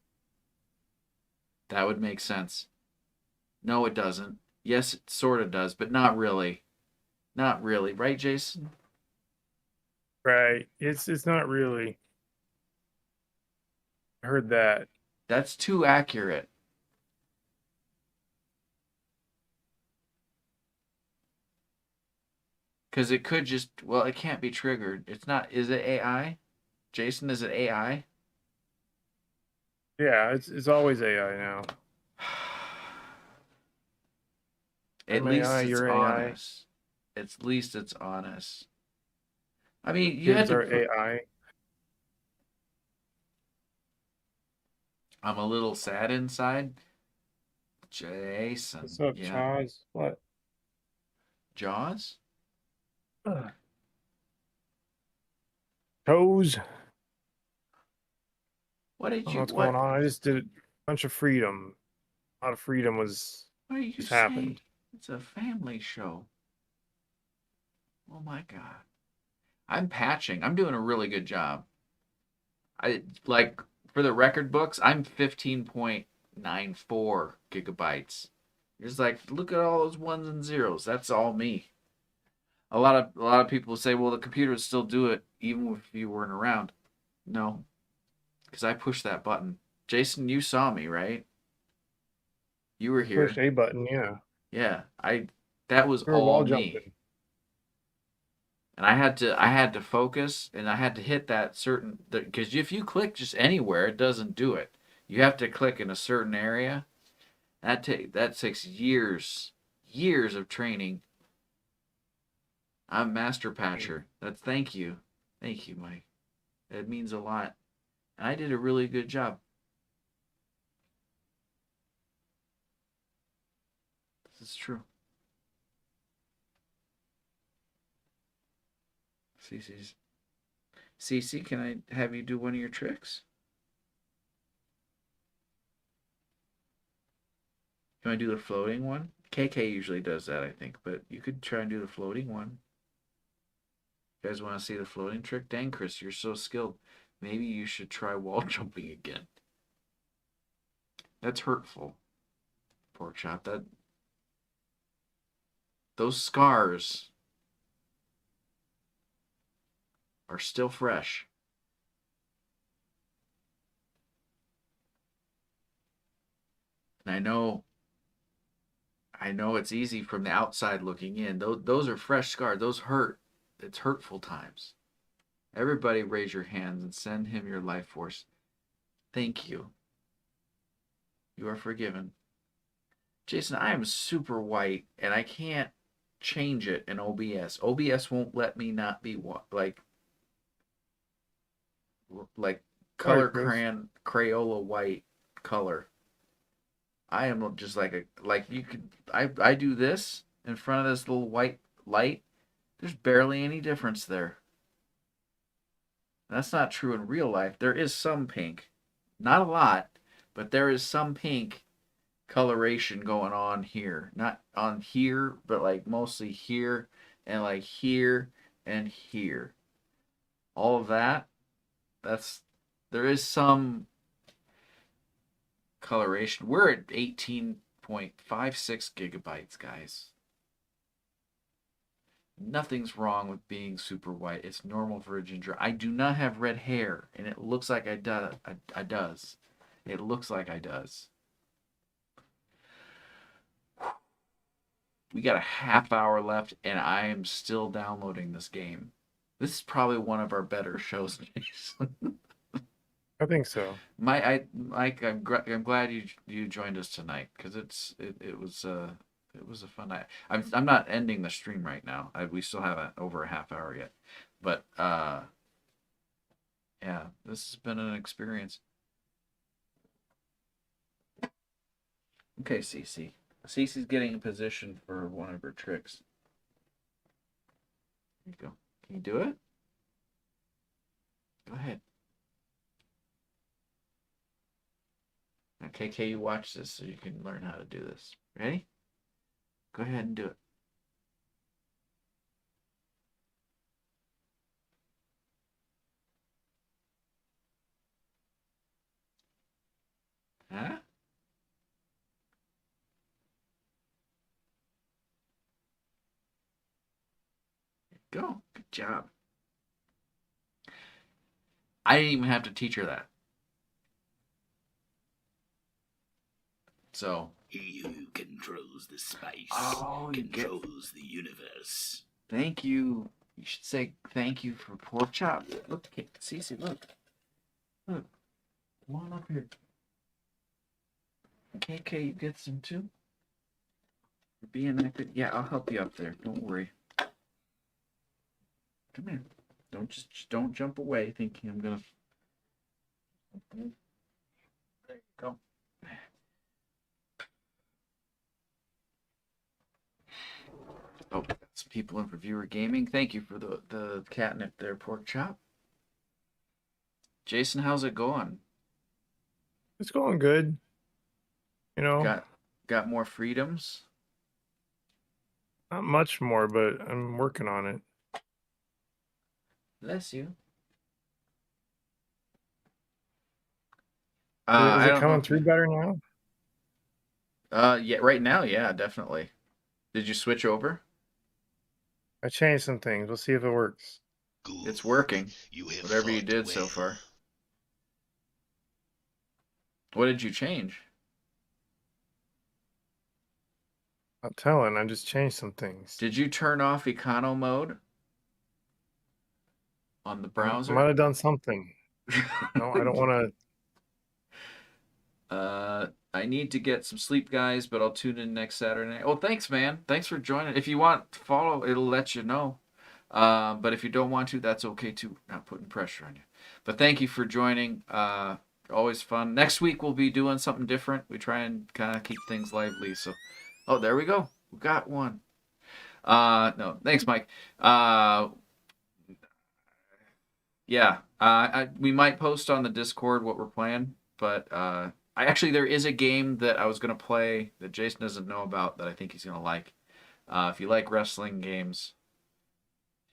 That would make sense. No, it doesn't. Yes, it sort of does, but not really. Not really. Right, Jason? Right. It's not really. I heard that. That's too accurate. Because it could just, well, it can't be triggered. It's not, is it AI? Jason, is it AI? Yeah, it's always AI now. At I'm least AI, it's you're AI. honest. At least it's honest. I mean, you had Kids to are put. AI. I'm a little sad inside. Jason, What's up, yeah. Chaz? What? Jaws? Toes? What I did don't know you what's going what? on. I just did a bunch of freedom. A lot of freedom What do you just say? happened. It's a family show. Oh my god. I'm patching. I'm doing a really good job. I like for the record books, I'm 15.94 gigabytes. It's like, look at all those ones and zeros. That's all me. A lot of people say, well, the computer would still do it even if you weren't around. No, because I pushed that button. Jason, you saw me, right? You were Push here. A button, yeah. Yeah, that was We were all wall me. jumping. And I had to focus and I had to hit that certain because if you click just anywhere, it doesn't do it. You have to click in a certain area. That takes years of training. I'm master patcher. Thank you. Thank you, Mike. It means a lot. And I did a really good job. This is true. Cece, can I have you do one of your tricks? Can I do the floating one? KK usually does that, I think, but you could try and do the floating one. You guys want to see the floating trick? Dang, Chris, you're so skilled. Maybe you should try wall jumping again. That's hurtful. Pork chop. Those scars are still fresh. And I know it's easy from the outside looking in. Those are fresh scars. Those hurt. It's hurtful times. Everybody raise your hands and send him your life force. Thank you. You are forgiven. Jason, I am super white and I can't change it in OBS. OBS won't let me not be like color Crayola white color. I am just like you could I do this in front of this little white light. There's barely any difference there. That's not true in real life. There is some pink. Not a lot, but there is some pink coloration going on here. Not on here, but like mostly here and like here and here. All of that, there is some coloration. We're at 18.56 gigabytes, guys. Nothing's wrong with being super white. It's normal for a ginger. I do not have red hair, and it looks like I does. It looks like I does. We got a half hour left, and I am still downloading this game. This is probably one of our better shows, Jason. I think so. Mike, I'm glad you joined us tonight because it was a fun night. I'm not ending the stream right now. We still have over a half hour yet, but yeah, this has been an experience. Okay, Cece. Cece's getting in position for one of her tricks. There you go. Can you do it? Go ahead. Now, KK, you watch this so you can learn how to do this. Ready? Go ahead and do it. Huh? Go. Good job. I didn't even have to teach her that. So. He who controls the spice Controls the universe. Thank you. You should say thank you for pork chop. Look, Cece, look. Look. Come on up here. KK, you get some too? For being that good? Yeah, I'll help you up there. Don't worry. Come here. Don't jump away thinking I'm gonna. There you go. Oh, got some people in for viewer gaming. Thank you for the catnip there, pork chop. Jason, how's it going? It's going good. You know, Got more freedoms? not much more, but I'm working on it. Bless you. Is I it don't know coming if through better now? Yeah, right now, yeah, definitely. Did you switch over? I changed some things. We'll see if it works. It's working. Whatever you did so far. What did you change? Not telling. I just changed some things. Did you turn off econo mode on the browser? Might have done something. No, I don't want to. I need to get some sleep, guys, but I'll tune in next Saturday night. Oh, thanks, man. Thanks for joining. If you want to follow, it'll let you know. But if you don't want to, that's okay too. Not putting pressure on you. But thank you for joining. Always fun. Next week we'll be doing something different. We try and kind of keep things lively. So, oh, there we go. We got one. No, thanks, Mike. Yeah. We might post on the Discord what we're playing, but there is a game that I was gonna play that Jason doesn't know about that I think he's gonna like. If you like wrestling games,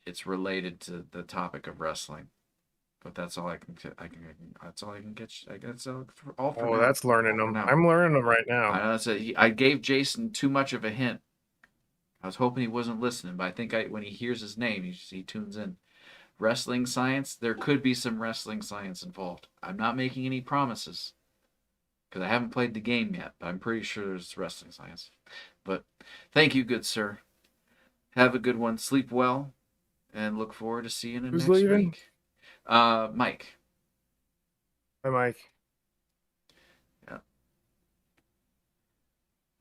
it's related to the topic of wrestling. But that's all I can. That's all I can get. I guess all for now. Oh, that's learning them. I'm learning them right now. I know. I gave Jason too much of a hint. I was hoping he wasn't listening, but I think when he hears his name, he tunes in. Wrestling science. There could be some wrestling science involved. I'm not making any promises because I haven't played the game yet, but I'm pretty sure there's wrestling science. But thank you, good sir. Have a good one. Sleep well, and look forward to seeing you next week. Mike. Hi, Mike. Yeah.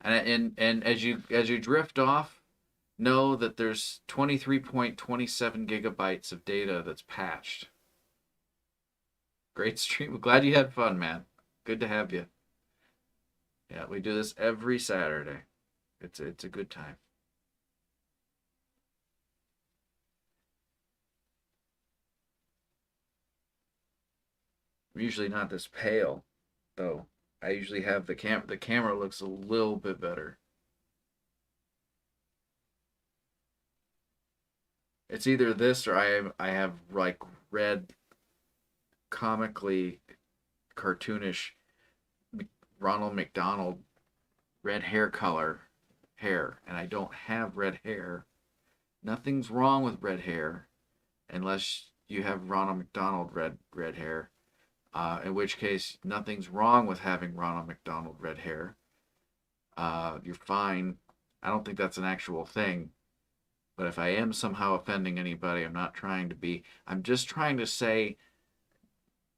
And as you drift off, know that there's 23.27 gigabytes of data that's patched. Great stream. Glad you had fun, man. Good to have you. Yeah, we do this every Saturday. It's a good time. I'm usually not this pale, though. I usually have the camera looks a little bit better. It's either this or I have like red, comically cartoonish Ronald McDonald red hair color hair, and I don't have red hair. Nothing's wrong with red hair unless you have Ronald McDonald red hair. In which case, nothing's wrong with having Ronald McDonald red hair. You're fine. I don't think that's an actual thing. But if I am somehow offending anybody, I'm not trying to be. I'm just trying to say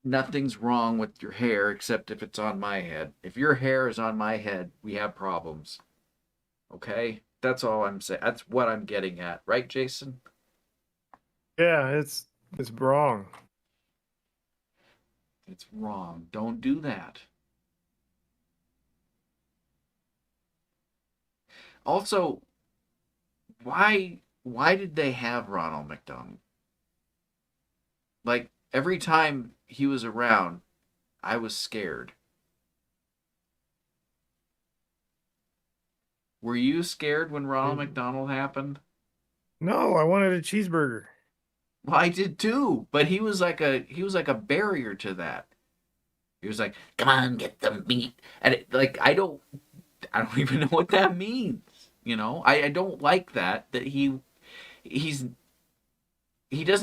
nothing's wrong with your hair except if it's on my head. If your hair is on my head, we have problems. Okay? That's all I'm saying. That's what I'm getting at. Right, Jason? Yeah, it's wrong. It's wrong. Don't do that. Also, why did they have Ronald McDonald? Like, every time he was around, I was scared. Were you scared when Ronald McDonald happened? No, I wanted a cheeseburger. Well, I did too, but he was like a barrier to that. He was like, "Come on, get the meat," and I don't even know what that means. You know, I don't like that he doesn't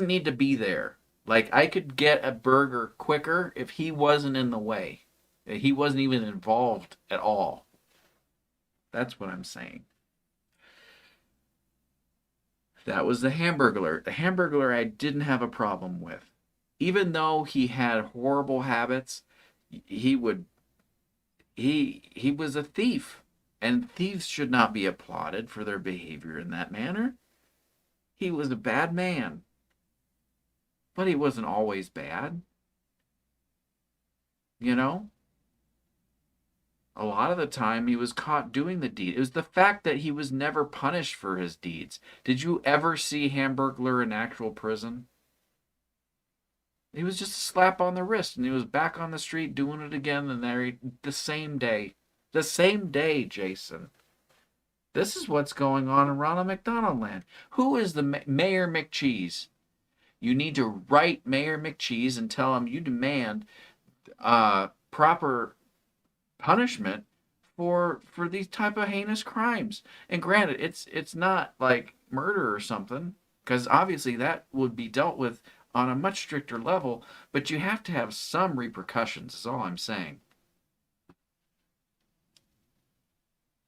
need to be there. Like, I could get a burger quicker if he wasn't in the way. He wasn't even involved at all. That's what I'm saying. That was the Hamburglar. The Hamburglar I didn't have a problem with. Even though he had horrible habits, he would he was a thief, and thieves should not be applauded for their behavior in that manner. He was a bad man, but he wasn't always bad. You know? A lot of the time he was caught doing the deed. It was the fact that he was never punished for his deeds. Did you ever see Hamburglar in actual prison? He was just a slap on the wrist, and he was back on the street doing it again the same day. The same day, Jason. This is what's going on in Ronald McDonald Land. Who is the Mayor McCheese? You need to write Mayor McCheese and tell him you demand proper punishment for these type of heinous crimes. And granted, it's not like murder or something, because obviously that would be dealt with on a much stricter level, but you have to have some repercussions, is all I'm saying.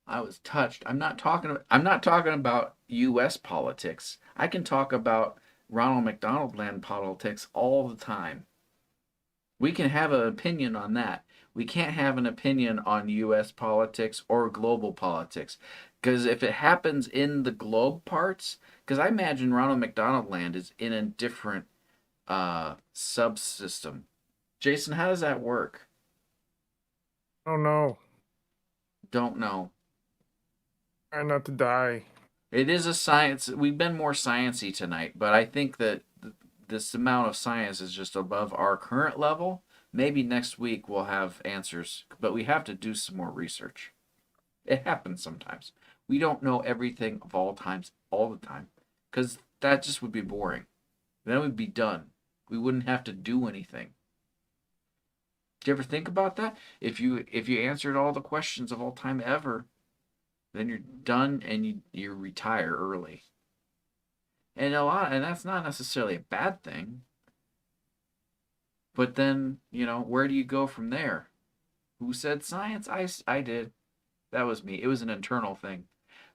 I was touched. I'm not talking about US politics. I can talk about Ronald McDonald Land politics all the time. We can have an opinion on that. We can't have an opinion on US politics or global politics. Because if it happens in the globe parts, because I imagine Ronald McDonald Land is in a different subsystem. Jason, how does that work? Oh no. Don't know. Try not to die. It is a science. We've been more sciencey tonight, but I think that this amount of science is just above our current level. Maybe next week we'll have answers, but we have to do some more research. It happens sometimes. We don't know everything of all times, all the time, because that just would be boring. Then we'd be done. We wouldn't have to do anything. Do you ever think about that? If you answered all the questions of all time ever, then you're done and you retire early. And that's not necessarily a bad thing. But then, where do you go from there? Who said science? I did. That was me. It was an internal thing.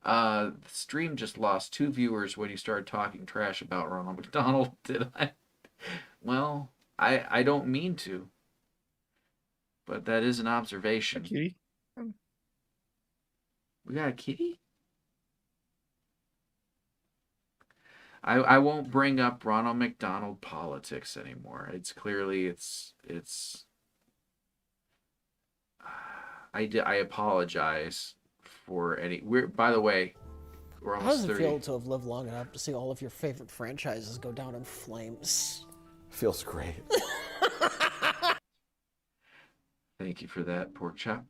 The stream just lost 2 viewers when you started talking trash about Ronald McDonald, did I? Well, I don't mean to. But that is an observation. Kitty? We got a kitty? I won't bring up Ronald McDonald politics anymore. I apologize for any. By the way, we're How almost does it 30. feel to have lived long enough to see all of your favorite franchises go down in flames? Feels great. Thank you for that, pork chop.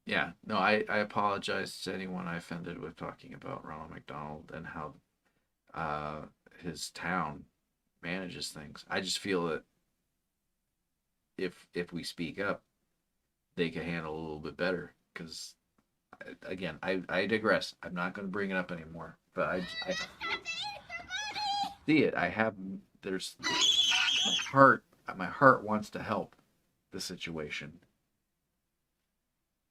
Yeah, no, I apologize to anyone I offended with talking about Ronald McDonald and how his town manages things. I just feel that if we speak up, they can handle a little bit better. Because, again, I digress. I'm not going to bring it up anymore. But I see it. My heart wants to help the situation.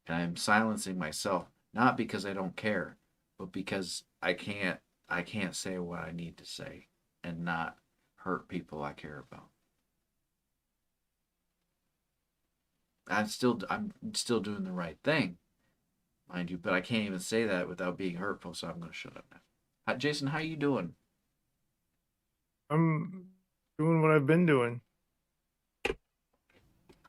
And I'm silencing myself, not because I don't care, but because I can't say what I need to say and not hurt people I care about. I'm still doing the right thing, mind you, but I can't even say that without being hurtful, so I'm going to shut up now. Jason, how you doing? I'm doing what I've been doing.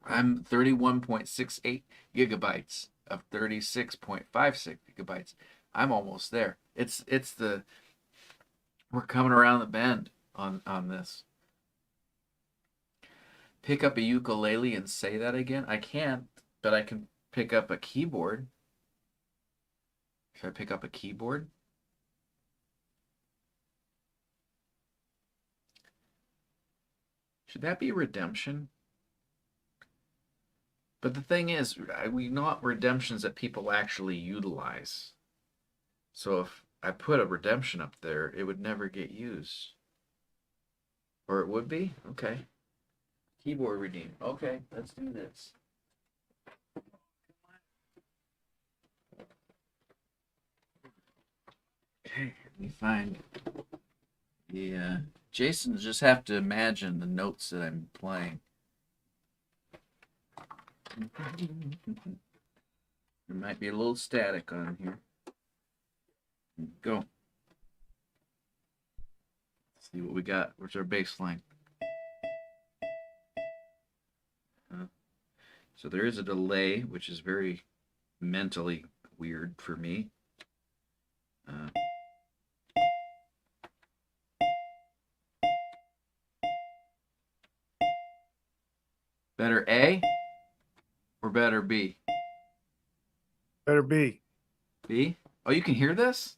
I'm 31.68 gigabytes of 36.56 gigabytes. I'm almost there. We're coming around the bend on this. Pick up a ukulele and say that again? I can't, but I can pick up a keyboard. Should I pick up a keyboard? Should that be redemption? But the thing is, we want redemptions that people actually utilize. So if I put a redemption up there, it would never get used. Or it would be? Okay. Keyboard redeem. Okay, let's do this. Okay, let me find the Jason just have to imagine the notes that I'm playing. There might be a little static on here. Go. Let's see what we got. Where's our bass line? So there is a delay, which is very mentally weird for me. Better A or better B? Better B. B? Oh, you can hear this?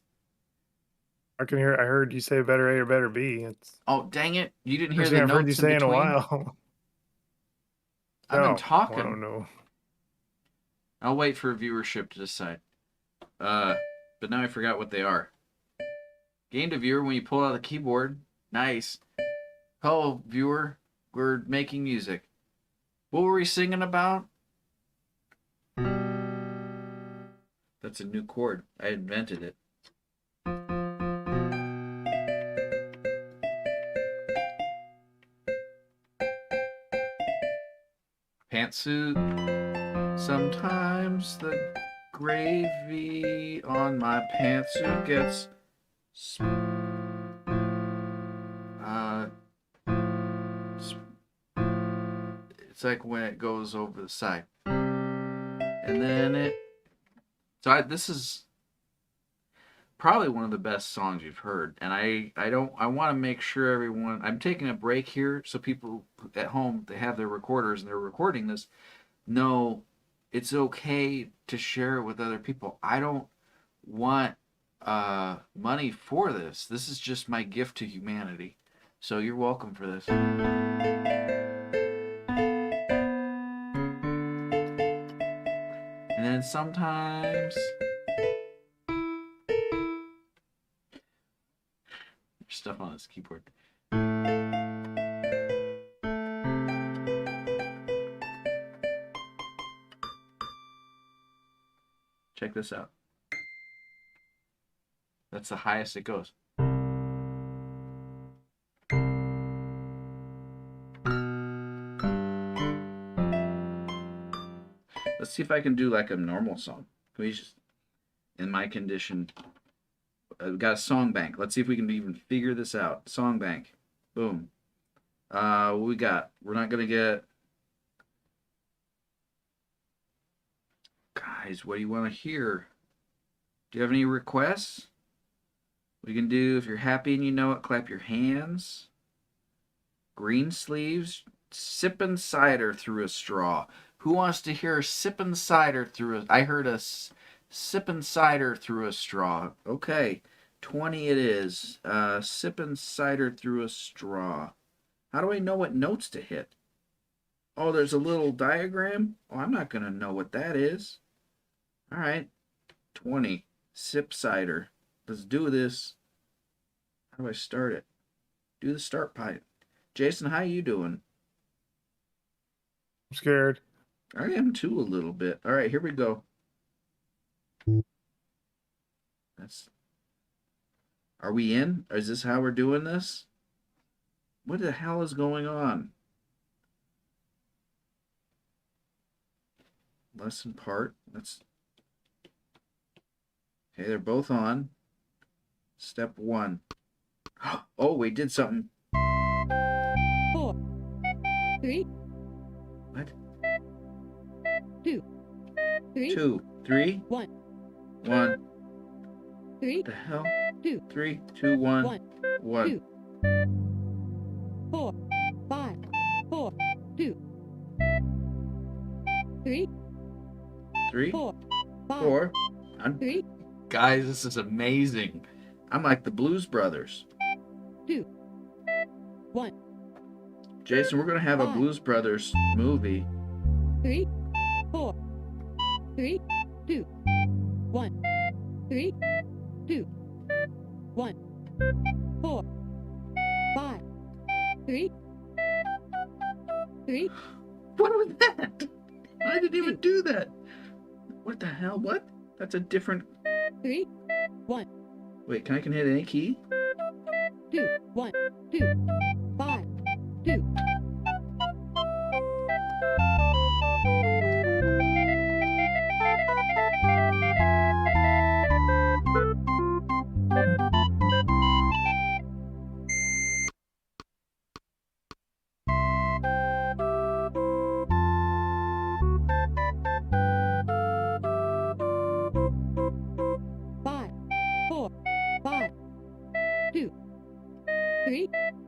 I can hear. I heard you say better A or better B. It's. Oh, dang it! You didn't hear First the thing I've notes heard you in say in a between? while. I've been No, talking. I don't know. I'll wait for viewership to decide. But now I forgot what they are. Game to viewer when you pull out the keyboard. Nice. Hello, viewer. We're making music. What were we singing about? That's a new chord. I invented it. Pantsuit. Sometimes the gravy on my pantsuit gets it's like when it goes over the side, and then it. So this is probably one of the best songs you've heard, and I want to make sure everyone. I'm taking a break here so people at home, they have their recorders and they're recording this, know it's okay to share it with other people. I don't want money for this. This is just my gift to humanity. So you're welcome for this. And then sometimes there's stuff on this keyboard. Check this out. That's the highest it goes. Let's see if I can do like a normal song. Can we just, in my condition, I've got a song bank. Let's see if we can even figure this out. Song bank. Boom. What we got? We're not going to get... Guys, what do you want to hear? Do you have any requests? We can do, if you're happy and you know it, clap your hands. Green sleeves. Sipping cider through a straw. Who wants to hear sipping cider through a... I heard a sipping cider through a straw. Okay. 20 it is. Sipping cider through a straw. How do I know what notes to hit? Oh, there's a little diagram? Oh, I'm not going to know what that is. All right. 20. Sip cider. Let's do this. How do I start it? Do the start pipe. Jason, how you doing? I'm scared. I am too a little bit. All right, here we go. Are we in? Is this how we're doing this? What the hell is going on? Lesson part. Okay, they're both on. Step 1. Oh, we did something. 4, 3. What? 2, 3. 2, 3. 1. 1. 3. What the hell? 2. 3, 2, 1. 1. 2. 4, 5, 4, 2. 3. 3. 4, 5. 4. 3. Guys, this is amazing. I'm like the Blues Brothers. 2. 1. Jason, we're going to have a 5. Blues Brothers movie. 3. 4. 3. 2. 1. 3. 2. 1. 4. 5. 3. 3. What was that? I didn't even do that. What the hell? What? That's a different... 3. 1. Wait, can I hit any key? 2. 1. 2. 5. 2.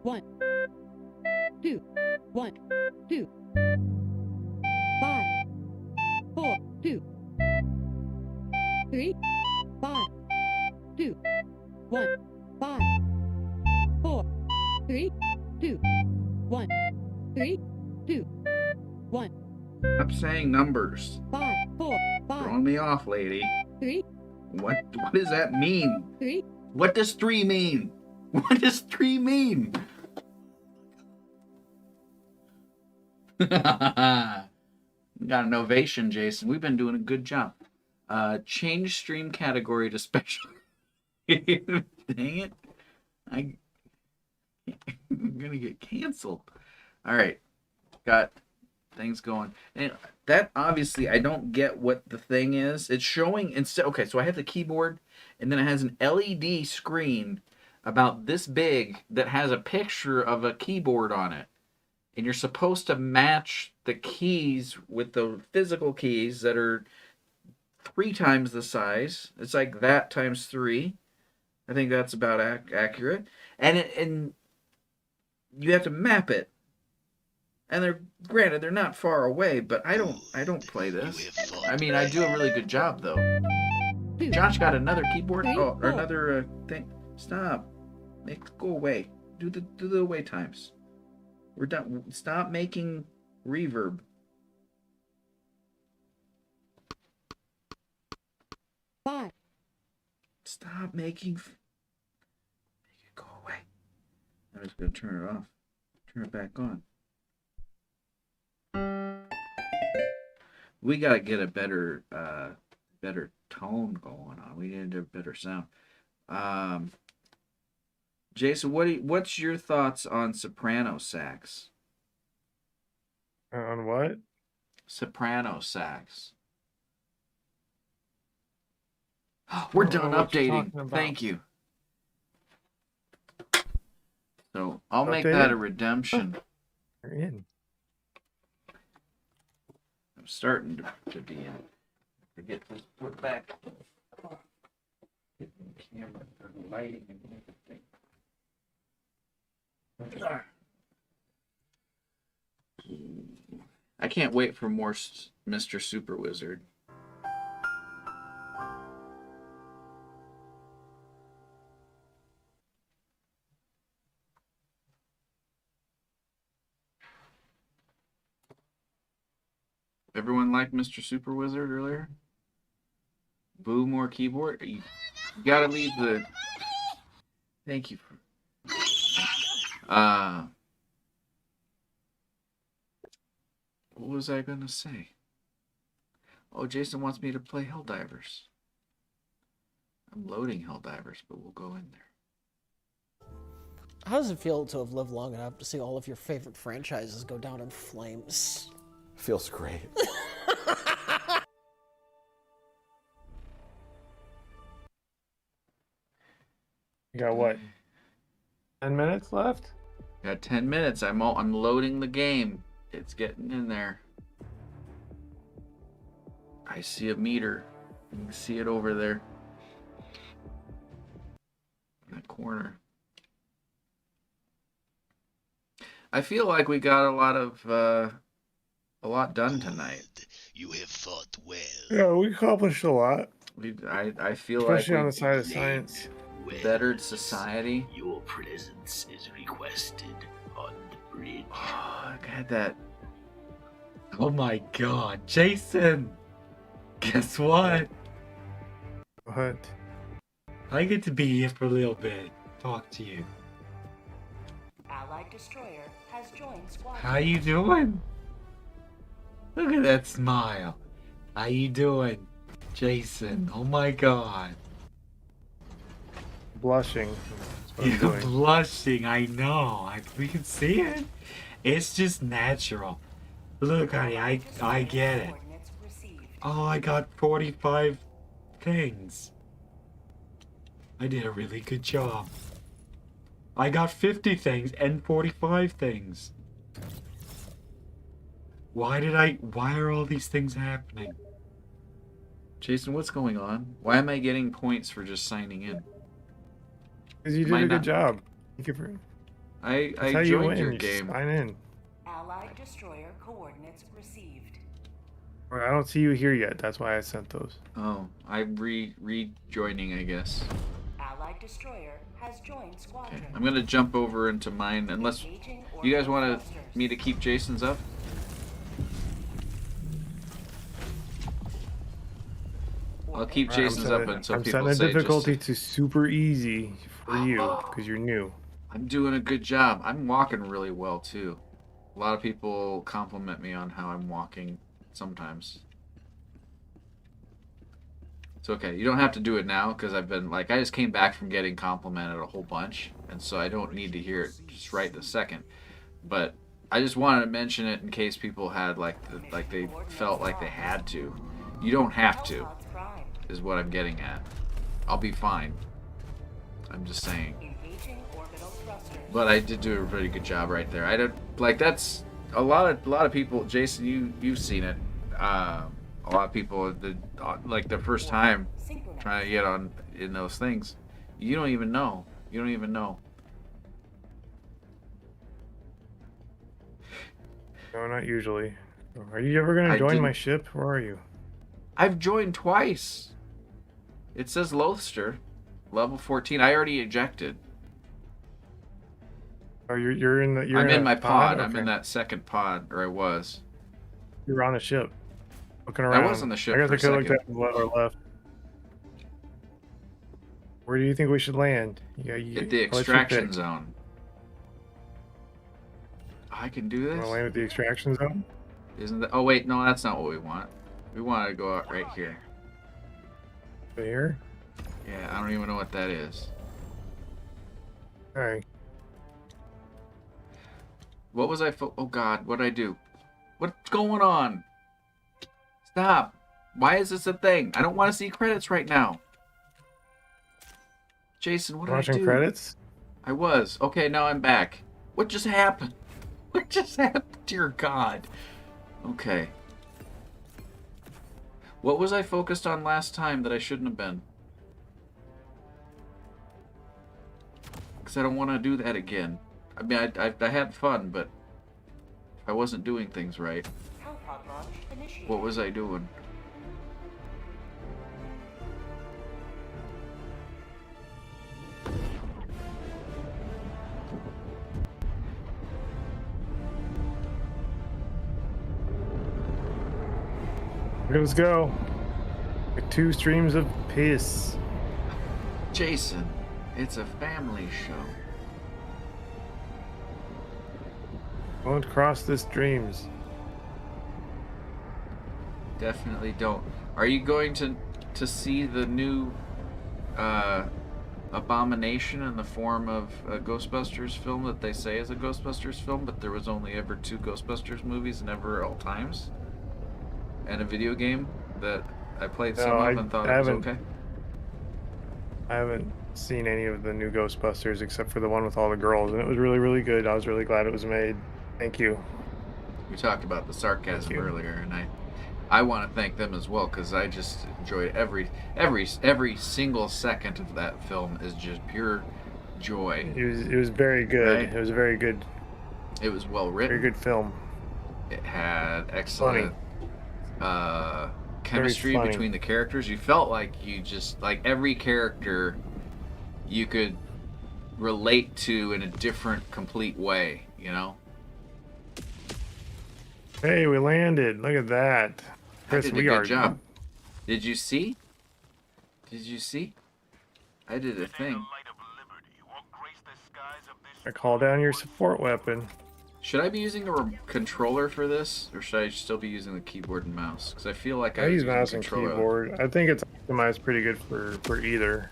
1, 2, 1, 2, 5, 4, 2, 3, 5, 2, 1, 5, 4, 3, 2, 1, 3, 2, 1, Stop saying numbers. 5, 4, 5, Throwing me off, lady. 3, What does that mean? 3. What does 3 mean? What does 3 mean? Got an ovation, Jason. We've been doing a good job. Change stream category to special. Dang it. I'm gonna get canceled. Alright. Got things going. And that obviously I don't get what the thing is. It's showing instead. Okay, so I have the keyboard and then it has an LED screen about this big that has a picture of a keyboard on it. And you're supposed to match the keys with the physical keys that are 3 times the size. It's like that times 3. I think that's about accurate. And you have to map it. And they're not far away, but I don't play this. I mean, I do a really good job though. Josh got another keyboard. Oh, or another thing. Stop. Go away. Do the away times. We're done. Stop making reverb. Five. Stop making. Make it go away. I'm just gonna turn it off. Turn it back on. We gotta get a better tone going on. We need a better sound. Jason, what's your thoughts on soprano sax? On what? Soprano sax. We're done updating. Thank you. So I'll make that a redemption. You're in. I'm starting to be in. To get this put back. Get the camera, the lighting, and everything. I can't wait for more Mr. Super Wizard. Everyone liked Mr. Super Wizard earlier? Boo, more keyboard? You gotta leave the... Thank you for... What was I gonna say? Oh, Jason wants me to play Helldivers. I'm loading Helldivers, but we'll go in there. How does it feel to have lived long enough to see all of your favorite franchises go down in flames? Feels great. You got what? 10 minutes left? Got 10 minutes. I'm loading the game. It's getting in there. I see a meter. You can see it over there. In that corner. I feel like we got a lot done tonight. You have fought well. Yeah, we accomplished a lot. I feel especially like on the side of science. Bettered society. Your presence is requested on the bridge. Oh, look at that. Oh my god, Jason! Guess what? What? I get to be here for a little bit. Talk to you. Allied destroyer has joined squadron. How you doing? Look at that smile. How you doing, Jason? Oh my god. Blushing. You're blushing, I know. We can see it. It's just natural. Look, honey, I get it. Oh, I got 45 things. I did a really good job. I got 50 things and 45 things. Why are all these things happening? Jason, what's going on? Why am I getting points for just signing in? Because you did a good job. Thank you for... I how you joined win. your You just game. sign in. Allied destroyer coordinates received. Or I don't see you here yet. That's why I sent those. Oh, I'm rejoining, I guess. Allied destroyer has joined squadron. Okay, I'm gonna jump over into mine, unless you guys want me to keep Jason's up. I'll keep Jason's up until people I'm setting say the difficulty to super easy for you because you're new. I'm doing a good job. I'm walking really well too. A lot of people compliment me on how I'm walking sometimes. It's okay. You don't have to do it now because I've been like I just came back from getting complimented a whole bunch, and so I don't need to hear it just right this second. But I just wanted to mention it in case people had like they felt like they had to. You don't have to. Is what I'm getting at. I'll be fine. I'm just saying. But I did do a pretty good job right there. I don't like that's a lot of people. Jason, you've seen it. A lot of people like the first time trying to get on in those things. You don't even know. You don't even know. No, not usually. Are you ever gonna join my ship? Where are you? I've joined twice. It says Lothster, level 14. I already ejected. Oh, you're in the. I'm in my pod. Okay. I'm in that second pod, or I was. You're on a ship. Looking around. I was on the ship. I guess for I could have second. looked at or left. Where do you think we should land? At the extraction zone. I can do this. Want to land at the extraction zone? Isn't that? Oh wait, no, that's not what we want. We want to go out right here. Here? Yeah, I don't even know what that is. Alright. What was I? Oh God, what did I do? What's going on? Stop! Why is this a thing? I don't want to see credits right now. Jason, what did I do? Watching credits? I was. Okay, now I'm back. What just happened? What just happened? Dear God. Okay. What was I focused on last time that I shouldn't have been? Because I don't want to do that again. I mean, I had fun, but I wasn't doing things right. What was I doing? Let's go. Like 2 streams of piss. Jason, it's a family show. Won't cross the streams. Definitely don't. Are you going to see the new abomination in the form of a Ghostbusters film that they say is a Ghostbusters film, but there was only ever 2 Ghostbusters movies and ever all times? And a video game that I played some of and thought it was okay? I haven't seen any of the new Ghostbusters except for the one with all the girls, and it was really, really good. I was really glad it was made. Thank you. We talked about the sarcasm earlier, and I want to thank them as well because I just enjoyed every single second of that film is just pure joy. It was very good. Right? It was very good. It was well written. Very good film. It had excellent chemistry between the characters. You felt like you just like every character you could relate to in a different, complete way. You know. Hey, we landed. Look at that. Chris, I did a good job. Did you see? Did you see? I did a thing. I call down your support weapon. Should I be using a controller for this, or should I still be using the keyboard and mouse? Because I feel like I use mouse and keyboard. I think it's optimized pretty good for either.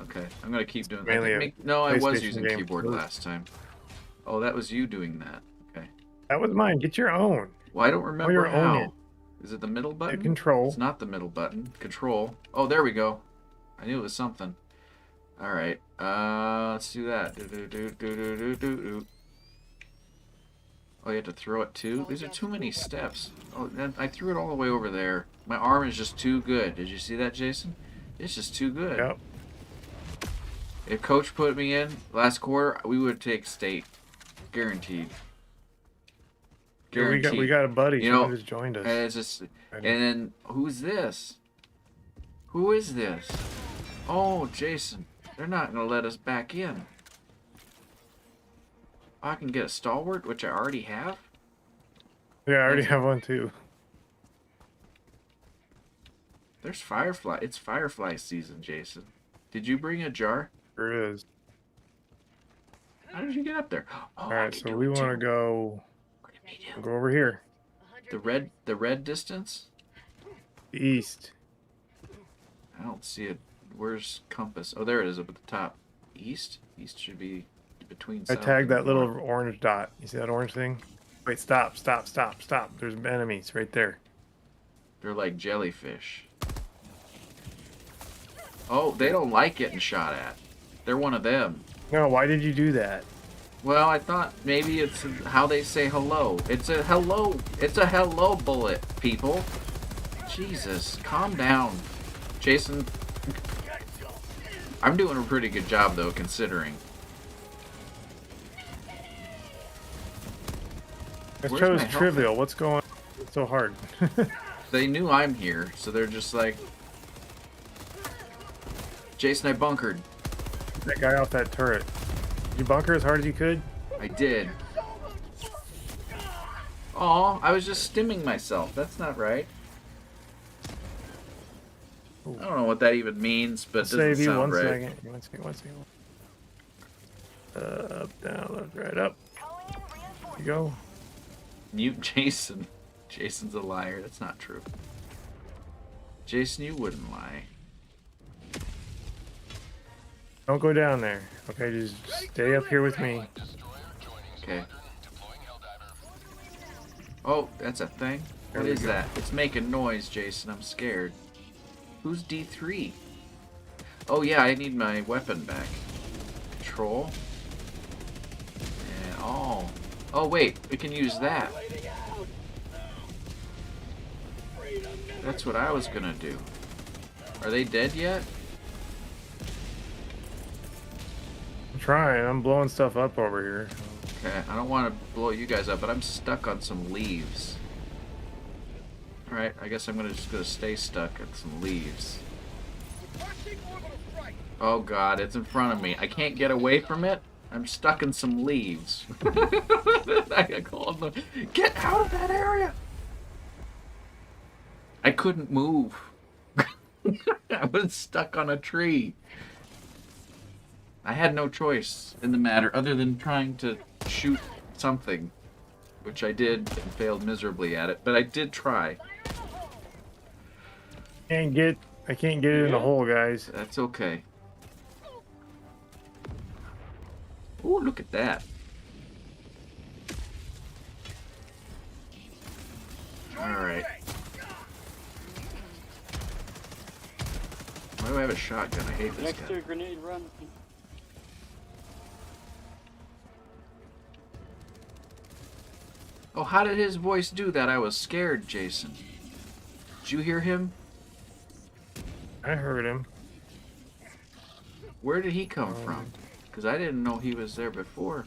Okay, I'm gonna keep doing that. No, I was using keyboard last time. Oh, that was you doing that. Okay. That was mine. Get your own. Well, I don't remember how. Is it the middle button? Control. It's not the middle button. Control. Oh, there we go. I knew it was something. All right. Let's do that. Oh, you have to throw it too? These are too many steps. Oh, I threw it all the way over there. My arm is just too good. Did you see that, Jason? It's just too good. Yep. If Coach put me in last quarter, we would take state. Guaranteed. Yeah, Guaranteed. we got a buddy. You Someone know, just joined us. and it's just, and then who's this? Who is this? Oh, Jason. They're not gonna let us back in. I can get a stalwart, which I already have. Yeah, I already have one too. There's firefly. It's firefly season, Jason. Did you bring a jar? There is. How did you get up there? Oh, All right, so we want to go. Go over here. The red distance. East. I don't see it. Where's compass? Oh, there it is up at the top. East. East should be between. I south tagged and that little north. orange dot. You see that orange thing? Wait, stop, stop, stop, stop. There's enemies right there. They're like jellyfish. Oh, they don't like getting shot at. They're one of them. No, why did you do that? Well, I thought maybe it's how they say hello. It's a hello. It's a hello bullet, people. Jesus, calm down. Jason, I'm doing a pretty good job, though, considering. This Where's show's my health? trivial. What's going on? It's so hard. They knew I'm here, so they're just like... Jason, I bunkered. That guy off that turret. Did you bunker as hard as you could? I did. Aw, I was just stimming myself. That's not right. Ooh. I don't know what that even means, but it doesn't Save you sound one right. second. One second. One second. Up, down, left, right, up. There you go. Mute Jason. Jason's a liar. That's not true. Jason, you wouldn't lie. Don't go down there. Okay, just stay up here with me. Okay. Oh, that's a thing? There What we is go. that? It's making noise, Jason. I'm scared. Who's D3? Oh, yeah, I need my weapon back. Control. And, oh. Oh, wait. We can use that. That's what I was gonna do. Are they dead yet? I'm trying. I'm blowing stuff up over here. Okay, I don't want to blow you guys up, but I'm stuck on some leaves. Alright, I guess I'm just gonna stay stuck on some leaves. Oh god, it's in front of me. I can't get away from it. I'm stuck in some leaves. I called them. Get out of that area! I couldn't move. I was stuck on a tree. I had no choice in the matter other than trying to shoot something, which I did and failed miserably at it, but I did try. I can't get it in the hole, guys. That's okay. Oh, look at that. Alright. Why do I have a shotgun? I hate this Next guy. to a grenade, run. Oh, how did his voice do that? I was scared, Jason. Did you hear him? I heard him. Where did he come from? Because I didn't know he was there before.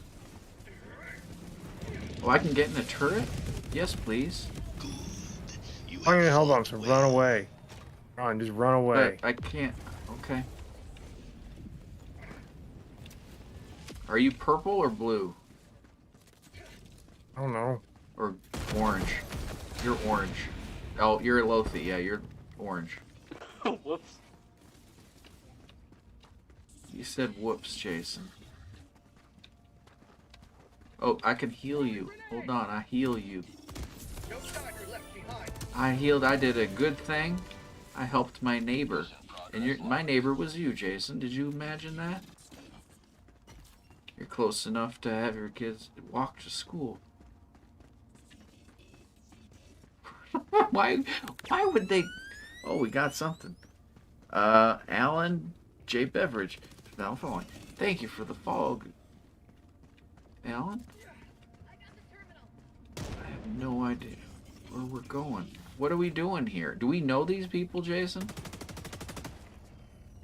Oh, I can get in the turret? Yes, please. I'm gonna hell bombs. So run away. Run, just run away. But I can't. Okay. Are you purple or blue? I don't know. Or orange? You're orange. Oh, you're a Lothi. Yeah, you're orange. Whoops. You said whoops, Jason. Oh, I can heal you. Hold on, I heal you. I healed. I did a good thing. I helped my neighbor. And my neighbor was you, Jason. Did you imagine that? You're close enough to have your kids walk to school. Why would they... Oh, we got something. Alan J. Beveridge. Now following. Thank you for the follow. Alan? I have no idea where we're going. What are we doing here? Do we know these people, Jason?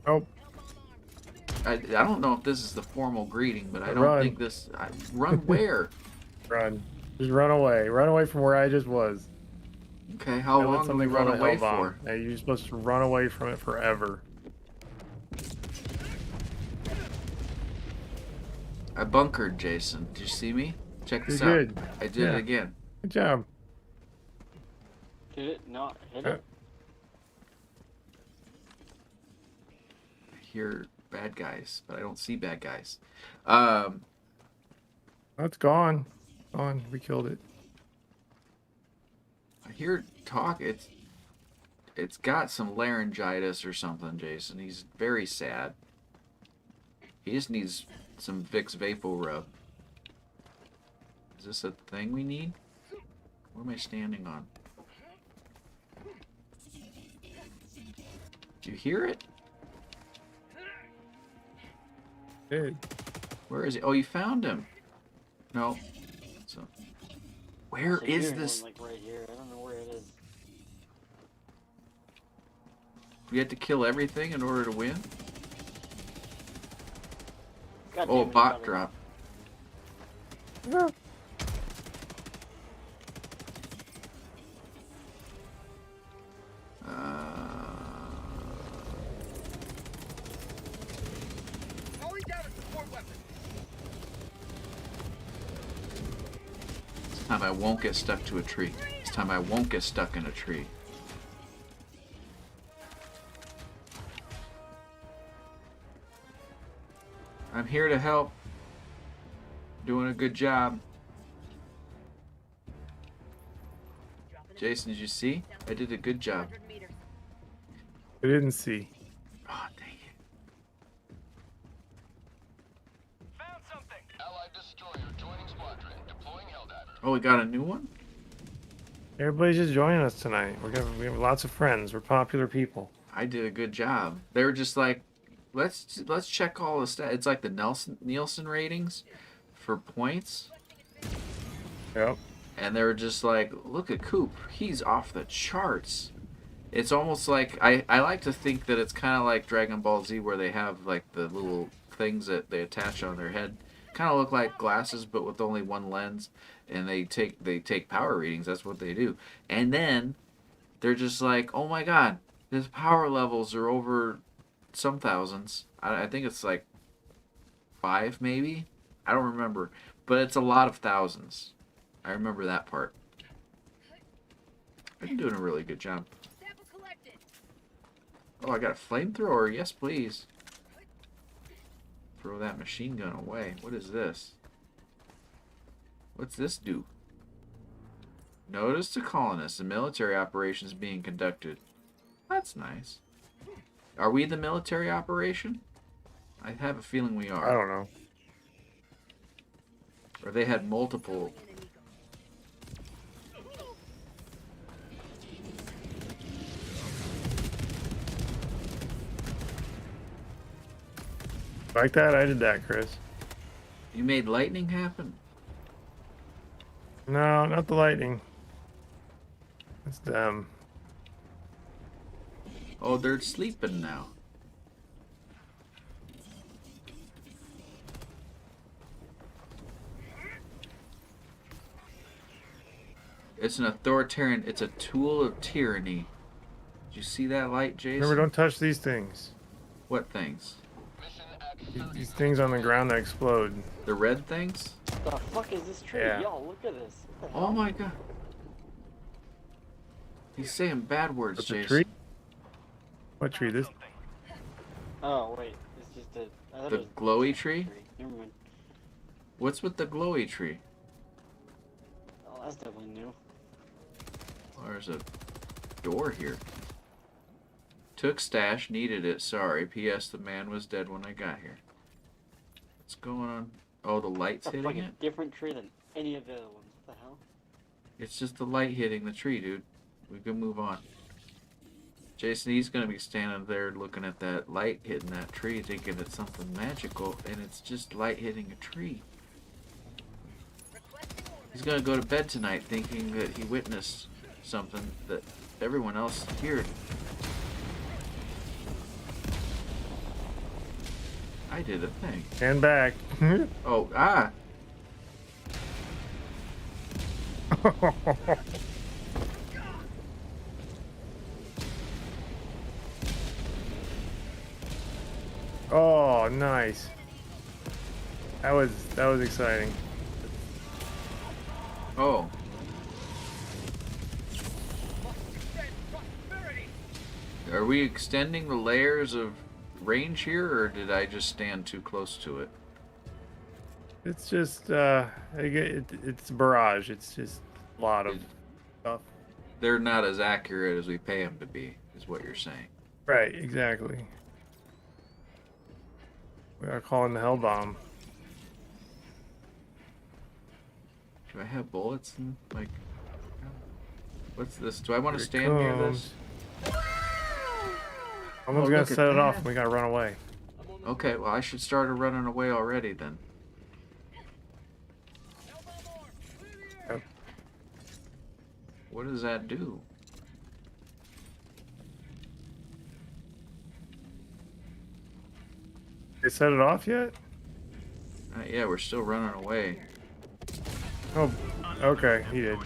Nope. I don't know if this is the formal greeting, but I don't Run. think this. Run where? Run. Just run away. Run away from where I just was. Okay, how Don't let long do we something run throw a away hell bomb. for? Hey, you're supposed to run away from it forever. I bunkered, Jason. Did you see me? Check this You're out. good. I did Yeah. it again. Good job. Did it not hit it? I hear bad guys, but I don't see bad guys. It's gone. Gone. We killed it. I hear talk. It's got some laryngitis or something, Jason. He's very sad. He just needs some Vicks Vapo Rub. Is this a thing we need? What am I standing on? Do you hear it? Good. Where is he? Oh, you found him. No. So, where I'm is hearing this? one, like right here. I don't know where it is. We had to kill everything in order to win? God Oh, damn it, bot got it. drop. No. This time I won't get stuck to a tree. This time I won't get stuck in a tree. I'm here to help. Doing a good job. Jason, did you see? I did a good job. I didn't see. Oh, dang it. Oh, we got a new one? Everybody's just joining us tonight. We have lots of friends. We're popular people. I did a good job. They were just like, let's check all the stats. It's like the Nielsen ratings for points. Yep. And they were just like, look at Koop. He's off the charts. It's almost like, I like to think that it's kind of like Dragon Ball Z where they have like the little things that they attach on their head. Kind of look like glasses but with only one lens. And they take power readings. That's what they do. And then they're just like, oh my god, his power levels are over some thousands. I think it's like 5 maybe. I don't remember. But it's a lot of thousands. I remember that part. I'm doing a really good job. Oh, I got a flamethrower. Yes, please. Throw that machine gun away. What is this? What's this do? Notice to colonists, a military operation is being conducted. That's nice. Are we the military operation? I have a feeling we are. I don't know. Or they had multiple. Like that? I did that, Chris. You made lightning happen? No, not the lightning. It's them. Oh, they're sleeping now. It's an authoritarian, it's a tool of tyranny. Did you see that light, Jason? Remember, don't touch these things. What things? These things on the ground that explode. The red things? The fuck is this tree? Yeah. Yo, look at this. What the Oh hell? my god. He's saying bad words, What's a Jason. tree? What tree? This? Oh wait, it's just a. I thought The it was glowy tree? Never mind. What's with the glowy tree? Oh, that's definitely new. Oh, there's a door here. Took stash, needed it, sorry. P.S. The man was dead when I got here. What's going on? Oh, the light's It's a hitting fucking it? different tree than any of the other ones. What the hell? It's just the light hitting the tree, dude. We can move on. Jason, he's gonna be standing there looking at that light hitting that tree, thinking it's something magical, and it's just light hitting a tree. He's gonna go to bed tonight thinking that he witnessed something that everyone else heard. I did a thing. And back. Oh, ah. Oh, nice. That was exciting. Oh. Are we extending the layers of range here, or did I just stand too close to it? It's just it's a barrage. It's just a lot of stuff. They're not as accurate as we pay them to be, is what you're saying. Right, exactly. We are calling the hell bomb. Do I have bullets and like? What's this? Do I want to Here it stand near comes. this? Someone's Oh, gonna look at set it off. that. And we gotta run away. Okay, well I should start running away already then. Yep. What does that do? They set it off yet? Yeah, we're still running away. Oh, okay, he did.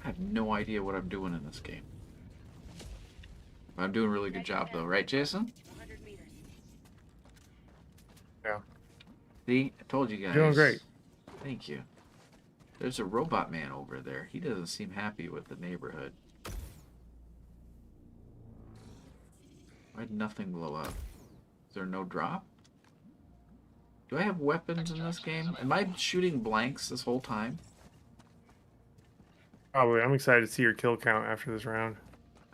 I have no idea what I'm doing in this game. I'm doing a really good job though, right, Jason? Yeah. See, I told you guys. Doing great. Thank you. There's a robot man over there. He doesn't seem happy with the neighborhood. Why'd nothing blow up? Is there no drop? Do I have weapons in this game? Am I shooting blanks this whole time? Probably. I'm excited to see your kill count after this round.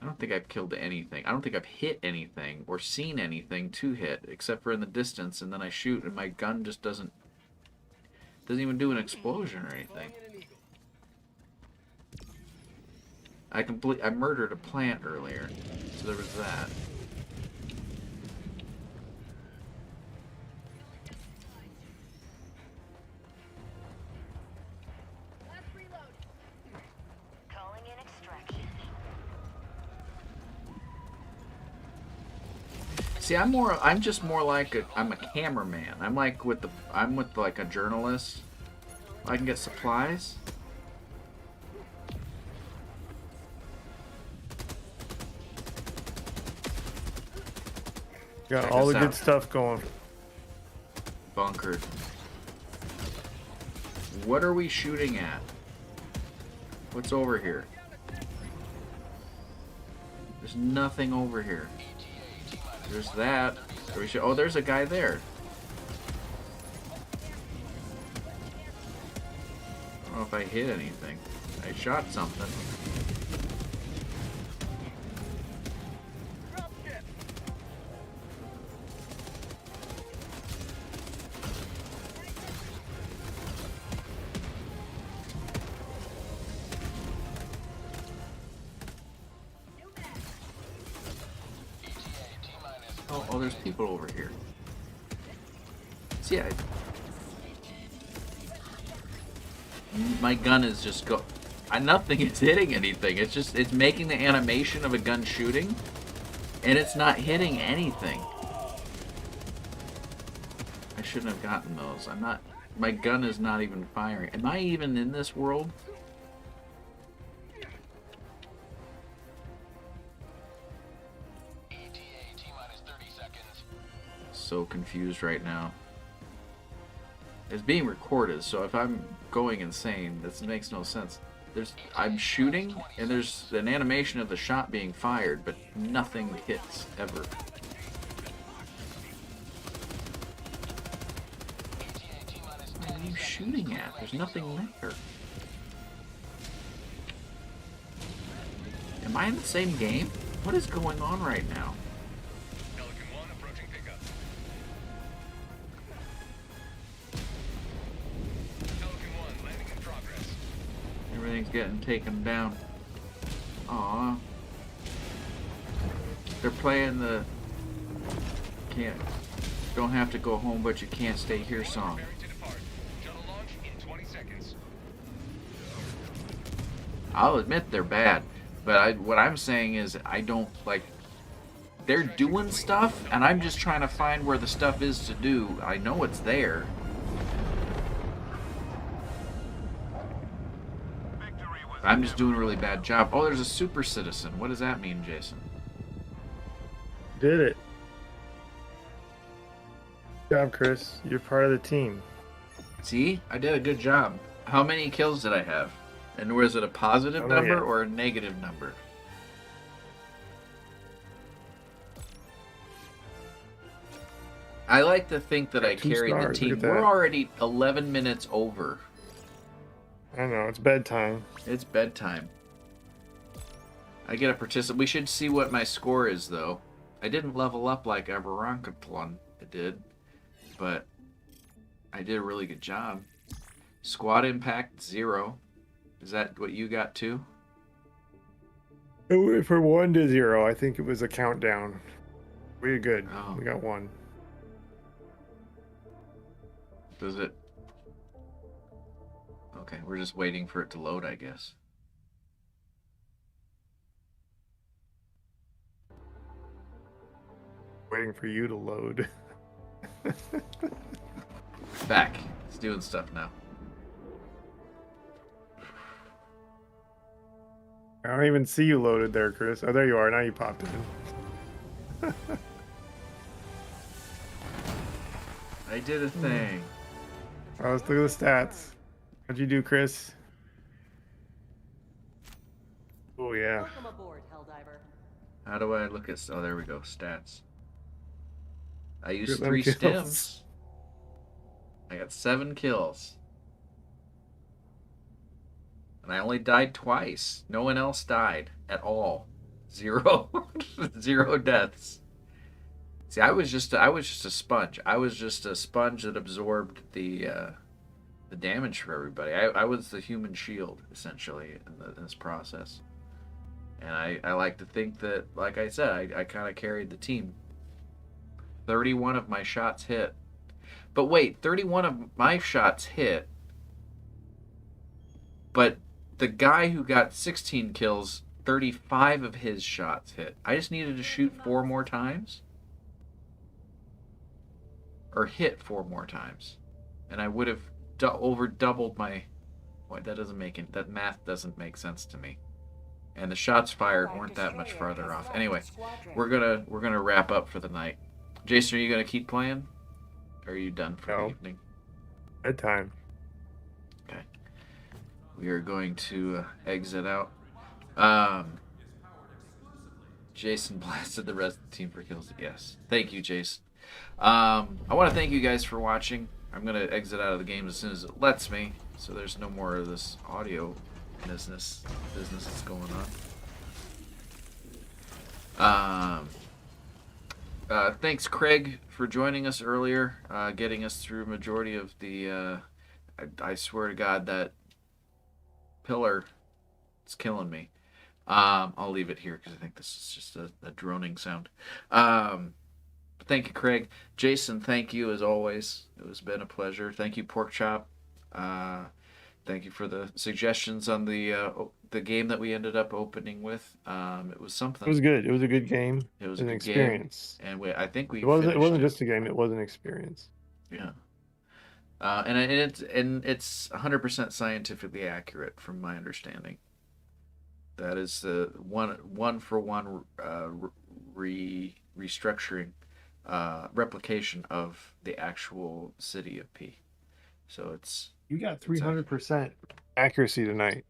I don't think I've killed anything. I don't think I've hit anything or seen anything to hit, except for in the distance, and then I shoot and my gun just doesn't even do an explosion or anything. I murdered a plant earlier, so there was that. See, I'm just more like I'm a cameraman. I'm with like a journalist. I can get supplies. Got Check all us the good out. stuff going. Bunkered. What are we shooting at? What's over here? There's nothing over here. There's that. Oh, there's a guy there. I don't know if I hit anything. I shot something. Oh, there's people over here. See, my gun is just nothing is hitting anything. It's making the animation of a gun shooting, and it's not hitting anything. I shouldn't have gotten those. My gun is not even firing. Am I even in this world? So confused right now. It's being recorded, so if I'm going insane, this makes no sense. I'm shooting, and there's an animation of the shot being fired, but nothing hits ever. What are you shooting at? There's nothing there. Am I in the same game? What is going on right now? Everything's getting taken down. Aww. They're playing the don't have to go home, but you can't stay here song. I'll admit they're bad. But what I'm saying is I don't like. They're doing stuff, and I'm just trying to find where the stuff is to do. I know it's there. I'm just doing a really bad job. Oh, there's a super citizen. What does that mean, Jason? Did it. Good job, Chris. You're part of the team. See? I did a good job. How many kills did I have? And was it a positive number or a negative number? I like to think that I carried the team. We're already 11 minutes over. I know, it's bedtime. It's bedtime. I get a participant. We should see what my score is, though. I didn't level up like a Veronkaplun did, but I did a really good job. Squad impact 0. Is that what you got too? It went from 1 to 0. I think it was a countdown. We did good. Oh. We got 1. Does it? Okay, we're just waiting for it to load, I guess. Waiting for you to load. Back. It's doing stuff now. I don't even see you loaded there, Chris. Oh, there you are. Now you popped in. I did a thing. Oh, let's look at the stats. How'd you do, Chris? Oh, yeah. Welcome aboard, Helldiver. How do I look at... Oh, there we go. Stats. I used Get 3 them kills. stims. I got 7 kills. And I only died twice. No one else died at all. 0. 0 deaths. See, I was just a sponge. I was just a sponge that absorbed the damage for everybody. I was the human shield, essentially, in this process. And I like to think that, like I said, I kind of carried the team. 31 of my shots hit. But wait, 31 of my shots hit. But the guy who got 16 kills, 35 of his shots hit. I just needed to shoot 4 more times? Or hit 4 more times. And I would have over doubled my... Wait, that math doesn't make sense to me. And the shots fired weren't that much farther off. Anyway, we're gonna wrap up for the night. Jason, are you gonna keep playing? Or are you done for the evening? Bedtime. Okay. We are going to exit out. Jason blasted the rest of the team for kills. Yes. Thank you, Jason. I want to thank you guys for watching. I'm going to exit out of the game as soon as it lets me, so there's no more of this audio business that's going on. Thanks, Craig, for joining us earlier, getting us through a majority of the... I swear to God, that pillar is killing me. I'll leave it here because I think this is just a droning sound. Thank you, Craig. Jason, thank you as always. It has been a pleasure. Thank you, Pork Chop. Thank you for the suggestions on the game that we ended up opening with. It was something. It was good. It was a good game. It was an good experience. Game. And I think we. It wasn't just a game. It was an experience. Yeah. And it's 100% scientifically accurate from my understanding. That is the one for one restructuring. Replication of the actual city of P. So it's... You got 300% accuracy tonight.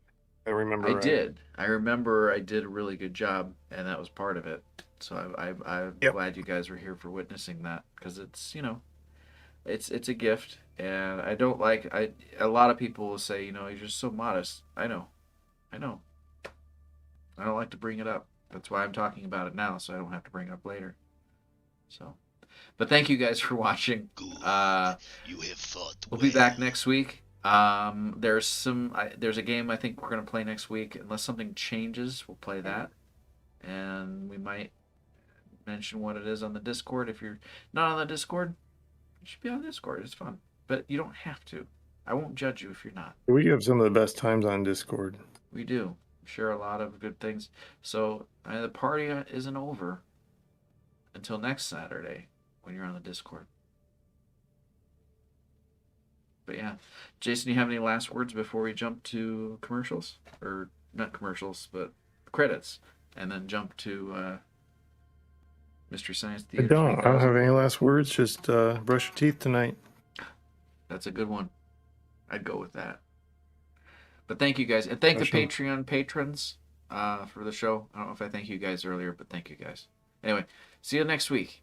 I remember. I did. I remember I did a really good job, and that was part of it. So I'm glad you guys were here for witnessing that, because it's, it's a gift, and I don't like... a lot of people will say, you're just so modest. I know. I don't like to bring it up. That's why I'm talking about it now, so I don't have to bring it up later. So, but thank you guys for watching. You have fought we'll be back next week. There's a game I think we're gonna play next week. Unless something changes, we'll play that, and we might mention what it is on the Discord. If you're not on the Discord, you should be on Discord. It's fun, but you don't have to. I won't judge you if you're not. We have some of the best times on Discord. We do. share a lot of good things. So the party isn't over until next Saturday when you're on the Discord. But yeah, Jason, you have any last words before we jump to commercials? Or not commercials, but credits, and then jump to Mystery Science I Theater don't 3000? have any last words. Just brush your teeth tonight. That's a good one. I'd go with that. But thank you guys, and thank the Patreon patrons for the show. I don't know if I thank you guys earlier, but thank you guys. Anyway, see you next week.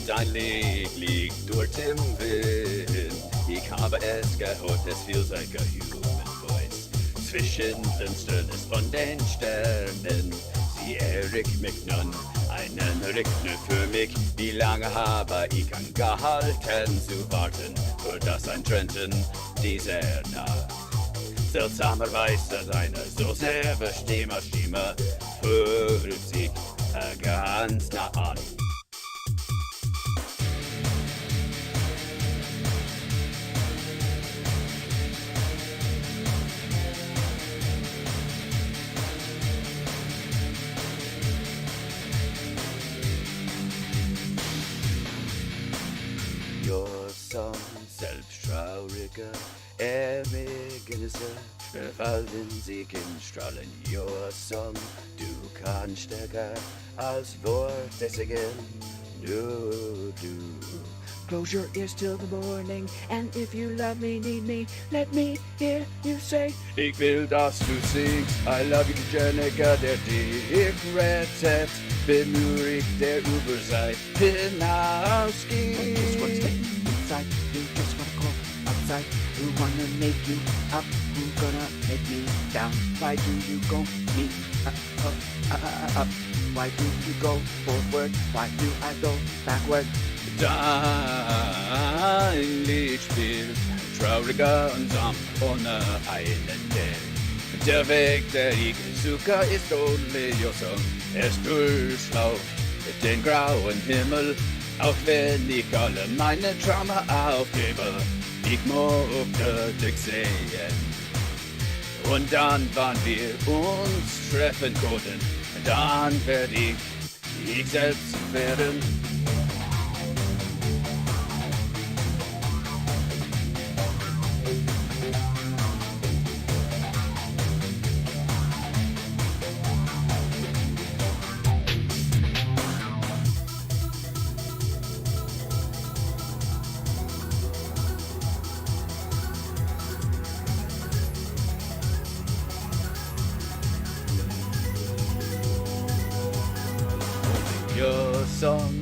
Dein Licht liegt durch den Wind. Ich habe es gehört, es feels like a human voice. Zwischen Finsternis und den Sternen. Sie erregt mich nun, einen Rückruf für mich. Wie lange habe ich angehalten zu warten für das Eintreten dieser Nacht? Seltsamerweise seine so sehr bestimmte Stimme fühlt sich ganz nah an. Your song, selbsttrauriger Ergebnisse verfallen sich in Strahlen. Your song, du kannst stärker als Worte singen. Du. Close your ears till the morning, and if you love me, need me, let me hear you say. Ich will, dass du singst, I love you, Jennifer, der dich rettet. Bin nur ich, der über Zeit hinausgeht. Just wanna stay inside, you just wanna go outside. Who wanna make you up? Who gonna make me down? Why do you go me up? Why do you go forward? Why do I go backward? Dein Lied spielt trauriger und sanft ohne einen Weg. Der Weg, der ich suche, ist only your song. Es durchlauft den grauen Himmel, auch wenn ich alle meine Trauma aufgebe. Ich mochte dich sehen. Und dann, wann wir uns treffen konnten, dann werde ich selbst werden. Your song,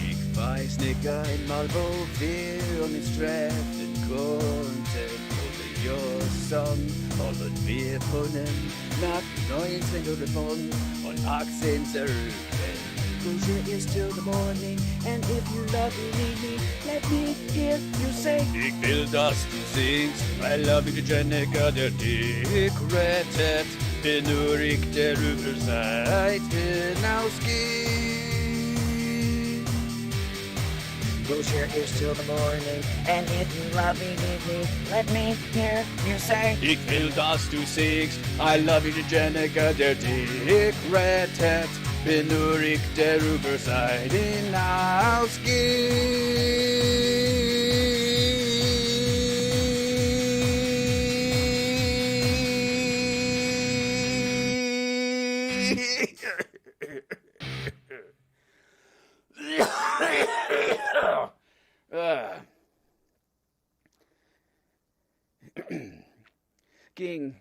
ich weiß nicht einmal, wo wir uns treffen konnten. Only your song, wollen wir können nach 1918 zurückgehen. Close your ears till the morning, and if you love me, need me, let me hear you say. Ich will, dass du singst, I love you, Jennifer, der dich rettet. Bin nur ich, der über Zeit hinausgeht. Close your ears till the morning, and if you love me, need me, let me hear you say. Ich will, dass du singst, I love you, Jennifer, der dich rettet. Bin nur ich, der über Zeit hinausgeht. King.